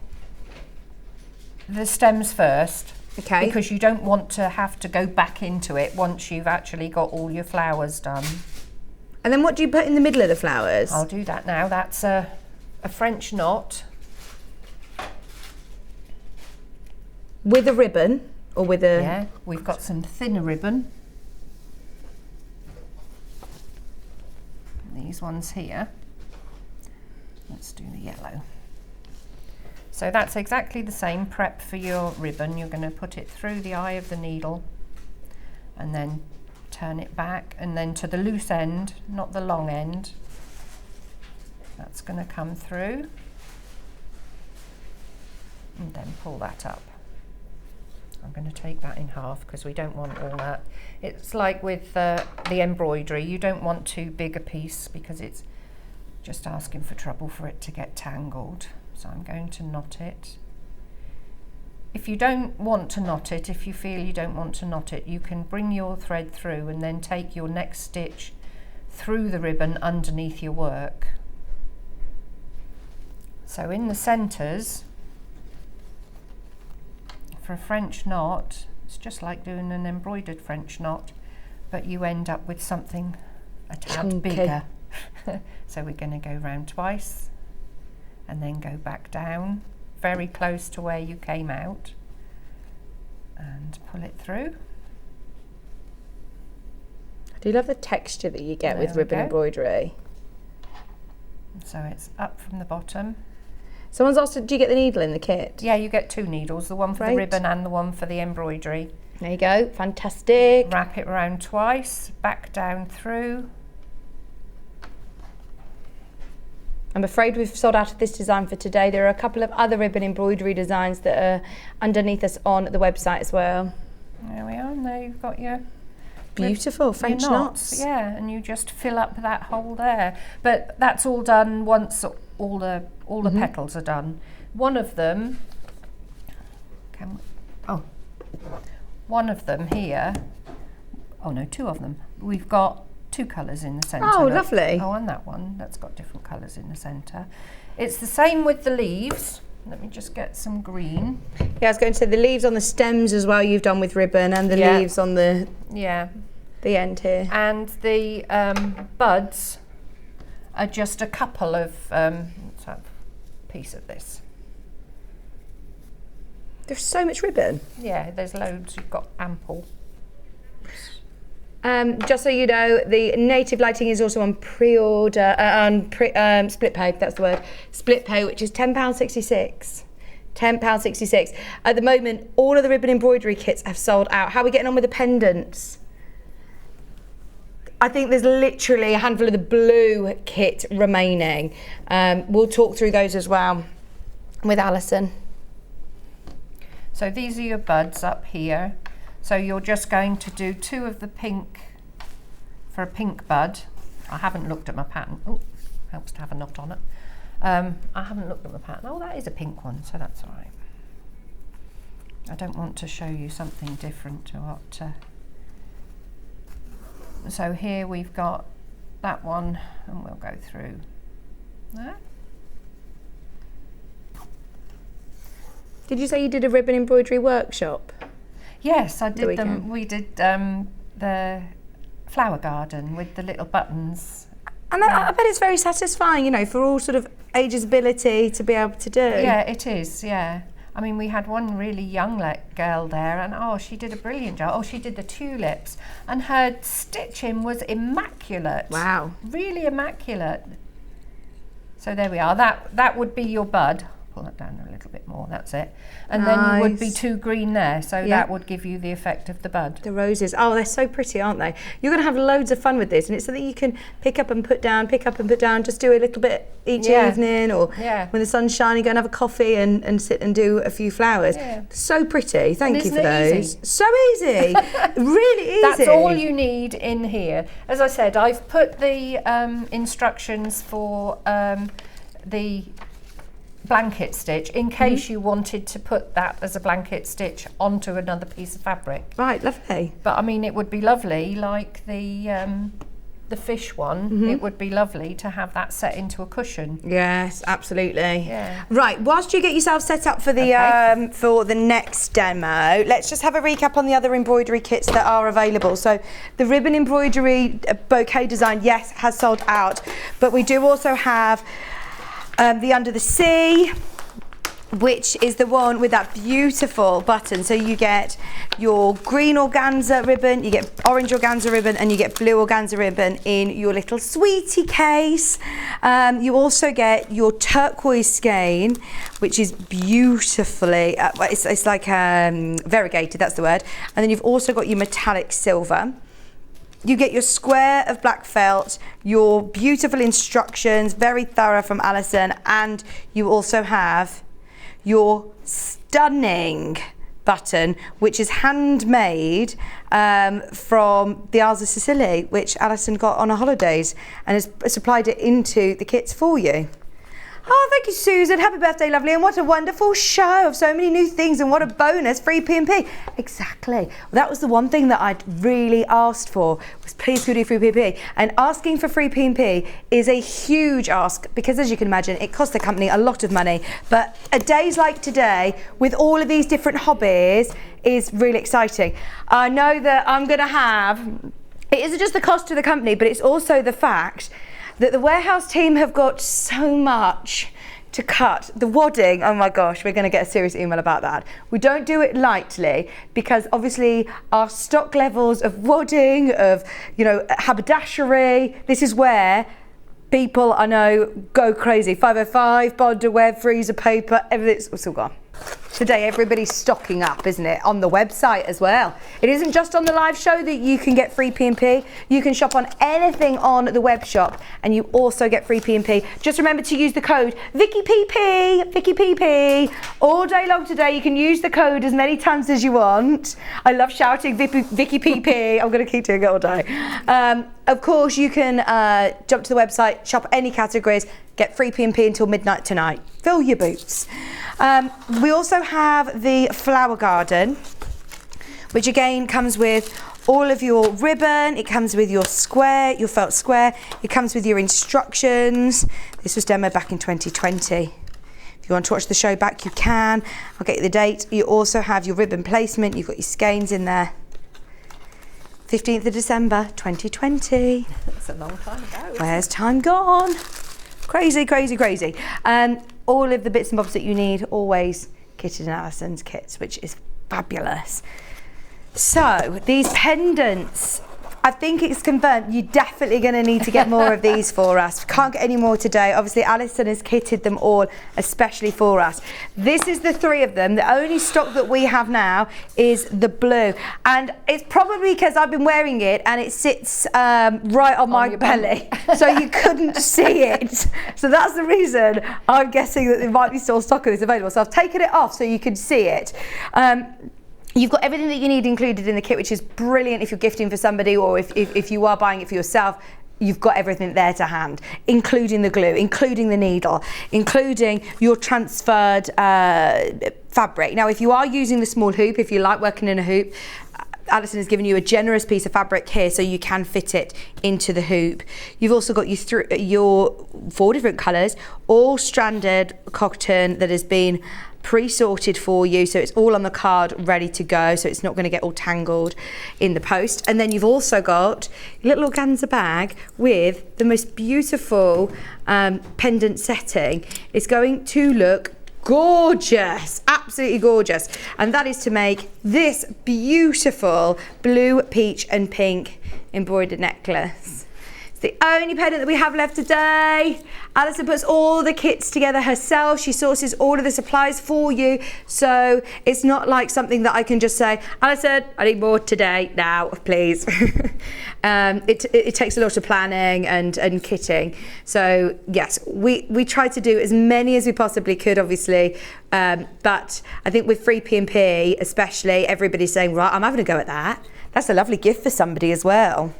stems first. Okay. Because you don't want to have to go back into it once you've actually got all your flowers done. And then what do you put in the middle of the flowers? I'll do that now. That's a French knot. With a ribbon or with a... Yeah, we've got some thinner ribbon. These ones here. Let's do the yellow. So that's exactly the same prep for your ribbon. You're going to put it through the eye of the needle and then turn it back, and then to the loose end, not the long end. That's going to come through and then pull that up. I'm going to take that in half because we don't want all that. It's like with the embroidery, you don't want too big a piece because it's just asking for trouble for it to get tangled. So I'm going to knot it. If you don't want to knot it, if you feel you don't want to knot it, you can bring your thread through and then take your next stitch through the ribbon underneath your work. So in the centres, for a French knot, it's just like doing an embroidered French knot, but you end up with something a tad bigger. So we're going to go round twice and then go back down very close to where you came out and pull it through. I do love the texture that you get with ribbon embroidery. So it's up from the bottom. Someone's asked, do you get the needle in the kit? Yeah, you get 2 needles, the one for the ribbon and the one for the embroidery. There you go, fantastic. Wrap it around twice, back down through. I'm afraid we've sold out of this design for today. There are a couple of other ribbon embroidery designs that are underneath us on the website as well. There we are, and there you've got your beautiful French knots. Yeah, and you just fill up that hole there. But that's all done once all the petals are done. One of them, one of them here. Oh no, 2 of them. We've got 2 colours in the centre. Oh, lovely. Oh, and that one, that's got different colours in the centre. It's the same with the leaves. Let me just get some green. Yeah, I was going to say the leaves on the stems as well you've done with ribbon, and the leaves on the end here. And the buds are just a couple of, let's have a piece of this. There's so much ribbon. Yeah, there's loads, you've got ample. Just so you know, the native lighting is also on pre-order, split pay, that's the word, split pay, which is £10.66. £10.66. At the moment, all of the ribbon embroidery kits have sold out. How are we getting on with the pendants? I think there's literally a handful of the blue kit remaining. We'll talk through those as well with Allison. So these are your buds up here. So you're just going to do 2 of the pink for a pink bud. I haven't looked at my pattern. Oh, helps to have a knot on it. I haven't looked at my pattern. Oh, that is a pink one, so that's all right. I don't want to show you something different to what... So here we've got that one, and we'll go through there. Did you say you did a ribbon embroidery workshop? Yes, I did them. We did the flower garden with the little buttons. And I bet it's very satisfying, you know, for all sort of ages ability to be able to do. Yeah, it is, yeah. I mean, we had one really young girl there, and she did a brilliant job. Oh, she did the tulips, and her stitching was immaculate. Wow. Really immaculate. So there we are. That would be your bud. Pull that down a little bit more, that's it. And then you would be 2 green there, so that would give you the effect of the bud. The roses, oh, they're so pretty, aren't they? You're going to have loads of fun with this, and it's something you can pick up and put down, just do a little bit each evening, or when the sun's shining, go and have a coffee and sit and do a few flowers. Yeah. So pretty, thank you for those. Easy? So easy, really easy. That's all you need in here. As I said, I've put the instructions for the blanket stitch in case you wanted to put that as a blanket stitch onto another piece of fabric. Right, lovely. But I mean, it would be lovely, like the fish one, it would be lovely to have that set into a cushion. Yes, absolutely. Yeah. Right, whilst you get yourself set up for the next demo, let's just have a recap on the other embroidery kits that are available. So the ribbon embroidery bouquet design, yes, has sold out, but we do also have the Under the Sea, which is the one with that beautiful button. So you get your green organza ribbon, you get orange organza ribbon, and you get blue organza ribbon in your little sweetie case. You also get your turquoise skein, which is beautifully, it's like variegated, that's the word. And then you've also got your metallic silver. You get your square of black felt, your beautiful instructions, very thorough from Allison, and you also have your stunning button, which is handmade from the Isles of Sicily, which Allison got on her holidays, and has supplied it into the kits for you. Oh, thank you, Susan. Happy birthday, lovely. And what a wonderful show of so many new things, and what a bonus, free P&P. Exactly. Well, that was the one thing that I'd really asked for, was please could do free P&P. And asking for free P&P is a huge ask, because as you can imagine, it costs the company a lot of money. But a days like today, with all of these different hobbies, is really exciting. I know that I'm going to have, it isn't just the cost to the company, but it's also the fact that the warehouse team have got so much to cut. The wadding, oh my gosh, we're going to get a serious email about that. We don't do it lightly, because obviously our stock levels of wadding, of, you know, haberdashery, this is where people, I know, go crazy. 505, bonder web, freezer paper, everything's all gone. Today everybody's stocking up, isn't it, on the website as well. It isn't just on the live show that you can get free P&P. You can shop on anything on the web shop, and you also get free P&P. Just remember to use the code VickyPP, VickyPP. All day long today, you can use the code as many times as you want. I love shouting VickyPP. I'm going to keep doing it all day. Of course, you can jump to the website, shop any categories, get free P&P until midnight tonight. Fill your boots. We also have the flower garden, which again comes with all of your ribbon. It comes with your square, your felt square. It comes with your instructions. This was demoed back in 2020. If you want to watch the show back, you can. I'll get you the date. You also have your ribbon placement. You've got your skeins in there. 15th of December, 2020. That's a long time ago. Where's time gone? Crazy, crazy, crazy. All of the bits and bobs that you need, always kitted in Allison's kits, which is fabulous. So these pendants, I think it's confirmed you're definitely going to need to get more of these for us. We can't get any more today. Obviously, Allison has kitted them all, especially for us. This is the three of them. The only stock that we have now is the blue. And it's probably because I've been wearing it and it sits right on my belly. So you couldn't see it. So that's the reason I'm guessing that there might be still stock of this available. So I've taken it off so you can see it. You've got everything that you need included in the kit, which is brilliant if you're gifting for somebody, or if you are buying it for yourself. You've got everything there to hand, including the glue, including the needle, including your transferred fabric. Now, if you are using the small hoop, if you like working in a hoop, Allison has given you a generous piece of fabric here so you can fit it into the hoop. You've also got your 4 different colours, all stranded cotton that has been pre-sorted for you, so it's all on the card ready to go, so it's not going to get all tangled in the post. And then you've also got your little organza bag with the most beautiful pendant setting. It's going to look gorgeous, absolutely gorgeous, and that is to make this beautiful blue, peach and pink embroidered necklace. It's the only pendant that we have left today. Allison puts all the kits together herself. She sources all of the supplies for you, so it's not like something that I can just say, Allison, I need more today, now, please. It takes a lot of planning and kitting. So yes, we try to do as many as we possibly could, obviously, but I think with free P&P especially, everybody's saying, right, I'm having a go at that. That's a lovely gift for somebody as well.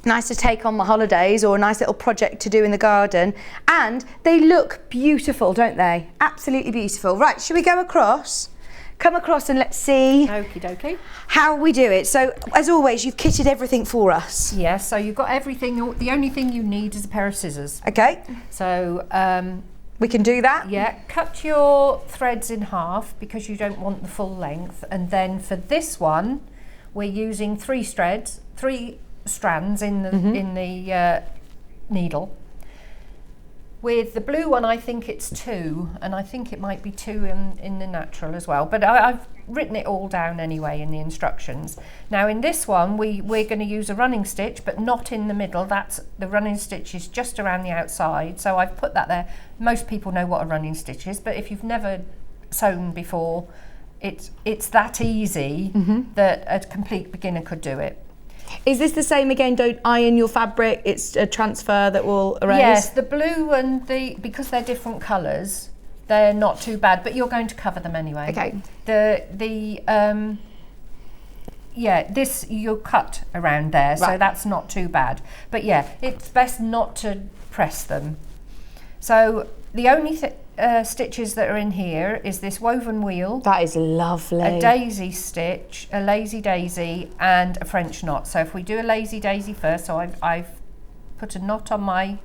Nice to take on my holidays, or a nice little project to do in the garden. And they look beautiful, don't they? Absolutely beautiful. Right, should we go across? Come across and let's see Okie dokie. how we do it. So, as always, you've kitted everything for us. Yes, so you've got everything. The only thing you need is a pair of scissors. Okay. So, we can do that? yeah, cut your threads in half because you don't want the full length. And then for this one, we're using 3 strands in the needle. With the blue one, I think it's 2, and I think it might be 2 in the natural as well, but I've written it all down anyway in the instructions. Now in this one, we're going to use a running stitch, but not in the middle. That's the running stitch is just around the outside, so I've put that there. Most people know what a running stitch is, but if you've never sewn before, it's that easy that a complete beginner could do it. Is this the same again? Don't iron your fabric. It's a transfer that will erase? Yes, the blue and because they're different colours, they're not too bad, but you're going to cover them anyway. Okay. This you'll cut around there, so that's not too bad. But yeah, it's best not to press them. So the only stitches that are in here is this woven wheel. That is lovely. A daisy stitch, a lazy daisy, and a French knot. So if we do a lazy daisy first, so I've put a knot on my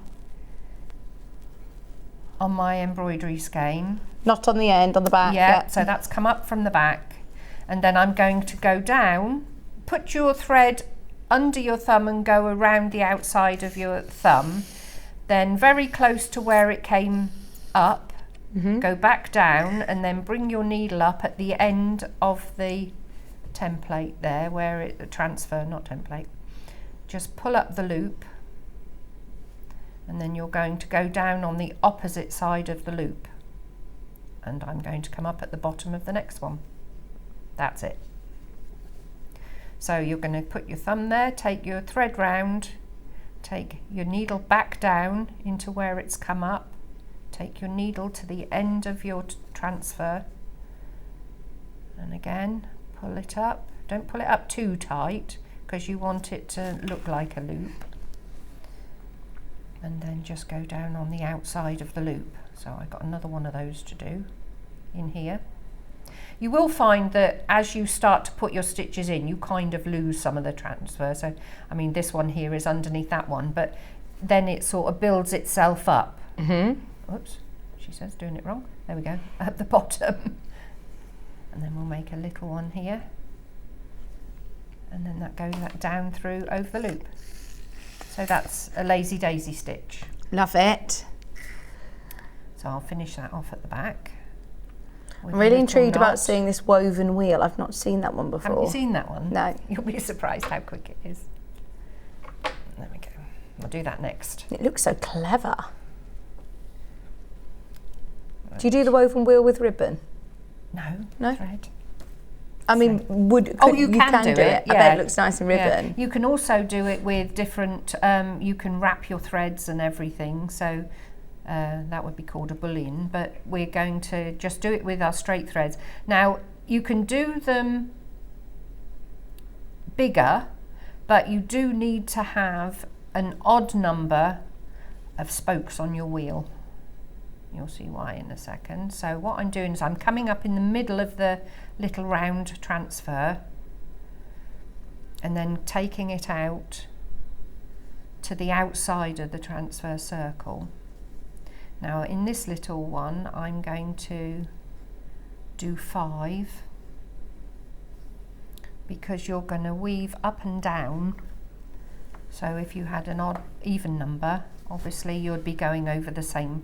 embroidery skein. Knot on the end, on the back. Yeah, so that's come up from the back. And then I'm going to go down, put your thread under your thumb and go around the outside of your thumb. Then very close to where it came up, go back down and then bring your needle up at the end of the template there, where it transfer, not template. Just pull up the loop. And then you're going to go down on the opposite side of the loop. And I'm going to come up at the bottom of the next one. That's it. So you're going to put your thumb there, take your thread round, take your needle back down into where it's come up, take your needle to the end of your transfer, and again pull it up. Don't pull it up too tight because you want it to look like a loop. And then just go down on the outside of the loop. So I've got another one of those to do in here. You will find that as you start to put your stitches in, you kind of lose some of the transfer. So, I mean, this one here is underneath that one, but then it sort of builds itself up. Oops, she says doing it wrong. There we go, at the bottom. And then we'll make a little one here. And then that goes down through over the loop. So that's a lazy daisy stitch. Love it. So I'll finish that off at the back. I'm really intrigued about seeing this woven wheel. I've not seen that one before. Haven't you seen that one? No. You'll be surprised how quick it is. There we go. We'll do that next. It looks so clever. Right. Do you do the woven wheel with ribbon? No. Thread. I mean, you can do it. Yeah. I bet it looks nice in ribbon. Yeah. You can also do it with different, you can wrap your threads and everything. So that would be called a bullion, but we're going to just do it with our straight threads. Now, you can do them bigger, but you do need to have an odd number of spokes on your wheel. You'll see why in a second. So what I'm doing is I'm coming up in the middle of the little round transfer and then taking it out to the outside of the transfer circle. Now in this little one I'm going to do 5 because you're going to weave up and down. So if you had an odd even number, obviously you'd be going over the same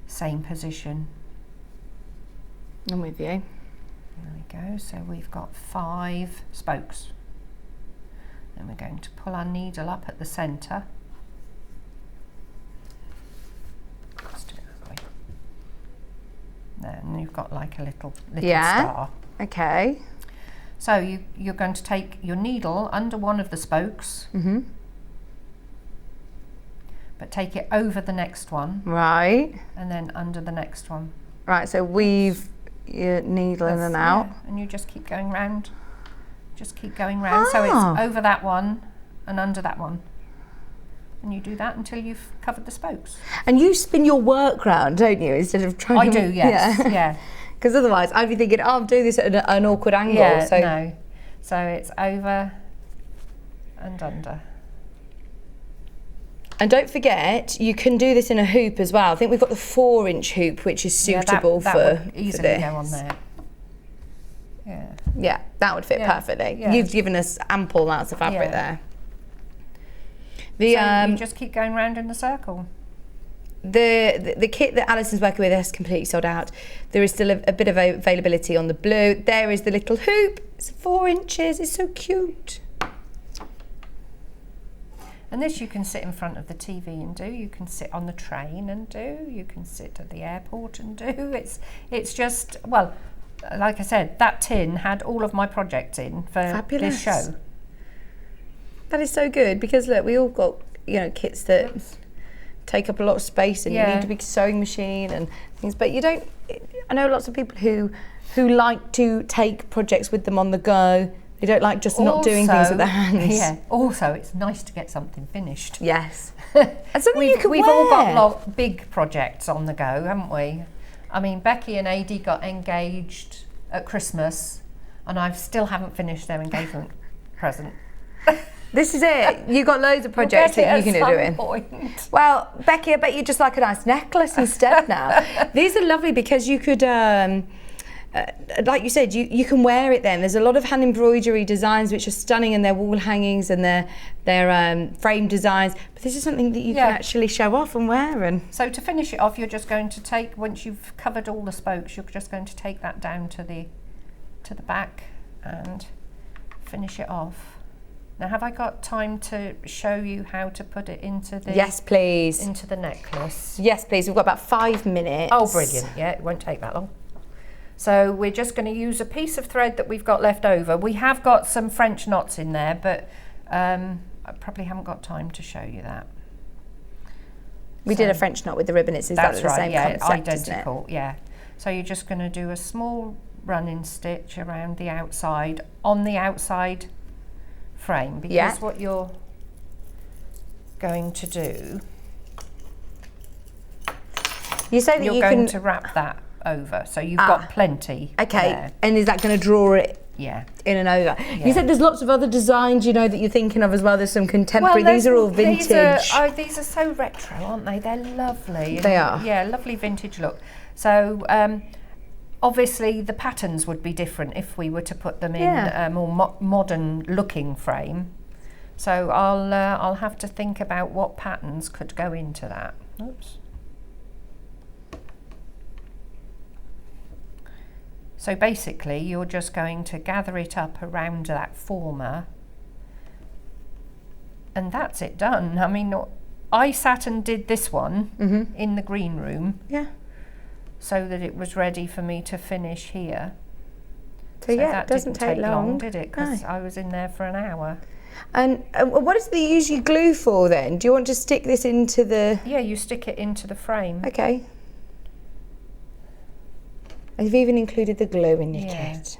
position. I'm with you. There we go. So we've got 5 spokes. Then we're going to pull our needle up at the centre. Let's do it that way. There, and you've got like a little star. Okay. So you're going to take your needle under one of the spokes, but take it over the next one. Right. And then under the next one. Right, so weave your needle in and out. Yeah, and you just keep going round. Just keep going round. So it's over that one and under that one. And you do that until you've covered the spokes. And you spin your work round, don't you, instead of trying to... I do, yes. Yeah. Because otherwise I'd be thinking, I'm doing this at an awkward angle. Yeah, so no. So it's over and under. And don't forget, you can do this in a hoop as well. I think we've got the 4-inch hoop, which is suitable that for would easily this. go on there. Yeah. Yeah, that would fit perfectly. Yeah. You've given us ample amounts of fabric there. So you just keep going round in the circle. The kit that Allison's working with has completely sold out. There is still a bit of availability on the blue. There is the little hoop. It's 4 inches. It's so cute. And this you can sit in front of the TV and do. You can sit on the train and do. You can sit at the airport and do. It's just, well, like I said, that tin had all of my projects in for this show. That is so good because look, we all got, kits that take up a lot of space, and you need a big sewing machine and things. But you don't. I know lots of people who like to take projects with them on the go. They don't like just not doing things with their hands. Yeah. Also, it's nice to get something finished. Yes. And something you can we've wear. all got big projects on the go, haven't we? I mean, Becky and Adi got engaged at Christmas, and I still haven't finished their engagement present. This is it. You've got loads of projects that you can do it in. Well, Becky, I bet you just like a nice necklace instead now. These are lovely because you could, like you said, you can wear it then. There's a lot of hand embroidery designs which are stunning, and their wall hangings and their frame designs. But this is something that you can actually show off and wear. And so to finish it off, you're just going to take, once you've covered all the spokes, you're just going to take that down to the back and finish it off. Now, have I got time to show you how to put it into the... Yes, please. Into the necklace? Yes, please. We've got about 5 minutes. Oh, brilliant. Yeah, it won't take that long. So we're just going to use a piece of thread that we've got left over. We have got some French knots in there, but I probably haven't got time to show you that. We did a French knot with the ribbon. It's exactly the same concept, identical, isn't it? yeah. So you're just going to do a small running stitch around the outside, on the outside frame, because what you're going to do, you say that you're going to wrap that over, so you've got plenty. Okay, there. and is that going to draw it in and over? Yeah. You said there's lots of other designs, you know, that you're thinking of as well. There's some contemporary. These are all vintage. These are so retro, aren't they? They're lovely. They are. Yeah, lovely vintage look. So obviously the patterns would be different if we were to put them in a more modern looking frame. So I'll have to think about what patterns could go into that. Oops. So basically you're just going to gather it up around that former, and that's it done. I mean, I sat and did this one in the green room. Yeah. So that it was ready for me to finish here. So yeah, that it doesn't didn't take long, did it? Because I was in there for an hour. And what does the usually glue for then? Do you want to stick this into the... Yeah, you stick it into the frame. Okay. I've even included the glue in your kit.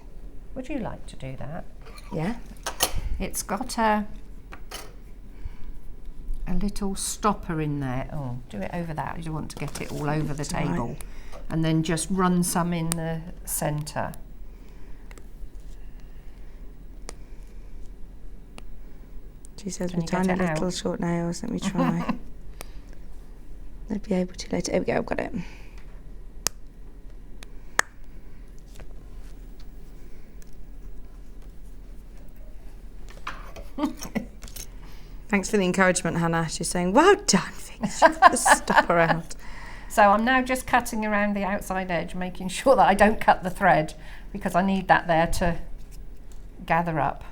Would you like to do that? Yeah. It's got a little stopper in there. Oh, do it over that. You don't want to get it all over the table. Right. And then just run some in the centre. She says with tiny little short nails. Let me try. I'd be able to later. There we go, I've got it. Thanks for the encouragement, Hannah. She's saying, well done, Vicky. She's got the stopper out. So I'm now just cutting around the outside edge, making sure that I don't cut the thread, because I need that there to gather up.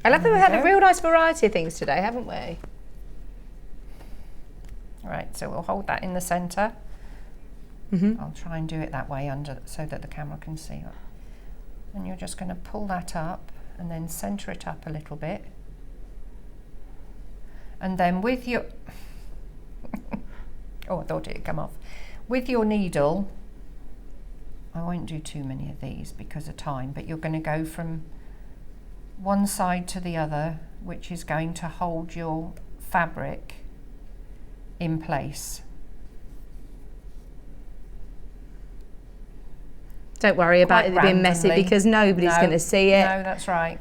I love that we've had a real nice variety of things today, haven't we? Right, so we'll hold that in the centre. I'll try and do it that way under, so that the camera can see it. And you're just going to pull that up and then centre it up a little bit. And then with your... oh, I thought it'd come off. With your needle, I won't do too many of these because of time, but you're going to go from one side to the other, which is going to hold your fabric in place. Don't worry about it being messy, because nobody's going to see it. No, that's right.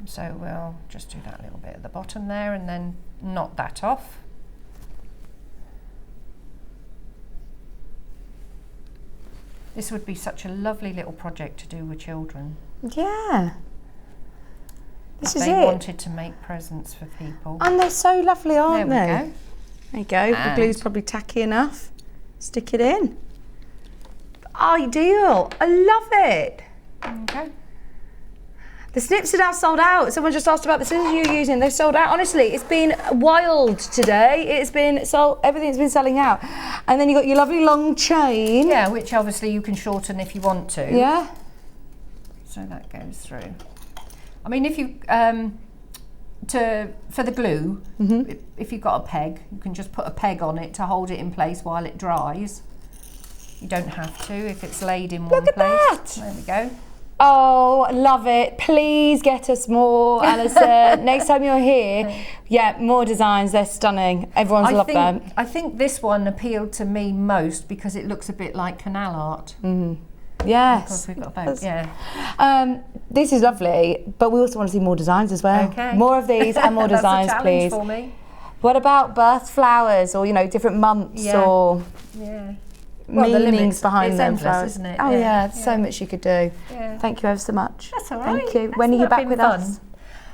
So we'll just do that little bit at the bottom there and then knot that off. This would be such a lovely little project to do with children. Yeah. This is it. They wanted to make presents for people. And they're so lovely, aren't they? There we go. There you go. The glue's probably tacky enough. Stick it in. Ideal. I love it. Okay. The snips are now sold out. Someone just asked about the scissors you're using. They've sold out. Honestly, it's been wild today. It's been sold. Everything's been selling out. And then you got your lovely long chain. Yeah, which obviously you can shorten if you want to. Yeah. So that goes through. I mean, if you for the glue, if you've got a peg, you can just put a peg on it to hold it in place while it dries. You don't have to if it's laid in one place. Look at that! There we go. Oh, love it. Please get us more, Allison. Next time you're here, yeah, more designs. They're stunning. Everyone's loved them. I think this one appealed to me most because it looks a bit like canal art. Yes. We've got both, yeah. This is lovely, but we also want to see more designs as well. Okay. More of these and more That's designs, a challenge please. for me. What about birth flowers or, you know, different months or meanings behind them? It's endless, isn't it? Oh yeah, so much you could do. Yeah. Thank you ever so much. That's all right. Thank you. When are you back with us?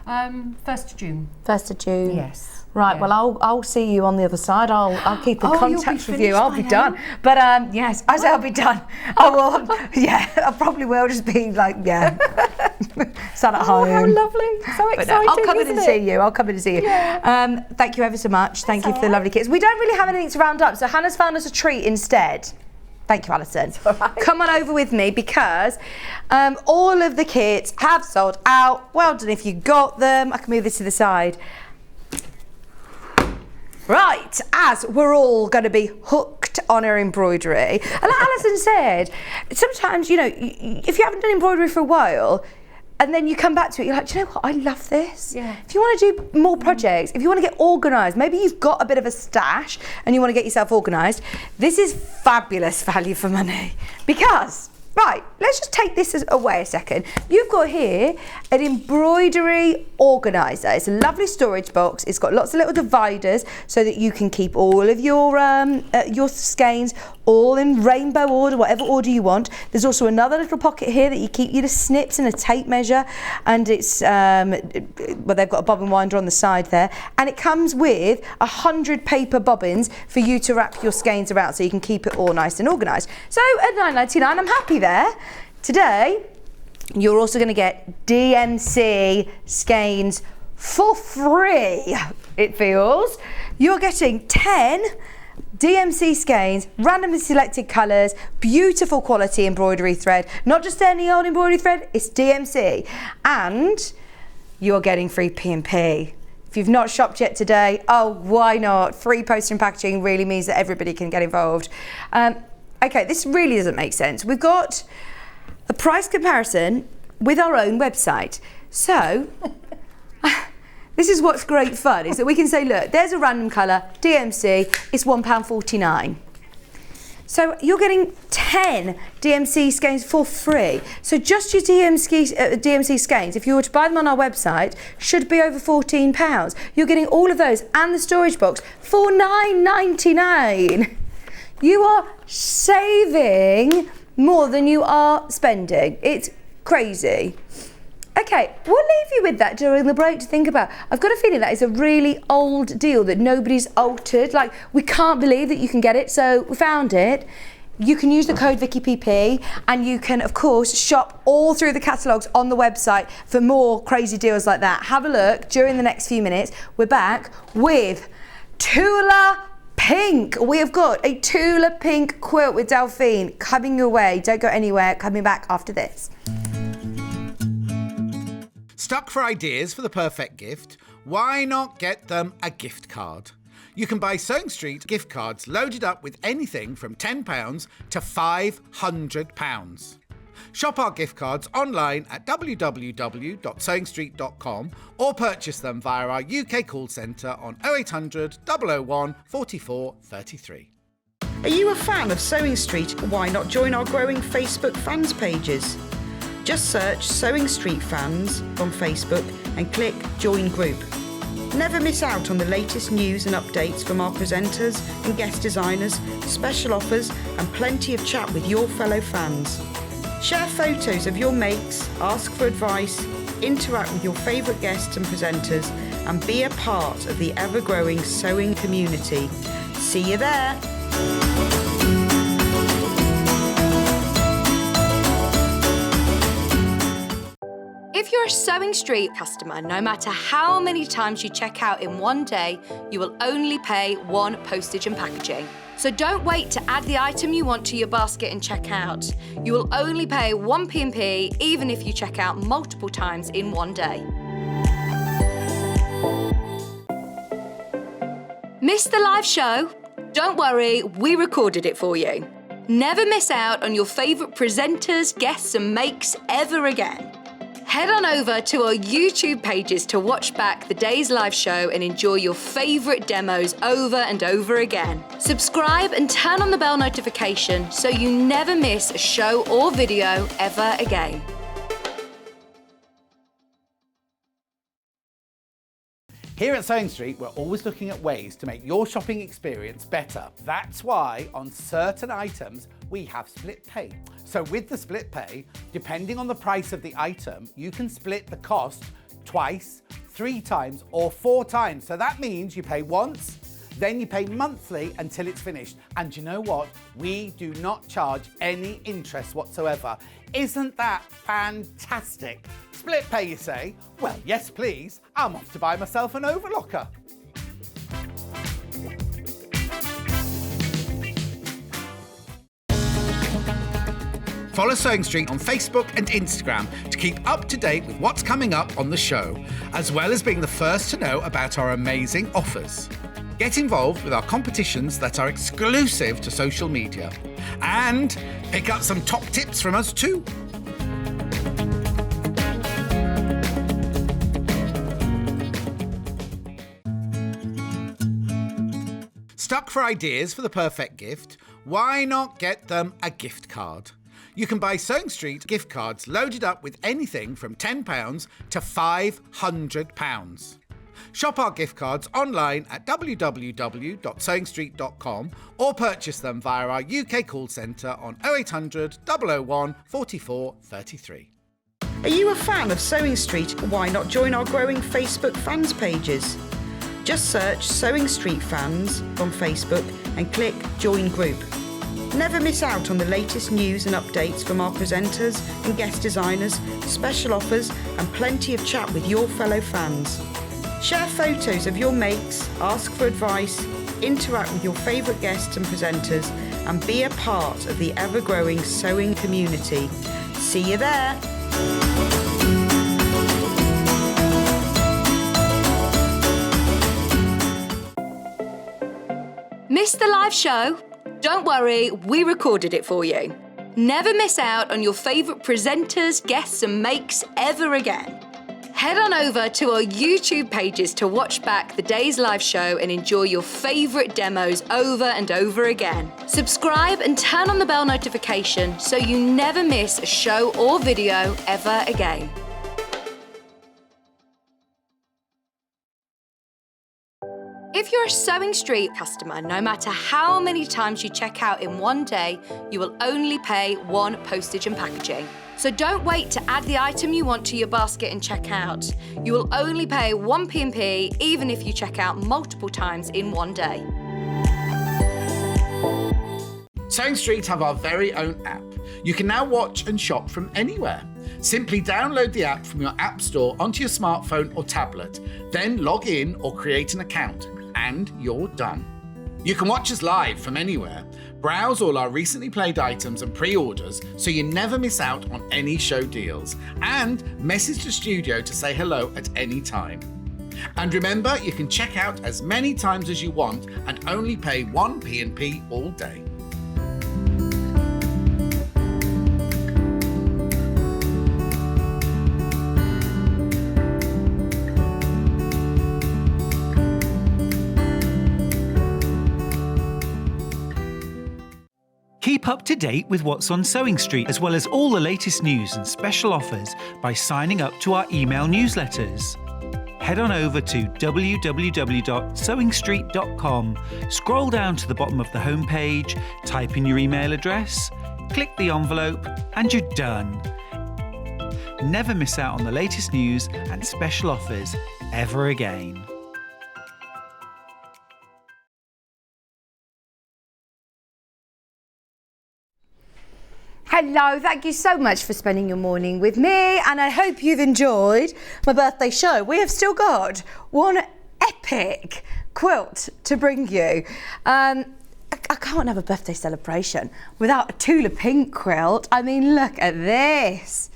1st of June. 1st of June. Yes. Right, Yeah. well, I'll see you on the other side. I'll keep in you'll be contact with you. finished I'll by be then? done. But yes, I say I'll be done. I will. Yeah, I probably will just be like, sat at home. Oh, how lovely! So But exciting! no, I'll come in and isn't see it? you. I'll come in and see you. Yeah. Thank you ever so much. Thank you for the all lovely kits. We don't really have anything to round up, so Hannah's found us a treat instead. Thank you, Allison. Come on over with me because all of the kits have sold out. Well done if you got them. I can move this to the side. Right, as we're all going to be hooked on our embroidery. And like Allison said, sometimes, you know, if you haven't done embroidery for a while, and then you come back to it, you're like, do you know what, I love this. Yeah. If you want to do more projects, if you want to get organised, maybe you've got a bit of a stash and you want to get yourself organised, this is fabulous value for money. Because, right, let's just take this away a second. You've got here an embroidery organiser. It's a lovely storage box. It's got lots of little dividers so that you can keep all of your skeins all in rainbow order, whatever order you want. There's also another little pocket here that you keep your snips and a tape measure, and it's well, they've got a bobbin winder on the side there, and it comes with 100 paper bobbins for you to wrap your skeins around so you can keep it all nice and organised. So at £9.99, I'm happy there. Today, you're also going to get DMC skeins for free, it feels. You're getting 10 DMC skeins, randomly selected colours, beautiful quality embroidery thread, not just any old embroidery thread, it's DMC. And you're getting free P&P. If you've not shopped yet today, oh, why not? Free postage and packaging really means that everybody can get involved. Okay, this really doesn't make sense. We've got a price comparison with our own website. So, this is what's great fun, is that we can say, look, there's a random colour, DMC, it's £1.49. So you're getting 10 DMC skeins for free. So just your DMC skeins, if you were to buy them on our website, should be over £14. You're getting all of those and the storage box for £9.99. You are saving more than you are spending. It's crazy. Okay, we'll leave you with that during the break to think about. I've got a feeling that is a really old deal that nobody's altered. Like, we can't believe that you can get it, so we found it. You can use the code VickyPP, and you can, of course, shop all through the catalogues on the website for more crazy deals like that. Have a look during the next few minutes. We're back with Tula Pink. We have got a Tula Pink quilt with Delphine coming your way. Don't go anywhere. Coming back after this. Stuck for ideas for the perfect gift? Why not get them a gift card? You can buy Sewing Street gift cards loaded up with anything from £10 to £500. Shop our gift cards online at www.sewingstreet.com or purchase them via our UK call centre on 0800 001 44 33. Are you a fan of Sewing Street? Why not join our growing Facebook fans pages? Just search Sewing Street Fans on Facebook and click Join Group. Never miss out on the latest news and updates from our presenters and guest designers, special offers and plenty of chat with your fellow fans. Share photos of your makes, ask for advice, interact with your favourite guests and presenters, and be a part of the ever-growing sewing community. See you there! If you're a Sewing Street customer, no matter how many times you check out in one day, you will only pay one postage and packaging. So don't wait to add the item you want to your basket and check out. You will only pay 1 P&P even if you check out multiple times in one day. Missed the live show? Don't worry, we recorded it for you. Never miss out on your favourite presenters, guests and makes ever again. Head on over to our YouTube pages to watch back the day's live show and enjoy your favourite demos over and over again. Subscribe and turn on the bell notification so you never miss a show or video ever again. Here at Sewing Street, we're always looking at ways to make your shopping experience better. That's why on certain items, we have split pay. So with the split pay, depending on the price of the item, you can split the cost twice, 3 times, or 4 times. So that means you pay once, then you pay monthly until it's finished. And you know what? We do not charge any interest whatsoever. Isn't that fantastic? Split pay, you say? Well, yes, please. I'm off to buy myself an overlocker. Follow Sewing Street on Facebook and Instagram to keep up to date with what's coming up on the show, as well as being the first to know about our amazing offers. Get involved with our competitions that are exclusive to social media. And pick up some top tips from us too. Stuck for ideas for the perfect gift? Why not get them a gift card? You can buy Sewing Street gift cards loaded up with anything from £10 to £500. Shop our gift cards online at www.sewingstreet.com or purchase them via our UK call centre on 0800 001 44 33. Are you a fan of Sewing Street? Why not join our growing Facebook fans pages? Just search Sewing Street Fans on Facebook and click Join Group. Never miss out on the latest news and updates from our presenters and guest designers, special offers and plenty of chat with your fellow fans. Share photos of your makes, ask for advice, interact with your favourite guests and presenters and be a part of the ever-growing sewing community. See you there! Missed the live show? Don't worry, we recorded it for you. Never miss out on your favourite presenters, guests and makes ever again. Head on over to our YouTube pages to watch back the day's live show and enjoy your favourite demos over and over again. Subscribe and turn on the bell notification so you never miss a show or video ever again. If you're a Sewing Street customer, no matter how many times you check out in one day, you will only pay 1 postage and packaging. So don't wait to add the item you want to your basket and check out. You will only pay 1 P&P even if you check out multiple times in one day. Sewing Street have our very own app. You can now watch and shop from anywhere. Simply download the app from your app store onto your smartphone or tablet, then log in or create an account, and you're done. You can watch us live from anywhere, browse all our recently played items and pre-orders so you never miss out on any show deals, and message the studio to say hello at any time. And remember, you can check out as many times as you want and only pay 1 P&P all day. Keep up to date with what's on Sewing Street, as well as all the latest news and special offers by signing up to our email newsletters. Head on over to www.sewingstreet.com, scroll down to the bottom of the homepage, type in your email address, click the envelope, and you're done. Never miss out on the latest news and special offers ever again. Hello, thank you so much for spending your morning with me, and I hope you've enjoyed my birthday show. We have still got one epic quilt to bring you. A can't have a birthday celebration without a Tula pink quilt. I mean, look at this.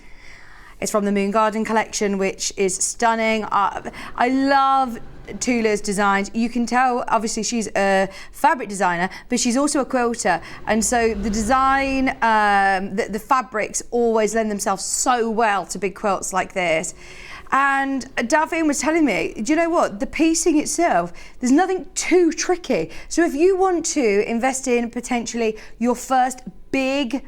It's from the Moon Garden collection, which is stunning. I love Tula's designs. You can tell, obviously, she's a fabric designer, but she's also a quilter. And so the design, the fabrics always lend themselves so well to big quilts like this. And Delphine was telling me, do you know what? The piecing itself, there's nothing too tricky. So if you want to invest in potentially your first big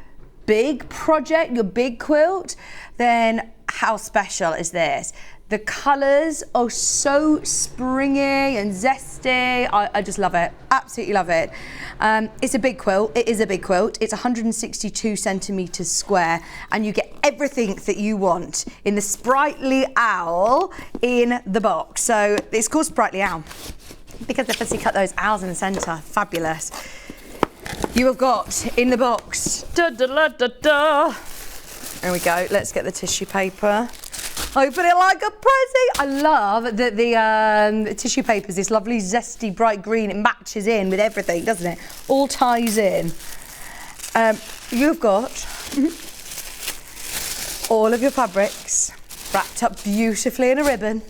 project, your big quilt, then how special is this? The colours are so springy and zesty. I just love it, absolutely love it. It's a big quilt, it is a big quilt. It's 162 centimetres square, and you get everything that you want in the Sprightly owl in the box. So it's called Sprightly owl because they fancy cut those owls in the centre, fabulous. You have got in the box, there we go, let's get the tissue paper. Open it like a prezi. I love that the tissue paper is this lovely zesty bright green. It matches in with everything, doesn't it? All ties in. You've got all of your fabrics wrapped up beautifully in a ribbon.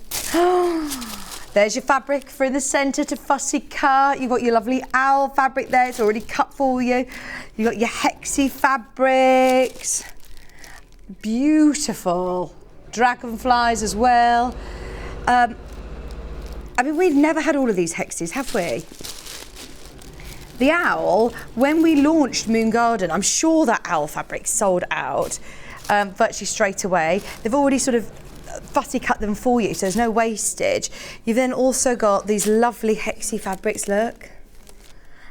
There's your fabric for in the centre to fussy cut. You've got your lovely owl fabric there. It's already cut for you. You've got your hexy fabrics. Beautiful. Dragonflies as well. I mean, we've never had all of these hexes, have we? The owl, when we launched Moon Garden, I'm sure that owl fabric sold out virtually straight away. They've already sort of fussy cut them for you, so there's no wastage. You've then also got these lovely hexy fabrics, look.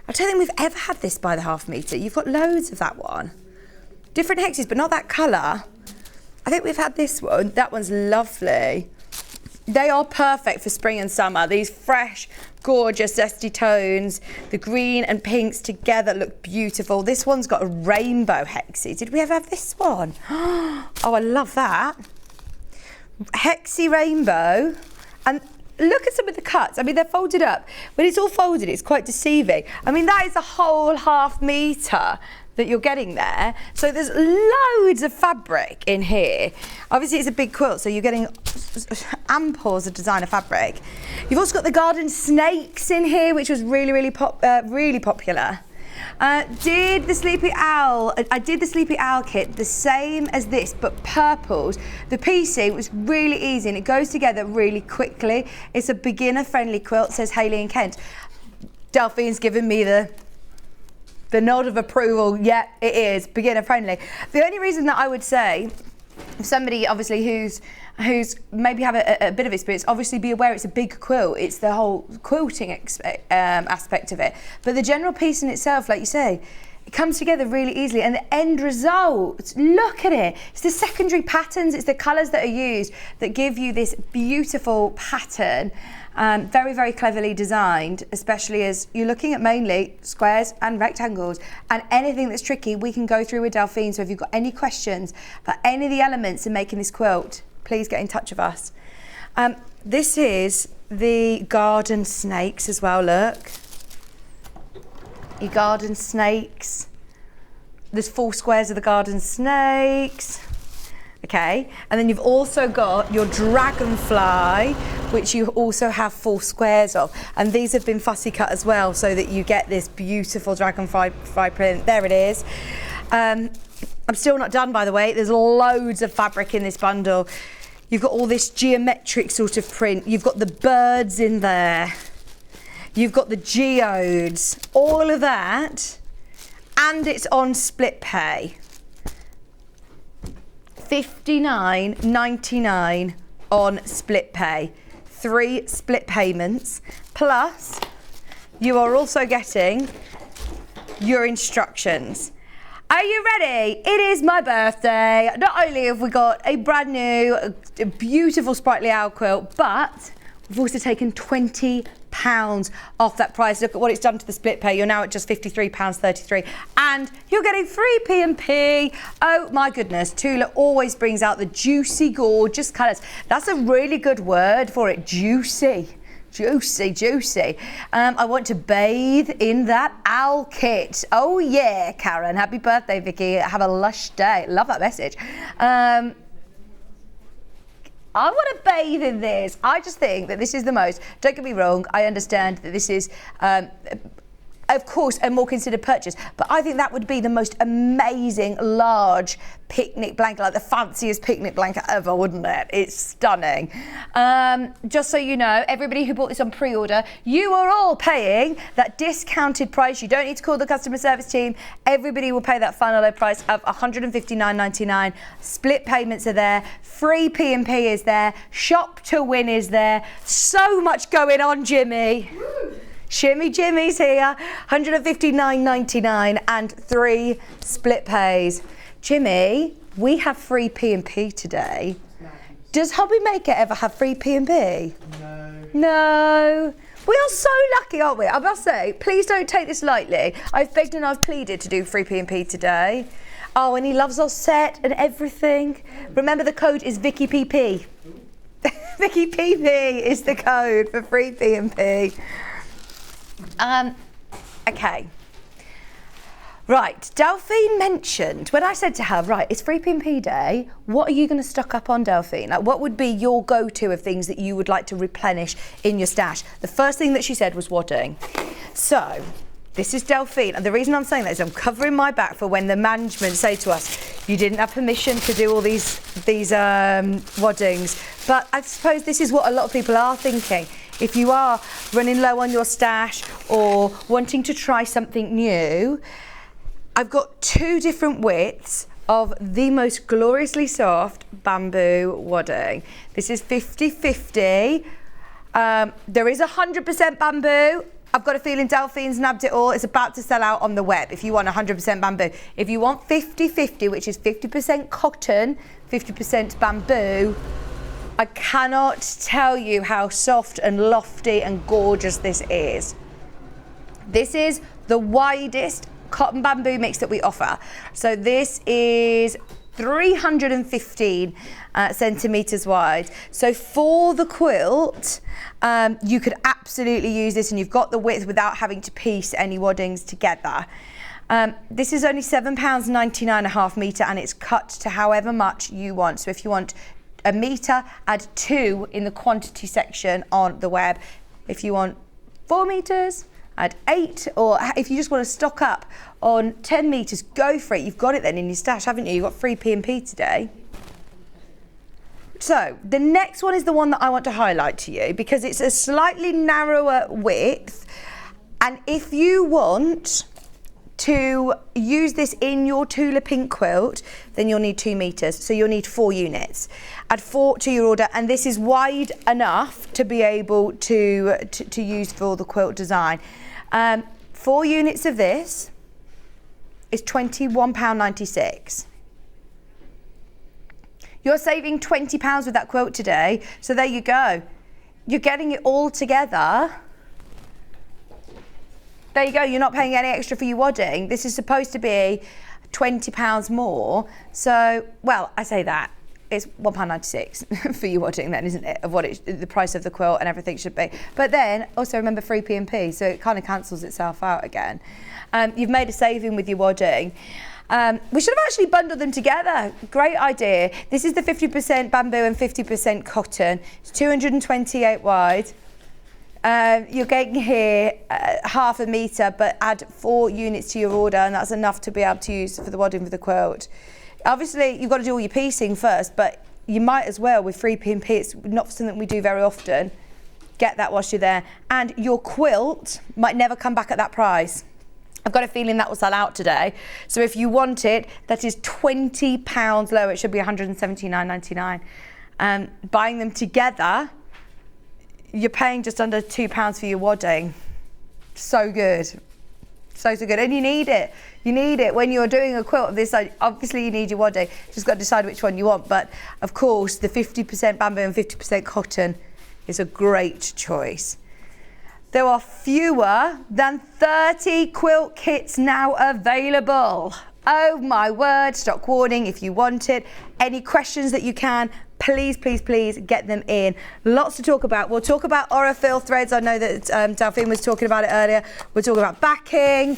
I don't think we've ever had this by the half metre. You've got loads of that one. Different hexes, but not that colour. I think we've had this one. That one's lovely. They are perfect for spring and summer. These fresh, gorgeous, zesty tones. The green and pinks together look beautiful. This one's got a rainbow hexy. Did we ever have this one? Oh, I love that. Hexy rainbow. And look at some of the cuts. I mean, they're folded up. When it's all folded, it's quite deceiving. I mean, that is a whole half metre that you're getting there. So there's loads of fabric in here. Obviously it's a big quilt, so you're getting amples of designer fabric. You've also got the garden snakes in here, which was really popular. Did the Sleepy Owl, I did the Sleepy Owl kit the same as this, but purples. The piecing was really easy and it goes together really quickly. It's a beginner friendly quilt, says Hayley and Kent. Delphine's given me the nod of approval. Yeah, it is beginner friendly. The only reason that I would say, somebody obviously who's maybe have a bit of experience, obviously be aware it's a big quilt. It's the whole quilting aspect of it. But the general piece in itself, like you say, it comes together really easily, and the end result, look at it. It's the secondary patterns, it's the colours that are used that give you this beautiful pattern. Very cleverly designed, especially as you're looking at mainly squares and rectangles, and anything that's tricky we can go through with Delphine. So if you've got any questions about any of the elements in making this quilt, please get in touch with us. This is the garden snakes as well, look. Your garden snakes. There's 4 squares of the garden snakes. Okay, and then you've also got your dragonfly, which you also have 4 squares of, and these have been fussy cut as well, so that you get this beautiful dragonfly print. There it is. I'm still not done, by the way. There's loads of fabric in this bundle. You've got all this geometric sort of print. You've got the birds in there. You've got the geodes, all of that, and it's on split pay. $59.99 on split pay. 3 split payments, plus you are also getting your instructions. Are you ready? It is my birthday. Not only have we got a brand new, a beautiful Sprightly Owl quilt, but we've also taken £20 off that price. Look at what it's done to the split pay. You're now at just £53.33, and you're getting free P&P. Oh my goodness, Tula always brings out the juicy, gorgeous colours. That's a really good word for it, juicy. Juicy, juicy. I want to bathe in that owl kit. Oh yeah, Karen. Happy birthday, Vicky. Have a lush day. Love that message. I want to bathe in this. I just think that this is the most, don't get me wrong, I understand that this is, of course, a more considered purchase, but I think that would be the most amazing, large picnic blanket, like the fanciest picnic blanket ever, wouldn't it? It's stunning. Just so you know, everybody who bought this on pre-order, you are all paying that discounted price. You don't need to call the customer service team. Everybody will pay that final low price of $159.99. Split payments are there. Free P&P is there. Shop to win is there. So much going on, Jimmy. Shimmy Jimmy's here, $159.99 and 3 split pays. Jimmy, we have free P&P today. Does Hobby Maker ever have free P&P? No. We are so lucky, aren't we? I must say, please don't take this lightly. I've begged and I've pleaded to do free P&P today. Oh, and he loves our set and everything. Remember, the code is Vicki PP. Vicki PP is the code for free P&P. Okay. Right, Delphine mentioned, when I said to her, right, it's free P&P day, what are you going to stock up on, Delphine? Like, what would be your go-to of things that you would like to replenish in your stash? The first thing that she said was wadding. So, this is Delphine, and the reason I'm saying that is I'm covering my back for when the management say to us, you didn't have permission to do all these waddings. But I suppose this is what a lot of people are thinking. If you are running low on your stash or wanting to try something new, I've got 2 different widths of the most gloriously soft bamboo wadding. This is 50-50. There is 100% bamboo. I've got a feeling Delphine's nabbed it all. It's about to sell out on the web if you want 100% bamboo. If you want 50-50, which is 50% cotton, 50% bamboo, I cannot tell you how soft and lofty and gorgeous this is. This is the widest cotton bamboo mix that we offer. So this is 315 centimetres wide. So for the quilt, you could absolutely use this, and you've got the width without having to piece any waddings together. This is only £7.99 a half metre, and it's cut to however much you want. So if you want a metre, add 2 in the quantity section on the web. If you want 4 metres, add 8, or if you just want to stock up on 10 metres, go for it. You've got it then in your stash, haven't you? You've got free P&P today. So the next one is the one that I want to highlight to you because it's a slightly narrower width, and if you want to use this in your Tula pink quilt, then you'll need 2 metres, so you'll need 4 units. Add 4 to your order, and this is wide enough to be able to use for the quilt design. 4 units of this is £21.96. You're saving £20 with that quilt today, so there you go. You're getting it all together. There you go, you're not paying any extra for your wadding. This is supposed to be £20 more. So, well, I say that. It's £1.96 for your wadding then, isn't it? Of what the price of the quilt and everything should be. But then, also remember free P&P, so it kind of cancels itself out again. You've made a saving with your wadding. We should have actually bundled them together. Great idea. This is the 50% bamboo and 50% cotton. It's 228 wide. You're getting here half a metre, but add 4 units to your order, and that's enough to be able to use for the wadding for the quilt. Obviously, you've got to do all your piecing first, but you might as well with free P&P. It's not something we do very often. Get that whilst you're there. And your quilt might never come back at that price. I've got a feeling that will sell out today. So if you want it, that is £20 lower. It should be £179.99. Buying them together, you're paying just under £2 for your wadding. So good. So good. And you need it. You need it when you're doing a quilt of this side. Obviously, you need your wadding. Just got to decide which one you want. But of course, the 50% bamboo and 50% cotton is a great choice. There are fewer than 30 quilt kits now available. Oh my word, stock warning if you want it. Any questions that you can, please, please, please get them in. Lots to talk about. We'll talk about Aurifil threads. I know that Delphine was talking about it earlier. We'll talk about backing.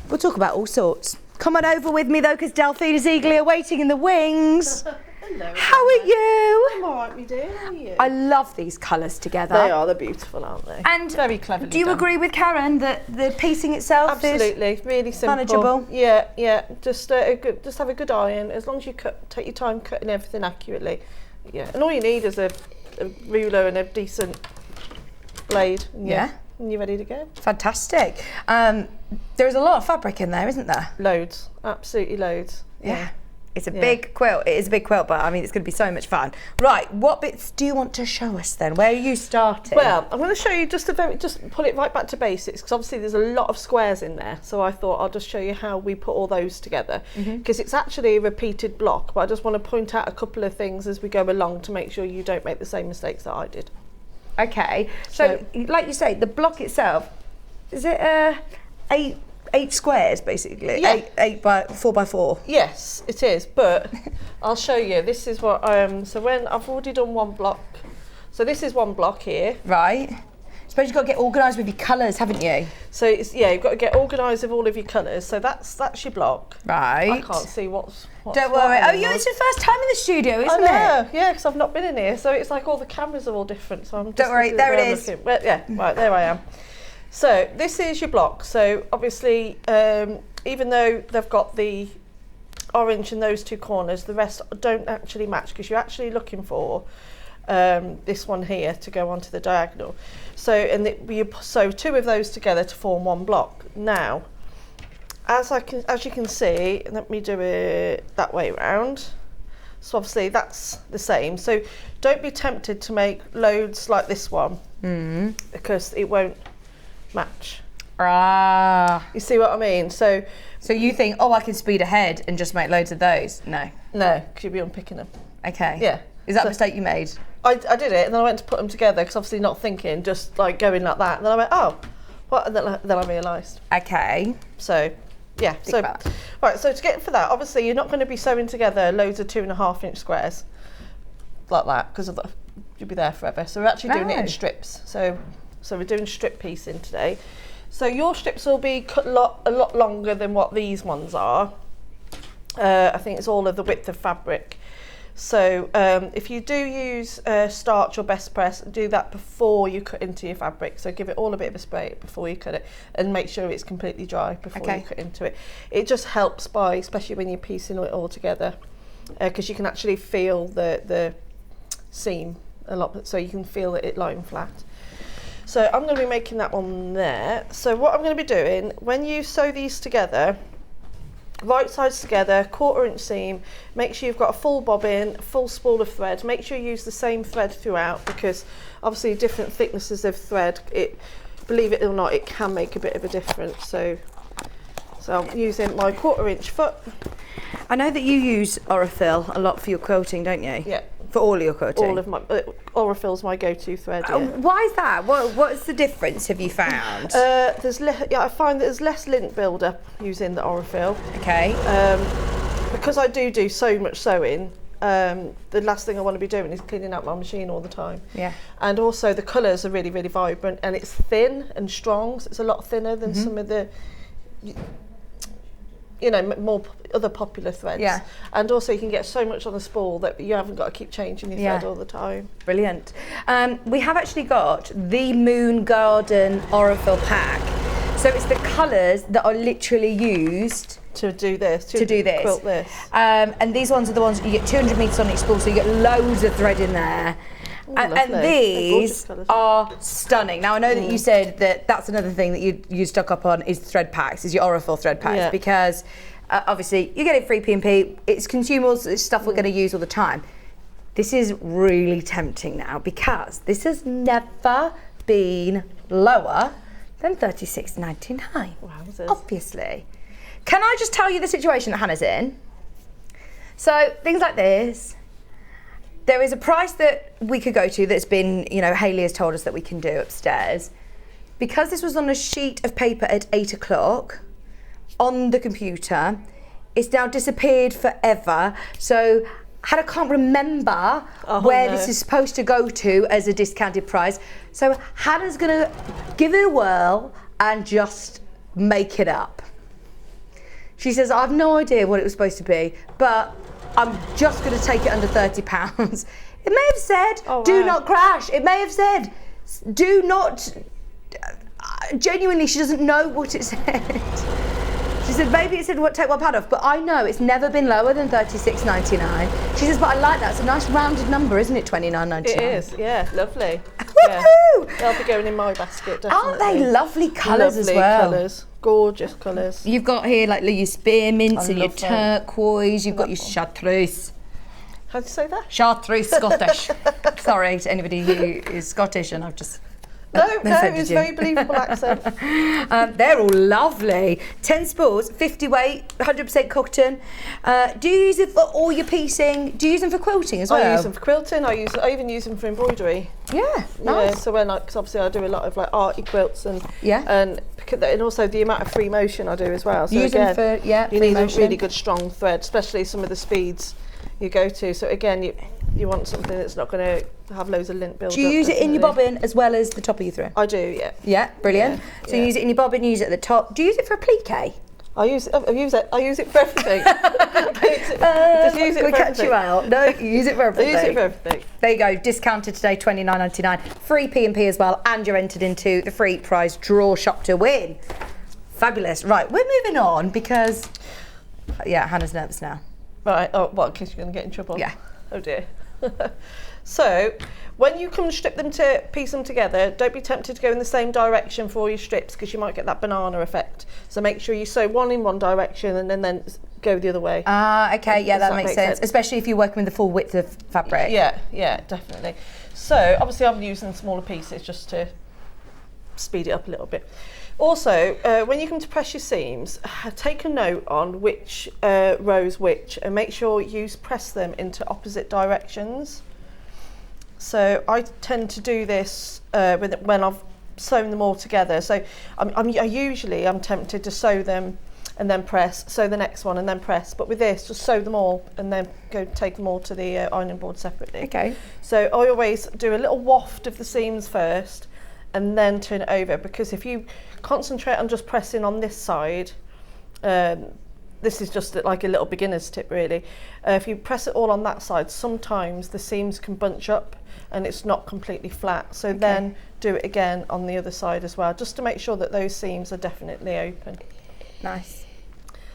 We'll talk about all sorts. Come on over with me though, because Delphine is eagerly awaiting in the wings. Hello. How are you? I'm all right, me dear. How are you? I love these colours together. They are. They're beautiful, aren't they? And very cleverly do you done. agree with Karen that the piecing itself is absolutely really simple, manageable? Yeah. Just have a good iron. As long as you take your time cutting everything accurately. Yeah, and all you need is a ruler and a decent blade. And and you're ready to go. Fantastic. There's a lot of fabric in there, isn't there? Loads, absolutely loads. Yeah. It's a big quilt. It is a big quilt, but I mean, it's going to be so much fun. Right, what bits do you want to show us then? Where are you starting? Well, I'm going to show you just pull it right back to basics, because obviously there's a lot of squares in there. So I thought I'll just show you how we put all those together, because it's actually a repeated block. But I just want to point out a couple of things as we go along to make sure you don't make the same mistakes that I did. Okay. So like you say, the block itself, is it eight squares basically? Yeah. 4 by 4. Yes, it is, but I'll show you. This is what so when I've already done one block. So this is one block here. Right. I suppose you've got to get organised with your colours, haven't you? So it's, you've got to get organised with all of your colours. So that's your block. Right. I can't see what's Don't worry. Oh, it's your first time in the studio, isn't it? Yeah, because I've not been in here. So it's like all the cameras are all different. So I'm just Don't worry, there it is. Well, right, there I am. So this is your block. So obviously, even though they've got the orange in those two corners, the rest don't actually match, because you're actually looking for this one here to go onto the diagonal. So you sew two of those together to form one block. Now, as you can see, let me do it that way around. So obviously that's the same. So don't be tempted to make loads like this one, because it won't match. You see what I mean? So you think, oh, I can speed ahead and just make loads of those? No, because you'll be unpicking them. Okay. Yeah. Is that a mistake you made? I did it, and then I went to put them together, because obviously not thinking, just like going like that, and then I went, oh, what? And then I realised. Okay. So yeah. Right. So to get for that, obviously you're not going to be sewing together loads of 2.5-inch squares like that, because you'll be there forever. So we're actually doing it in strips. So we're doing strip piecing today. So your strips will be cut a lot longer than what these ones are. I think it's all of the width of fabric. So if you do use starch or best press, do that before you cut into your fabric. So give it all a bit of a spray before you cut it, and make sure it's completely dry before you cut into it. It just helps especially when you're piecing it all together, because you can actually feel the seam a lot, so you can feel it lying flat. So I'm going to be making that one there. So what I'm going to be doing, when you sew these together, right sides together, 1/4-inch seam, make sure you've got a full bobbin, full spool of thread. Make sure you use the same thread throughout, because obviously different thicknesses of thread, believe it or not, it can make a bit of a difference. So I'm using my 1/4-inch foot. I know that you use Aurifil a lot for your quilting, don't you? Yeah. For all your quilting? All of my Aurifil's my go-to thread. Yeah. Why is that? What's the difference, have you found? I find that there's less lint build-up using the Aurifil. Okay. Because I do so much sewing, the last thing I want to be doing is cleaning out my machine all the time. Yeah. And also the colours are really, really vibrant, and it's thin and strong, so it's a lot thinner than some of the more other popular threads. Yeah. And also you can get so much on the spool that you haven't got to keep changing your thread all the time. Brilliant. We have actually got the Moon Garden Aurifil pack. So it's the colours that are literally used to do this, to quilt this. And these ones are the ones you get 200 metres on each spool, so you get loads of thread in there. Ooh, and these are stunning. Now I know that you said that that's another thing that you stuck up on is thread packs, is your Aurifil thread packs, because obviously you get it free P&P, it's consumables, it's stuff we're going to use all the time. This is really tempting now, because this has never been lower than $36.99. Wowzers. Obviously. Can I just tell you the situation that Hannah's in? So things like this, there is a price that we could go to that's been, Hayley has told us that we can do upstairs. Because this was on a sheet of paper at 8 o'clock on the computer, it's now disappeared forever. So and I can't remember where this is supposed to go to as a discounted price. So Hannah's gonna give it a whirl and just make it up. She says, I've no idea what it was supposed to be, but I'm just gonna take it under £30. It may have said, do not crash. It may have said, do not, genuinely, she doesn't know what it said. She said, maybe it said, take one £1 off, but I know it's never been lower than $36.99. She says, but I like that. It's a nice rounded number, isn't it, $29.99? It is, yeah, lovely. Woohoo! Yeah. They'll be going in my basket, definitely. Aren't they lovely colours as well? Lovely colours, gorgeous colours. You've got here like your spearmints and your love them. turquoise, you've got your chartreuse. How do you say that? Chartreuse Scottish. Sorry to anybody who is Scottish and I've just... No, it's a very believable accent. They're all lovely. 10 spools, 50 weight, 100% cotton. Do you use it for all your piecing? Do you use them for quilting as well? I use them for quilting. I even use them for embroidery. Yeah, nice. Yeah, so because obviously I do a lot of like arty quilts and and also the amount of free motion I do as well. So use again, them for you need a really good strong thread, especially some of the speeds you go to. So again, you want something that's not going to have loads of lint build up. Do you use it in your bobbin as well as the top of your thread? I do, yeah. Yeah, brilliant. Yeah, so you use it in your bobbin, you use it at the top. Do you use it for applique? I use it for everything. Just use it for catch you out. No, you use it for everything. I use it for everything. There you go, discounted today, $29.99. Free P&P as well, and you're entered into the free prize draw shop to win. Fabulous. Right, we're moving on because, Hannah's nervous now. Right, in case you're going to get in trouble? Yeah. Oh dear. So, when you come strip them to piece them together, don't be tempted to go in the same direction for all your strips because you might get that banana effect. So make sure you sew one in one direction and then go the other way. Okay, yeah, that makes sense. Especially if you're working with the full width of fabric. Yeah, definitely. So, obviously I'm using smaller pieces just to speed it up a little bit. Also, when you come to press your seams, take a note on which rows which and make sure you press them into opposite directions. So I tend to do this when I've sewn them all together. So I'm usually tempted to sew them and then press, sew the next one and then press. But with this, just sew them all and then go take them all to the ironing board separately. Okay. So I always do a little waft of the seams first and then turn it over, because if you concentrate on just pressing on this side, this is just like a little beginner's tip really, if you press it all on that side, sometimes the seams can bunch up and it's not completely flat. So then do it again on the other side as well, just to make sure that those seams are definitely open. Nice.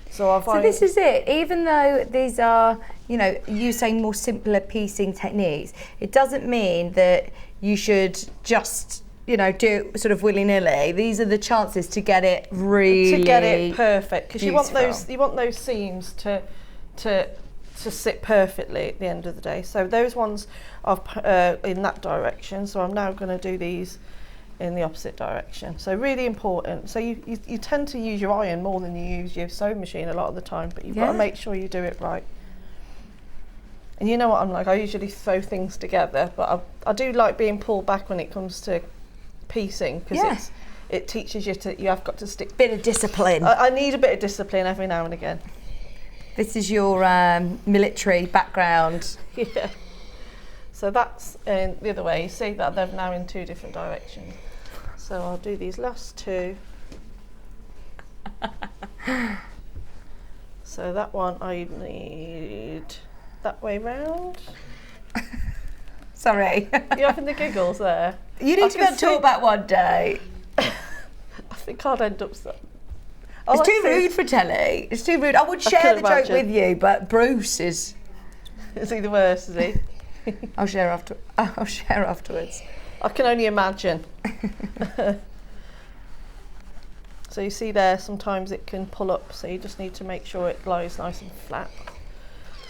So this is it. Even though these are, you saying more simpler piecing techniques, it doesn't mean that you should just, do it sort of willy-nilly. These are the chances to get it really perfect, because you want those seams to sit perfectly at the end of the day. So those ones are in that direction. So I'm now going to do these in the opposite direction. So really important. So you tend to use your iron more than you use your sewing machine a lot of the time, but you've got to make sure you do it right. And you know what I'm like, I usually sew things together, but I do like being pulled back when it comes to piecing, because it teaches you have got to stick. Bit of discipline. I need a bit of discipline every now and again. This is your military background. Yeah. So that's in the other way. You see that they're now in two different directions. So I'll do these last two. So that one I need that way round. Sorry. You're having the giggles there. You need to go and talk about one day. I think I'd end up so. It's too rude for telly. It's too rude. I would share the joke with you, but Bruce is... Is he the worst, is he? I'll share afterwards. I can only imagine. So you see there, sometimes it can pull up, so you just need to make sure it lies nice and flat.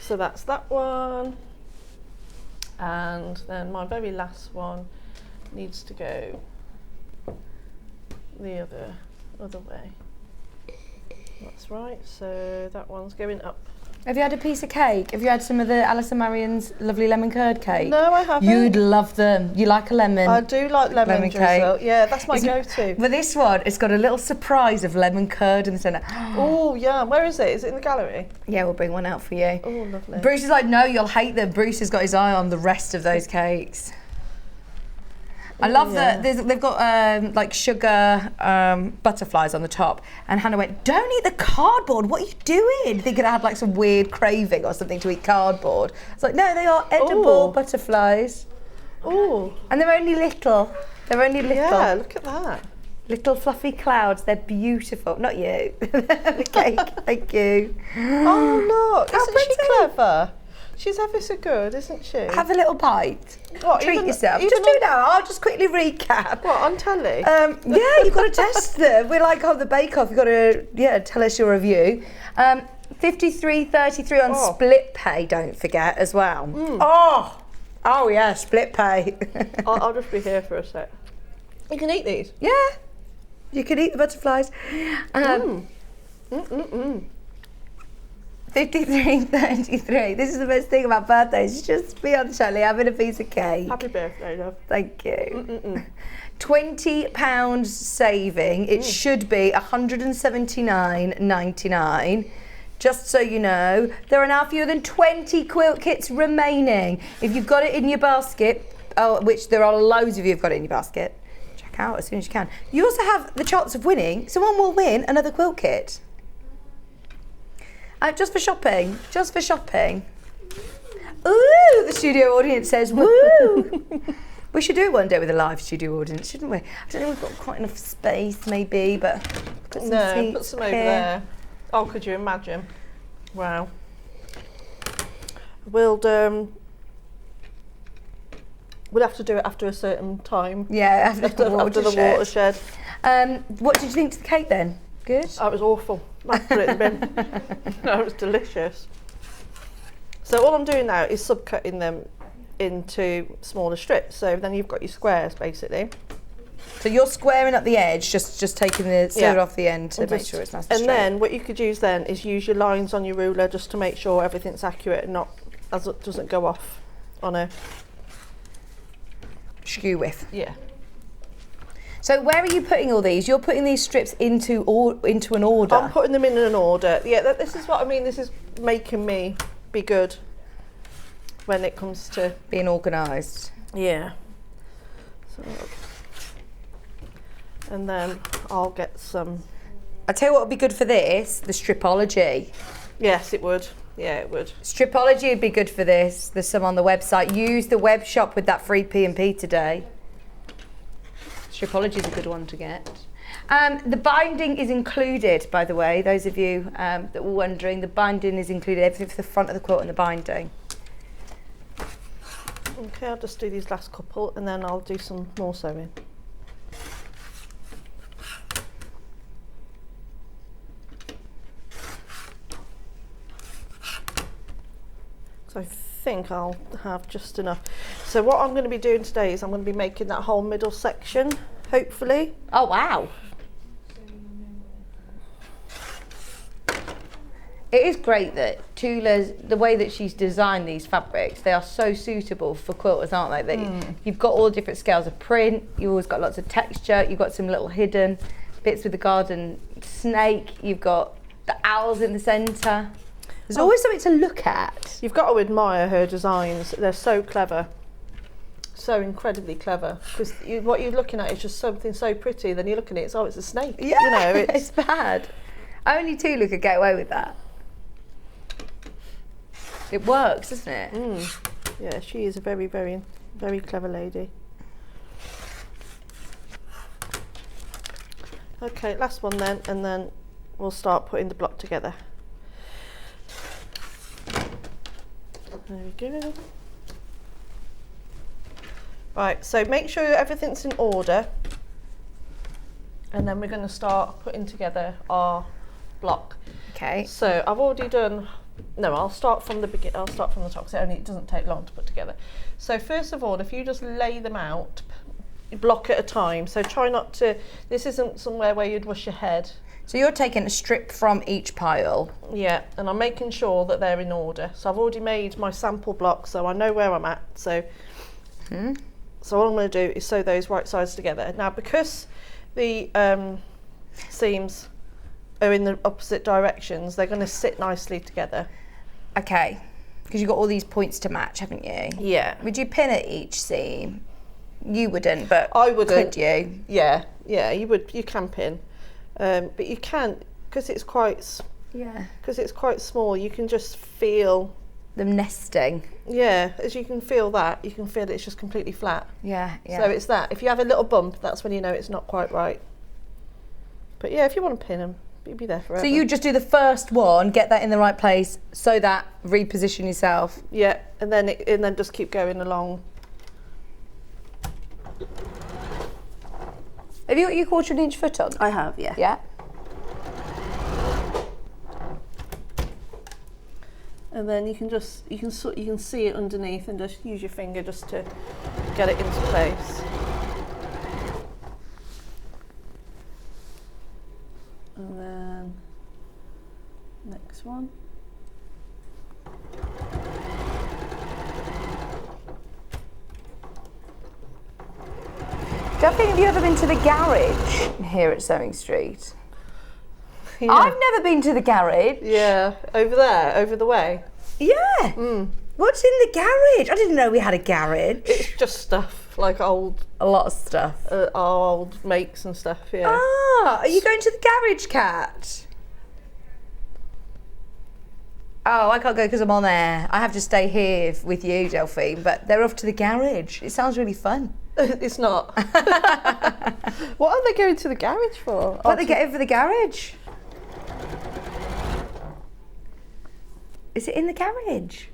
So that's that one. And then my very last one needs to go the other way. That's right, so that one's going up. Have you had a piece of cake? Have you had some of the Allison Maryon's lovely lemon curd cake? No, I haven't. You'd love them. You like a lemon? I do like lemon drizzle. cake. Yeah, that's my go-to. But this one, it's got a little surprise of lemon curd in the centre. Oh, yeah. Where is it? Is it in the gallery? Yeah, we'll bring one out for you. Oh, lovely. Bruce is like, no, you'll hate them. Bruce has got his eye on the rest of those cakes. I love that they've got like sugar butterflies on the top, and Hannah went, don't eat the cardboard, what are you doing? Thinking I had like some weird craving or something to eat cardboard. It's like, no, they are edible butterflies. Oh. And they're only little. They're only little. Yeah, look at that. Little fluffy clouds, they're beautiful. Not you. The cake, thank you. Oh, look, How isn't she pretty. clever? She's ever so good, isn't she? Have a little bite. What, Treat even- yourself. even Just do on- now. I'll just quickly recap. What, on telly? Yeah, you've got to test them. We're like on the Bake Off. You've got to, tell us your review. 53.33 on split pay. Don't forget as well. Oh yeah, split pay. I'll just be here for a sec. You can eat these. Yeah, you can eat the butterflies. 53.33. This is the best thing about birthdays. Just be on telly, having a piece of cake. Happy birthday, love. Thank you. £20 saving. It should be $179.99. Just so you know, there are now fewer than 20 quilt kits remaining. If you've got it in your basket, which there are loads of you who've got it in your basket, check out as soon as you can. You also have the chance of winning. Someone will win another quilt kit. Just for shopping. Just for shopping. Ooh, the studio audience says woo. We should do it one day with a live studio audience, shouldn't we? I don't know if we've got quite enough space, maybe, but put some seats put some over here. there. Oh, could you imagine? Wow. We'll have to do it after a certain time. Yeah, after the watershed. What did you think to the cake then? Good? That was awful. I put it in the bin. No, it was delicious. So all I'm doing now is subcutting them into smaller strips. So then you've got your squares basically. So you're squaring up the edge, just taking the silver off the end to make sure it's nice and straight. And then what you could use then is use your lines on your ruler just to make sure everything's accurate and not as it doesn't go off on a skew width. Yeah. So where are you putting all these? You're putting these strips into an order. I'm putting them in an order. Yeah, this is what I mean. This is making me be good when it comes to being organised. Yeah. So, and then I'll get some. I tell you what would be good for this: the stripology. Yes, it would. Yeah, it would. Stripology would be good for this. There's some on the website. Use the web shop with that free P&P today. Stripology is a good one to get. The binding is included, by the way. Those of you that were wondering, the binding is included. Everything for the front of the quilt and the binding. Okay, I'll just do these last couple and then I'll do some more sewing. So I think I'll have just enough. So what I'm going to be doing today is I'm going to be making that whole middle section, hopefully. Oh, wow. It is great that Tula's, the way that she's designed these fabrics, they are so suitable for quilters, aren't they? That you've got all different scales of print, you've always got lots of texture, you've got some little hidden bits with the garden snake, you've got the owls in the centre. There's always something to look at. You've got to admire her designs. They're so clever. So incredibly clever. Because what you're looking at is just something so pretty, then you're looking at it, it's a snake. Yeah, you know, it's bad. Only Tula could get away with that. It works, doesn't it? Yeah, she is a very, very, very clever lady. Okay, last one then, and then we'll start putting the block together. There we go. Right, so make sure everything's in order, and then we're going to start putting together our block. Okay. So I've already done. No, I'll start from the beginning. I'll start from the top because it doesn't take long to put together. So first of all, if you just lay them out, block at a time. So try not to. This isn't somewhere where you'd rush your head. So you're taking a strip from each pile. Yeah, and I'm making sure that they're in order. So I've already made my sample blocks, so I know where I'm at. So, so all I'm going to do is sew those right sides together. Now, because the seams are in the opposite directions, they're going to sit nicely together. Okay, because you've got all these points to match, haven't you? Yeah. Would you pin at each seam? You wouldn't, but I wouldn't. Could you? Yeah, you would. You can pin. But you can't, because it's quite small, you can just feel them nesting. Yeah, as you can feel that, you can feel it's just completely flat. Yeah. So it's that. If you have a little bump, that's when you know it's not quite right. But yeah, if you want to pin them, you'll be there forever. So you just do the first one, get that in the right place, sew that, reposition yourself. Yeah, and then just keep going along. Have you got your 1/4 inch foot on? I have, yeah. Yeah. And then you can see it underneath, and just use your finger just to get it into place. And then next one. Delphine, have you ever been to the garage here at Sewing Street? Yeah. I've never been to the garage. Yeah, over there, over the way. Yeah. What's in the garage? I didn't know we had a garage. It's just stuff, like old... A lot of stuff. Old makes and stuff, yeah. Ah, are you going to the garage, Cat? Oh, I can't go because I'm on air. I have to stay here with you, Delphine, but they're off to the garage. It sounds really fun. It's not. What are they going to the garage for? What are they getting for the garage? Is it in the garage?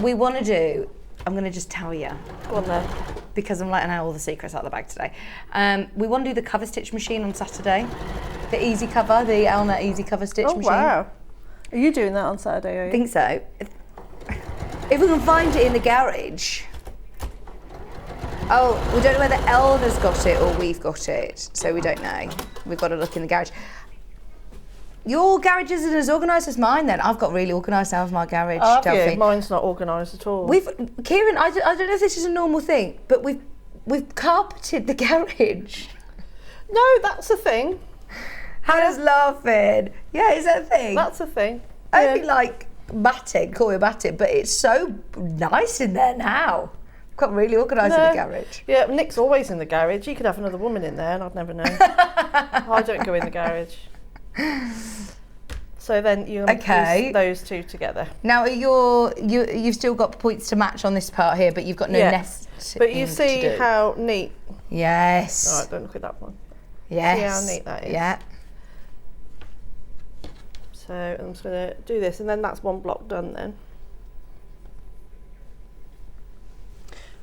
We want to do, I'm going to just tell you. Go on then. Because I'm letting out all the secrets out of the bag today. We want to do the cover stitch machine on Saturday. The easy cover, the Elna easy cover stitch machine. Wow. Are you doing that on Saturday, are you? I think so. If we can find it in the garage. Oh, we don't know whether Elna's got it or we've got it, so we don't know. We've got to look in the garage. Your garage isn't as organised as mine then. I've got really organised now with my garage, Delphine. Yeah, mine's not organised at all. Kieran, I don't know if this is a normal thing, but we've carpeted the garage. No, that's a thing. Hannah's laughing. Yeah, is that a thing? That's a thing. Only like matting, call it matting, but it's so nice in there now. I've got really organised in the garage. Yeah, Nick's always in the garage. You could have another woman in there and I'd never know. I don't go in the garage. So then you piece those two together. Now you've still got points to match on this part here, but you've got no nest. But you see how neat. Yes. All right, don't look at that one. Yes. See how neat that is. Yeah. So I'm just going to do this, and then that's one block done then.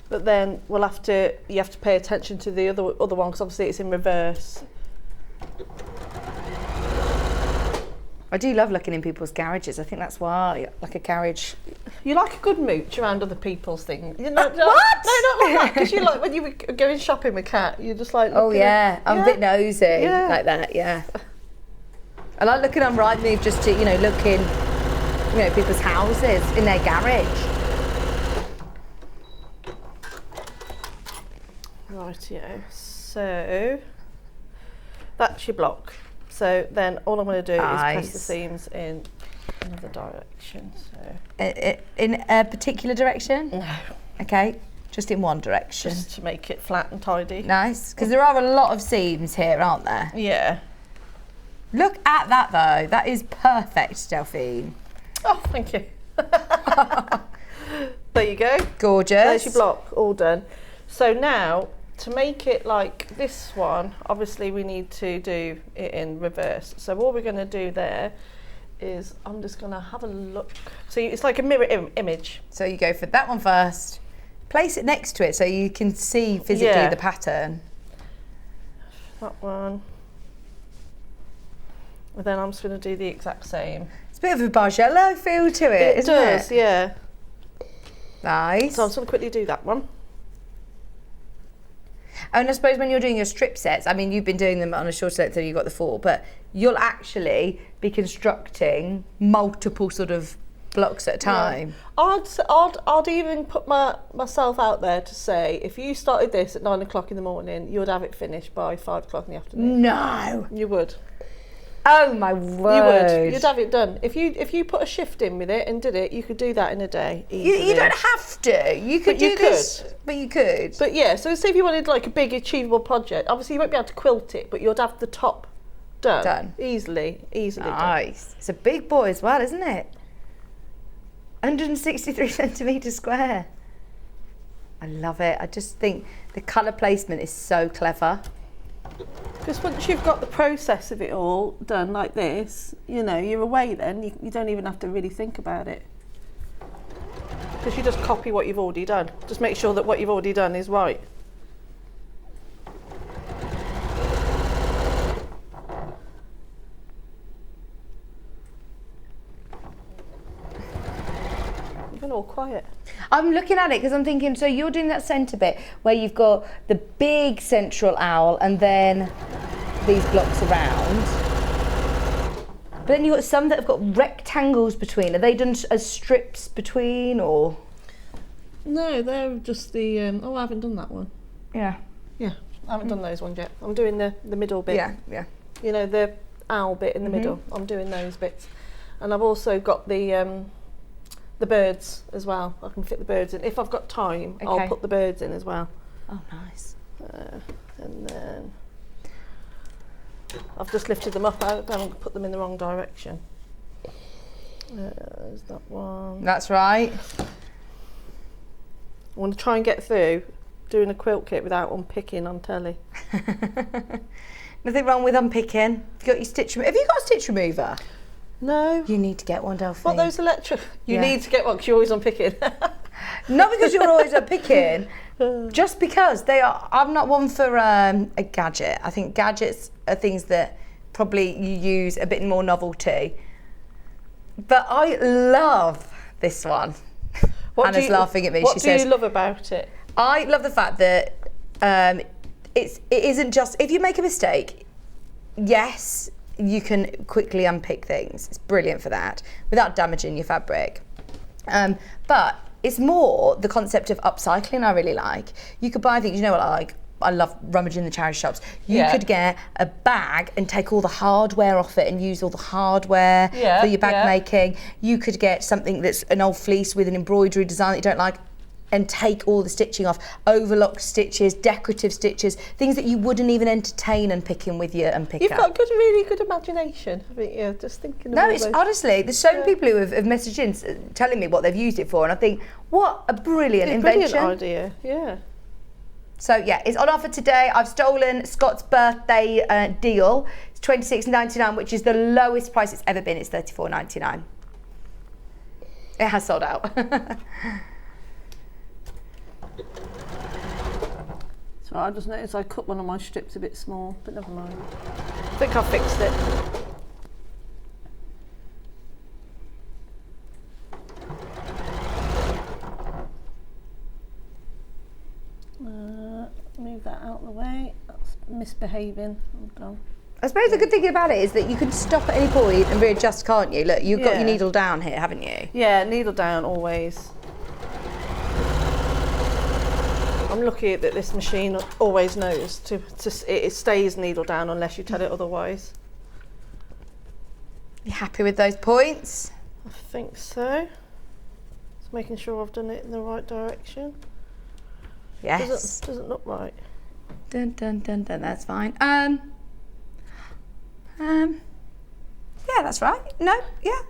But then you have to pay attention to the other one, because obviously it's in reverse. I do love looking in people's garages. I think that's why, like a garage. You like a good mooch around other people's things. You know, what? No, not like that. Because you like when you were going shopping with Kat, you're just like. Oh yeah, I'm a bit nosy like that. Yeah. I like looking on Rightmove just to look in, people's houses in their garage. Rightio. So that's your block. So then all I'm going to do is press the seams in another direction. So in a particular direction? No. Okay, just in one direction. Just to make it flat and tidy. Nice, because there are a lot of seams here, aren't there? Yeah. Look at that though. That is perfect, Delphine. Oh, thank you. There you go. Gorgeous. There's your block, all done. So now, to make it like this one, obviously we need to do it in reverse. So all we're going to do there is, I'm just going to have a look. So it's like a mirror image. So you go for that one first. Place it next to it so you can see physically the pattern. That one. And then I'm just going to do the exact same. It's a bit of a Bargello feel to it, isn't it? It does, yeah. Nice. So I'm just going to quickly do that one. And I suppose when you're doing your strip sets, I mean, you've been doing them on a short set, so you've got the 4, but you'll actually be constructing multiple sort of blocks at a time. I'd even put myself out there to say, if you started this at 9 o'clock in the morning, you would have it finished by 5 o'clock in the afternoon. No. You would. Oh my word. You would. You'd have it done. If you put a shift in with it and did it, you could do that in a day. You don't have to. You could do this. But you could. But yeah, so say if you wanted like a big achievable project, obviously you won't be able to quilt it, but you'd have the top done. Easily nice. done. It's a big boy as well, isn't it? 163 centimetres square. I love it. I just think the colour placement is so clever. Because once you've got the process of it all done like this, you know, you're away then. You don't even have to really think about it. Because you just copy what you've already done. Just make sure that what you've already done is right. All quiet. I'm looking at it because I'm thinking, so you're doing that centre bit where you've got the big central owl and then these blocks around. But then you've got some that have got rectangles between. Are they done as strips between or? No, they're just the, I haven't done that one. Yeah. Yeah, I haven't done those ones yet. I'm doing the middle bit. Yeah. You know, the owl bit in the middle. I'm doing those bits. And I've also got the birds as well. I can fit the birds in. If I've got time, I'll put the birds in as well. Oh, nice. And then I've just lifted them up. I haven't put them in the wrong direction. There's that one. That's right. I want to try and get through doing a quilt kit without unpicking on telly. Nothing wrong with unpicking. You've got your stitch remover. Have you got a stitch remover? No. You need to get one, Delphine. What, those electric? You need to get one because you're always unpicking. Not because you're always unpicking, just because they are. I'm not one for a gadget. I think gadgets are things that probably you use a bit more novelty. But I love this one. Anna's laughing at me. What she says, do you love about it? I love the fact that it isn't just, if you make a mistake, yes, you can quickly unpick things. It's brilliant for that without damaging your fabric. But it's more the concept of upcycling I really like. You could buy things, you know what I like? I love rummaging the charity shops. You could get a bag and take all the hardware off it and use all the hardware for your bag making. You could get something that's an old fleece with an embroidery design that you don't like and take all the stitching off, overlock stitches, decorative stitches, things that you wouldn't even entertain unpicking with your unpicker. You've got really good imagination. I mean, yeah, just thinking. No, it's honestly, there's so many people who have messaged in telling me what they've used it for, and I think, what a brilliant invention. Brilliant idea, yeah. So yeah, it's on offer today. I've stolen Scott's birthday deal. It's $26.99, which is the lowest price it's ever been. It's $34.99. It has sold out. So I just noticed I cut one of my strips a bit small, but never mind. I think I fixed it. Move that out of the way. That's misbehaving. Hold on. I suppose the good thing about it is that you can stop at any point and readjust, can't you? Look, you've got your needle down here, haven't you? Yeah, needle down always. I'm lucky that this machine always knows it stays needle down unless you tell it otherwise. You happy with those points? I think so. Just making sure I've done it in the right direction. Yes. Doesn't look right. Dun dun dun dun. That's fine. Yeah, that's right. No, yeah,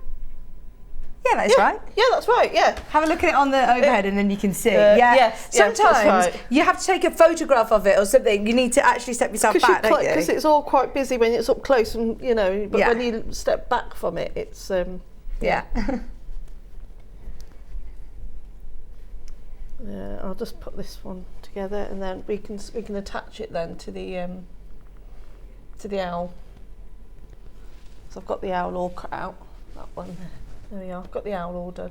that's right. Yeah, that's right. Yeah. Have a look at it on the overhead, and then you can see. Yes. Sometimes that's right. you have to take a photograph of it or something. You need to actually step yourself back, don't you? Because it's all quite busy when it's up close, and you know. But when you step back from it, it's Yeah. I'll just put this one together, and then we can attach it then to the owl. So I've got the owl all cut out. That one. There we are. I've got the owl all done.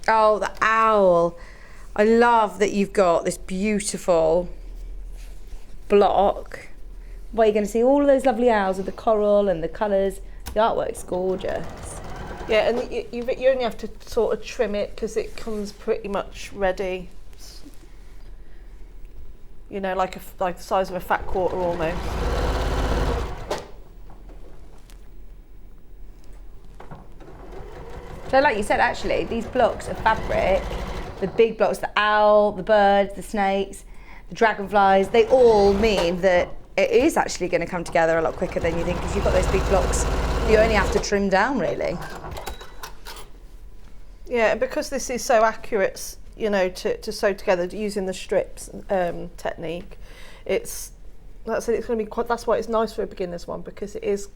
Oh, the owl! I love that you've got this beautiful block, well, you're going to see all of those lovely owls with the coral and the colours. The artwork's gorgeous. Yeah, and you only have to sort of trim it because it comes pretty much ready. You know, like the size of a fat quarter almost. So like you said, actually, these blocks of fabric, the big blocks, the owl, the birds, the snakes, the dragonflies, they all mean that it is actually going to come together a lot quicker than you think, because you've got those big blocks you only have to trim down, really. Yeah, and because this is so accurate, you know, to sew together using the strips technique, that's going to be quite. That's why it's nice for a beginner's one, because it is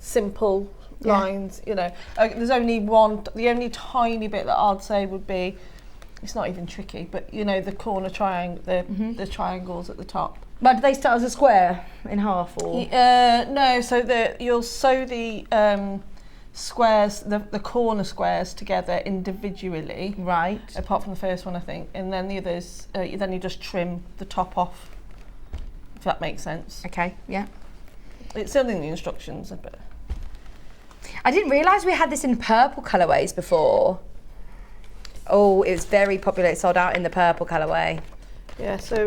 simple lines. You know, there's only the only tiny bit that I'd say would be, it's not even tricky, but you know, the corner the triangles at the top. But do they start as a square in half, or? No, so you'll sew the squares, the corner squares together individually. Right. Apart from the first one, I think, and then the others, then you just trim the top off, if that makes sense. Okay, yeah. It's still in the instructions, but I didn't realise we had this in purple colourways before. Oh, it was very popular. It sold out in the purple colourway. yeah. So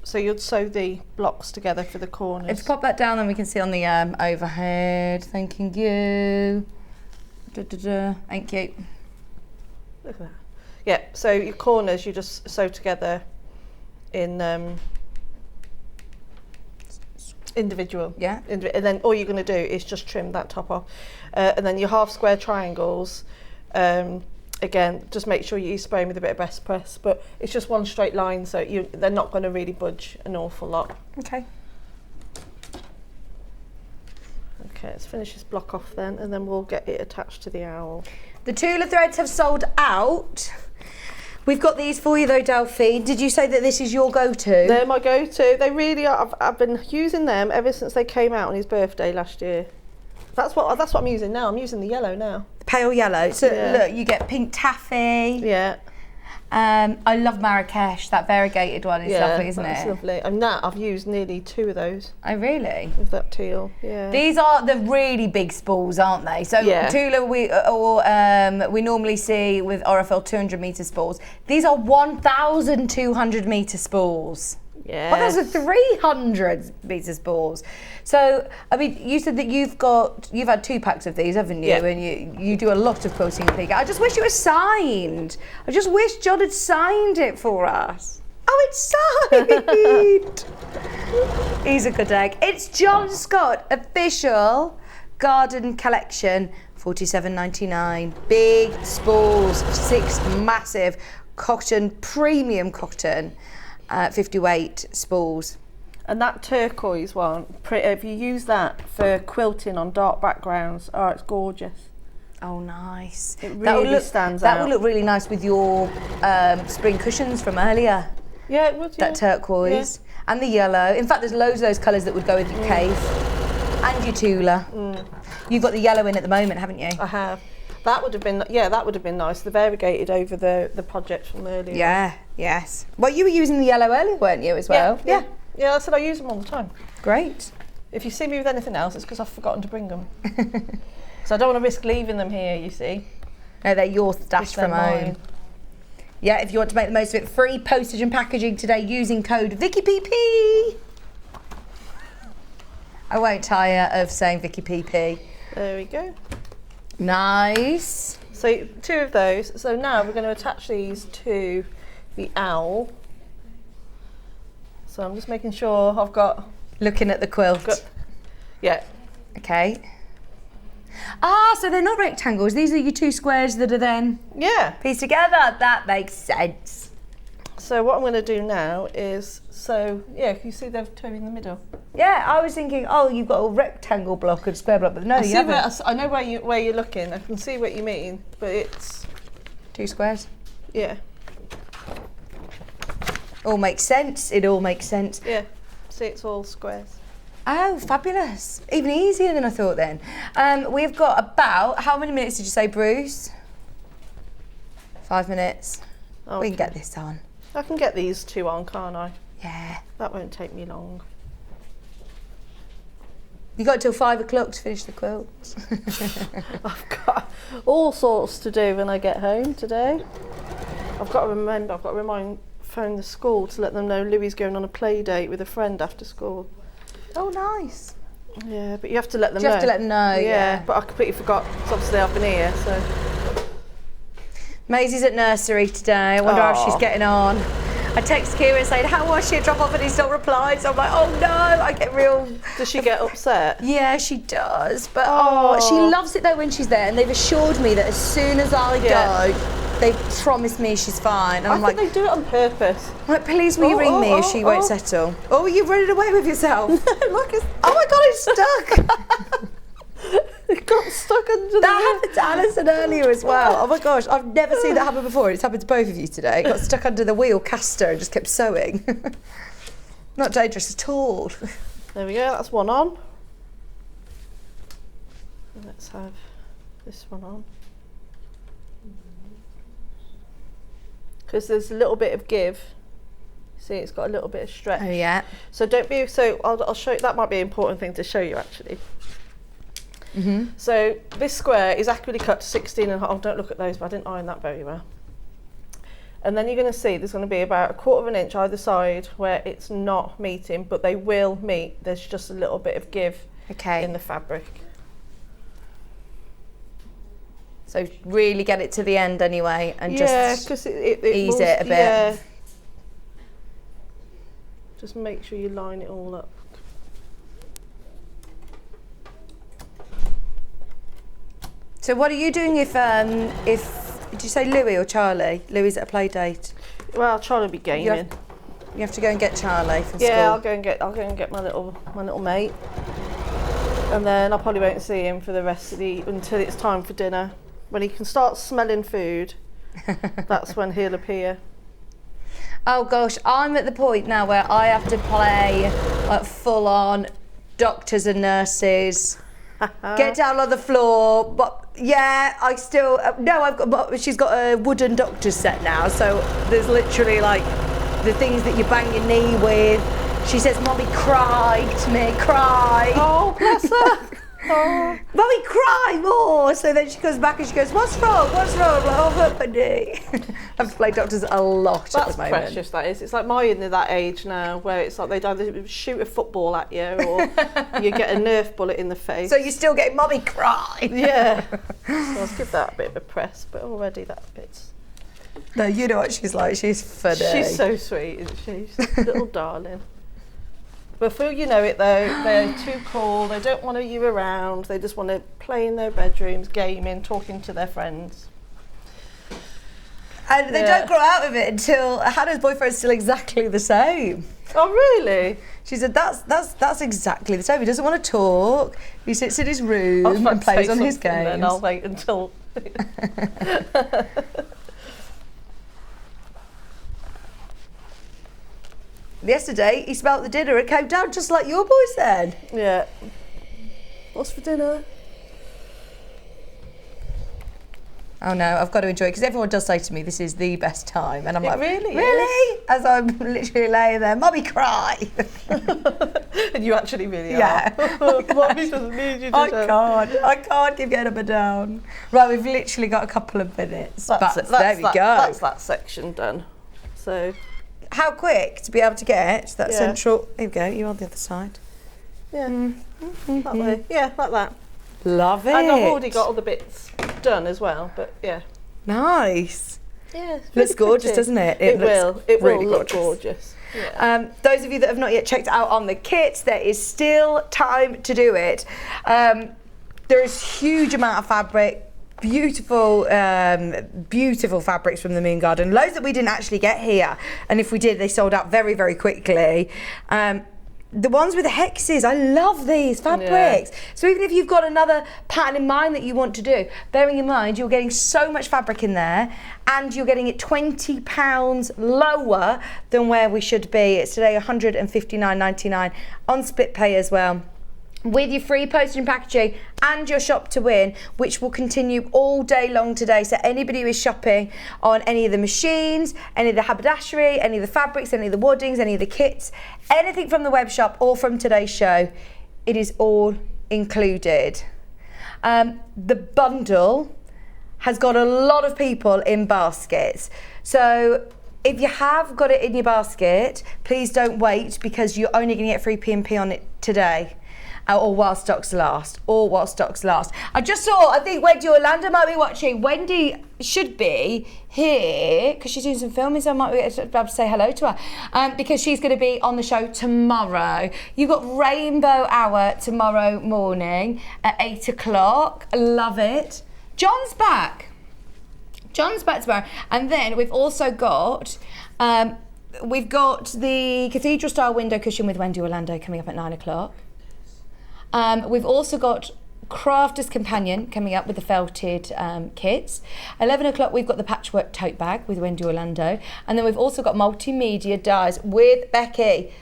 so you'd sew the blocks together for the corners. Let's pop that down, then we can see on the overhead. Thank you. Thank you. Look at that. Yeah. So your corners you just sew together in individual. Yeah. And then all you're going to do is just trim that top off, and then your half square triangles. Again, just make sure you spray them with a bit of best press, but it's just one straight line, so they're not going to really budge an awful lot. Okay. Okay, let's finish this block off then, and then we'll get it attached to the owl. The Tula threads have sold out. We've got these for you though, Delphine. Did you say that this is your go-to? They're my go-to. They really are. I've been using them ever since they came out on his birthday last year. That's what I'm using now. I'm using the yellow now. Pale yellow. So Yeah. look, you get pink taffy. Yeah. I love Marrakesh. That variegated one is lovely, isn't that's it? lovely. And that I've used nearly 2 of those Oh, really? with that teal. Yeah. These are the really big spools, aren't they? So Yeah. Tula we normally see with Orifel 200 metre spools. These are 1,200 metre spools. Yeah. 1,300 metre spools. So, I mean, you said that you've had 2 packs of these, haven't you? Yeah. And you do a lot of quilting at Applique. I just wish it was signed. I just wish John had signed it for us. Oh, it's signed. He's a good egg. It's John Scott official garden collection, $47.99. Big spools, 6 massive cotton, premium cotton, 50 weight spools. And that turquoise one, if you use that for quilting on dark backgrounds, oh, it's gorgeous. Oh, nice. It really stands out. That will look really nice with your spring cushions from earlier. Yeah, it would. Yeah. That turquoise and the yellow. In fact, there's loads of those colours that would go with your cave and your Tula. You've got the yellow in at the moment, haven't you? I have. That would have been nice. The variegated over the project from earlier. Yeah. Yes. Well, you were using the yellow earlier, weren't you, as well? Yeah. I said I use them all the time. Great. If you see me with anything else, it's because I've forgotten to bring them. So I don't want to risk leaving them here, you see. No, they're your stash They're from home. mine. Yeah, if you want to make the most of it, free postage and packaging today using code VickyPP. I won't tire of saying VickyPP. There we go. Nice. So 2 of those. So now we're going to attach these to the owl. So I'm just making sure I've got... Looking at the quilt. Yeah. Okay. So they're not rectangles. These are your 2 squares that are then pieced together. That makes sense. So what I'm going to do now is, you see they've two in the middle. Yeah, I was thinking, you've got a rectangle block and a square block, but no, you haven't. I know where you're looking. I can see what you mean, but it's 2 squares. Yeah. All makes sense. It all makes sense. Yeah. See, it's all squares. Oh, fabulous. Even easier than I thought then. We've got about, how many minutes did you say, Bruce? 5 minutes. Okay. We can get this on. I can get these two on, can't I? Yeah. That won't take me long. You got till 5 o'clock to finish the quilt. I've got all sorts to do when I get home today. I've got to phone the school to let them know Louie's going on a play date with a friend after school. Oh, nice. Yeah, but you have to let them know. You have to let them know, yeah. But I completely forgot, 'cause obviously I've been here, so. Maisie's at nursery today. I wonder how she's getting on. I text Kira saying, how was she at drop off, and he's not replied. So I'm like, oh no, I get real. Does she get upset? Yeah, she does. But she loves it though when she's there, and they've assured me that as soon as I go, they've promised me she's fine. And I'm I think like, they do it on purpose. I'm like, please will you ring me if she won't settle? Oh, you're running away with yourself. Look, oh my God, it's stuck. It got stuck under the That happened to Allison earlier as well. Oh my gosh, I've never seen that happen before. It's happened to both of you today. It got stuck under the wheel caster and just kept sewing. Not dangerous at all. There we go, that's one on. Let's have this one on. Because there's a little bit of give. See, it's got a little bit of stretch. Oh yeah. So don't be, so I'll show you, that might be an important thing to show you actually. So this square is accurately cut to 16.5. Oh, don't look at those, but I didn't iron that very well. And then you're going to see there's going to be about 1/4 inch either side where it's not meeting, but they will meet. There's just a little bit of give in the fabric. So really get it to the end anyway, and just because it ease it a bit. Yeah. Just make sure you line it all up. So what are you doing if did you say Louie or Charlie? Louie's at a play date. Well, Charlie will be gaming. You have to go and get Charlie from school. Yeah, I'll go and get my little mate, and then I probably won't see him for the rest of until it's time for dinner. When he can start smelling food, that's when he'll appear. Oh gosh, I'm at the point now where I have to play like full on doctors and nurses. Get down on the floor, but yeah, I still she's got a wooden doctor's set now, so there's literally like the things that you bang your knee with. She says, "Mommy, cry to me, cry." Oh, bless her. Oh. Mommy, cry more. So then she comes back and she goes, "What's wrong? What's wrong?" I'm like, "Oh, hurt my knee." I have to play doctors a lot at the moment. That's precious, that is. It's like Maryon at that age now, where it's like they'd either shoot a football at you or you get a Nerf bullet in the face. So you're still getting "Mommy, cry." Yeah. So I'll give that a bit of a press, but already that bit's. No, you know what she's like. She's funny. She's so sweet, isn't she? She's a little darling. Before you know it though, they're too cool, they don't want you around, they just want to play in their bedrooms, gaming, talking to their friends. And they don't grow out of it until Hannah's boyfriend's still exactly the same. Oh really? She said that's exactly the same. He doesn't want to talk, he sits in his room and plays on his games. Then I'll wait until... Yesterday, he smelt the dinner and came down just like your boy said. Yeah. What's for dinner? Oh no, I've got to enjoy it, because everyone does say to me, this is the best time. And I'm like, really? Really? As I'm literally laying there, "Mommy, cry." And you actually really are. Yeah. Mommy doesn't need you to I can't keep getting up and down. Right, we've literally got a couple of minutes. There we go. That's that section done. So... How quick to be able to get that central... Here we go, you're on the other side. Yeah, that way. Yeah, like that. Love it. And I've already got all the bits done as well, but yeah. Nice. Yeah, looks gorgeous, doesn't it? It will really look gorgeous. Yeah. Those of you that have not yet checked out on the kit, there is still time to do it. There is huge amount of fabric. Beautiful fabrics from the Moon Garden. Loads that we didn't actually get here, and if we did, they sold out very, very quickly. The ones with the hexes, I love these fabrics. Yeah. So even if you've got another pattern in mind that you want to do, bearing in mind you're getting so much fabric in there, and you're getting it £20 lower than where we should be. It's today £159.99 on split pay as well. with your free postage and packaging and your shop to win, which will continue all day long today. So anybody who is shopping on any of the machines, any of the haberdashery, any of the fabrics, any of the waddings, any of the kits, anything from the web shop or from today's show, it is all included. The bundle has got a lot of people in baskets. So if you have got it in your basket, please don't wait, because you're only going to get free P&P on it today. Or while stocks last. I just saw, I think Wendy Orlando might be watching. Wendy should be here because she's doing some filming, so I might be able to say hello to her, because she's going to be on the show tomorrow. You've got Rainbow Hour tomorrow morning at 8 o'clock. Love it. John's back tomorrow. And then we've also got the Cathedral Style window cushion with Wendy Orlando coming up at 9 o'clock. We've also got Crafter's Companion coming up with the felted kits. 11 o'clock we've got the patchwork tote bag with Wendy Orlando. And then we've also got multimedia dies with Becky.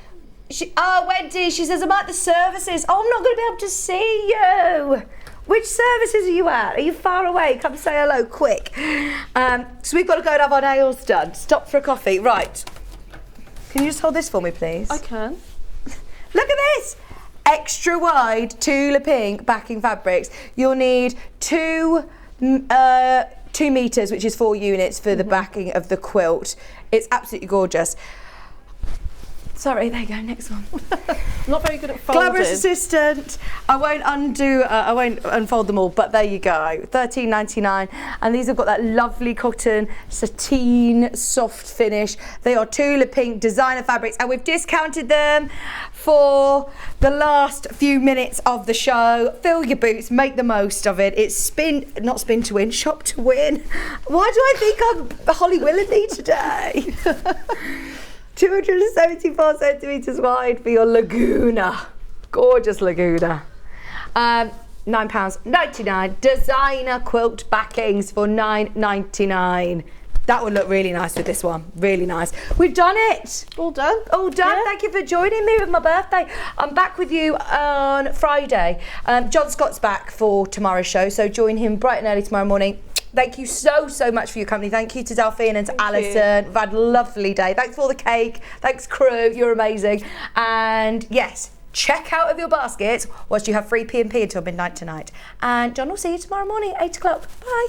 Wendy, she says, I'm at the services. I'm not going to be able to see you. Which services are you at? Are you far away? Come say hello quick. So we've got to go and have our nails done. Stop for a coffee. Right. Can you just hold this for me, please? I can. Look at this. Extra wide Tula pink backing fabrics. You'll need 2 meters, which is 4 units for the backing of the quilt. It's absolutely gorgeous. Sorry, there you go, next one. Not very good at folding. Glamorous assistant. I won't unfold them all, but there you go. $13.99, and these have got that lovely cotton sateen soft finish. They are Tula pink designer fabrics, and we've discounted them for the last few minutes of the show. Fill your boots, make the most of it. It's not spin to win, shop to win. Why do I think I'm Holly Willoughby today? 274 centimetres wide for your Laguna. Gorgeous Laguna. £9.99. Designer quilt backings for $9.99. That would look really nice with this one. Really nice. We've done it. All done. All done. Yeah. Thank you for joining me with my birthday. I'm back with you on Friday. John Scott's back for tomorrow's show, so join him bright and early tomorrow morning. Thank you so much for your company. Thank you to Delphine and to Allison. We've had a lovely day. Thanks for all the cake. Thanks, crew. You're amazing. And yes, check out of your baskets whilst you have free P&P until midnight tonight. And John will see you tomorrow morning at 8 o'clock. Bye.